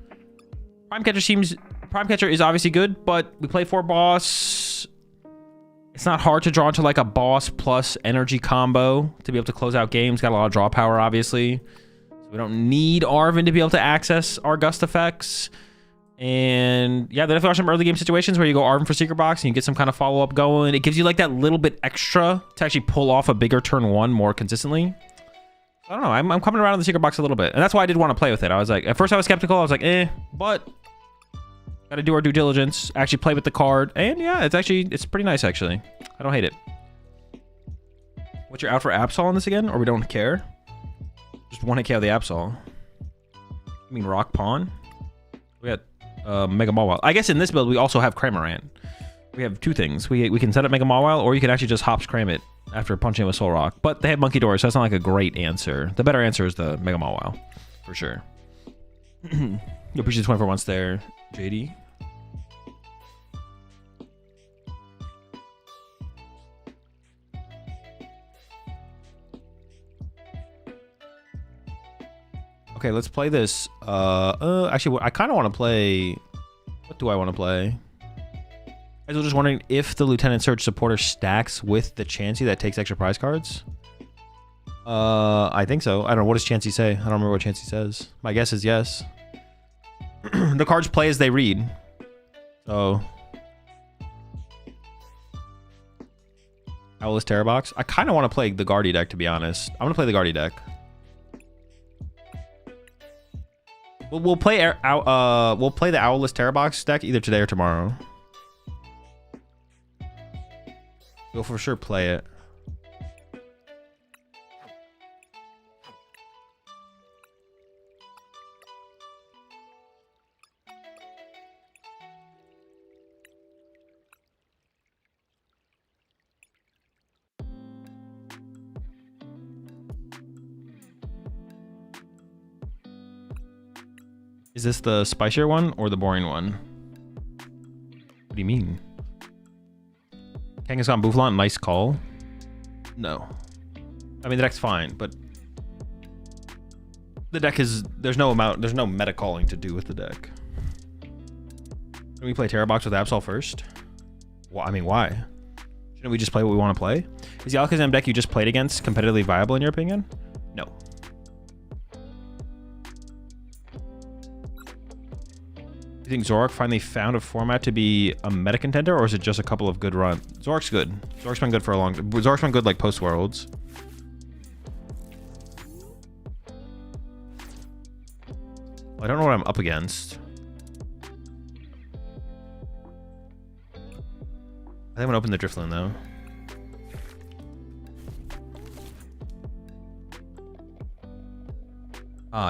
Prime Catcher is obviously good, but we play 4 boss. It's not hard to draw into like a boss plus energy combo to be able to close out games. Got a lot of draw power, obviously. So we don't need Arven to be able to access our Gust effects. And yeah, there definitely are some early game situations where you go Arven for Secret Box and you get some kind of follow-up going. It gives you like that little bit extra to actually pull off a bigger turn 1 more consistently. I don't know. I'm coming around on the Secret Box a little bit. And that's why I did want to play with it. I was like, at first I was skeptical. I was like, eh, but gotta do our due diligence, actually play with the card. And yeah, it's pretty nice actually. I don't hate it. What's your out for Absol on this again? Or we don't care? Just 1-hit KO the Absol. I mean Rock Pawn? We got Mega Mawile. I guess in this build we also have Cramorant. We have 2 things. We can set up Mega Mawile, or you can actually just Hops Cram it after punching it with Soul Rock. But they have Monkey Doors, so that's not like a great answer. The better answer is the Mega Mawile, for sure. You appreciate the 24 months there, JD. Okay, let's play this. Actually, I kind of want to play. What do I want to play? I was just wondering if the Lieutenant Surge supporter stacks with the Chansey that takes extra prize cards. I think so. I don't know. What does Chansey say? I don't remember what Chansey says. My guess is yes. The cards play as they read. So. Owl's Terror Box. I kind of want to play the Guardy deck, to be honest. I'm going to play the Guardy deck. We'll play the Owl's Terror Box deck either today or tomorrow. We'll for sure play it. Is this the spicier one or the boring one? What do you mean? Kangaskhan Bouffalant, nice call. No. I mean, the deck's fine, but the deck is, there's no meta calling to do with the deck. Can we play Terror Box with Absol first? Well, I mean, why? Shouldn't we just play what we want to play? Is the Alakazam deck you just played against competitively viable in your opinion? No. Do you think Zoroark finally found a format to be a meta contender, or is it just a couple of good runs? Zoroark's good. Zoroark's been good for a long time. Zoroark's been good like post-Worlds. I don't know what I'm up against. I think I'm gonna open the Drifloon though.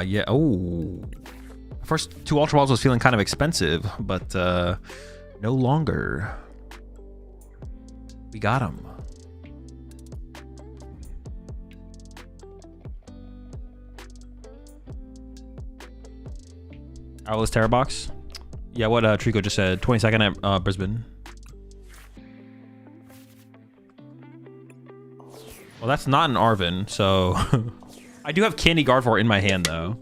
Yeah. Oh. First two Ultra Balls was feeling kind of expensive, but no longer. We got them. Owl's Terror Box. Yeah, what Trico just said. 22nd at Brisbane. Well, that's not an Arvin, so I do have Candy Gardevoir in my hand though.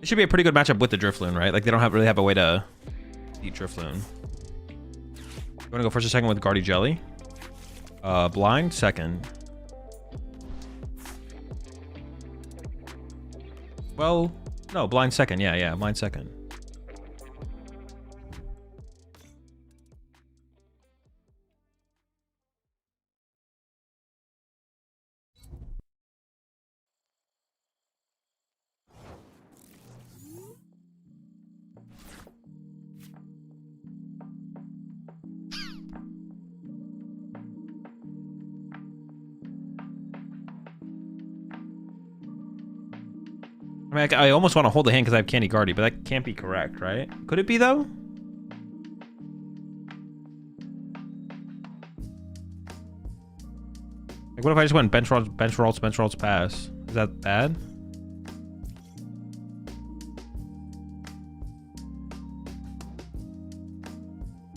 It should be a pretty good matchup with the Drifloon, right? Like they don't really have a way to beat Drifloon. You want to go first or second with Guardy Jelly? Blind second. Well, no, blind second. Yeah, blind second. I mean, I almost want to hold the hand because I have Candy Guardy, but that can't be correct, right? Could it be, though? Like, what if I just went bench rolls, pass? Is that bad?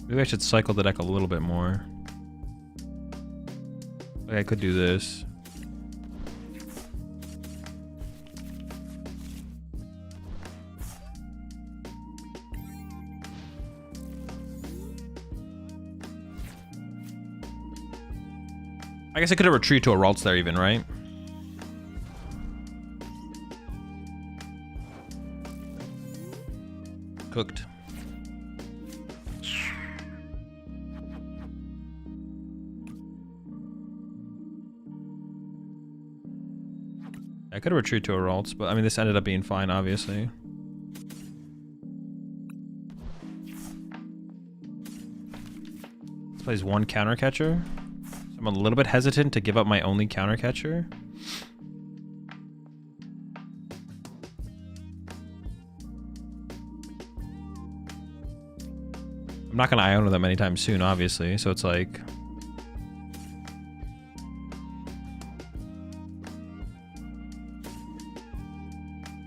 Maybe I should cycle the deck a little bit more. Like, I could do this. I guess I could have retreated to a Ralts there even, right? Cooked. I could have retreated to a Ralts, but I mean, this ended up being fine, obviously. This plays one counter catcher. I'm a little bit hesitant to give up my only counter catcher. I'm not going to Iona them anytime soon, obviously, so it's like... I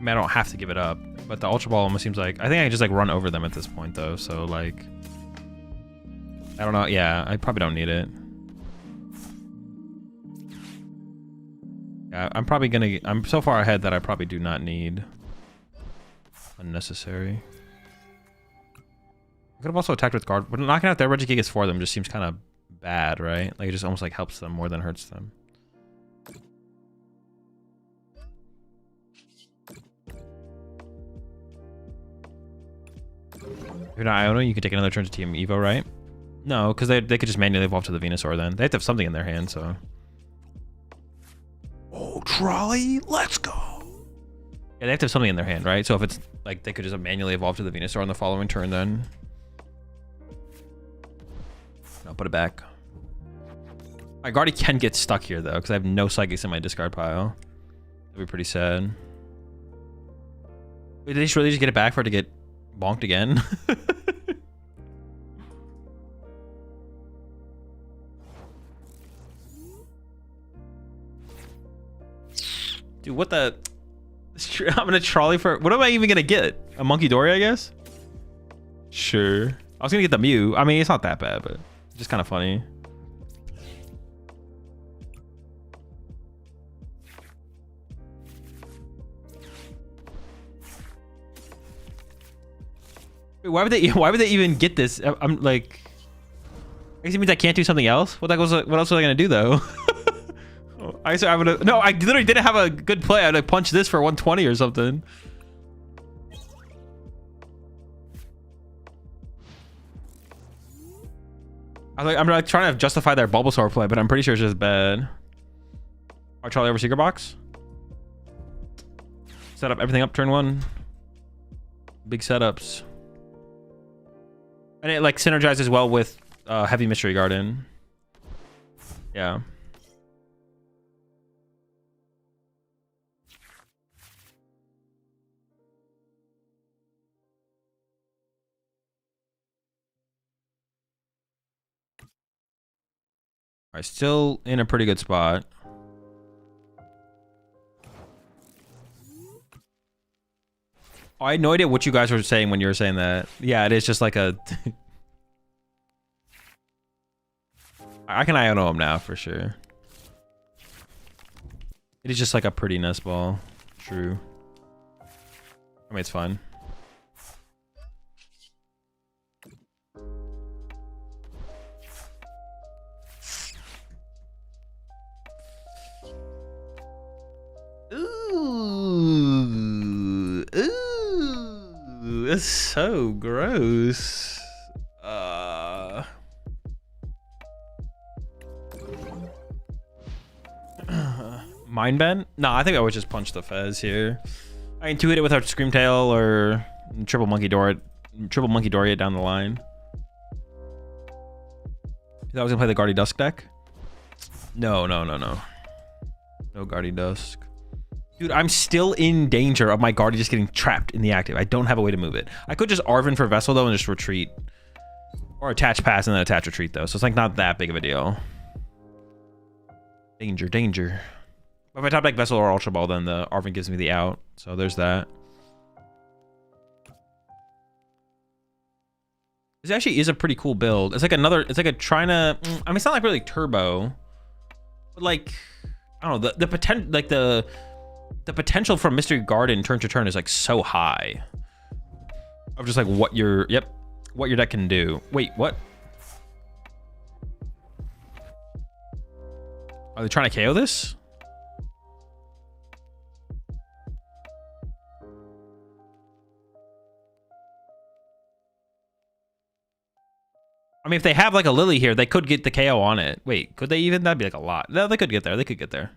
mean, I don't have to give it up, but the Ultra Ball almost seems like... I think I can just like run over them at this point, though, so like... I don't know, yeah, I probably don't need it. I'm probably gonna. I'm so far ahead that I probably do not need unnecessary. I could have also attacked with guard, but knocking out their Regigigas for them just seems kind of bad, right? Like it just almost like helps them more than hurts them. If you're not Iono, you can take another turn to Team Evo, right? No, because they could just manually evolve to the Venusaur then. They have to have something in their hand, so. Oh, Trolley, let's go. Yeah, they have to have something in their hand, right? So if it's like they could just manually evolve to the Venusaur on the following turn then. I'll put it back. My Guardy can get stuck here though, because I have no Psychics in my discard pile. That'd be pretty sad. Wait, did they really just get it back for it to get bonked again? Dude, what the? I'm gonna trolley for. What am I even gonna get? A Monkey Dory, I guess? Sure. I was gonna get the Mew. I mean, it's not that bad, but it's just kind of funny. Wait, why would they even get this? I'm like, I guess it means I can't do something else. What else was I gonna do though? I literally didn't have a good play. I'd like punch this for 120 or something. I'm like trying to justify their Bulbasaur play, but I'm pretty sure it's just bad. I'll Charlie over Secret Box. Set up everything up turn 1. Big setups. And it like synergizes well with Heavy Mystery Garden. Yeah. All right, still in a pretty good spot. Oh, I had no idea what you guys were saying when you were saying that. Yeah, it is just like a... I can Iono him now for sure. It is just like a pretty nest ball. True. I mean, it's fun. Ooh. Ooh. That's so gross. Mind Bend? No, I think I would just punch the Fez here. I intuit it with our Screamtail or triple Monkey Dory it down the line. I was gonna play the Gardevoir deck. No. No Gardevoir. Dude, I'm still in danger of my Gardevoir just getting trapped in the active. I don't have a way to move it. I could just Arven for Vessel though and just retreat. Or attach pass and then attach retreat though. So it's like not that big of a deal. Danger. If I top deck Vessel or Ultra Ball, then the Arven gives me the out. So there's that. This actually is a pretty cool build. It's like a trying to, I mean, it's not like really turbo, but like, I don't know, the potential, like the potential from Mystery Garden turn to turn is like so high. Of just like what your deck can do. Wait, what? Are they trying to KO this? I mean, if they have like a Lily here, they could get the KO on it. Wait, could they even? That'd be like a lot. No, they could get there. They could get there.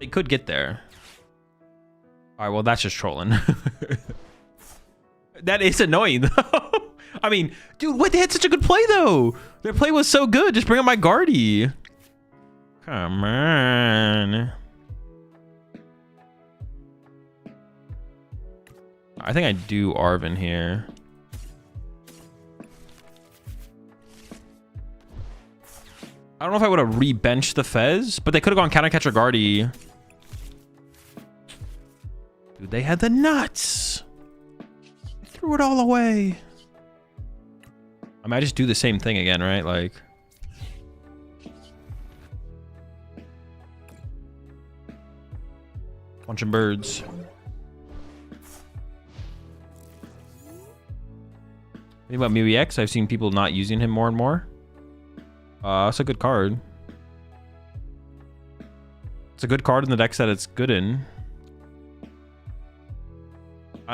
They could get there. All right, well, that's just trolling. That is annoying, though. I mean, dude, what? They had such a good play, though. Their play was so good. Just bring up my Guardy. Come on. I think I do Arven here. I don't know if I would have re-benched the Fez, but they could have gone Counter Catcher Guardy. Dude, they had the nuts. They threw it all away. I might just do the same thing again, right? Like, Bunch of birds. Think about Mew EX. I've seen people not using him more and more. That's a good card. It's a good card in the decks that it's good in.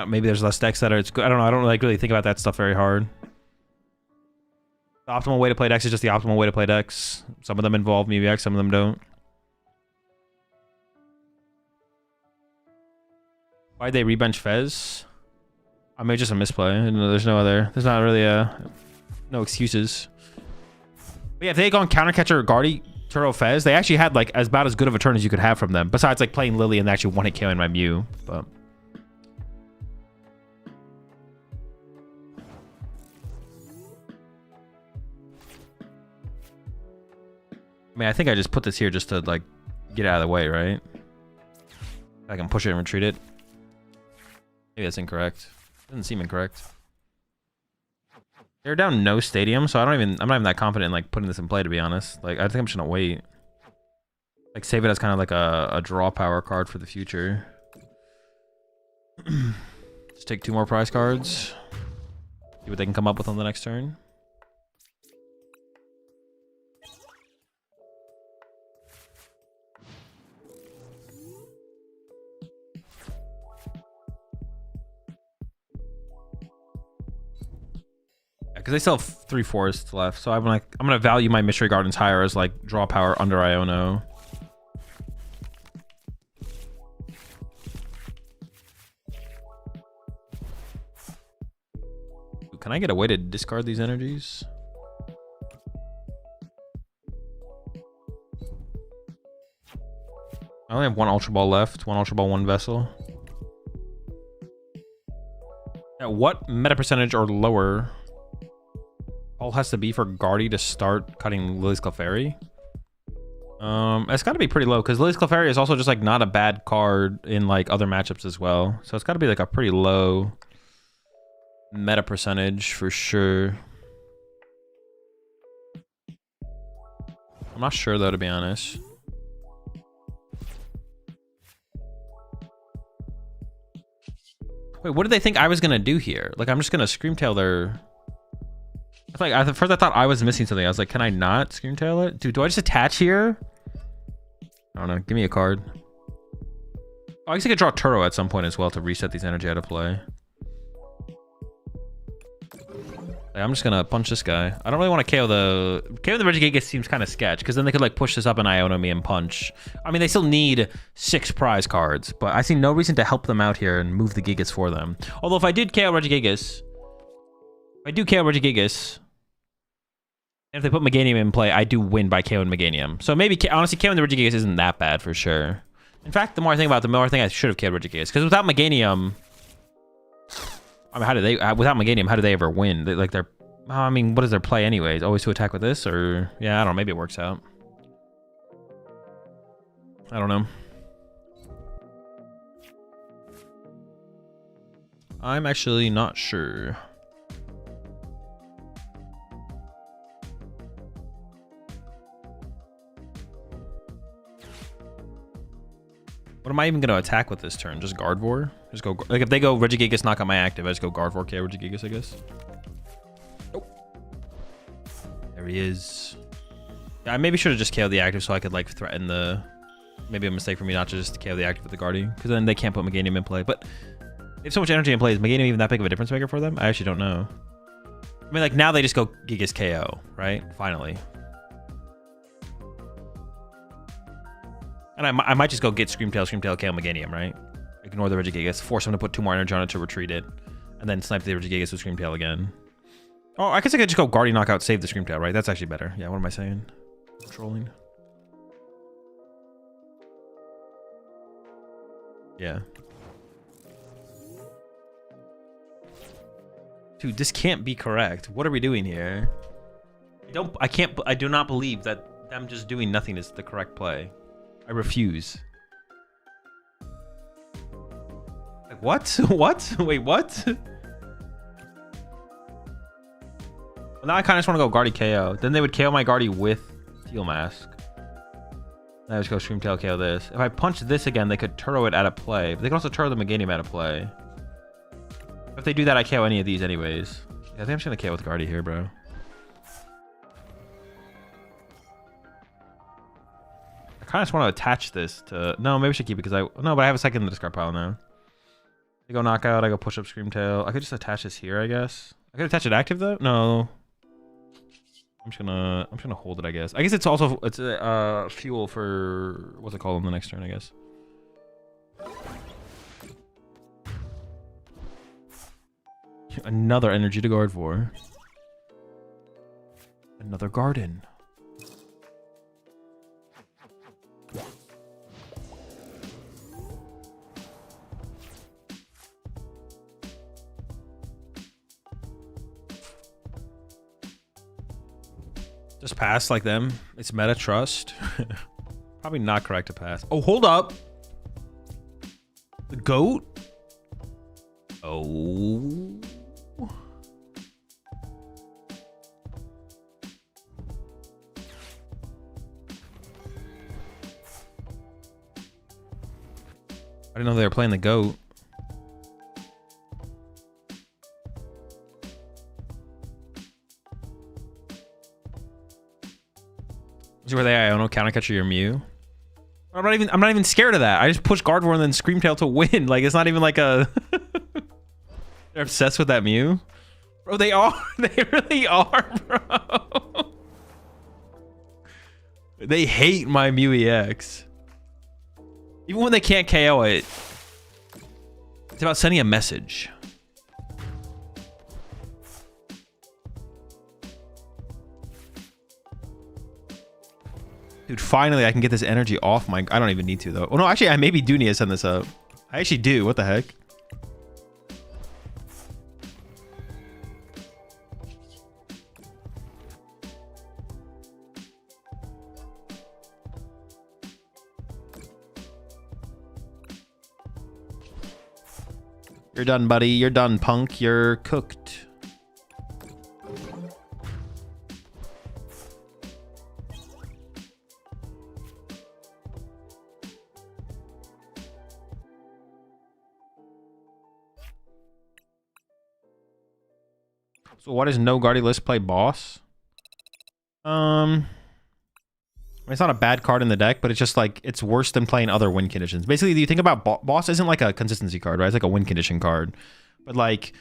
Maybe there's less decks that are it's good. I don't know. I don't like really think about that stuff very hard. The optimal way to play decks is just the optimal way to play decks. Some of them involve Mew EX, some of them don't. Why'd they rebench Fez? I mean, just a misplay. There's no other. There's not really no excuses. But yeah, if they had gone countercatcher or Guardy, Turo, Fez, they actually had like about as good of a turn as you could have from them. Besides like playing Lily and actually one-hit KOing my Mew. But I mean, I think I just put this here just to like get out of the way, right? I can push it and retreat it. Maybe that's incorrect. Doesn't seem incorrect. They're down no stadium, so I'm not even that confident in like putting this in play, to be honest. Like I think I'm just gonna wait. Like save it as kind of like a draw power card for the future. Just take 2 more prize cards. See what they can come up with on the next turn. Because they still have 3 forests left, so I'm gonna value my Mystery Gardens higher as like draw power under Iono. Can I get a way to discard these energies? I only have 1 Ultra Ball left. 1 Ultra Ball, 1 Vessel. At what meta percentage or lower all has to be for Guardy to start cutting Lily's Clefairy? It's got to be pretty low because Lily's Clefairy is also just like not a bad card in like other matchups as well. So it's got to be like a pretty low meta percentage for sure. I'm not sure though, to be honest. Wait, what did they think I was gonna do here? Like I'm just gonna Screamtail their... Like at first I thought I was missing something. I was like, can I not Screamtail it? Dude, do I just attach here? I don't know. Give me a card. Oh, I guess I could draw Turo at some point as well to reset these energy out of play. Like, I'm just gonna punch this guy. I don't really want to KO the Regigigas seems kind of sketch because then they could like push this up and Iono me and punch. I mean, they still need 6 prize cards, but I see no reason to help them out here and move the Gigas for them. Although if I did KO Regigigas, and if they put Meganium in play, I do win by KOing Meganium. So maybe, honestly, KOing the Regigigas isn't that bad for sure. In fact, the more I think about it, the more I think I should have KO'd Regigigas. Because without Meganium... I mean, without Meganium, how do they ever win? I mean, what is their play anyways? Always to attack with this? Or, yeah, I don't know. Maybe it works out. I don't know. I'm actually not sure. What am I even going to attack with this turn? Just Gardevoir? Just go, like if they go Regigigas, knock out my active, I just go Gardevoir, KO Regigigas, I guess. Oh. There he is. Yeah, I maybe should have just KO'd the active so I could like threaten the... Maybe a mistake for me not to just KO the active with the Guardian, because then they can't put Meganium in play. But they have so much energy in play. Is Meganium even that big of a difference maker for them? I actually don't know. I mean, like now they just go Gigas KO, right? Finally. And I might just go get Screamtail, KO Meganium, right? Ignore the Regigigas, force him to put 2 more energy on it to retreat it, and then snipe the Regigigas with Screamtail again. Oh, I guess I could just go Guardian Knockout, save the Screamtail, right? That's actually better. Yeah, what am I saying? Trolling. Yeah. Dude, this can't be correct. What are we doing here? I do not believe that them just doing nothing is the correct play. I refuse. Like, what? What? Wait, what? Well, now I kind of just want to go Guardy KO. Then they would KO my Guardy with Steel Mask. I just go Screamtail KO this. If I punch this again, they could Turo it out of play. But they can also Turo the Meganium out of play. If they do that, I KO any of these anyways. Yeah, I think I'm just gonna KO with Guardy here, bro. I kind of just want to attach this to... No, maybe I should keep it because I... No, but I have a second in the discard pile now. I go Knockout, I go push up Screamtail. I could just attach this here, I guess. I could attach it active though? No. I'm just gonna hold it, I guess. I guess it's also fuel for what's it called on the next turn, I guess. Another energy to guard for. Another garden. Just pass like them. It's meta trust. Probably not correct to pass. Oh, hold up. The goat? Oh. I didn't know they were playing the goat. Is where they Iono counter catcher your Mew? I'm not even scared of that. I just push Gardevoir and then Screamtail to win. Like it's not even like a they're obsessed with that Mew. Bro, they are. They really are, bro. They hate my Mew EX. Even when they can't KO it. It's about sending a message. Dude, finally I can get this energy off my... I don't even need to, though. Oh, no, actually, I maybe do need to send this up. I actually do. What the heck? You're done, buddy. You're done, punk. You're cooked. So why does no Guardy list play boss? It's not a bad card in the deck, but it's just like it's worse than playing other win conditions. Basically, you think about boss isn't like a consistency card, right? It's like a win condition card. But like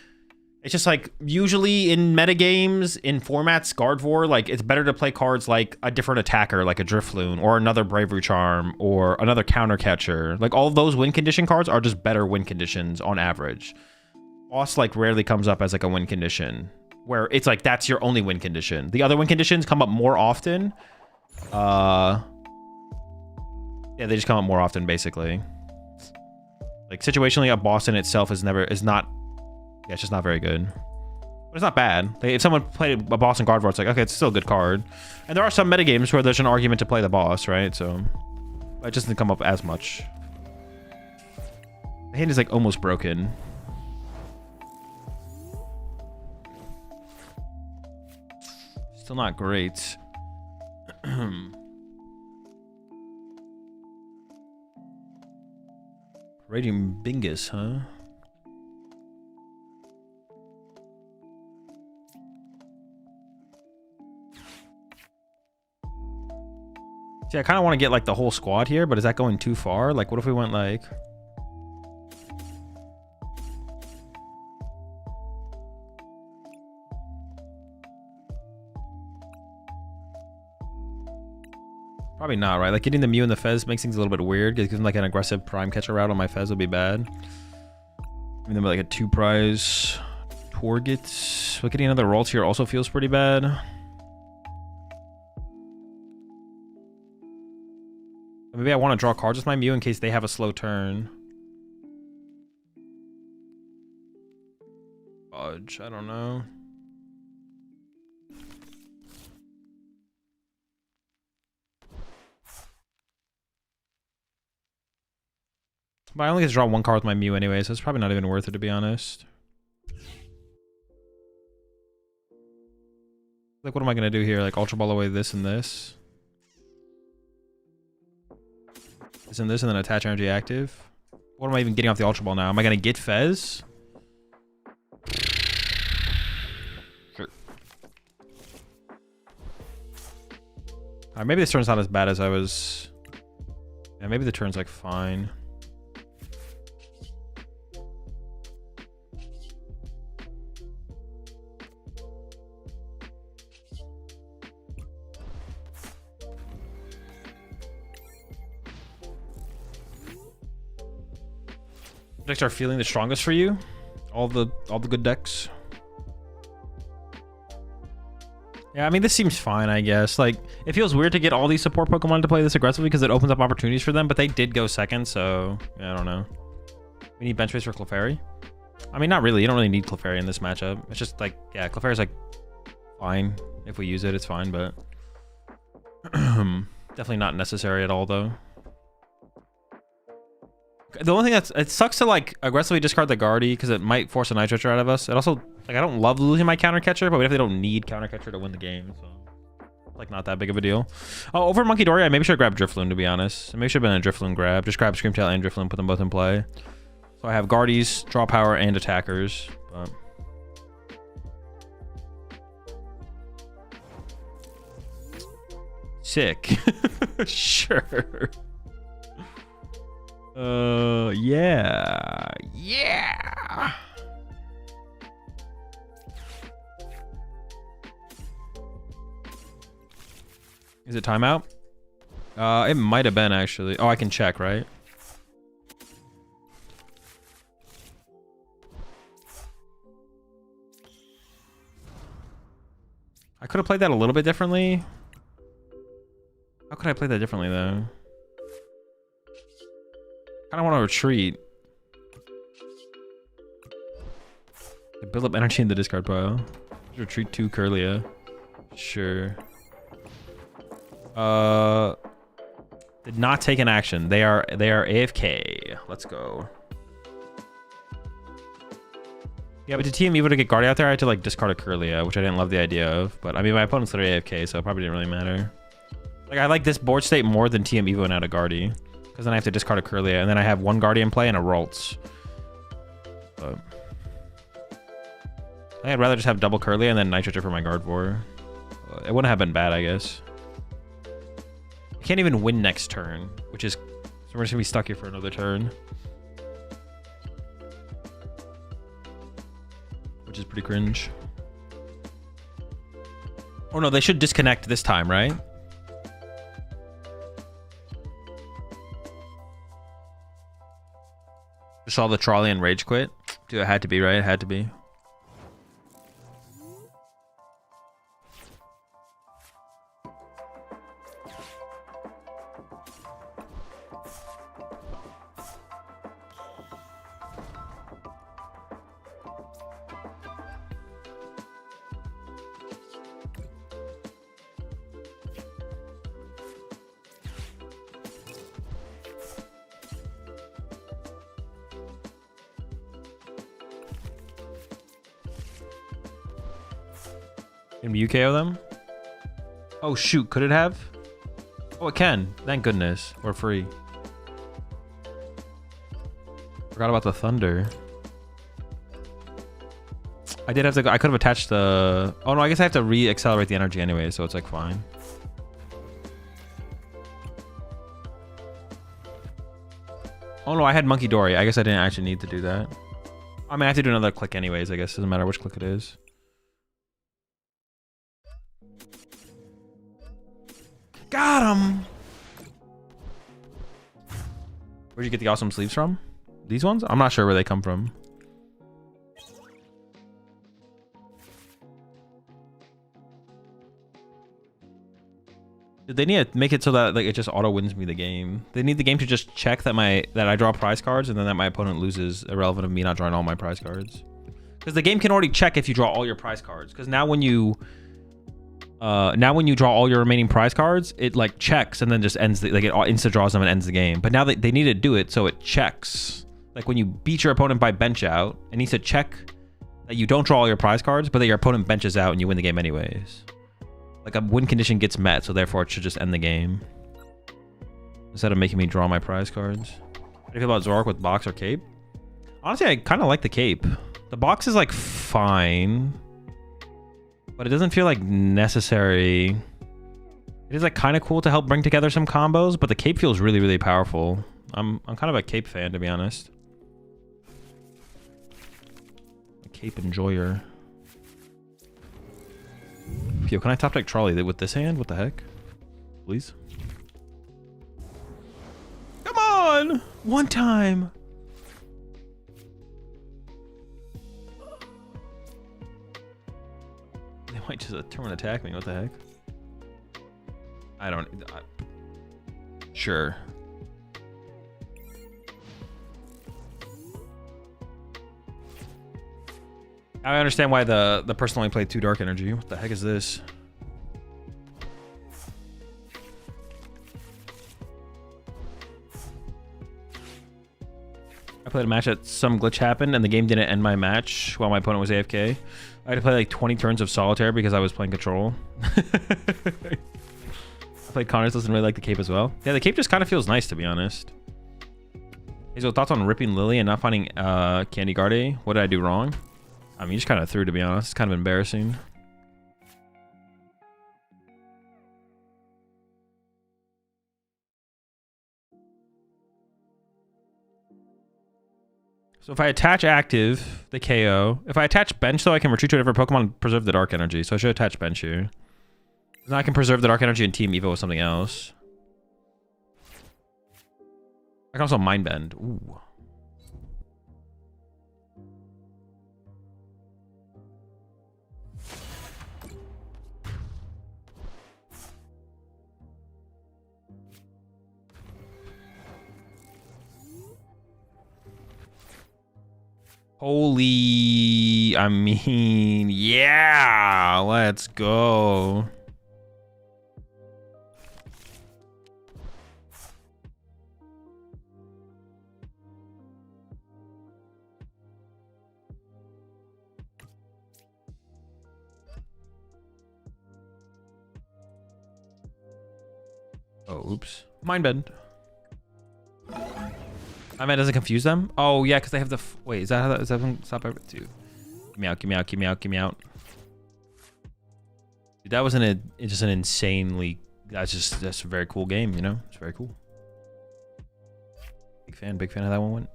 it's just like usually in metagames, in formats, Gardevoir, like it's better to play cards like a different attacker, like a Drifloon, or another Bravery Charm, or another counter catcher. Like all of those win condition cards are just better win conditions on average. Boss like rarely comes up as like a win condition, where it's like that's your only win condition. The other win conditions come up more often. Yeah, they just come up more often, basically. Like situationally, a boss in itself is not. Yeah, it's just not very good. But it's not bad. If someone played a boss in Gardevoir, it's like, okay, it's still a good card. And there are some metagames where there's an argument to play the boss, right? So it just doesn't come up as much. The hand is like almost broken. Still not great. Radium Bingus, huh? See, I kind of want to get like the whole squad here, but is that going too far? Like, what if we went like... Probably not, right? Like getting the Mew and the Fez makes things a little bit weird. Because like an aggressive prime catcher route on my Fez would be bad. I mean, like a 2-prize Torgit. But getting another Ralt here also feels pretty bad. Maybe I want to draw cards with my Mew in case they have a slow turn. Fudge, I don't know. But I only get to draw one card with my Mew anyway, so it's probably not even worth it, to be honest. Like, what am I going to do here? Like, Ultra Ball away this and this? Isn't this and then attach energy active? What am I even getting off the Ultra Ball now? Am I gonna get Fez? Sure. Alright, maybe this turn's not as bad as I was. Yeah, maybe the turn's like fine. Decks are feeling the strongest for you? All the good decks? Yeah, I mean, this seems fine, I guess. Like, it feels weird to get all these support Pokemon to play this aggressively because it opens up opportunities for them, but they did go second, so yeah, I don't know. We need bench space for Clefairy? I mean, not really. You don't really need Clefairy in this matchup. It's just like, yeah, Clefairy's like fine. If we use it, it's fine, but definitely not necessary at all, though. The only thing it sucks to like aggressively discard the Guardy because it might force a Night Switcher out of us. It also, like, I don't love losing my counter catcher, but we definitely don't need counter catcher to win the game, so like not that big of a deal. Oh, over Monkey Dory, I maybe should have grabbed Drifloon, to be honest. I maybe should have been a Drifloon grab. Just grab Screamtail and Drifloon, put them both in play. So I have Guardies, draw power, and attackers. But sick. Sure. Yeah. Is it timeout? It might have been, actually. Oh, I can check, right? I could have played that a little bit differently. How could I play that differently, though? I kind of want to retreat. Build up energy in the discard pile. Retreat to Curlia. Sure. Did not take an action. They are AFK. Let's go. Yeah, but to TM Evo to get Guardia out there, I had to like discard a Curlia, which I didn't love the idea of. But I mean, my opponent's literally AFK, so it probably didn't really matter. Like, I like this board state more than TM Evo and out a Guardy. Because then I have to discard a Curlia, and then I have one Guardian play and a Ralts. But I think I'd rather just have double Curlia and then Night Switcher for my Gardevoir. It wouldn't have been bad, I guess. I can't even win next turn, which is... So we're just going to be stuck here for another turn. Which is pretty cringe. Oh no, they should disconnect this time, right? Just saw the trolley and rage quit. Dude, it had to be, right? It had to be. Can we UKO them? Oh shoot, could it have? Oh, it can. Thank goodness. We're free. Forgot about the thunder. I did have to go. I could have attached the... Oh no, I guess I have to re-accelerate the energy anyway, so it's like fine. Oh no, I had Monkey Dory. I guess I didn't actually need to do that. I mean, I have to do another click anyways, I guess. Doesn't matter which click it is. Got him! Where'd you get the awesome sleeves from? These ones? I'm not sure where they come from. They need to make it so that like it just auto wins me the game. They need the game to just check that I draw prize cards and then that my opponent loses, irrelevant of me not drawing all my prize cards. Because the game can already check if you draw all your prize cards. Because now when you draw all your remaining prize cards, it like checks and then just ends the, like it insta draws them and ends the game. But now they need to do it so it checks. Like when you beat your opponent by bench out, it needs to check that you don't draw all your prize cards, but that your opponent benches out and you win the game anyways. Like a win condition gets met, so therefore it should just end the game. instead of making me draw my prize cards. How do you feel about Zoroark with box or cape? Honestly, I kind of like the cape. The box is like fine, but it doesn't feel like necessary. It is like kind of cool to help bring together some combos, but the cape feels really, really powerful. I'm kind of a cape fan, to be honest. A cape enjoyer. Yo, can I top deck Trolley with this hand? What the heck? Please. Come on! One time! They might just turn and attack me. What the heck? I don't... Sure. I understand why the person only played 2 Dark Energy. What the heck is this? I played a match that some glitch happened and the game didn't end my match while my opponent was AFK. I had to play like 20 turns of solitaire because I was playing control. I played Connors, doesn't really like the cape as well. Yeah, the cape just kind of feels nice, to be honest. Hey, so thoughts on ripping Lily and not finding Candy Gardevoir? What did I do wrong? I mean, you just kind of threw, to be honest. It's kind of embarrassing. So if I attach active, the KO. If I attach bench, though, I can retreat to whatever Pokemon preserve the Dark Energy. So I should attach bench here. Now I can preserve the Dark Energy and Team Evo with something else. I can also Mind Bend. Ooh. Holy, I mean, yeah, let's go. Oh, oops. Mind Bend. I mean, doesn't confuse them? Oh, yeah, because they have the... Wait, is that how that... Is that stop everything? Dude. Give me out, give me out, give me out, give me out. Dude, that was just an insanely... That's a very cool game, you know? It's very cool. Big fan of how that one went.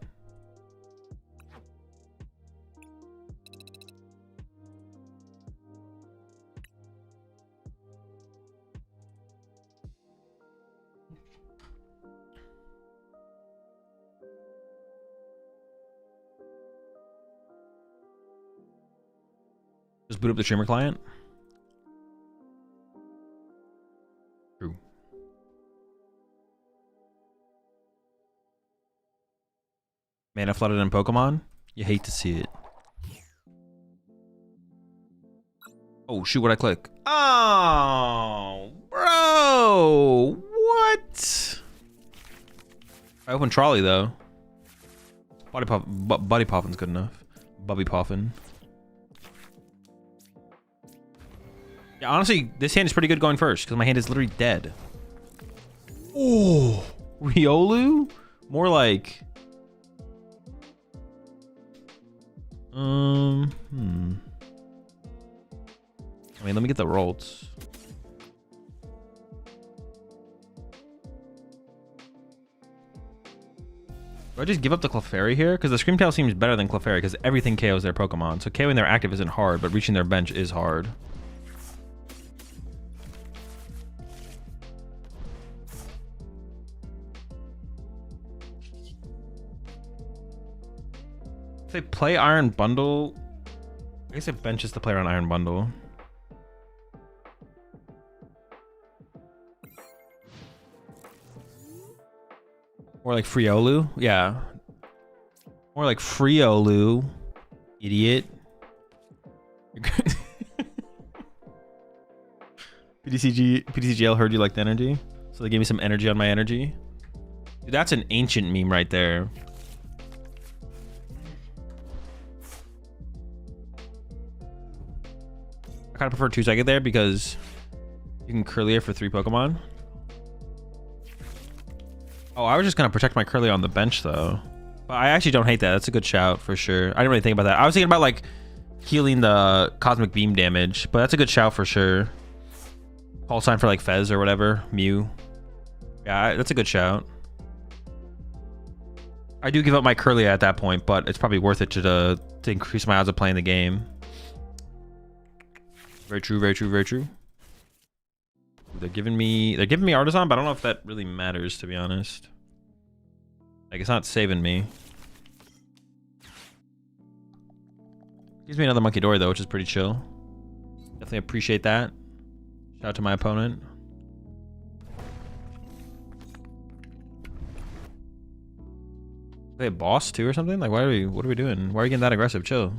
Just boot up the streamer client. True. Mana flooded in Pokemon? You hate to see it. Oh, shoot, what'd I click? Oh, bro. What? I opened Trolley, though. Buddy Poffin's good enough. Bubby Poffin. Yeah, honestly, this hand is pretty good going first because my hand is literally dead. Oh, Riolu? More like... I mean, let me get the rolls. Do I just give up the Clefairy here? Because the Screamtail seems better than Clefairy because everything KOs their Pokemon. So KOing their active isn't hard, but reaching their bench is hard. If they play Iron Bundle, I guess it benches to play around Iron Bundle. Or like Friolu, yeah. Or like Friolu, idiot. PTCGL heard you liked energy, so they gave me some energy on my energy. Dude, that's an ancient meme right there. I kind of prefer 2-second there because you can Curlier for 3 Pokemon. Oh, I was just gonna protect my Curly on the bench though. But I actually don't hate that. That's a good shout for sure. I didn't really think about that. I was thinking about like healing the Cosmic Beam damage, but that's a good shout for sure. Call sign for like Fez or whatever. Mew. Yeah, that's a good shout. I do give up my Curly at that point, but it's probably worth it to increase my odds of playing the game. Very true, very true, very true. They're giving me Artisan, but I don't know if that really matters, to be honest. Like, it's not saving me. Gives me another Monkey Dory though, which is pretty chill. Definitely appreciate that. Shout out to my opponent. Play a boss too or something? Like, what are we doing? Why are you getting that aggressive? Chill.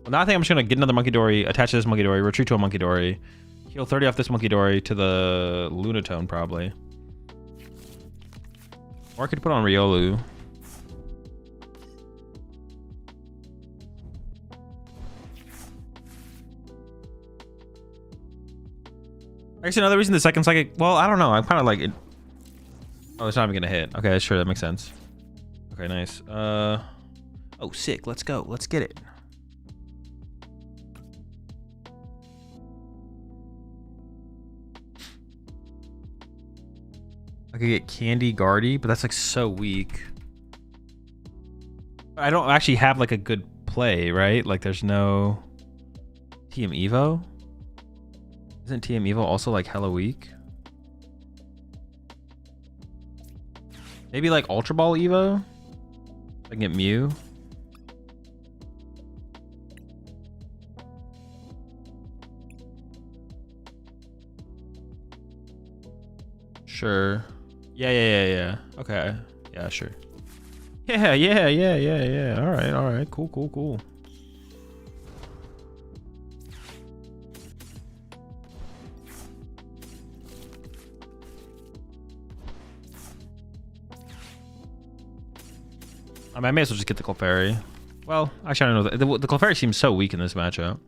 Well, now I think I'm just gonna get another Monkey Dory, attach to this Monkey Dory, retreat to a Monkey Dory, heal 30 off this Monkey Dory to the Lunatone probably. Or I could put on Riolu. Actually, another reason the second psychic. Well, I don't know. I'm kind of like it. Oh, it's not even gonna hit. Okay, sure, that makes sense. Okay, nice. Oh, sick. Let's go. Let's get it. I could get Candy Guardy, but that's like so weak. I don't actually have like a good play, right? Like there's no TM Evo. Isn't TM Evo also like hella weak? Maybe like Ultra Ball Evo? I can get Mew. Sure. Yeah. Okay. Yeah, sure. Yeah. All right. Cool. I mean, I may as well just get the Clefairy. Well, actually, I don't know. The Clefairy seems so weak in this matchup.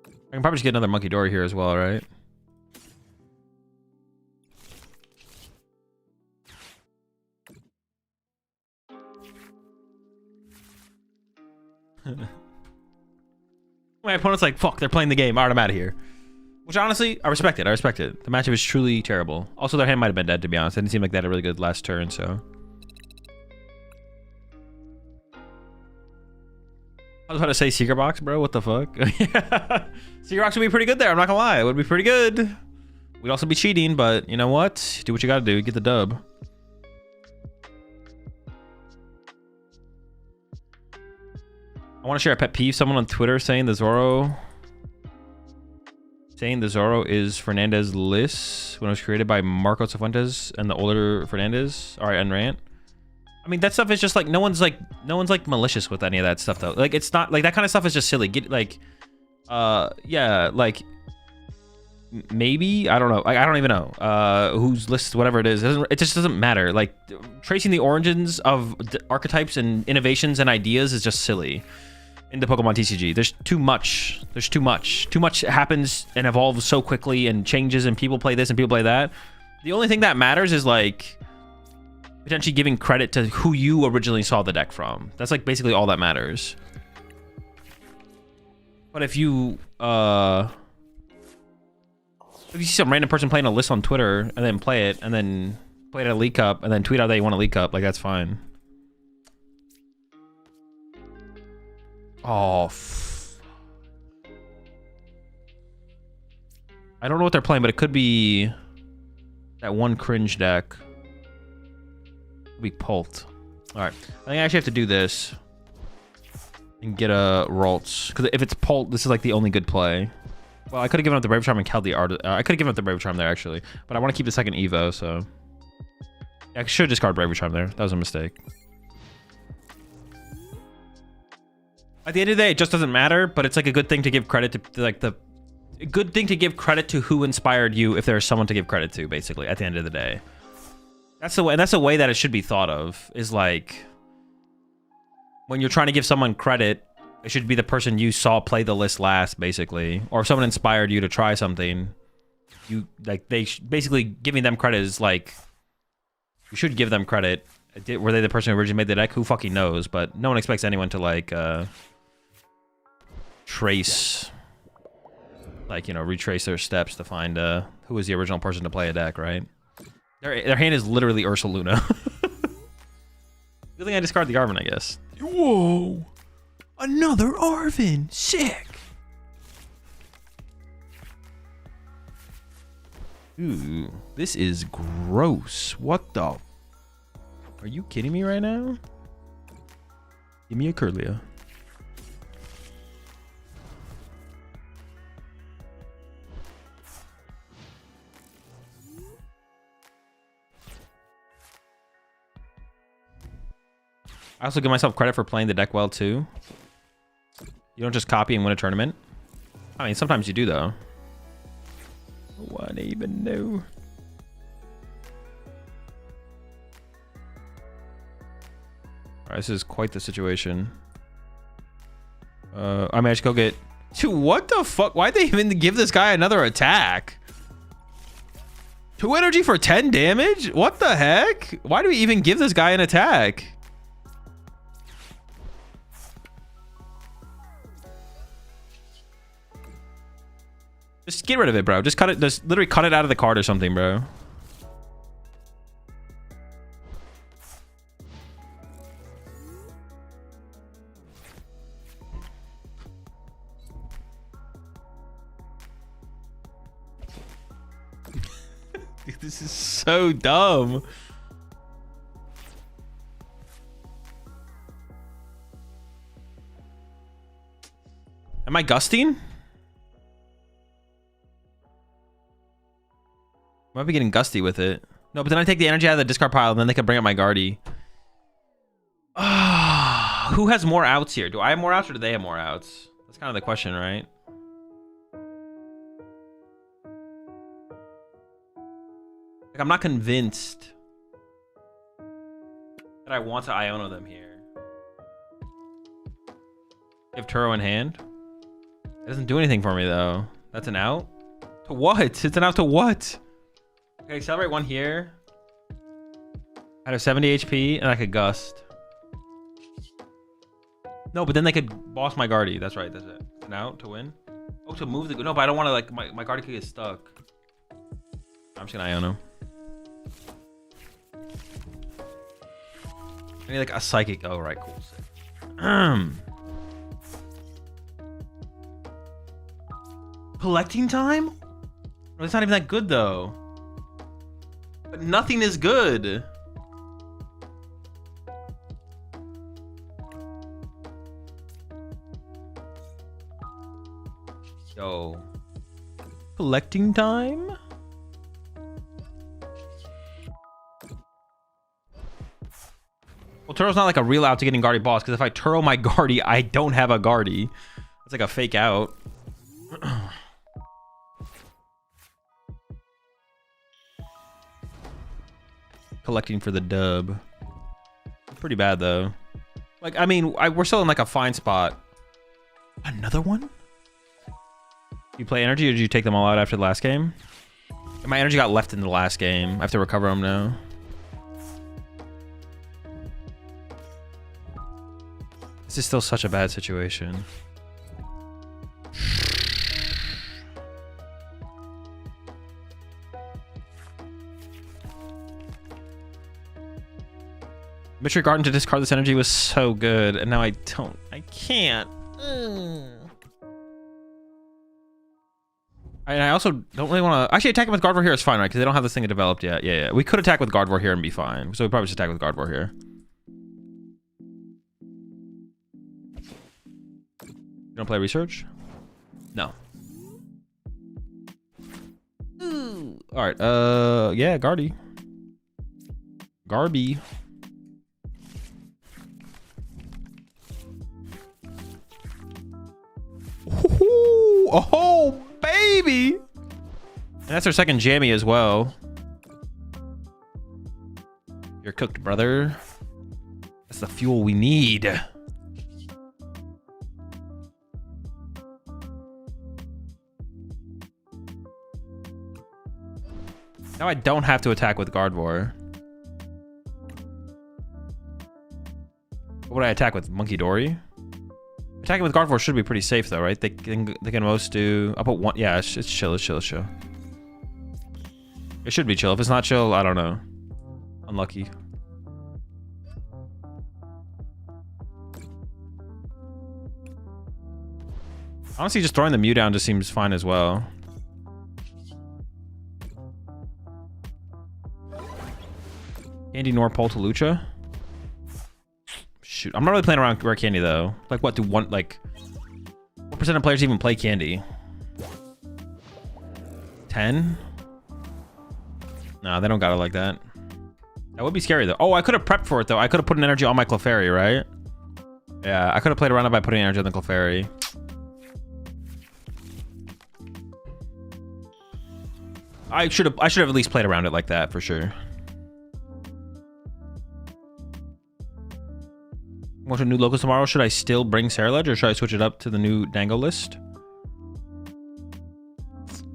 I can probably just get another Monkey Dory here as well, right? My opponent's like, fuck, they're playing the game. All right, I'm out of here. Which honestly, I respect it. The matchup is truly terrible. Also, their hand might have been dead, to be honest. It didn't seem like they had a really good last turn, so. I was about to say Secret Box, bro. What the fuck? Yeah. Secret Box would be pretty good there. I'm not gonna lie. It would be pretty good. We'd also be cheating, but you know what? Do what you gotta do. Get the dub. I want to share a pet peeve. Someone on Twitter saying the Zoro is Fernandez list when it was created by Marco Cifuentes and the older Fernandez. All right, unrant. I mean, that stuff is just like no one's like malicious with any of that stuff though. Like it's not like that kind of stuff is just silly. Get like, yeah, like maybe I don't know. Like, I don't even know whose list, whatever it is. It just doesn't matter. Like tracing the origins of archetypes and innovations and ideas is just silly. In the Pokemon TCG, there's too much. Too much happens and evolves so quickly and changes, and people play this and people play that. The only thing that matters is like potentially giving credit to who you originally saw the deck from. That's like basically all that matters. But if you see some random person playing a list on Twitter and then play it and then play it at a League Cup and then tweet out that you want a League Cup, like that's fine. Oh, I don't know what they're playing, but it could be that one cringe deck. It'll be Pult. All right, I think I actually have to do this and get a Ralts, because if it's Pult, this is like the only good play. Well, I could have given up the Brave Charm and killed the art. I could have given up the Brave Charm there actually, but I want to keep the second Evo, so I should discard Brave Charm there. That was a mistake. At the end of the day, it just doesn't matter, but it's like a good thing to give credit to, like a good thing to give credit to who inspired you if there's someone to give credit to, basically, at the end of the day. That's the way, and that's the way that it should be thought of, is like when you're trying to give someone credit, it should be the person you saw play the list last, basically. Or if someone inspired you to try something, you like basically giving them credit is like You should give them credit. Were they the person who originally made the deck? Who fucking knows? But no one expects anyone to like trace, like, you know, retrace their steps to find who was the original person to play a deck, right? Their hand is literally Ursaluna. Good thing I discard the Arvin, I guess. Whoa! Another Arvin! Sick! Ooh, this is gross. What the? Are you kidding me right now? Give me a Curlia. I also give myself credit for playing the deck well too. You don't just copy and win a tournament. I mean, sometimes you do though. What even know? Alright, this is quite the situation. I mean, I should go get... Dude, what the fuck? Why'd they even give this guy another attack? 2 energy for 10 damage? What the heck? Why do we even give this guy an attack? Just get rid of it, bro. Just cut it. Just literally cut it out of the card or something, bro. Dude, this is so dumb. Am I gusting? Might be getting gusty with it. No, but then I take the energy out of the discard pile and then they can bring up my Guardy. Who has more outs here? Do I have more outs or do they have more outs? That's kind of the question, right? Like, I'm not convinced that I want to Iono them here. Give Turo in hand. It doesn't do anything for me though. That's an out? To what? It's an out to what? Okay, accelerate 1 here. I have 70 HP and I could gust. No, but then they could boss my Guardy. That's right, that's it. Now to win. Oh, to move the... No, but I don't want to, like, my Guardy could get stuck. I'm just gonna Iono. I need like a psychic. Oh, right, cool. Collecting time? Well, it's not even that good though. But nothing is good. Yo. Collecting time? Well, Turo's not like a real out to getting Guardy boss, because if I Turo my Guardy, I don't have a Guardy. It's like a fake out. Collecting for the dub. Pretty bad though. Like, I mean, we're still in like a fine spot. Another one? You play energy or did you take them all out after the last game? My energy got left in the last game. I have to recover them now. This is still such a bad situation. Mitchell Garden to discard this energy was so good, and now I can't. I also don't really want to... Actually, attacking with Gardevoir here is fine, right? Because they don't have this thing developed yet. Yeah. We could attack with Gardevoir here and be fine. So we probably should attack with Gardevoir here. You don't play research? No. Ooh. All right. Yeah, Gardy. Garby. Ooh, oh, baby. And that's our second jammy as well. You're cooked, brother. That's the fuel we need. Now I don't have to attack with Gardevoir. What would I attack with? Monkey Dory? Attacking with Gardevoir should be pretty safe though, right? They can most do... I'll put one... Yeah, it's chill, it's chill, it's chill. It should be chill. If it's not chill, I don't know. Unlucky. Honestly, just throwing the Mew down just seems fine as well. Candy nor Poltalucha? Shoot, I'm not really playing around Rare Candy though. Like what do one, like... What percent of players even play Candy? 10? No, they don't got it like that. That would be scary though. Oh, I could have prepped for it though. I could have put an energy on my Clefairy, right? Yeah, I could have played around it by putting energy on the Clefairy. I should have at least played around it like that for sure. Want a new locals tomorrow? Should I still bring Ceruledge or should I switch it up to the new Dango list?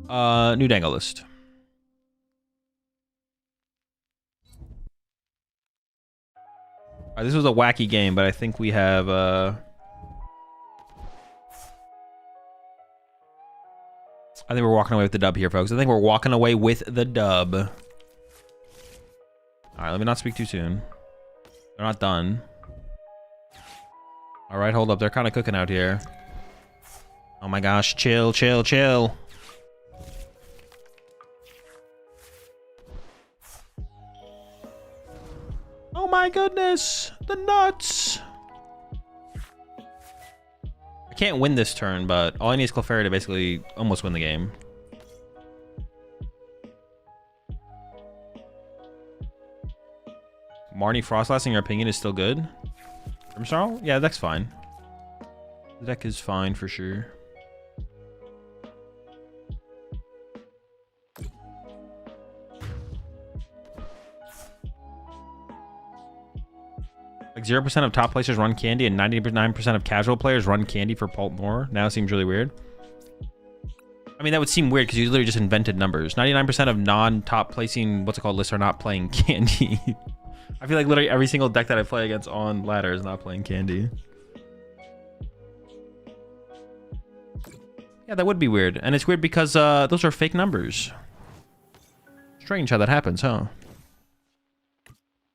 New Dango list. Alright, this was a wacky game, but I think we have I think we're walking away with the dub here, folks. I think we're walking away with the dub. Alright, let me not speak too soon. They're not done. Alright, hold up. They're kind of cooking out here. Oh my gosh. Chill, chill, chill. Oh my goodness. The nuts. I can't win this turn, but all I need is Clefairy to basically almost win the game. Marnie Frostlass, in your opinion, is still good? Grimsnarl? Yeah, the deck's fine. The deck is fine for sure. Like 0% of top placers run Candy and 99% of casual players run Candy for Poltmore. Now it seems really weird. I mean, that would seem weird because you literally just invented numbers. 99% of non-top placing, what's it called, lists are not playing Candy. I feel like literally every single deck that I play against on ladder is not playing Candy. Yeah, that would be weird. And it's weird because those are fake numbers. Strange how that happens, huh?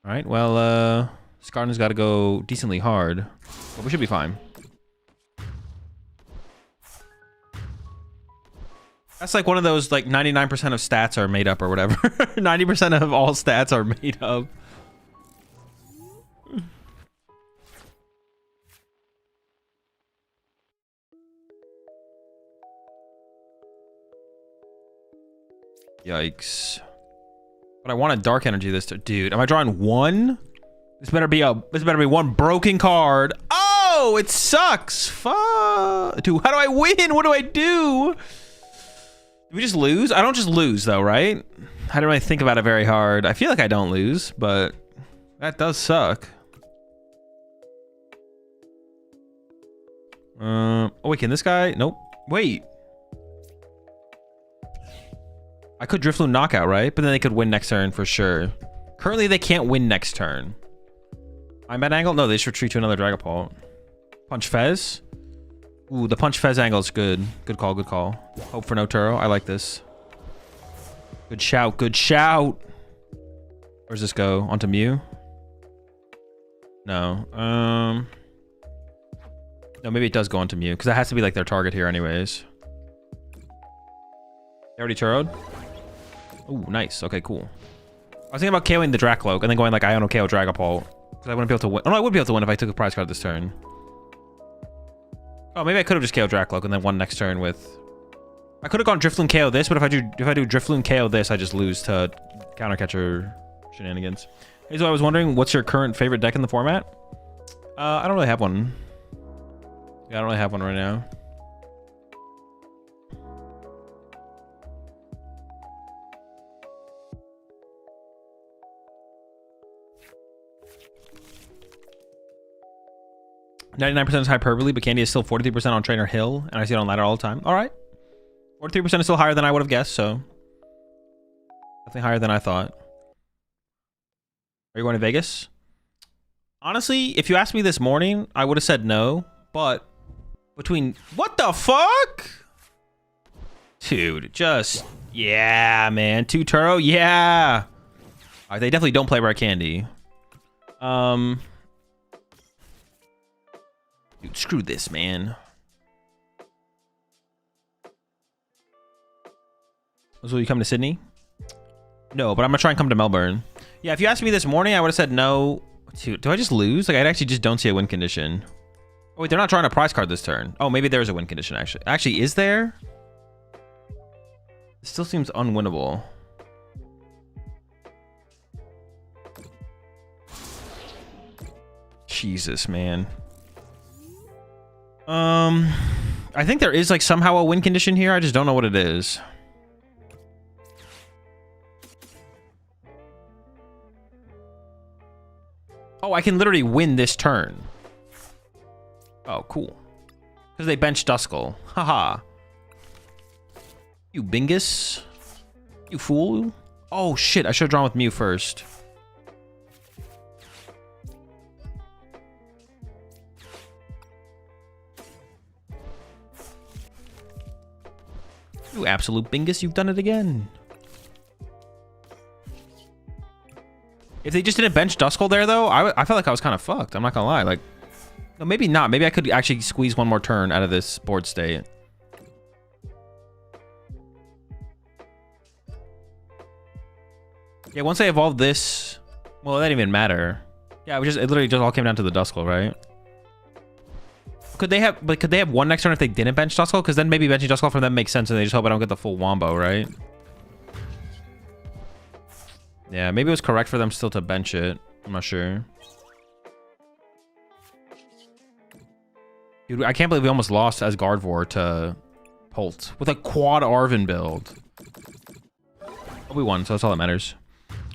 Alright, well, Skarner's got to go decently hard. But we should be fine. That's like one of those, like, 99% of stats are made up or whatever. 90% of all stats are made up. Yikes. But I want a dark energy this time. Dude, am I drawing one? This better be one broken card. Oh, it sucks. Fuck. Dude, how do I win? What do I do? Do we just lose? I don't just lose though, right? I don't really think about it very hard. I feel like I don't lose, but that does suck. Oh wait, can this guy? Nope. Wait. I could Drifloon knockout, right? But then they could win next turn for sure. Currently, they can't win next turn. I'm at angle? No, they just retreat to another Dragapult. Punch Fez? Ooh, the Punch Fez angle is good. Good call, good call. Hope for no Turo. I like this. Good shout, good shout. Where's this go? Onto Mew? No. No, maybe it does go onto Mew, because that has to be like their target here anyways. They already Turo'd? Ooh, nice. Okay, cool. I was thinking about KOing the Dracloak and then going like Iono KO Dragapult. Because I wouldn't be able to win. Oh, no, I would be able to win if I took a prize card this turn. Oh, maybe I could have just KO Dracloak and then won next turn with... I could have gone Drifloon KO this, but if I do Drifloon KO this, I just lose to Countercatcher shenanigans. Hey, so I was wondering, what's your current favorite deck in the format? I don't really have one. Yeah, I don't really have one right now. %99% is hyperbole, but Candy is still 43% on Trainer Hill, and I see it on ladder all the time. All right. 43% is still higher than I would have guessed, so definitely higher than I thought. Are you going to Vegas? Honestly, if you asked me this morning, I would have said no. But between... What the fuck? Dude, just... Yeah, man. 2 Turo? Yeah. All right, they definitely don't play rare candy. Dude, screw this, man. So you come to Sydney? No, but I'm gonna try and come to Melbourne. Yeah, if you asked me this morning, I would have said no. Dude, do I just lose? Like, I actually just don't see a win condition. Oh, wait, they're not drawing a prize card this turn. Oh, maybe there's a win condition, actually. Actually, is there? It still seems unwinnable. Jesus, man. I think there is, like, somehow a win condition here. I just don't know what it is. Oh, I can literally win this turn. Oh, cool. Because they benched Duskull. Haha. You Bingus. You fool. Oh, shit. I should have drawn with Mew first. You absolute Bingus. You've done it again. If they just didn't bench Duskull there, though, I felt like I was kind of fucked. I'm not gonna lie. Like, no, maybe not. Maybe I could actually squeeze one more turn out of this board state. Yeah, once I evolved this, well, that didn't even matter. Yeah, it literally just all came down to the Duskull, right? Could they have one next turn if they didn't bench Duskull? Because then maybe benching Duskull from them makes sense, and they just hope I don't get the full wombo, right? Yeah, maybe it was correct for them still to bench it. I'm not sure. Dude, I can't believe we almost lost as Gardevoir to Holt with a quad Arven build. But we won, so that's all that matters.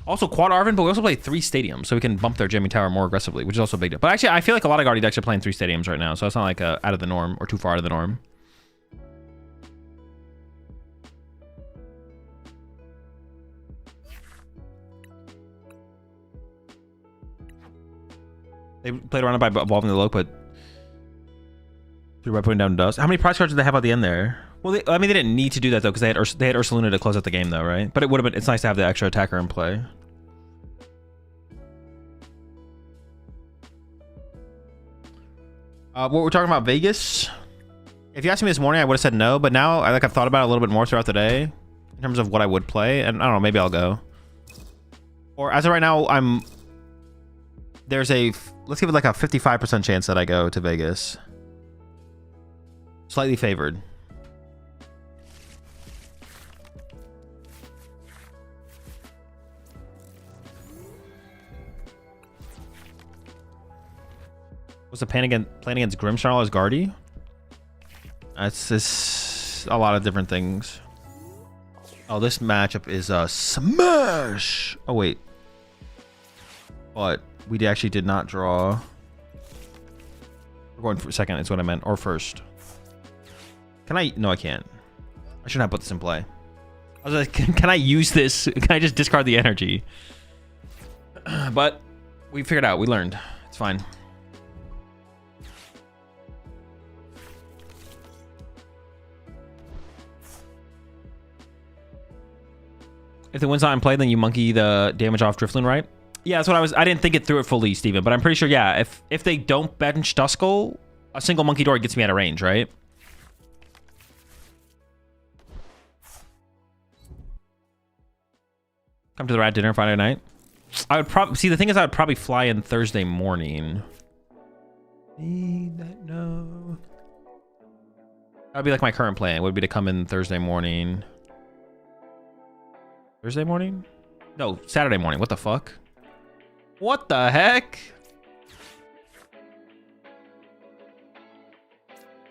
Also, quad Arven, but we also play 3 stadiums, so we can bump their Jamming Tower more aggressively, which is also a big deal. But actually, I feel like a lot of Guardy decks are playing 3 stadiums right now, so it's not like out of the norm or too far out of the norm. They played around by evolving the low put. By putting down dust. How many prize cards did they have at the end there? Well, I mean, they didn't need to do that though, because they had Ursaluna to close out the game though, right? But it would have been. It's nice to have the extra attacker in play. What we're talking about, Vegas. If you asked me this morning, I would have said no, but now I've thought about it a little bit more throughout the day in terms of what I would play, and I don't know, maybe I'll go. Or as of right now, let's give it like a 55% chance that I go to Vegas. Slightly favored. Was the plan against Grimmsnarl as Guardy? That's just a lot of different things. Oh, this matchup is a smash. Oh wait, but we actually did not draw. We're going for second. Is what I meant, or first. Can I? No, I can't. I shouldn't have put this in play. I was like, can I use this? Can I just discard the energy? But we figured out. We learned. It's fine. If the wind's not in play, then you monkey the damage off Drifloon, right? Yeah, that's what I didn't think it through it fully, Steven, but I'm pretty sure, yeah, if they don't bench Duskull, a single monkey door gets me out of range, right? Come to the rat dinner Friday night. I would probably see, the thing is, I would probably fly in Thursday morning. Need that no. That would be like my current plan. Would be to come in Thursday morning. Thursday morning? No, Saturday morning. What the fuck? What the heck?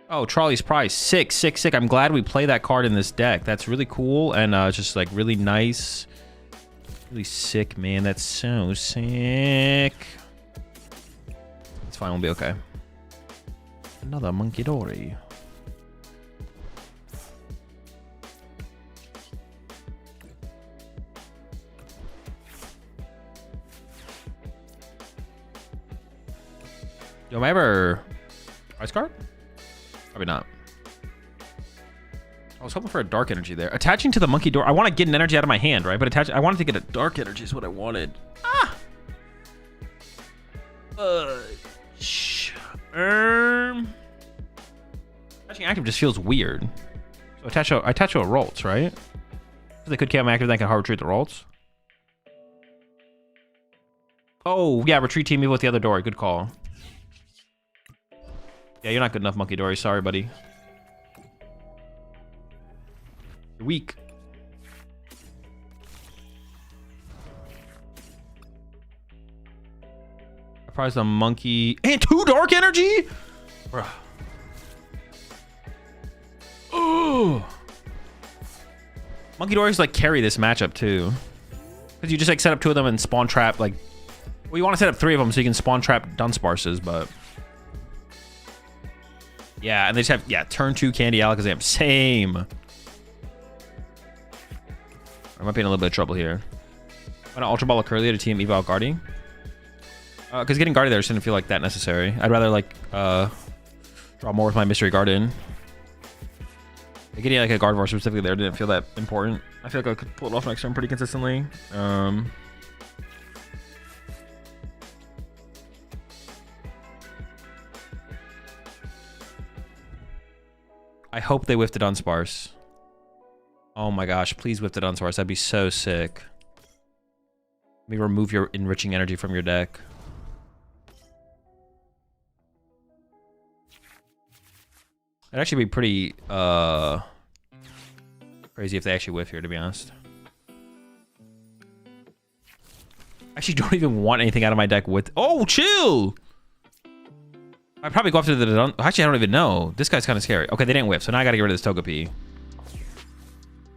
Oh, Trolley's Prize. Sick, sick, sick. I'm glad we play that card in this deck. That's really cool and just like really nice. Really sick, man. That's so sick. It's fine. We'll be okay. Another Monkey Dory. Yo, am I ever prize card? Probably not. I was hoping for a dark energy there. Attaching to the monkey door. I want to get an energy out of my hand, right? But I wanted to get a dark energy is what I wanted. Ah! Attaching active just feels weird. So attach to a Rolts, right? So they could become active, then I can hard retreat the Rolts. Oh, yeah, retreat team me with the other door. Good call. Yeah, you're not good enough, Monkey Dory. Sorry, buddy. You're weak. I prize the monkey. And 2 dark energy? Bruh. Oh. Monkey Dories like carry this matchup too. Because you just like set up 2 of them and spawn trap like. Well, you want to set up 3 of them so you can spawn trap Dunsparces, but. Yeah, and they just have, yeah, turn 2 Candy Alakazam. Same. I might be in a little bit of trouble here. I'm gonna Ultra Ball a Curly to team Eval Guardi. Because getting Guardi there just didn't feel like that necessary. I'd rather like draw more with my Mystery Garden. Getting like a Gardevoir specifically there didn't feel that important. I feel like I could pull it off next turn pretty consistently. I hope they whiffed it on Dunsparce. Oh my gosh, please whiff it on Dunsparce. That'd be so sick. Let me remove your enriching energy from your deck. It'd actually be pretty crazy if they actually whiff here, to be honest. I actually don't even want anything out of my deck with... Oh, chill! I'd probably go after the... Actually, I don't even know. This guy's kind of scary. Okay, they didn't whiff, so now I gotta get rid of this Togepi.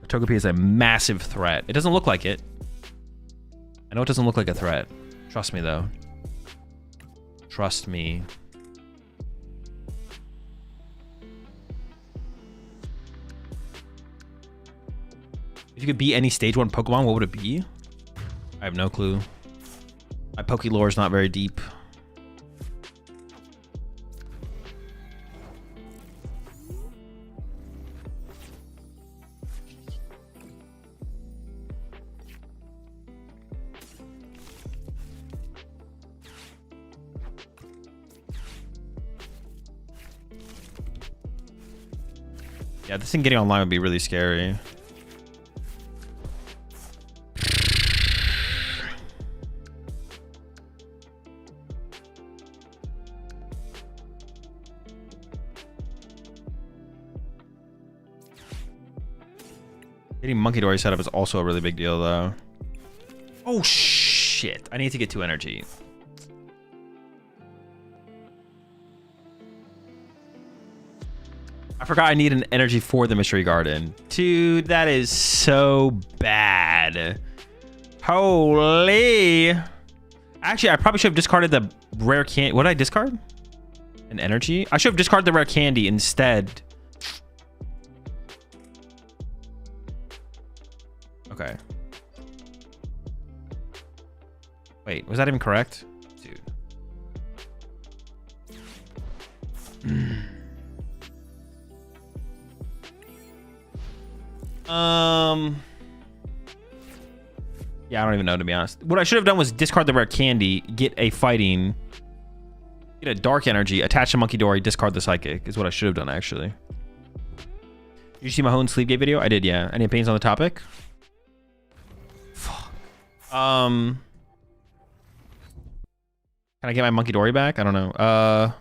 The Togepi is a massive threat. It doesn't look like it. I know it doesn't look like a threat. Trust me, though. Trust me. If you could be any stage 1 Pokemon, what would it be? I have no clue. My Poke lore is not very deep. Yeah, this thing getting online would be really scary. Getting Monkey Dory set up is also a really big deal, though. Oh, shit. I need to get 2 energy. I forgot I need an energy for the Mystery Garden. Dude, that is so bad. Holy. Actually, I probably should have discarded the rare candy. What did I discard? An energy? I should have discarded the rare candy instead. Okay. Wait, was that even correct? Dude. Yeah, I don't even know, to be honest. What I should have done was discard the rare candy, get a fighting, get a dark energy, attach a Monkey Dory, discard the psychic, is what I should have done, actually. Did you see my Hone Sleepgate video? I did, yeah. Any opinions on the topic? Fuck. Can I get my Monkey Dory back? I don't know.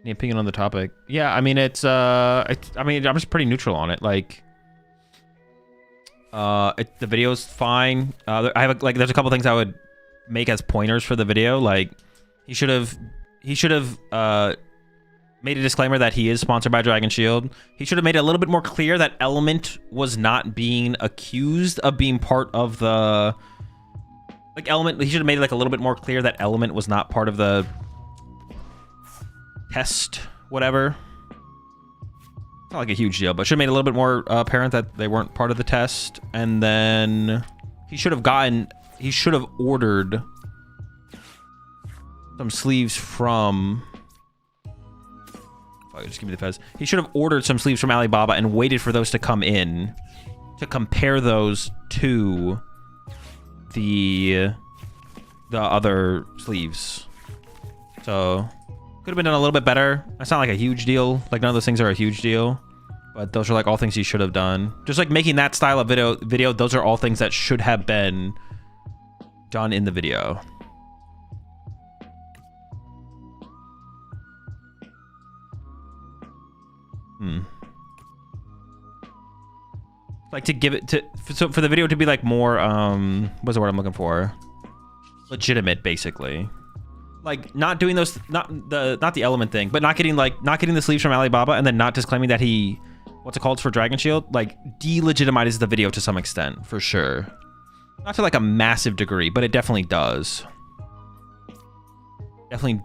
Any opinion on the topic? Yeah, I mean, it's I mean, I'm just pretty neutral on it. Like, the video's fine. I have like, there's a couple things I would make as pointers for the video. Like, he should have made a disclaimer that he is sponsored by Dragon Shield. He should have made it a little bit more clear that Element was not being accused of being part of the, like, Element. He should have made it like a little bit more clear that Element was not part of the test, whatever. Not like a huge deal, but should have made it a little bit more apparent that they weren't part of the test. And then he should have ordered some sleeves from... Fuck, just give me the fez. He should have ordered some sleeves from Alibaba and waited for those to come in to compare those to the other sleeves. So could have been done a little bit better. That's not like a huge deal. Like none of those things are a huge deal, but those are like all things he should have done. Just like making that style of video, those are all things that should have been done in the video. Like to give it to, so for the video to be like more, what's the word I'm looking for? Legitimate, basically. Like not doing those, not the element thing, but not getting the sleeves from Alibaba and then not disclaiming that he, what's it called for Dragon Shield, like delegitimizes the video to some extent, for sure. Not to like a massive degree, but it definitely does. Definitely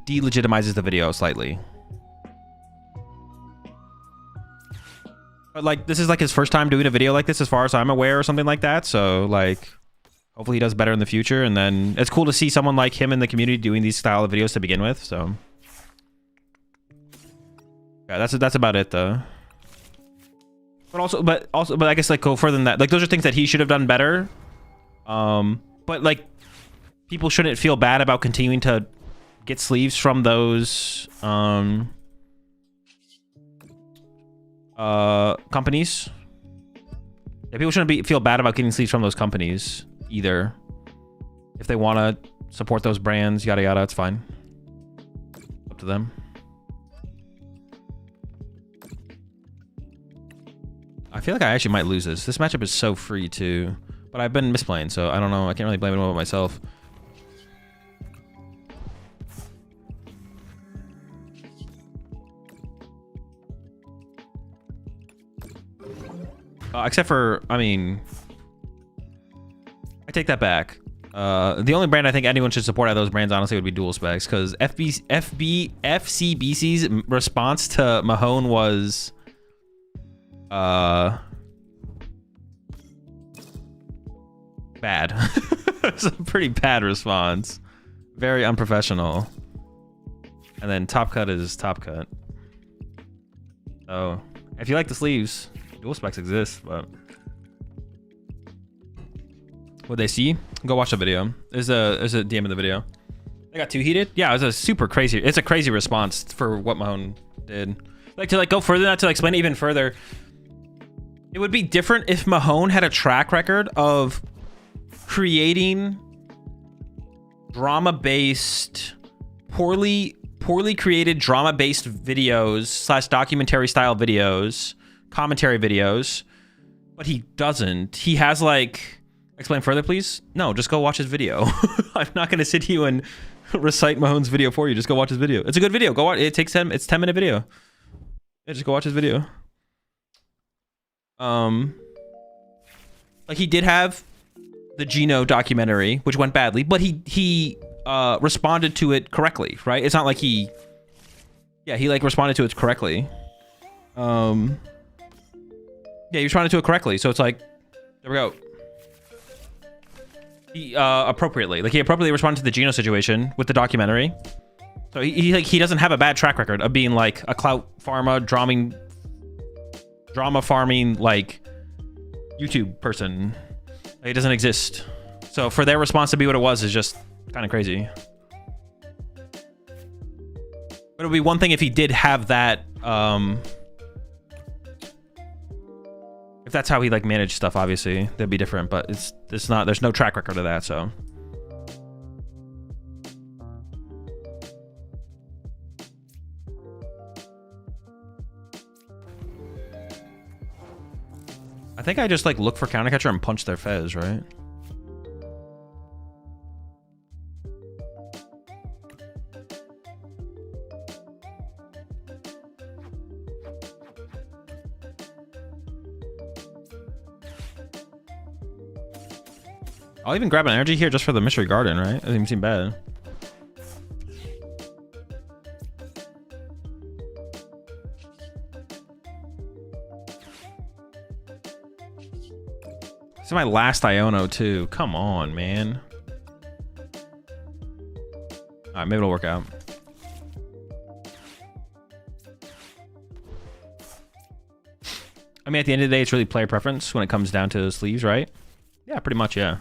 delegitimizes the video slightly. But like this is like his first time doing a video like this as far as I'm aware or something like that, so like hopefully he does better in the future. And then it's cool to see someone like him in the community doing these style of videos to begin with, so yeah, that's about it though. But I guess like go further than that, like those are things that he should have done better, but like people shouldn't feel bad about continuing to get sleeves from those companies. Yeah, people shouldn't feel bad about getting sleeves from those companies either. If they want to support those brands, yada yada, it's fine. Up to them. I feel like I actually might lose this. This matchup is so free too, but I've been misplaying, so I don't know. I can't really blame it on myself. Except for, I mean, I take that back. The only brand I think anyone should support out of those brands, honestly, would be Dual Specs, because FCBC's response to Mahone was bad. It's a pretty bad response. Very unprofessional. And then Top Cut is Top Cut. So if you like the sleeves, Dual Specs exists, but what they see, go watch the video. There's a DM in the video. They got too heated. Yeah, it was a super crazy. It's a crazy response for what Mahone did. Like to like go further, not to explain it even further. It would be different if Mahone had a track record of creating drama-based, poorly created drama-based videos / documentary style videos, commentary videos, but he doesn't. He has like, explain further, please. No, just go watch his video. I'm not going to sit here and recite Mahone's video for you. Just go watch his video. It's a good video. Go watch. It takes 10. It's 10-minute video. Yeah, just go watch his video. Like he did have the Geno documentary, which went badly, but he responded to it correctly, right? It's not like he like responded to it correctly. Yeah, he responded to it correctly, so it's like, there we go. He appropriately responded to the Geno situation with the documentary. So he doesn't have a bad track record of being like a clout pharma drama farming like YouTube person. It doesn't exist. So for their response to be what it was is just kind of crazy. But it would be one thing if he did have that, if that's how he like managed stuff, obviously that'd be different, but it's not, there's no track record of that, so. I think I just like look for counter catcher and punch their fez, right? I'll even grab an energy here just for the mystery garden, right? It doesn't even seem bad. This is my last Iono too. Come on, man. All right, maybe it'll work out. I mean, at the end of the day, it's really player preference when it comes down to sleeves, right? Yeah, pretty much, yeah.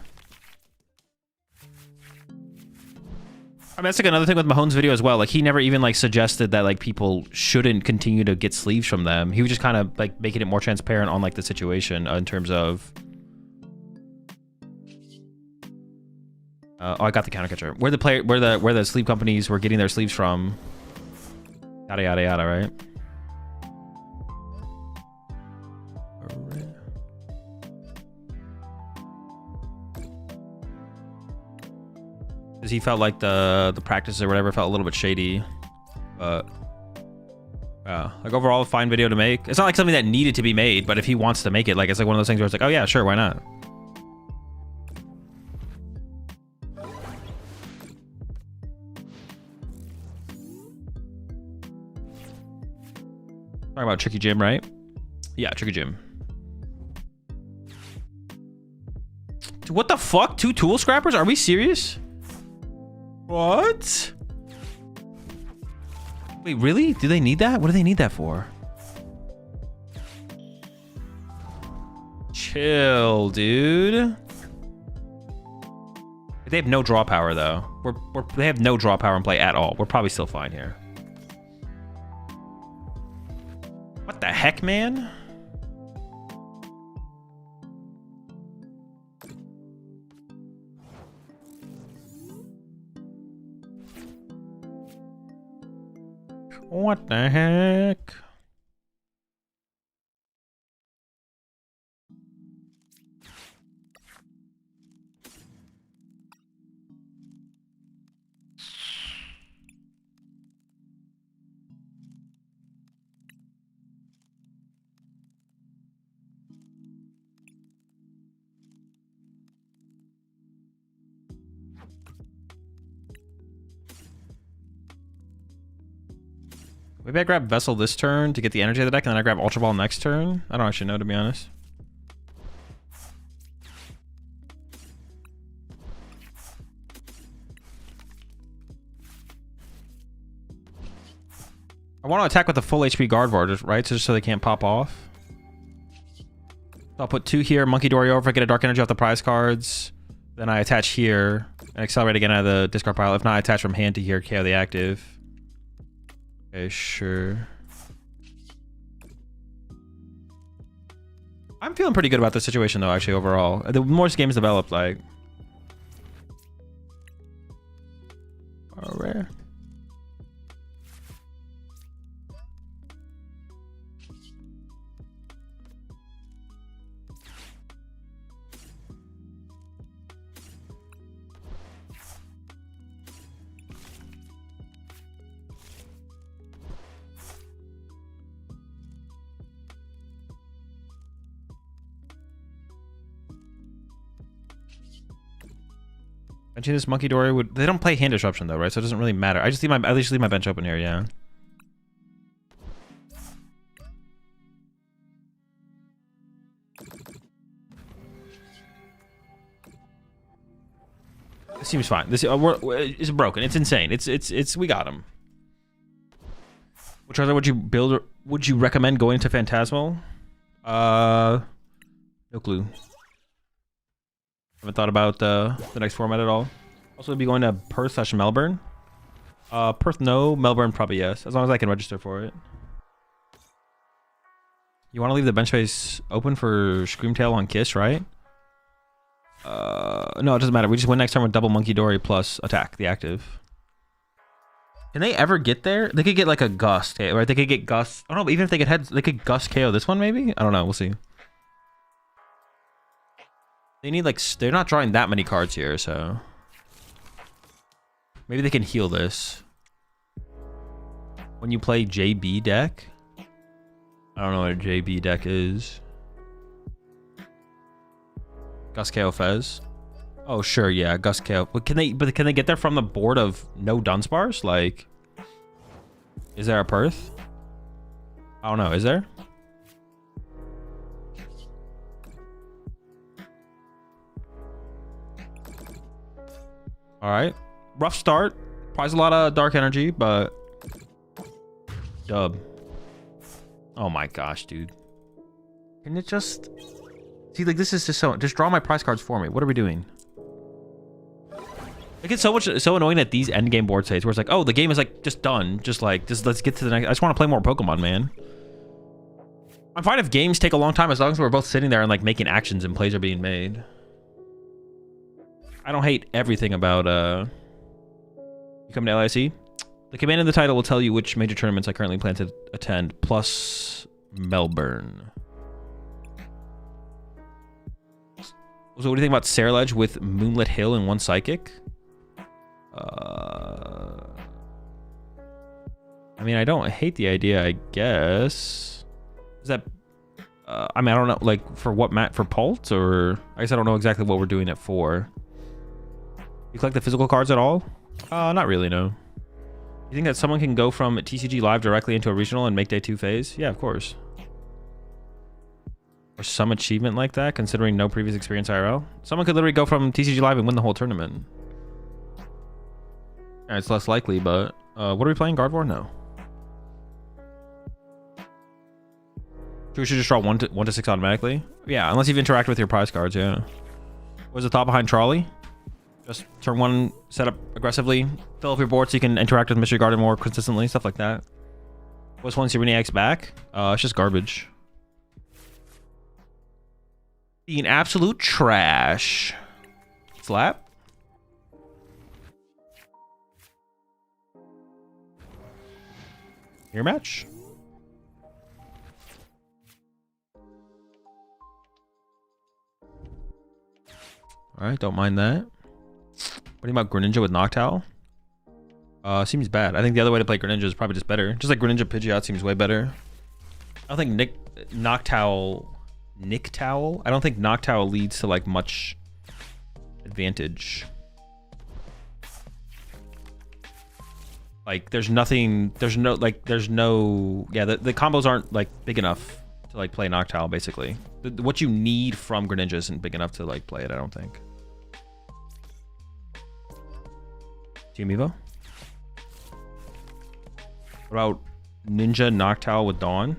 I mean, that's like another thing with Mahone's video as well. Like, he never even like suggested that like people shouldn't continue to get sleeves from them. He was just kind of like making it more transparent on like the situation in terms of. Oh, I got the counter catcher. Where the sleeve companies were getting their sleeves from. Yada yada yada, right? Because he felt like the practices or whatever felt a little bit shady, but yeah, like overall a fine video to make. It's not like something that needed to be made, but if he wants to make it, like it's like one of those things where it's like, oh yeah, sure, why not? Talking about Tricky Gym, right? Yeah, Tricky Gym. Dude, what the fuck? 2 tool scrappers? Are we serious? What? Wait, really? Do they need that? What do they need that for? Chill, dude. They have no draw power, though. They have no draw power in play at all. We're probably still fine here. What the heck, man? What the heck? Maybe I grab Vessel this turn to get the energy of the deck, and then I grab Ultra Ball next turn. I don't actually know, to be honest. I want to attack with a full HP Gardevoir, right? Just so they can't pop off. So I'll put 2 here, Monkey Dory over, get a Dark Energy off the prize cards. Then I attach here, and accelerate again out of the discard pile. If not, I attach from hand to here, KO the active. Okay, sure. I'm feeling pretty good about the situation, though, actually, overall. The more this game's developed, like... Rare. Benching this Monkey Dory would... They don't play hand disruption though, right? So it doesn't really matter. I just leave my... At least leave my bench open here, yeah. It seems fine. This it's broken. It's insane. It's we got him. Which other would you build? Or would you recommend going to Phantasmal? No clue. Haven't thought about the next format at all. Also, we'd be going to Perth / Melbourne. Perth, no. Melbourne, probably yes. As long as I can register for it. You want to leave the bench space open for Screamtail on Kiss, right? No, it doesn't matter. We just win next turn with double Monkey Dory plus attack, the active. Can they ever get there? They could get like a Gust, right? They could get Gust. I don't know, but even if they get heads, they could Gust KO this one, maybe? I don't know. We'll see. They need like... They're not drawing that many cards here, so... Maybe they can heal this. When you play JB deck? I don't know what a JB deck is. Gust KO Fez. Oh sure, yeah, Gust KO. But can they get there from the board of no Dunsparce? Like, is there a Perth? I don't know, is there? Alright. Rough start. Prize a lot of dark energy, but dub. Oh my gosh, dude. Can it just see, like, this is just so, just draw my prize cards for me. What are we doing? It gets so annoying at these end game board states where it's like, oh, the game is like just done. Just let's get to the next. I just want to play more Pokemon, man. I'm fine if games take a long time as long as we're both sitting there and like making actions and plays are being made. I don't hate everything about you come to LIC. The command in the title will tell you which major tournaments I currently plan to attend, plus Melbourne. So what do you think about Saraledge with Moonlit Hill and 1 Psychic? I mean, I don't hate the idea, I guess. Is that... I mean, I don't know, like, for what, Matt? For Pult? Or... I guess I don't know exactly what we're doing it for. You collect the physical cards at all? Not really, no. You think that someone can go from TCG Live directly into a regional and make day 2 phase? Yeah, of course. Or some achievement like that, considering no previous experience IRL. Someone could literally go from TCG Live and win the whole tournament. Yeah, it's less likely, but... what are we playing? Gardevoir? No. We should just draw 1 to 6 automatically? Yeah, unless you've interacted with your prize cards, yeah. What's the thought behind Trolley? Just turn 1, set up aggressively, fill up your board so you can interact with Mystery Garden more consistently, stuff like that. What's 1 Serenia X back? It's just garbage. Being absolute trash. Slap? Your match? Alright, don't mind that. What do you about Greninja with Noctowl? Seems bad. I think the other way to play Greninja is probably just better. Just like Greninja Pidgeot seems way better. I don't think Noctowl... I don't think Noctowl leads to like much advantage. Like there's no yeah, the combos aren't like big enough to like play Noctowl basically. What you need from Greninja isn't big enough to like play it, I don't think. Team Evo? What about Ninja Noctowl with Dawn?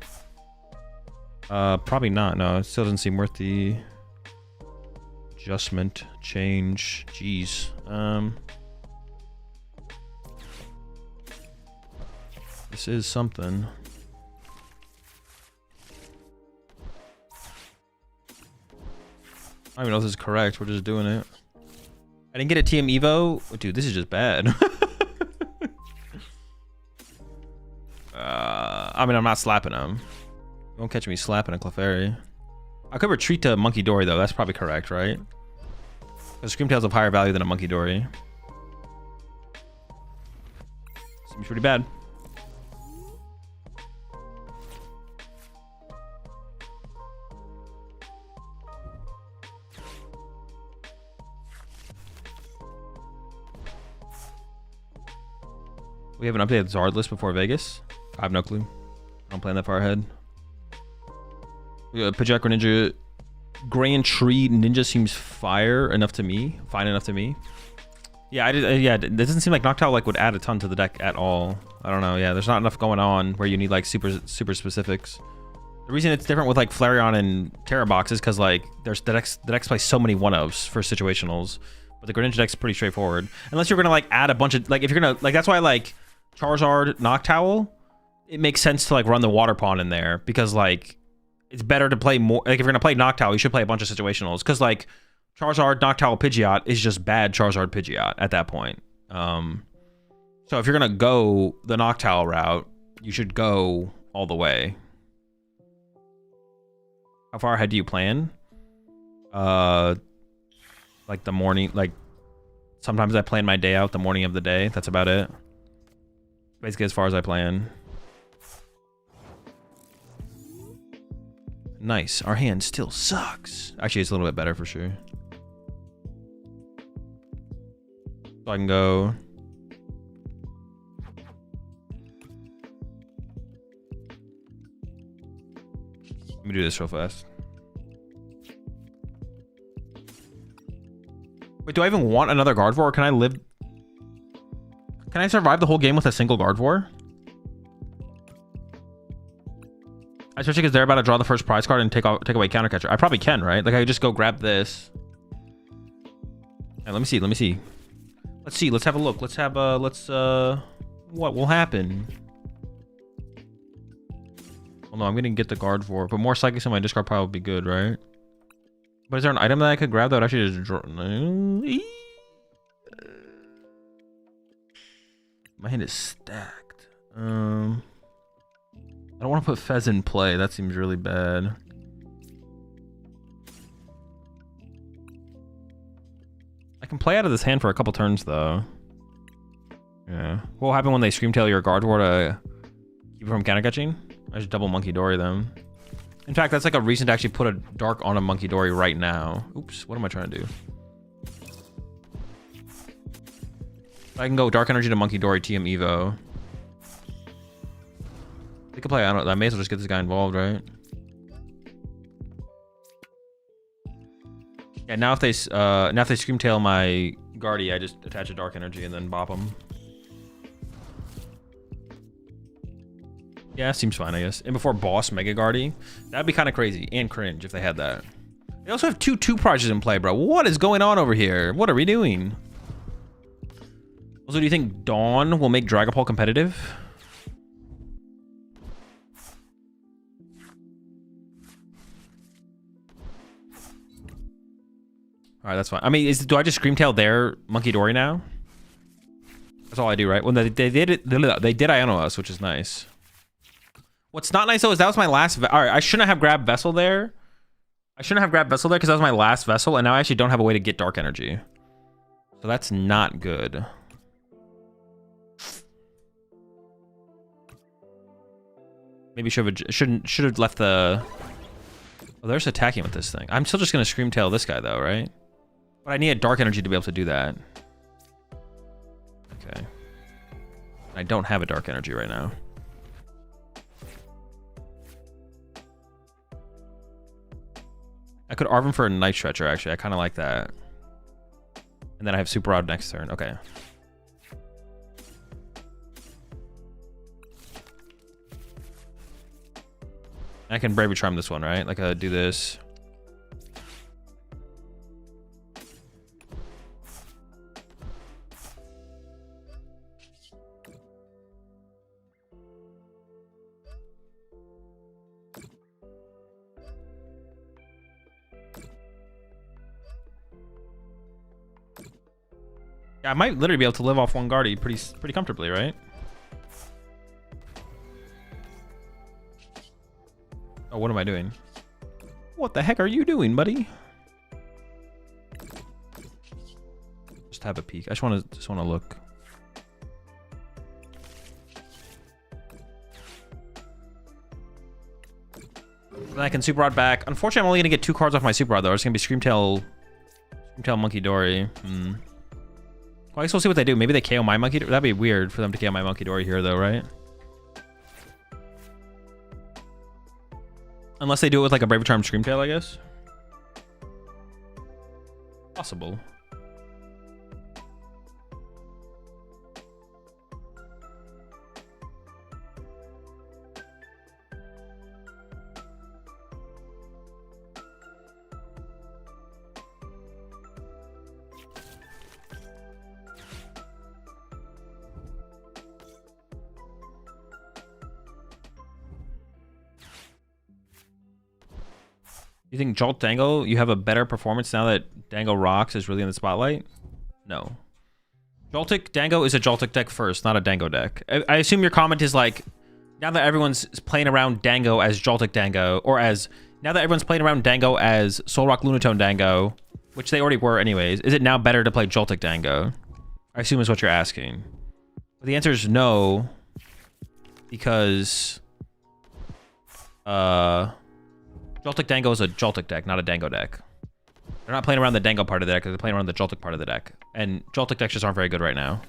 Probably not. No, it still doesn't seem worth the adjustment, change. Jeez. This is something. I don't even know if this is correct. We're just doing it. I didn't get a TM Evo. Oh, dude, this is just bad. I mean, I'm not slapping him. You won't catch me slapping a Clefairy. I could retreat to Monkey Dory, though. That's probably correct, right? Because Screamtail's of higher value than a Monkey Dory. Seems pretty bad. We have an updated Zard list before Vegas. I have no clue. I don't plan that far ahead. Pidgeot Greninja. Grand Tree Ninja seems fine enough to me. Yeah, it doesn't seem like Noctowl like would add a ton to the deck at all. I don't know. Yeah, there's not enough going on where you need like super specifics. The reason it's different with like Flareon and Terra Box is because like there's the decks play so many one-ofs for situationals, but the Greninja deck's pretty straightforward. Unless you're gonna like add a bunch of like if you're gonna like that's why like Charizard Noctowl, it makes sense to like run the Water Pond in there because like it's better to play more. Like if you're gonna play Noctowl, you should play a bunch of situationals because like Charizard Noctowl Pidgeot is just bad Charizard Pidgeot at that point. So if you're gonna go the Noctowl route, you should go all the way. How far ahead do you plan? Like the morning, like sometimes I plan my day out the morning of the day. That's about it. Basically as far as I plan. Nice. Our hand still sucks. Actually, it's a little bit better for sure. So I can go... Let me do this real fast. Wait, do I even want another Gardevoir or can I Can I survive the whole game with a single Gardevoir? Especially because they're about to draw the first prize card and take away counter catcher. I probably can, right? Like I could just go grab this. Right, let me see. Let's see. Let's have a look. What will happen? Well, no, I'm gonna get the Gardevoir, but more Psychics in my discard pile would be good, right? But is there an item that I could grab that would actually just draw? My hand is stacked. I don't want to put Fez in play. That seems really bad. I can play out of this hand for a couple turns, though. Yeah. What will happen when they Screamtail your Gardevoir to keep it from counter catching? I just double Monkey Dory them. In fact, that's like a reason to actually put a Dark on a Monkey Dory right now. Oops, what am I trying to do? I can go Dark Energy to Monkey Dory, TM Evo. They could play, I don't know, I may as well just get this guy involved, right? Yeah, now if they Screamtail my Guardy, I just attach a Dark Energy and then bop them. Yeah, seems fine, I guess. And before Boss Mega Guardy, that'd be kind of crazy and cringe if they had that. They also have two prizes in play, bro. What is going on over here? What are we doing? Also, do you think Dawn will make Dragapult competitive? All right, that's fine. I mean, do I just Screamtail their Monkey Dory now? That's all I do, right? Well, they did it. They did Iono us, which is nice. What's not nice though is that was my last. All right, I shouldn't have grabbed Vessel there. Because that was my last Vessel, and now I actually don't have a way to get Dark Energy. So that's not good. Maybe should have left the. Oh, there's attacking with this thing. I'm still just gonna Screamtail this guy though, right? But I need a Dark Energy to be able to do that. Okay. I don't have a Dark Energy right now. I could Arvin for a Night Stretcher, actually. I kind of like that. And then I have Super Rod next turn. Okay. I can Bravery Charm this one, right? Like, do this. I might literally be able to live off one Guardy pretty comfortably, right? Oh, what am I doing? What the heck are you doing, buddy? Just have a peek. I just want to look. Then I can Super Rod back. Unfortunately, I'm only gonna get 2 cards off my Super Rod though. It's gonna be Screamtail Monkey Dory. Well, I guess we'll see what they do. Maybe they KO my Monkey Dory. That'd be weird for them to KO my Monkey Dory here, though, right? Unless they do it with like a Bravery Charm Screamtail, I guess. Possible. You think Jolt Dango, you have a better performance now that Dango Rocks is really in the spotlight? No. Joltik Dango is a Joltik deck first, not a Dango deck. I assume your comment is like, now that everyone's playing around Dango as Joltik Dango, or as, now that everyone's playing around Dango as Solrock Lunatone Dango, which they already were anyways, is it now better to play Joltik Dango? I assume is what you're asking. But the answer is no, because Joltik Dango is a Joltik deck, not a Dango deck. They're not playing around the Dango part of the deck, they're playing around the Joltik part of the deck. And Joltik decks just aren't very good right now.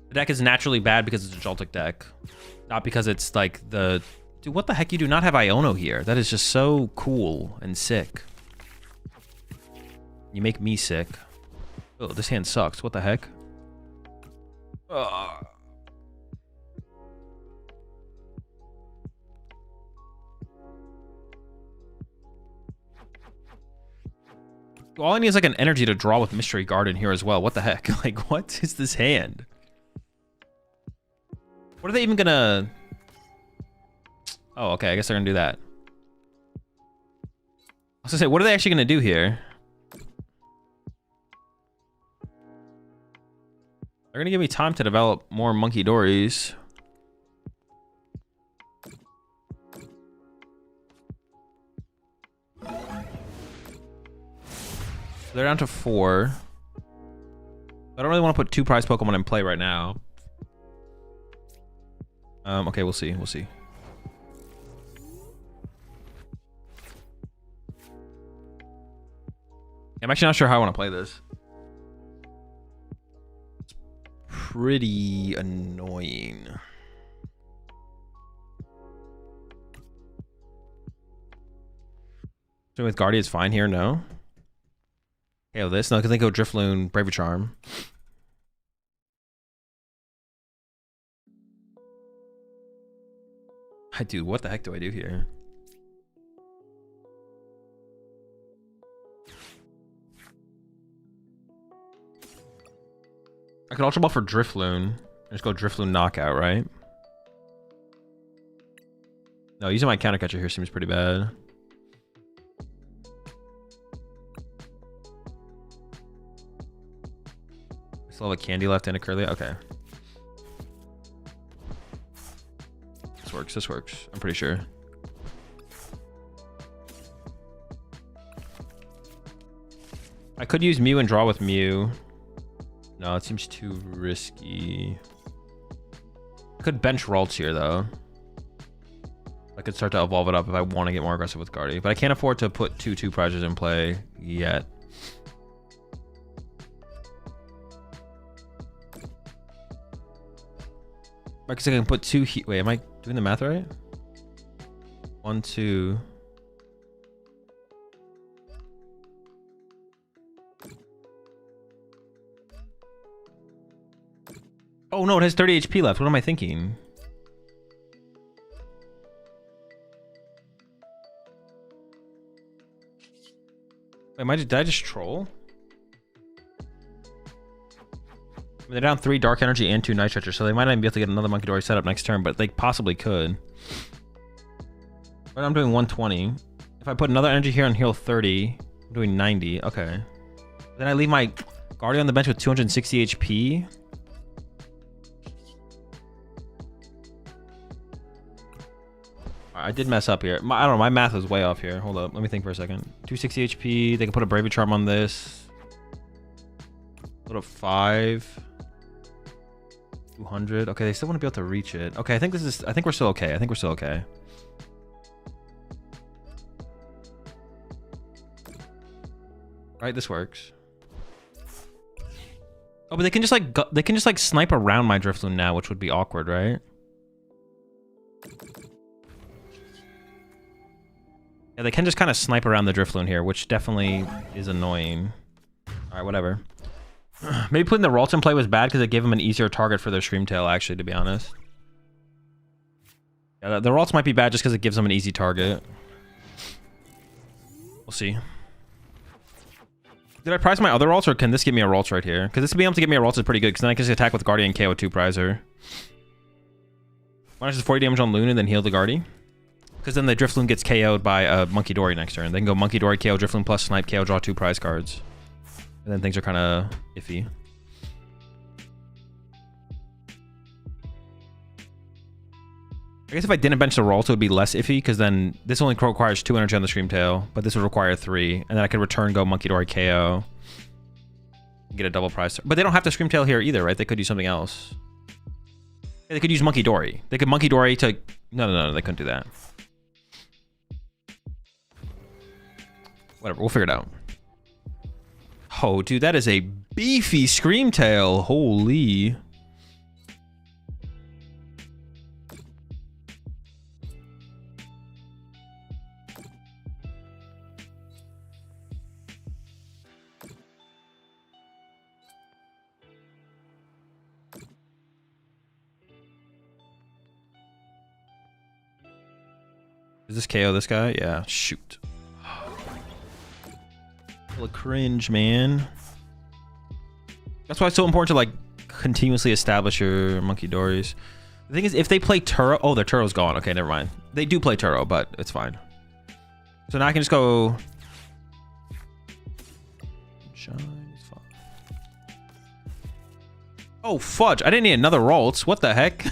The deck is naturally bad because it's a Joltik deck. Not because it's like the... Dude, what the heck? You do not have Iono here. That is just so cool and sick. You make me sick. Oh, this hand sucks. What the heck? Ugh. All I need is like an energy to draw with Mystery Garden here as well. What the heck? Like, what is this hand? What are they even gonna... Oh, okay. I guess they're gonna do that. I was gonna say, what are they actually gonna do here? They're gonna give me time to develop more Monkey Dories. They're down to 4. I don't really want to put 2 prize Pokemon in play right now. Okay, we'll see. We'll see. I'm actually not sure how I want to play this. It's pretty annoying. So with Guardian's fine here, no? Okay, this, no, because they go Drifloon, Bravery Charm. Dude, what the heck do I do here? I could Ultra Ball for Drifloon. Just go Drifloon Knockout, right? No, using my Counter Catcher here seems pretty bad. I still have a Candy left and a Curly. Okay. This works. This works. I'm pretty sure. I could use Mew and draw with Mew. No, it seems too risky. I could bench Ralts here, though. I could start to evolve it up if I want to get more aggressive with Guardy. But I can't afford to put 2 prizes in play yet. Because I can put 2 heat. Wait, am I doing the math right? 1, 2. Oh no, it has 30 HP left. What am I thinking? Wait, did I just troll? They're down 3 Dark Energy and 2 Night Stretcher, so they might not even be able to get another Monkey Dory set up next turn, but they possibly could. But I'm doing 120. If I put another energy here and heal 30, I'm doing 90. Okay. Then I leave my Guardian on the bench with 260 HP. I did mess up here. I don't know. My math was way off here. Hold up. Let me think for a second. 260 HP. They can put a Bravery Charm on this. Put a 5. 200. Okay, they still want to be able to reach it. Okay, I think we're still okay. I think we're still okay. Right, this works. Oh, but they can just like snipe around my Drifloon now, which would be awkward, right? Yeah, they can just kind of snipe around the Drifloon here, which definitely is annoying. All right, whatever. Maybe putting the Ralts in play was bad because it gave them an easier target for their Screamtail, actually, to be honest. Yeah, the Ralts might be bad just because it gives them an easy target. We'll see. Did I prize my other Ralts, or can this give me a Ralts right here? Because this being able to give me a Ralts is pretty good, because then I can just attack with Guardian KO 2 prizer. Why not just 40 damage on Loon and then heal the Guardy? Because then the Drifloon gets KO'd by a Monkey Dory next turn. They can go Monkey Dory, KO Drifloon plus Snipe, KO, draw 2 prize cards. And then things are kind of iffy. I guess if I didn't bench the Ralts, it would be less iffy, because then this only requires 2 energy on the Screamtail, but this would require 3. And then I could return go Monkey Dory, KO. Get a double prize. But they don't have to Screamtail here either, right? They could do something else. Yeah, they could use Monkey Dory. They could Monkey Dory to... No, they couldn't do that. Whatever, we'll figure it out. Oh, dude, that is a beefy Screamtail. Holy. Is this KO this guy? Yeah, shoot. Full of cringe, man. That's why it's so important to like continuously establish your Monkey Dories. The thing is, if they play Turo, oh, their Turo's gone. Okay, never mind. They do play Turo, but it's fine. So now I can just go. Oh, fudge. I didn't need another Ralts. What the heck?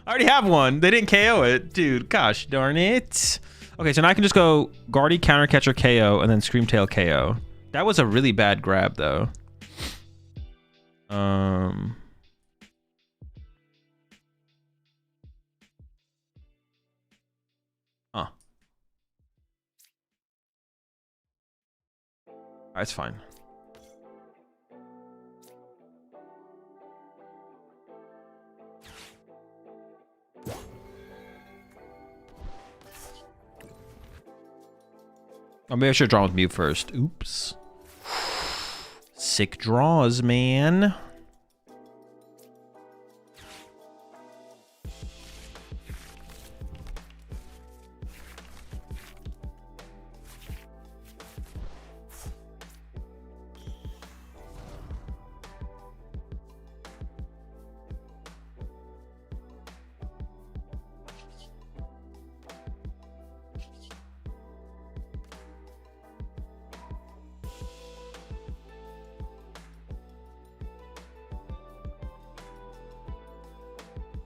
I already have one. They didn't KO it. Dude, gosh darn it. Okay, so now I can just go Guardy, Counter Catcher, KO, and then Screamtail, KO. That was a really bad grab, though. Huh. That's fine. Oh, maybe I should draw with Mew first. Oops. Sick draws, man.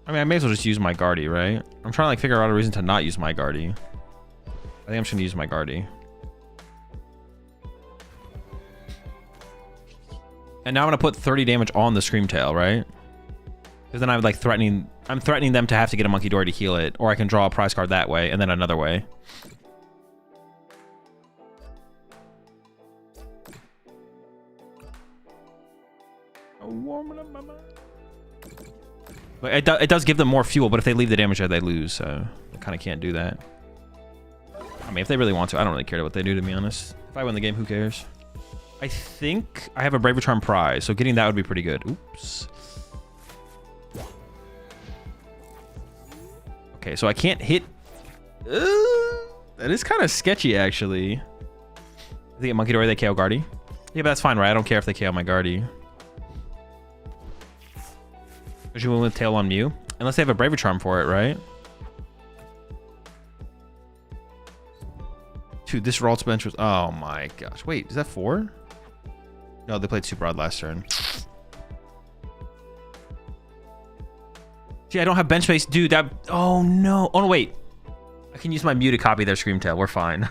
I mean, I may as well just use my Guardy, right? I'm trying to like figure out a reason to not use my Guardy. I think I'm just gonna use my Guardy. And now I'm gonna put 30 damage on the Screamtail, right? Because then I'm like threatening them to have to get a Monkey Dory to heal it, or I can draw a prize card that way and then another way. But it does give them more fuel, but if they leave the damage there, they lose, so I kind of can't do that. I mean, if they really want to, I don't really care what they do, to be honest. If I win the game, who cares? I think I have a Braver Charm prize, so getting that would be pretty good. Oops. Okay, so I can't hit... that is kind of sketchy, actually. If they get Monkey Dory, they KO Guardy. Yeah, but that's fine, right? I don't care if they KO my Guardy. Because you went with Tail on Mew. Unless they have a Braver Charm for it, right? Dude, this Ralts bench was... Oh my gosh. Wait, is that 4? No, they played Super Odd last turn. Gee, I don't have bench space. Dude, that... Oh no. Oh no, wait. I can use my Mew to copy their Screamtail. We're fine.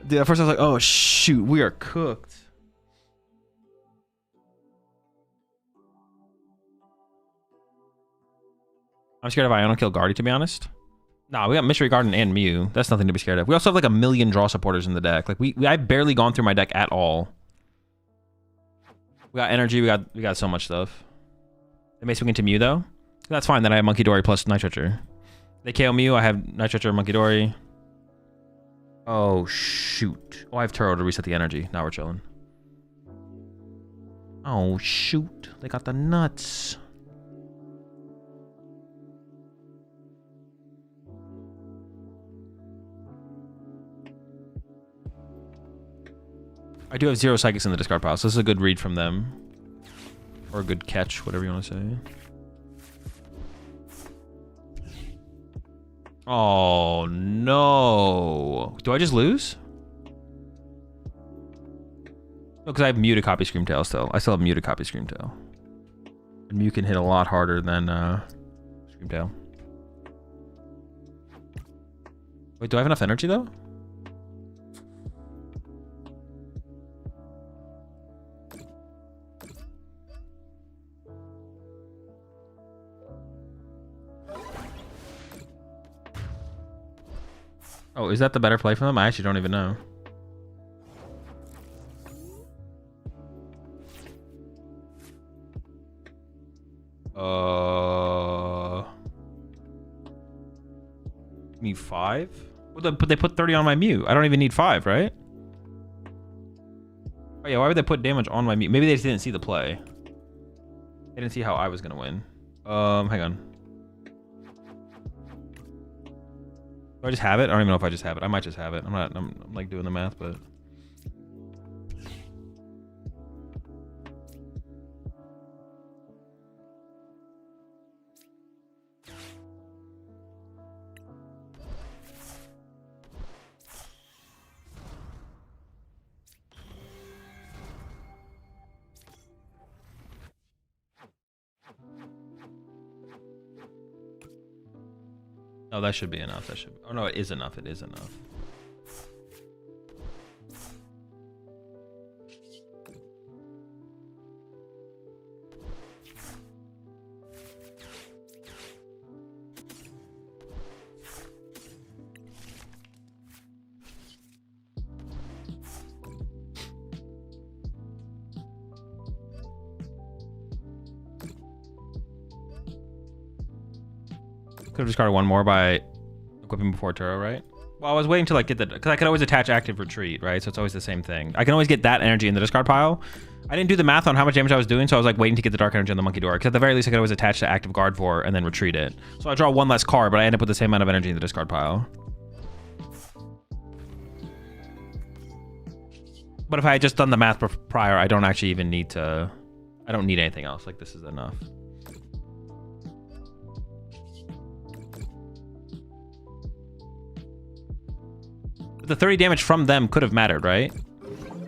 Dude, at first I was like, oh shoot, we are cooked. I'm scared of Iono Kill Guardy, to be honest. Nah, we got Mystery Garden and Mew. That's nothing to be scared of. We also have like a million draw supporters in the deck. Like I've barely gone through my deck at all. We got energy. We got so much stuff. They may swing into Mew though. That's fine. Then I have Monkey Dory plus Night Treacher. They KO Mew. I have Night Treacher, Monkey Dory. Oh shoot! Oh, I have Turo to reset the energy. Now we're chilling. Oh shoot! They got the nuts. I do have 0 Psychics in the discard pile, so this is a good read from them. Or a good catch, whatever you want to say. Oh, no. Do I just lose? No, because I have Mew to copy Screamtail still. I still have Mew to copy Screamtail. And Mew can hit a lot harder than Screamtail. Wait, do I have enough energy, though? Oh, is that the better play for them? I actually don't even know. Need 5? But they put 30 on my Mew. I don't even need 5, right? Oh yeah, why would they put damage on my Mew? Maybe they just didn't see the play. They didn't see how I was gonna win. Hang on. Do I just have it? I don't even know if I just have it. I might just have it. I'm like doing the math, but. Oh, that should be enough. That should. Oh no, it is enough. It is enough. Could have discarded one more by equipping before Turo, right? Well, I was waiting to like get the, because I could always attach active retreat, right? So it's always the same thing. I can always get that energy in the discard pile. I didn't do the math on how much damage I was doing, so I was like waiting to get the dark energy on the monkey door. Because at the very least, I could always attach to active Gardevoir and then retreat it. So I draw one less card, but I end up with the same amount of energy in the discard pile. But if I had just done the math prior, I don't actually even need to, I don't need anything else. Like this is enough. The 30 damage from them could have mattered, right?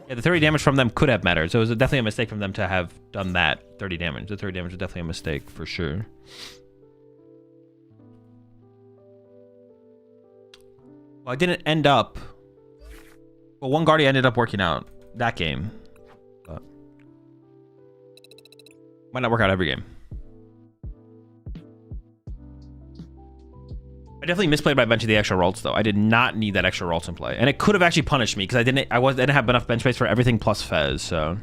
Yeah, the 30 damage from them could have mattered. So it was definitely a mistake from them to have done that 30 damage. The 30 damage was definitely a mistake for sure. Well, I didn't end up... Well, one Guardia ended up working out that game. But might not work out every game. I definitely misplayed by a bunch of the extra rolls though. I did not need that extra rolls in play, and it could have actually punished me because I didn't have enough bench space for everything plus Fez. So,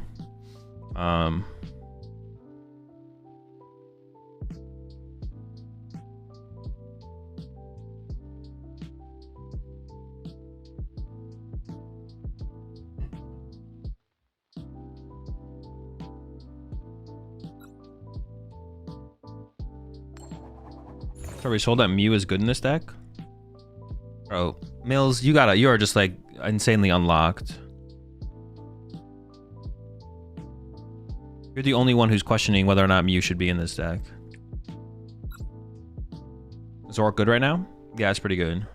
so we sold that Mew is good in this deck. Bro, Mills, you are just like insanely unlocked. You're the only one who's questioning whether or not Mew should be in this deck. Is Zork good right now? Yeah, it's pretty good.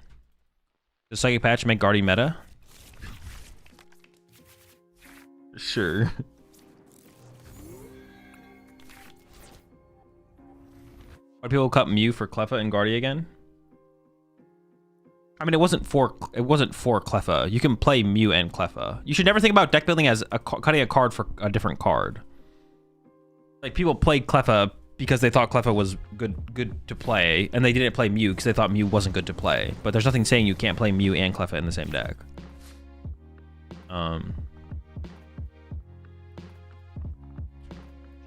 Does Psychic Patch make Guardy meta? Sure. Why do people cut Mew for Cleffa and Guardy again? I mean, it wasn't for Cleffa. You can play Mew and Cleffa. You should never think about deck building as cutting a card for a different card. Like people played Cleffa because they thought Cleffa was good to play, and they didn't play Mew because they thought Mew wasn't good to play. But there's nothing saying you can't play Mew and Cleffa in the same deck. GG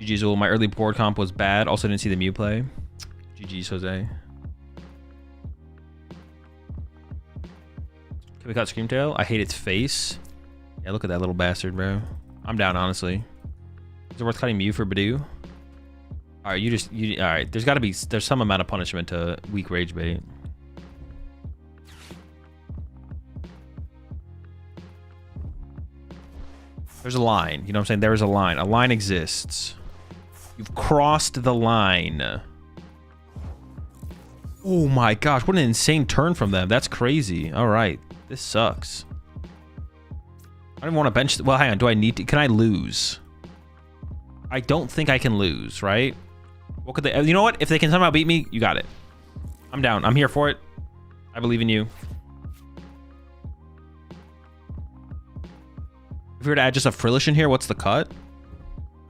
Zul, my early board comp was bad. Also didn't see the Mew play. GG's Jose. Can we cut Screamtail? I hate its face. Yeah, look at that little bastard, bro. I'm down, honestly. Is it worth cutting Mew for Badoo? All right, all right. There's some amount of punishment to weak rage bait. There's a line. You know what I'm saying? There is a line. A line exists. You've crossed the line. Oh my gosh, what an insane turn from them. That's crazy. All right. This sucks. I don't even want to bench. Well, hang on. Do I need to? Can I lose? I don't think I can lose, right? What could they? You know what? If they can somehow beat me, you got it. I'm down. I'm here for it. I believe in you. If we were to add just a Frillish in here, what's the cut?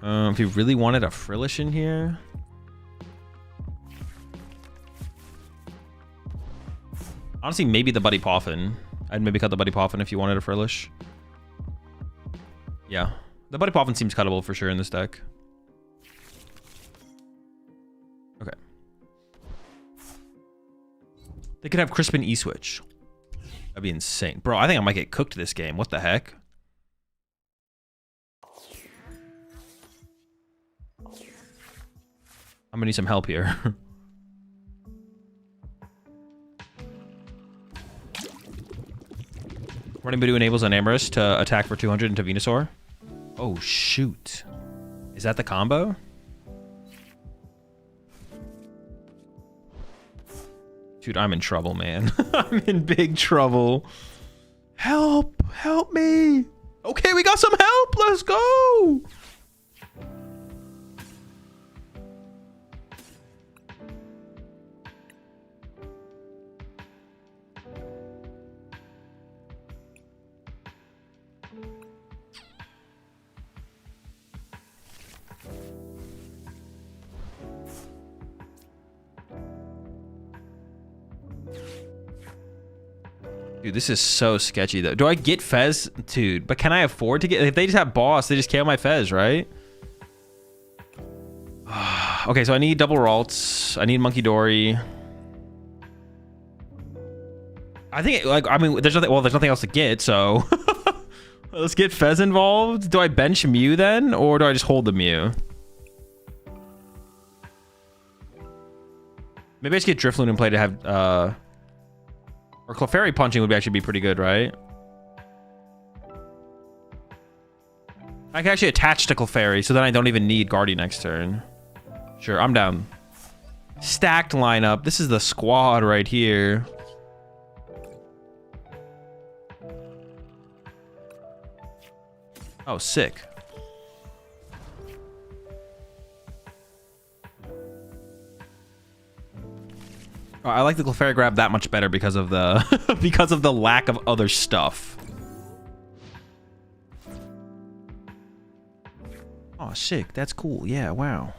If you really wanted a Frillish in here. Honestly, maybe the Buddy Poffin. I'd maybe cut the Buddy Poffin if you wanted a Frillish. Yeah. The Buddy Poffin seems cuttable for sure in this deck. Okay. They could have Crispin E-Switch. That'd be insane. Bro, I think I might get cooked this game. What the heck? I'm gonna need some help here. Running Budu enables an Amorous to attack for 200 into Venusaur. Oh, shoot. Is that the combo? Dude, I'm in trouble, man. I'm in big trouble. Help! Help me! Okay, we got some help! Let's go! Dude, this is so sketchy, though. Do I get Fez? Dude, but can I afford to get... If they just have Boss, they just KO my Fez, right? Okay, so I need double Ralts. I need Monkey Dory. I think, like, I mean, there's nothing... Well, there's nothing else to get, so... Let's get Fez involved. Do I bench Mew, then? Or do I just hold the Mew? Maybe I just get Drifloon in play to have... Or Clefairy punching would actually be pretty good, right? I can actually attach to Clefairy, so then I don't even need Guardy next turn. Sure, I'm down. Stacked lineup. This is the squad right here. Oh, sick. I like the Clefairy grab that much better because of the because of the lack of other stuff. Oh, sick. That's cool. Yeah, wow.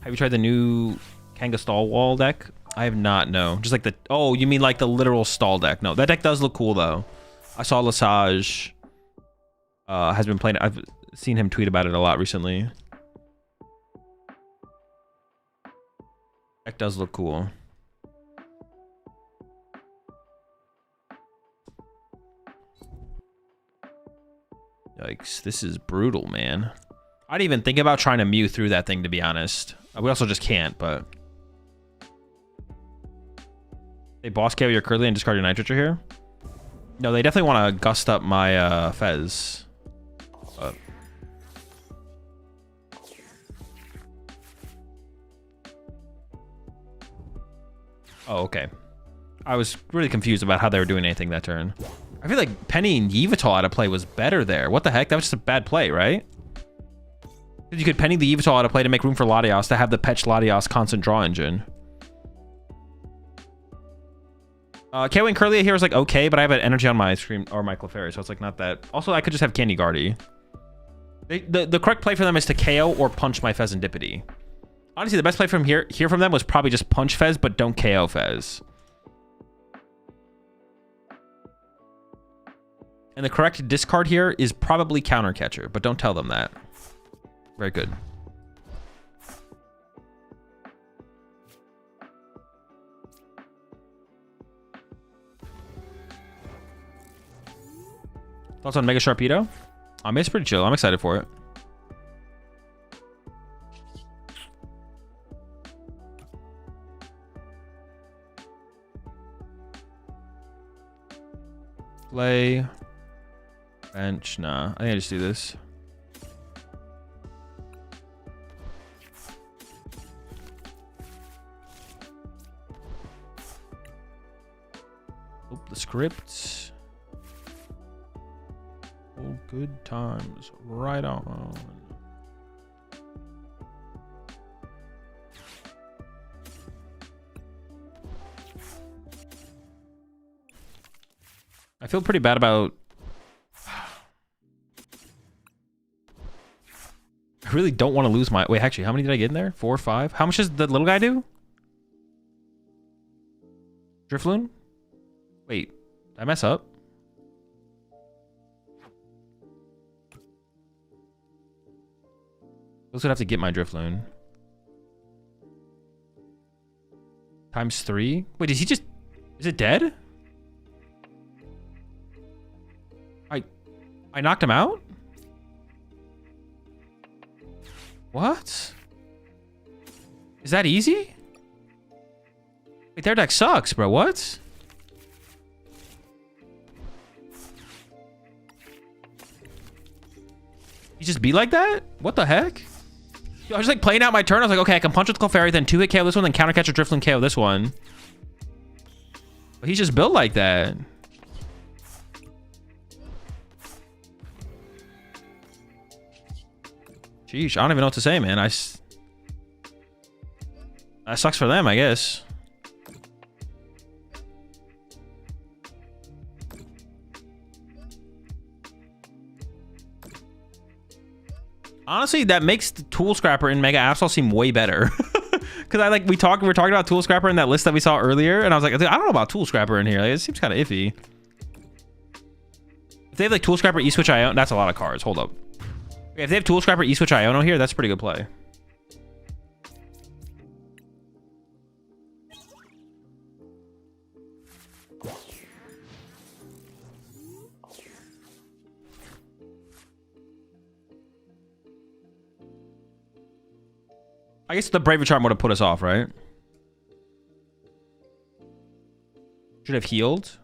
Have you tried the new Kangaskhan wall deck? I have not, no. Just like the... Oh, you mean like the literal stall deck. No, that deck does look cool, though. I saw Lesage has been playing... I've seen him tweet about it a lot recently. Deck does look cool. Yikes, this is brutal, man. I didn't even think about trying to Mew through that thing, to be honest. We also just can't, but... They boss KO your Curly and discard your Nitrogen here? No, they definitely want to gust up my Fez. But... Oh, okay. I was really confused about how they were doing anything that turn. I feel like Penny and Yveltal out of play was better there. What the heck? That was just a bad play, right? You could Penny the Yveltal out of play to make room for Latios to have the Petch Latios constant draw engine. KOing Curlia here is like okay, but I have an energy on my Scream or my Clefairy, so it's like not that. Also, I could just have Candy Guardy. The correct play for them is to KO or punch my Fezandipity. Honestly, the best play from here from them was probably just punch Fez, but don't KO Fez. And the correct discard here is probably Counter Catcher, but don't tell them that. Very good. Thoughts on Mega Sharpedo? I mean, it's pretty chill. I'm excited for it. Play. Bench. Nah, I think I just do this. Oop, the script. Oh, good times. Right on. I feel pretty bad about... I really don't want to lose my... Wait, actually, how many did I get in there? 4 or 5? How much does the little guy do? Drifloon? Wait, did I mess up? Those would have to get my Drifloon. Times 3? Wait, is he just... Is it dead? I knocked him out? What? Is that easy? Wait, their deck sucks, bro. What? He just be like that? What the heck? Yo, I was like playing out my turn. I was like, okay, I can punch with Clefairy, then 2-hit KO this one, then counter catch a Drifloon KO this one. But he's just built like that. Sheesh, I don't even know what to say, man. That sucks for them, I guess. Honestly, that makes the Tool Scrapper in Mega Absol seem way better. Because we were talking about Tool Scrapper in that list that we saw earlier, and I was like, I don't know about Tool Scrapper in here. Like, it seems kind of iffy. If they have like Tool Scrapper, E-Switch, Iono, that's a lot of cards. Hold up. Okay, if they have Tool Scrapper, E-Switch, Iono here, that's a pretty good play. I guess the Braver Charm would have put us off, right? Should have healed.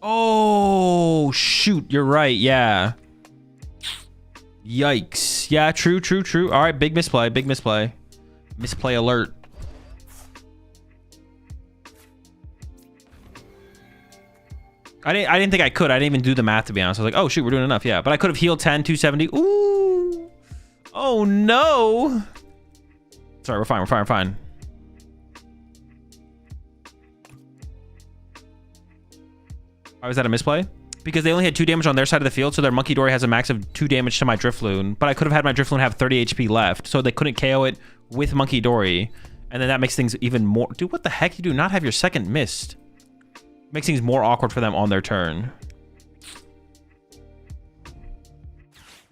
Oh, shoot. You're right. Yeah. Yikes. Yeah, true. All right, big misplay. Big misplay. Misplay alert. I didn't think I could. I didn't even do the math, to be honest. I was like, oh, shoot, we're doing enough. Yeah, but I could have healed 10, 270. Ooh. Oh, no. Sorry, we're fine. Why was that a misplay? Because they only had 2 damage on their side of the field, so their Monkey Dory has a max of 2 damage to my Drifloon. But I could have had my Drifloon have 30 HP left, so they couldn't KO it with Monkey Dory. And then that makes things even more... Dude, what the heck? You do not have your second missed. Makes things more awkward for them on their turn.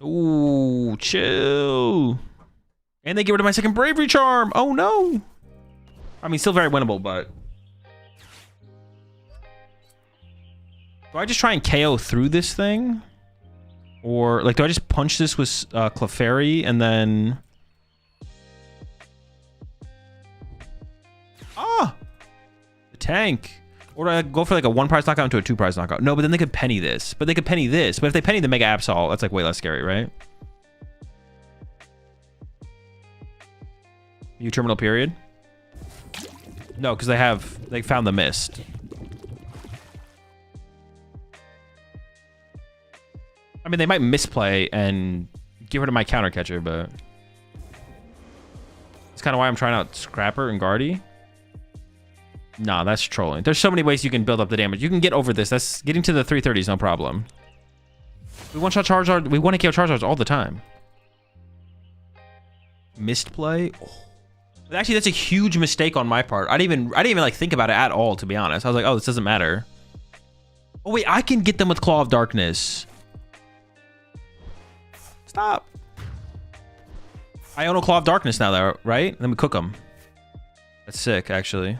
Ooh, chill. And they get rid of my second Bravery Charm. Oh, no. I mean, still very winnable, but... Do I just try and KO through this thing? Or, like, do I just punch this with Clefairy and then... Ah! The tank. Or do I go for, like, a 1-prize knockout into a 2-prize knockout? No, but then they could penny this. But they could penny this. But if they penny the Mega Absol, that's, like, way less scary, right? You terminal period? No, because they found the mist. I mean, they might misplay and get rid of my counter catcher, but it's kind of why I'm trying out Scrapper and Guardy. Nah, that's trolling. There's so many ways you can build up the damage. You can get over this. That's getting to the 330s, no problem. We one-shot Charizard. We want to KO Charizards all the time. Missed play. Oh. Actually, that's a huge mistake on my part. I didn't even like think about it at all, to be honest. I was like, oh, this doesn't matter. Oh wait, I can get them with Claw of Darkness. Stop. I own a Claw of Darkness now, though, right? Then we cook them. That's sick, actually. I'm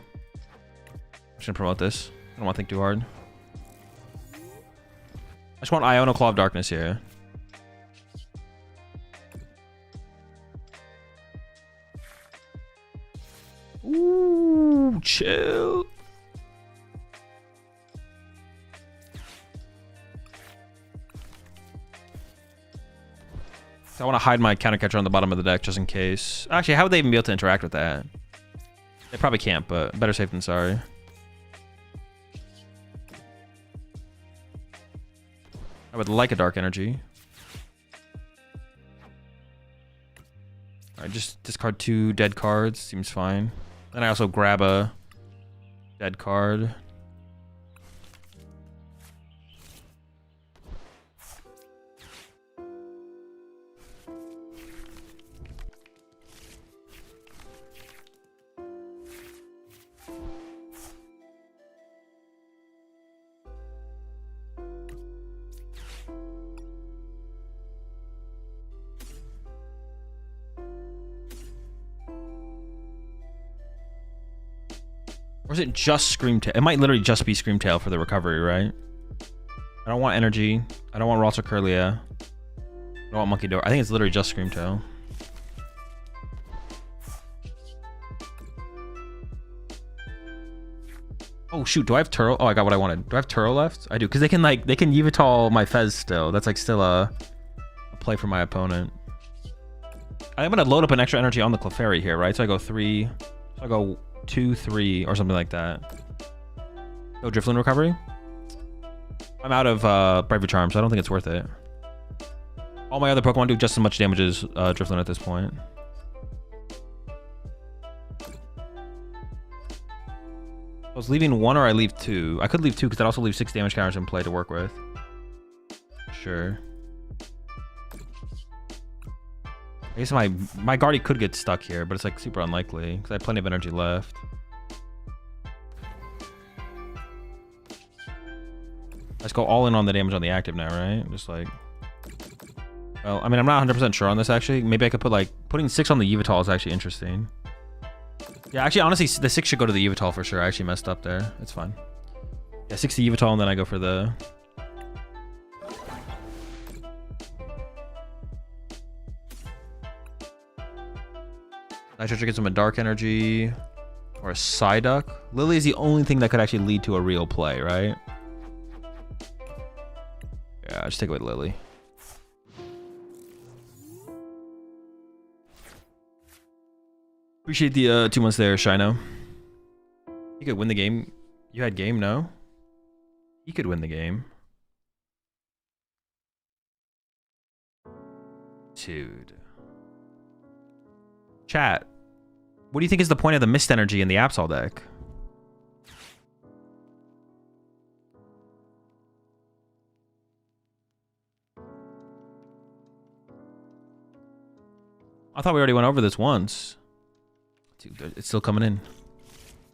just gonna promote this. I don't want to think too hard. I just want Iono Claw of Darkness here. Ooh, chill. I want to hide my counter catcher on the bottom of the deck just in case. Actually, how would they even be able to interact with that? They probably can't, but better safe than sorry. I would like a Dark Energy. Alright, just discard 2 dead cards. Seems fine. Then I also grab a dead card. Or is it just Screamtail? It might literally just be Screamtail for the recovery, right? I don't want Energy. I don't want Ralts or Curlia. I don't want Monkey Door. I think it's literally just Screamtail. Oh shoot, do I have Turo? Oh, I got what I wanted. Do I have Turo left? I do, because they can Yveltal my Fez still. That's like still a play for my opponent. I'm gonna load up an extra energy on the Clefairy here, right? So I go 3, so I go 2, 3, or something like that. No Drifloon recovery. I'm out of Bravery Charm, so I don't think it's worth it. All my other Pokemon do just as much damage as Drifloon at this point. I was leaving 1 or I leave 2. I could leave 2 because that also leaves 6 damage counters in play to work with. Sure. I guess my Guardy could get stuck here, but it's like super unlikely because I have plenty of energy left. Let's go all in on the damage on the active now, right? Just like... Well, I mean, I'm not 100% sure on this, actually. Maybe I could put, like... Putting 6 on the Yveltal is actually interesting. Yeah, actually, honestly, the 6 should go to the Yveltal for sure. I actually messed up there. It's fine. Yeah, 6 to Yveltal, and then I go for the... Nitro gets him a Dark Energy. Or a Psyduck. Lily is the only thing that could actually lead to a real play, right? Yeah, I'll just take away Lily. Appreciate the 2 months there, Shino. You could win the game. You had game, no? You could win the game. Dude. Chat. What do you think is the point of the Mist Energy in the Absol deck? I thought we already went over this once. Dude, it's still coming in.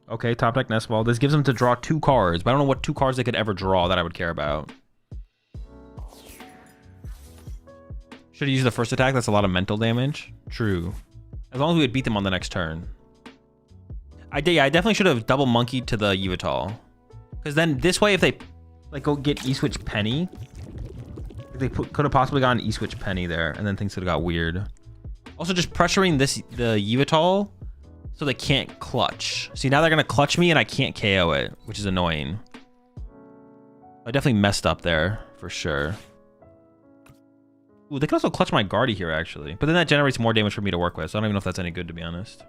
Okay, top deck Nest Ball. This gives them to draw 2 cards, but I don't know what 2 cards they could ever draw that I would care about. Should have used the first attack. That's a lot of mental damage. True. As long as we would beat them on the next turn. I definitely should have double monkeyed to the Yveltal. Because then this way, if they like go get E-Switch Penny, they could have possibly gotten E-Switch Penny there, and then things would have got weird. Also, just pressuring the Yveltal so they can't clutch. See, now they're going to clutch me and I can't KO it, which is annoying. I definitely messed up there, for sure. Ooh, they can also clutch my Guardy here, actually. But then that generates more damage for me to work with, so I don't even know if that's any good, to be honest.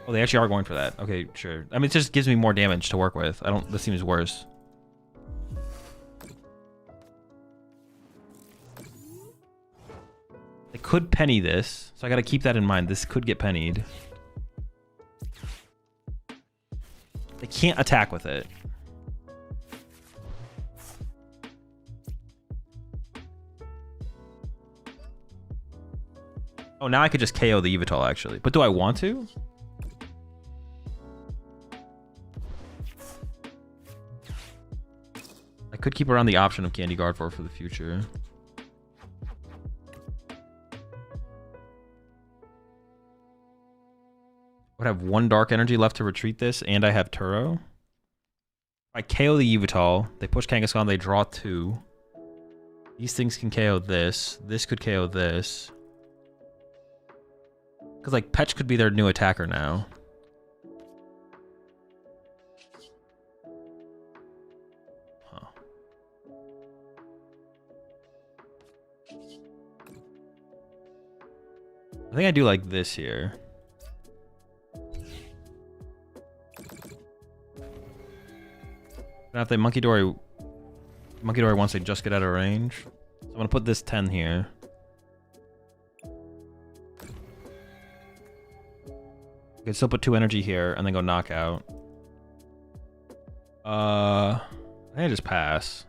Oh, they actually are going for that. Okay, sure. I mean, it just gives me more damage to work with. This seems worse. They could penny this, so I gotta keep that in mind. This could get pennied. They can't attack with it. Oh, now I could just KO the Yveltal, actually. But do I want to? I could keep around the option of Candy Gardevoir for the future. Would have 1 Dark Energy left to retreat this, and I have Turo. If I KO the Yveltal, they push Kangaskhan, they draw 2. These things can KO this. This could KO this. Because, like, Petch could be their new attacker now. Huh. I think I do like this here. Now if they Monkey Dory wants to just get out of range. So I'm gonna put this 10 here. I could still put 2 energy here and then go knockout. I think I just pass.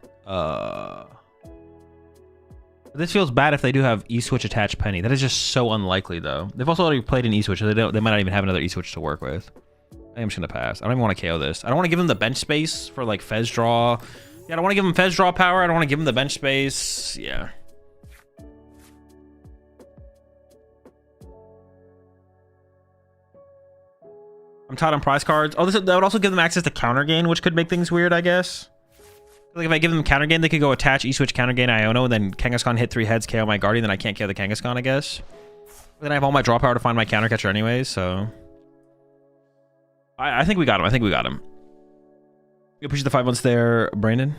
This feels bad if they do have E-Switch attached Penny. That is just so unlikely, though. They've also already played an E-Switch, so they might not even have another E-Switch to work with. I think I'm just gonna pass. I don't even want to KO this. I don't want to give them the bench space for like Fez draw. Yeah, I don't want to give them Fez draw power. I don't want to give them the bench space. Yeah. I'm tight on prize cards. Oh, that would also give them access to counter gain, which could make things weird, I guess. Like if I give them counter gain, they could go attach E-Switch counter gain Iono, and then Kangaskhan hit 3 heads, KO my Guardian, then I can't KO the Kangaskhan, I guess. But then I have all my draw power to find my counter catcher anyways, so. I think we got him. I think we got him. You appreciate the 5 months there, Brandon.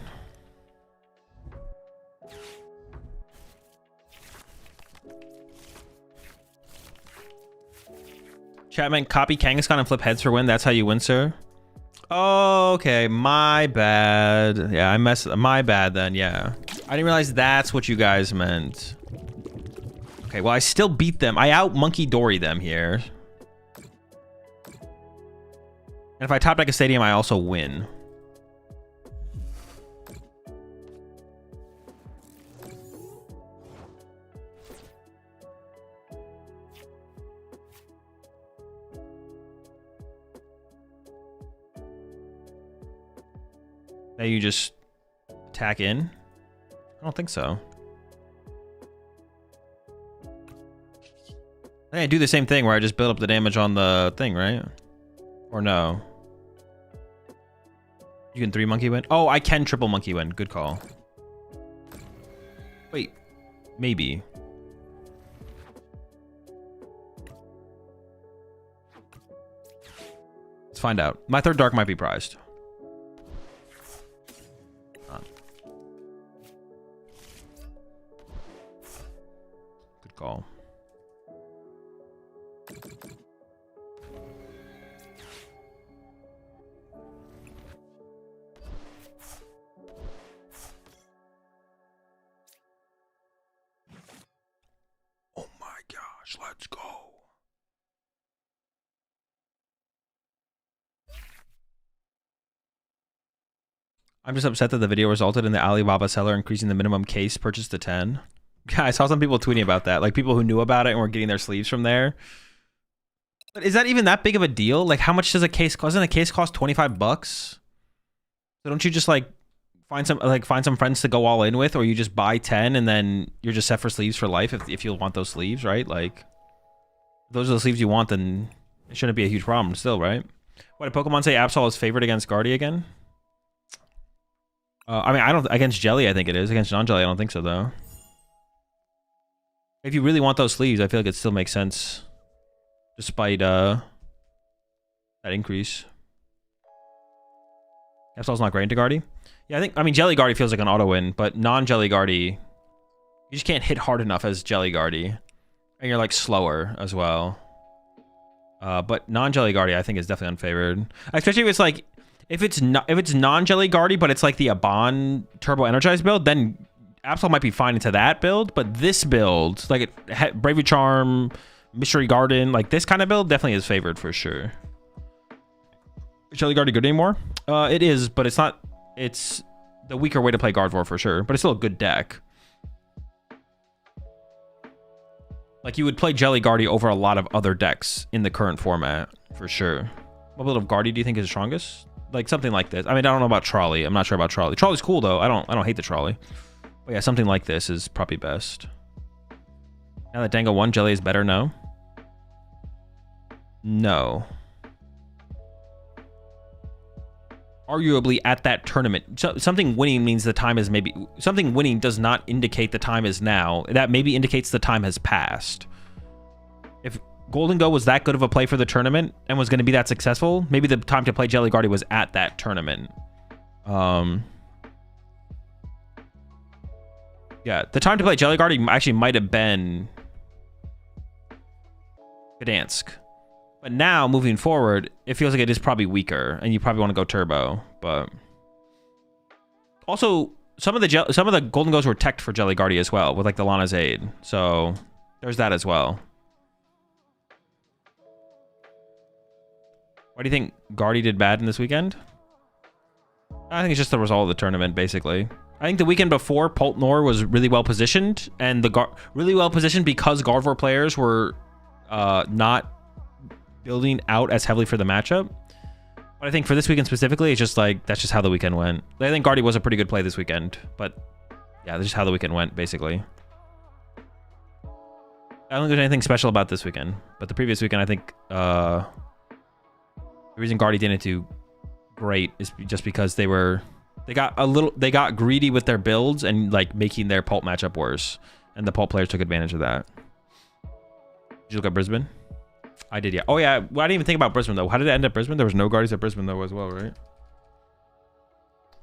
Chapman, copy Kangaskhan and flip heads for win. That's how you win, sir. Oh, okay. My bad. Yeah, I messed. My bad then. Yeah. I didn't realize that's what you guys meant. Okay, well, I still beat them. I out Monkey Dory them here. And if I top deck a stadium, I also win. Now you just attack in? I don't think so. I think I do the same thing where I just build up the damage on the thing, right? Or no? You can 3 monkey win? Oh, I can triple monkey win. Good call. Wait, maybe. Let's find out. My 3rd dark might be prized. Good call. Oh my gosh, let's go. I'm just upset that the video resulted in the Alibaba seller increasing the minimum case purchase to 10. Yeah, I saw some people tweeting about that. Like people who knew about it and were getting their sleeves from there. But is that even that big of a deal? Like how much does a case cost? Doesn't a case cost 25 bucks? So don't you just like find some friends to go all in with, or you just buy 10 and then you're just set for sleeves for life if you want those sleeves, right? Like if those are the sleeves you want, then it shouldn't be a huge problem still, right? What did Pokemon say Absol is favored against Guardy again? I mean, I don't against Jelly, I think it is. Against non-Jelly, I don't think so though. If you really want those sleeves, I feel like it still makes sense despite that increase. Absol's not great into Guardy. Yeah, I mean Jelly Guardy feels like an auto win, but non-Jelly Guardy, you just can't hit hard enough as Jelly Guardy. And you're like slower as well. But non-Jelly Guardy I think is definitely unfavored. Especially if it's like if it's non-Jelly Guardy, but it's like the Aban Turbo Energized build, then Absol might be fine into that build. But this build, like Bravely Charm, Mystery Garden, like this kind of build definitely is favored for sure. Is Jelly Guardy good anymore? It is, but it's not. It's the weaker way to play Gardevoir for sure, but it's still a good deck. Like you would play Jelly Guardy over a lot of other decks in the current format for sure. What build of Guardy do you think is the strongest? Like something like this. I mean, I don't know about Trolley. I'm not sure about Trolley. Trolley's cool though. I don't hate the Trolley. But yeah, something like this is probably best. Now that Dango won, Jelly is better. No. No. Arguably at that tournament, something winning means the time is maybe something winning does not indicate the time is now. That maybe indicates the time has passed. If Gholdengo was that good of a play for the tournament and was going to be that successful, maybe the time to play Jelly Guardy was at that tournament. Yeah, the time to play Jelly Guardy actually might have been Gdansk. But now, moving forward, it feels like it is probably weaker, and you probably want to go turbo. But also, some of the Gholdengos were teched for Jelly Guardy as well, with like the Lana's Aid. So there's that as well. Why do you think Guardy did bad in this weekend? I think it's just the result of the tournament, basically. I think the weekend before, Poltnor was really well positioned, and really well positioned because Gardevoir players were not building out as heavily for the matchup. But I think for this weekend specifically, it's just like that's just how the weekend went. I think Guardy was a pretty good play this weekend, but yeah, that's just how the weekend went, basically. I don't think there's anything special about this weekend, but the previous weekend, I think the reason Guardy didn't do great is just because they got greedy with their builds and like making their Pult matchup worse, and the Pult players took advantage of that. Did you look at Brisbane? I did, yeah. Oh yeah, well, I didn't even think about Brisbane though. How did it end at Brisbane? There was no Guardies at Brisbane though as well, right?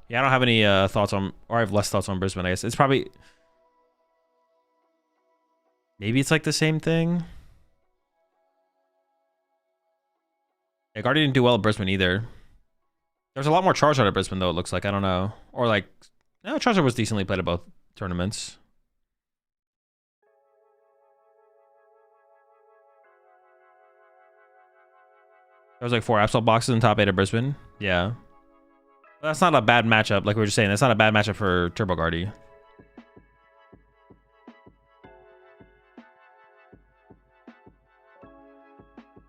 Yeah, I don't have any thoughts on, or I have less thoughts on Brisbane, I guess. It's probably, maybe it's like the same thing. Yeah, Guardian didn't do well at Brisbane either. There's a lot more Charizard at Brisbane, though, it looks like. I don't know. Or like, no, Charizard was decently played at both tournaments. There was like 4 Absol boxes in top 8 at Brisbane. Yeah. That's not a bad matchup, like we were just saying. That's not a bad matchup for Turbo Guardy.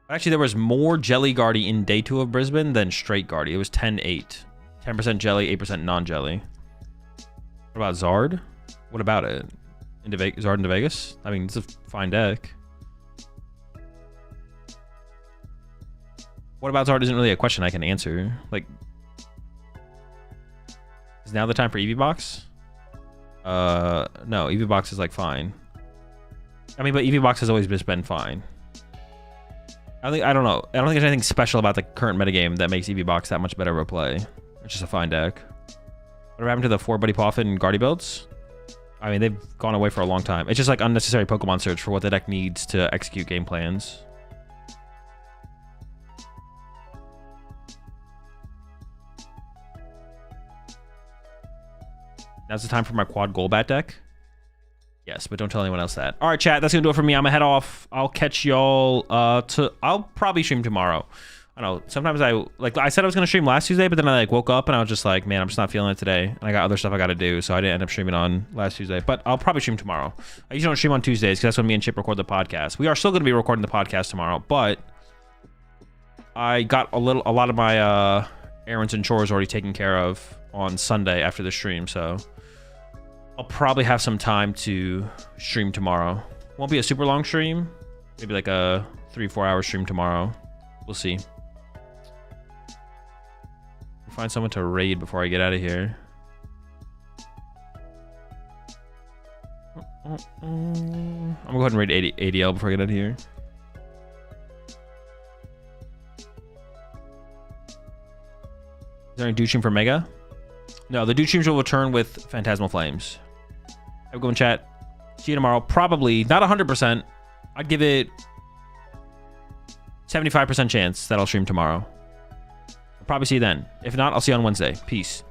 Actually, there was more Jelly Guardy in day 2 of Brisbane than straight Guardy. It was 10-8. 10% Jelly, 8% non-Jelly. What about Zard? What about it? Zard into Vegas? I mean, it's a fine deck. What about Zard isn't really a question I can answer. Like, is now the time for EV Box? No, EV Box is like fine. I mean, but EV Box has always just been fine. I don't know. I don't think there's anything special about the current metagame that makes EV Box that much better of a play. It's just a fine deck. What happened to the 4 Buddy Poffin and Guardy builds? I mean, they've gone away for a long time. It's just like unnecessary Pokemon search for what the deck needs to execute game plans. Now's the time for my quad Golbat deck. Yes, but don't tell anyone else that. All right, chat, that's gonna do it for me. I'm gonna head off. I'll catch y'all I'll probably stream tomorrow. I don't know. Sometimes I said I was gonna stream last Tuesday, but then I woke up and I was just like, man, I'm just not feeling it today. And I got other stuff I gotta do, so I didn't end up streaming on last Tuesday. But I'll probably stream tomorrow. I usually don't stream on Tuesdays because that's when me and Chip record the podcast. We are still gonna be recording the podcast tomorrow, but I got a lot of my errands and chores already taken care of on Sunday after the stream, so I'll probably have some time to stream tomorrow. Won't be a super long stream. Maybe like a 3-4 hour stream tomorrow. We'll see. Find someone to raid before I get out of here. I'm gonna go ahead and raid ADL before I get out of here. Is there any dude stream for Mega? No, the dude streams will return with Phantasmal Flames. Have a good one, chat. See you tomorrow. Probably not 100%. I'd give it 75% chance that I'll stream tomorrow. I'll probably see you then. If not, I'll see you on Wednesday. Peace.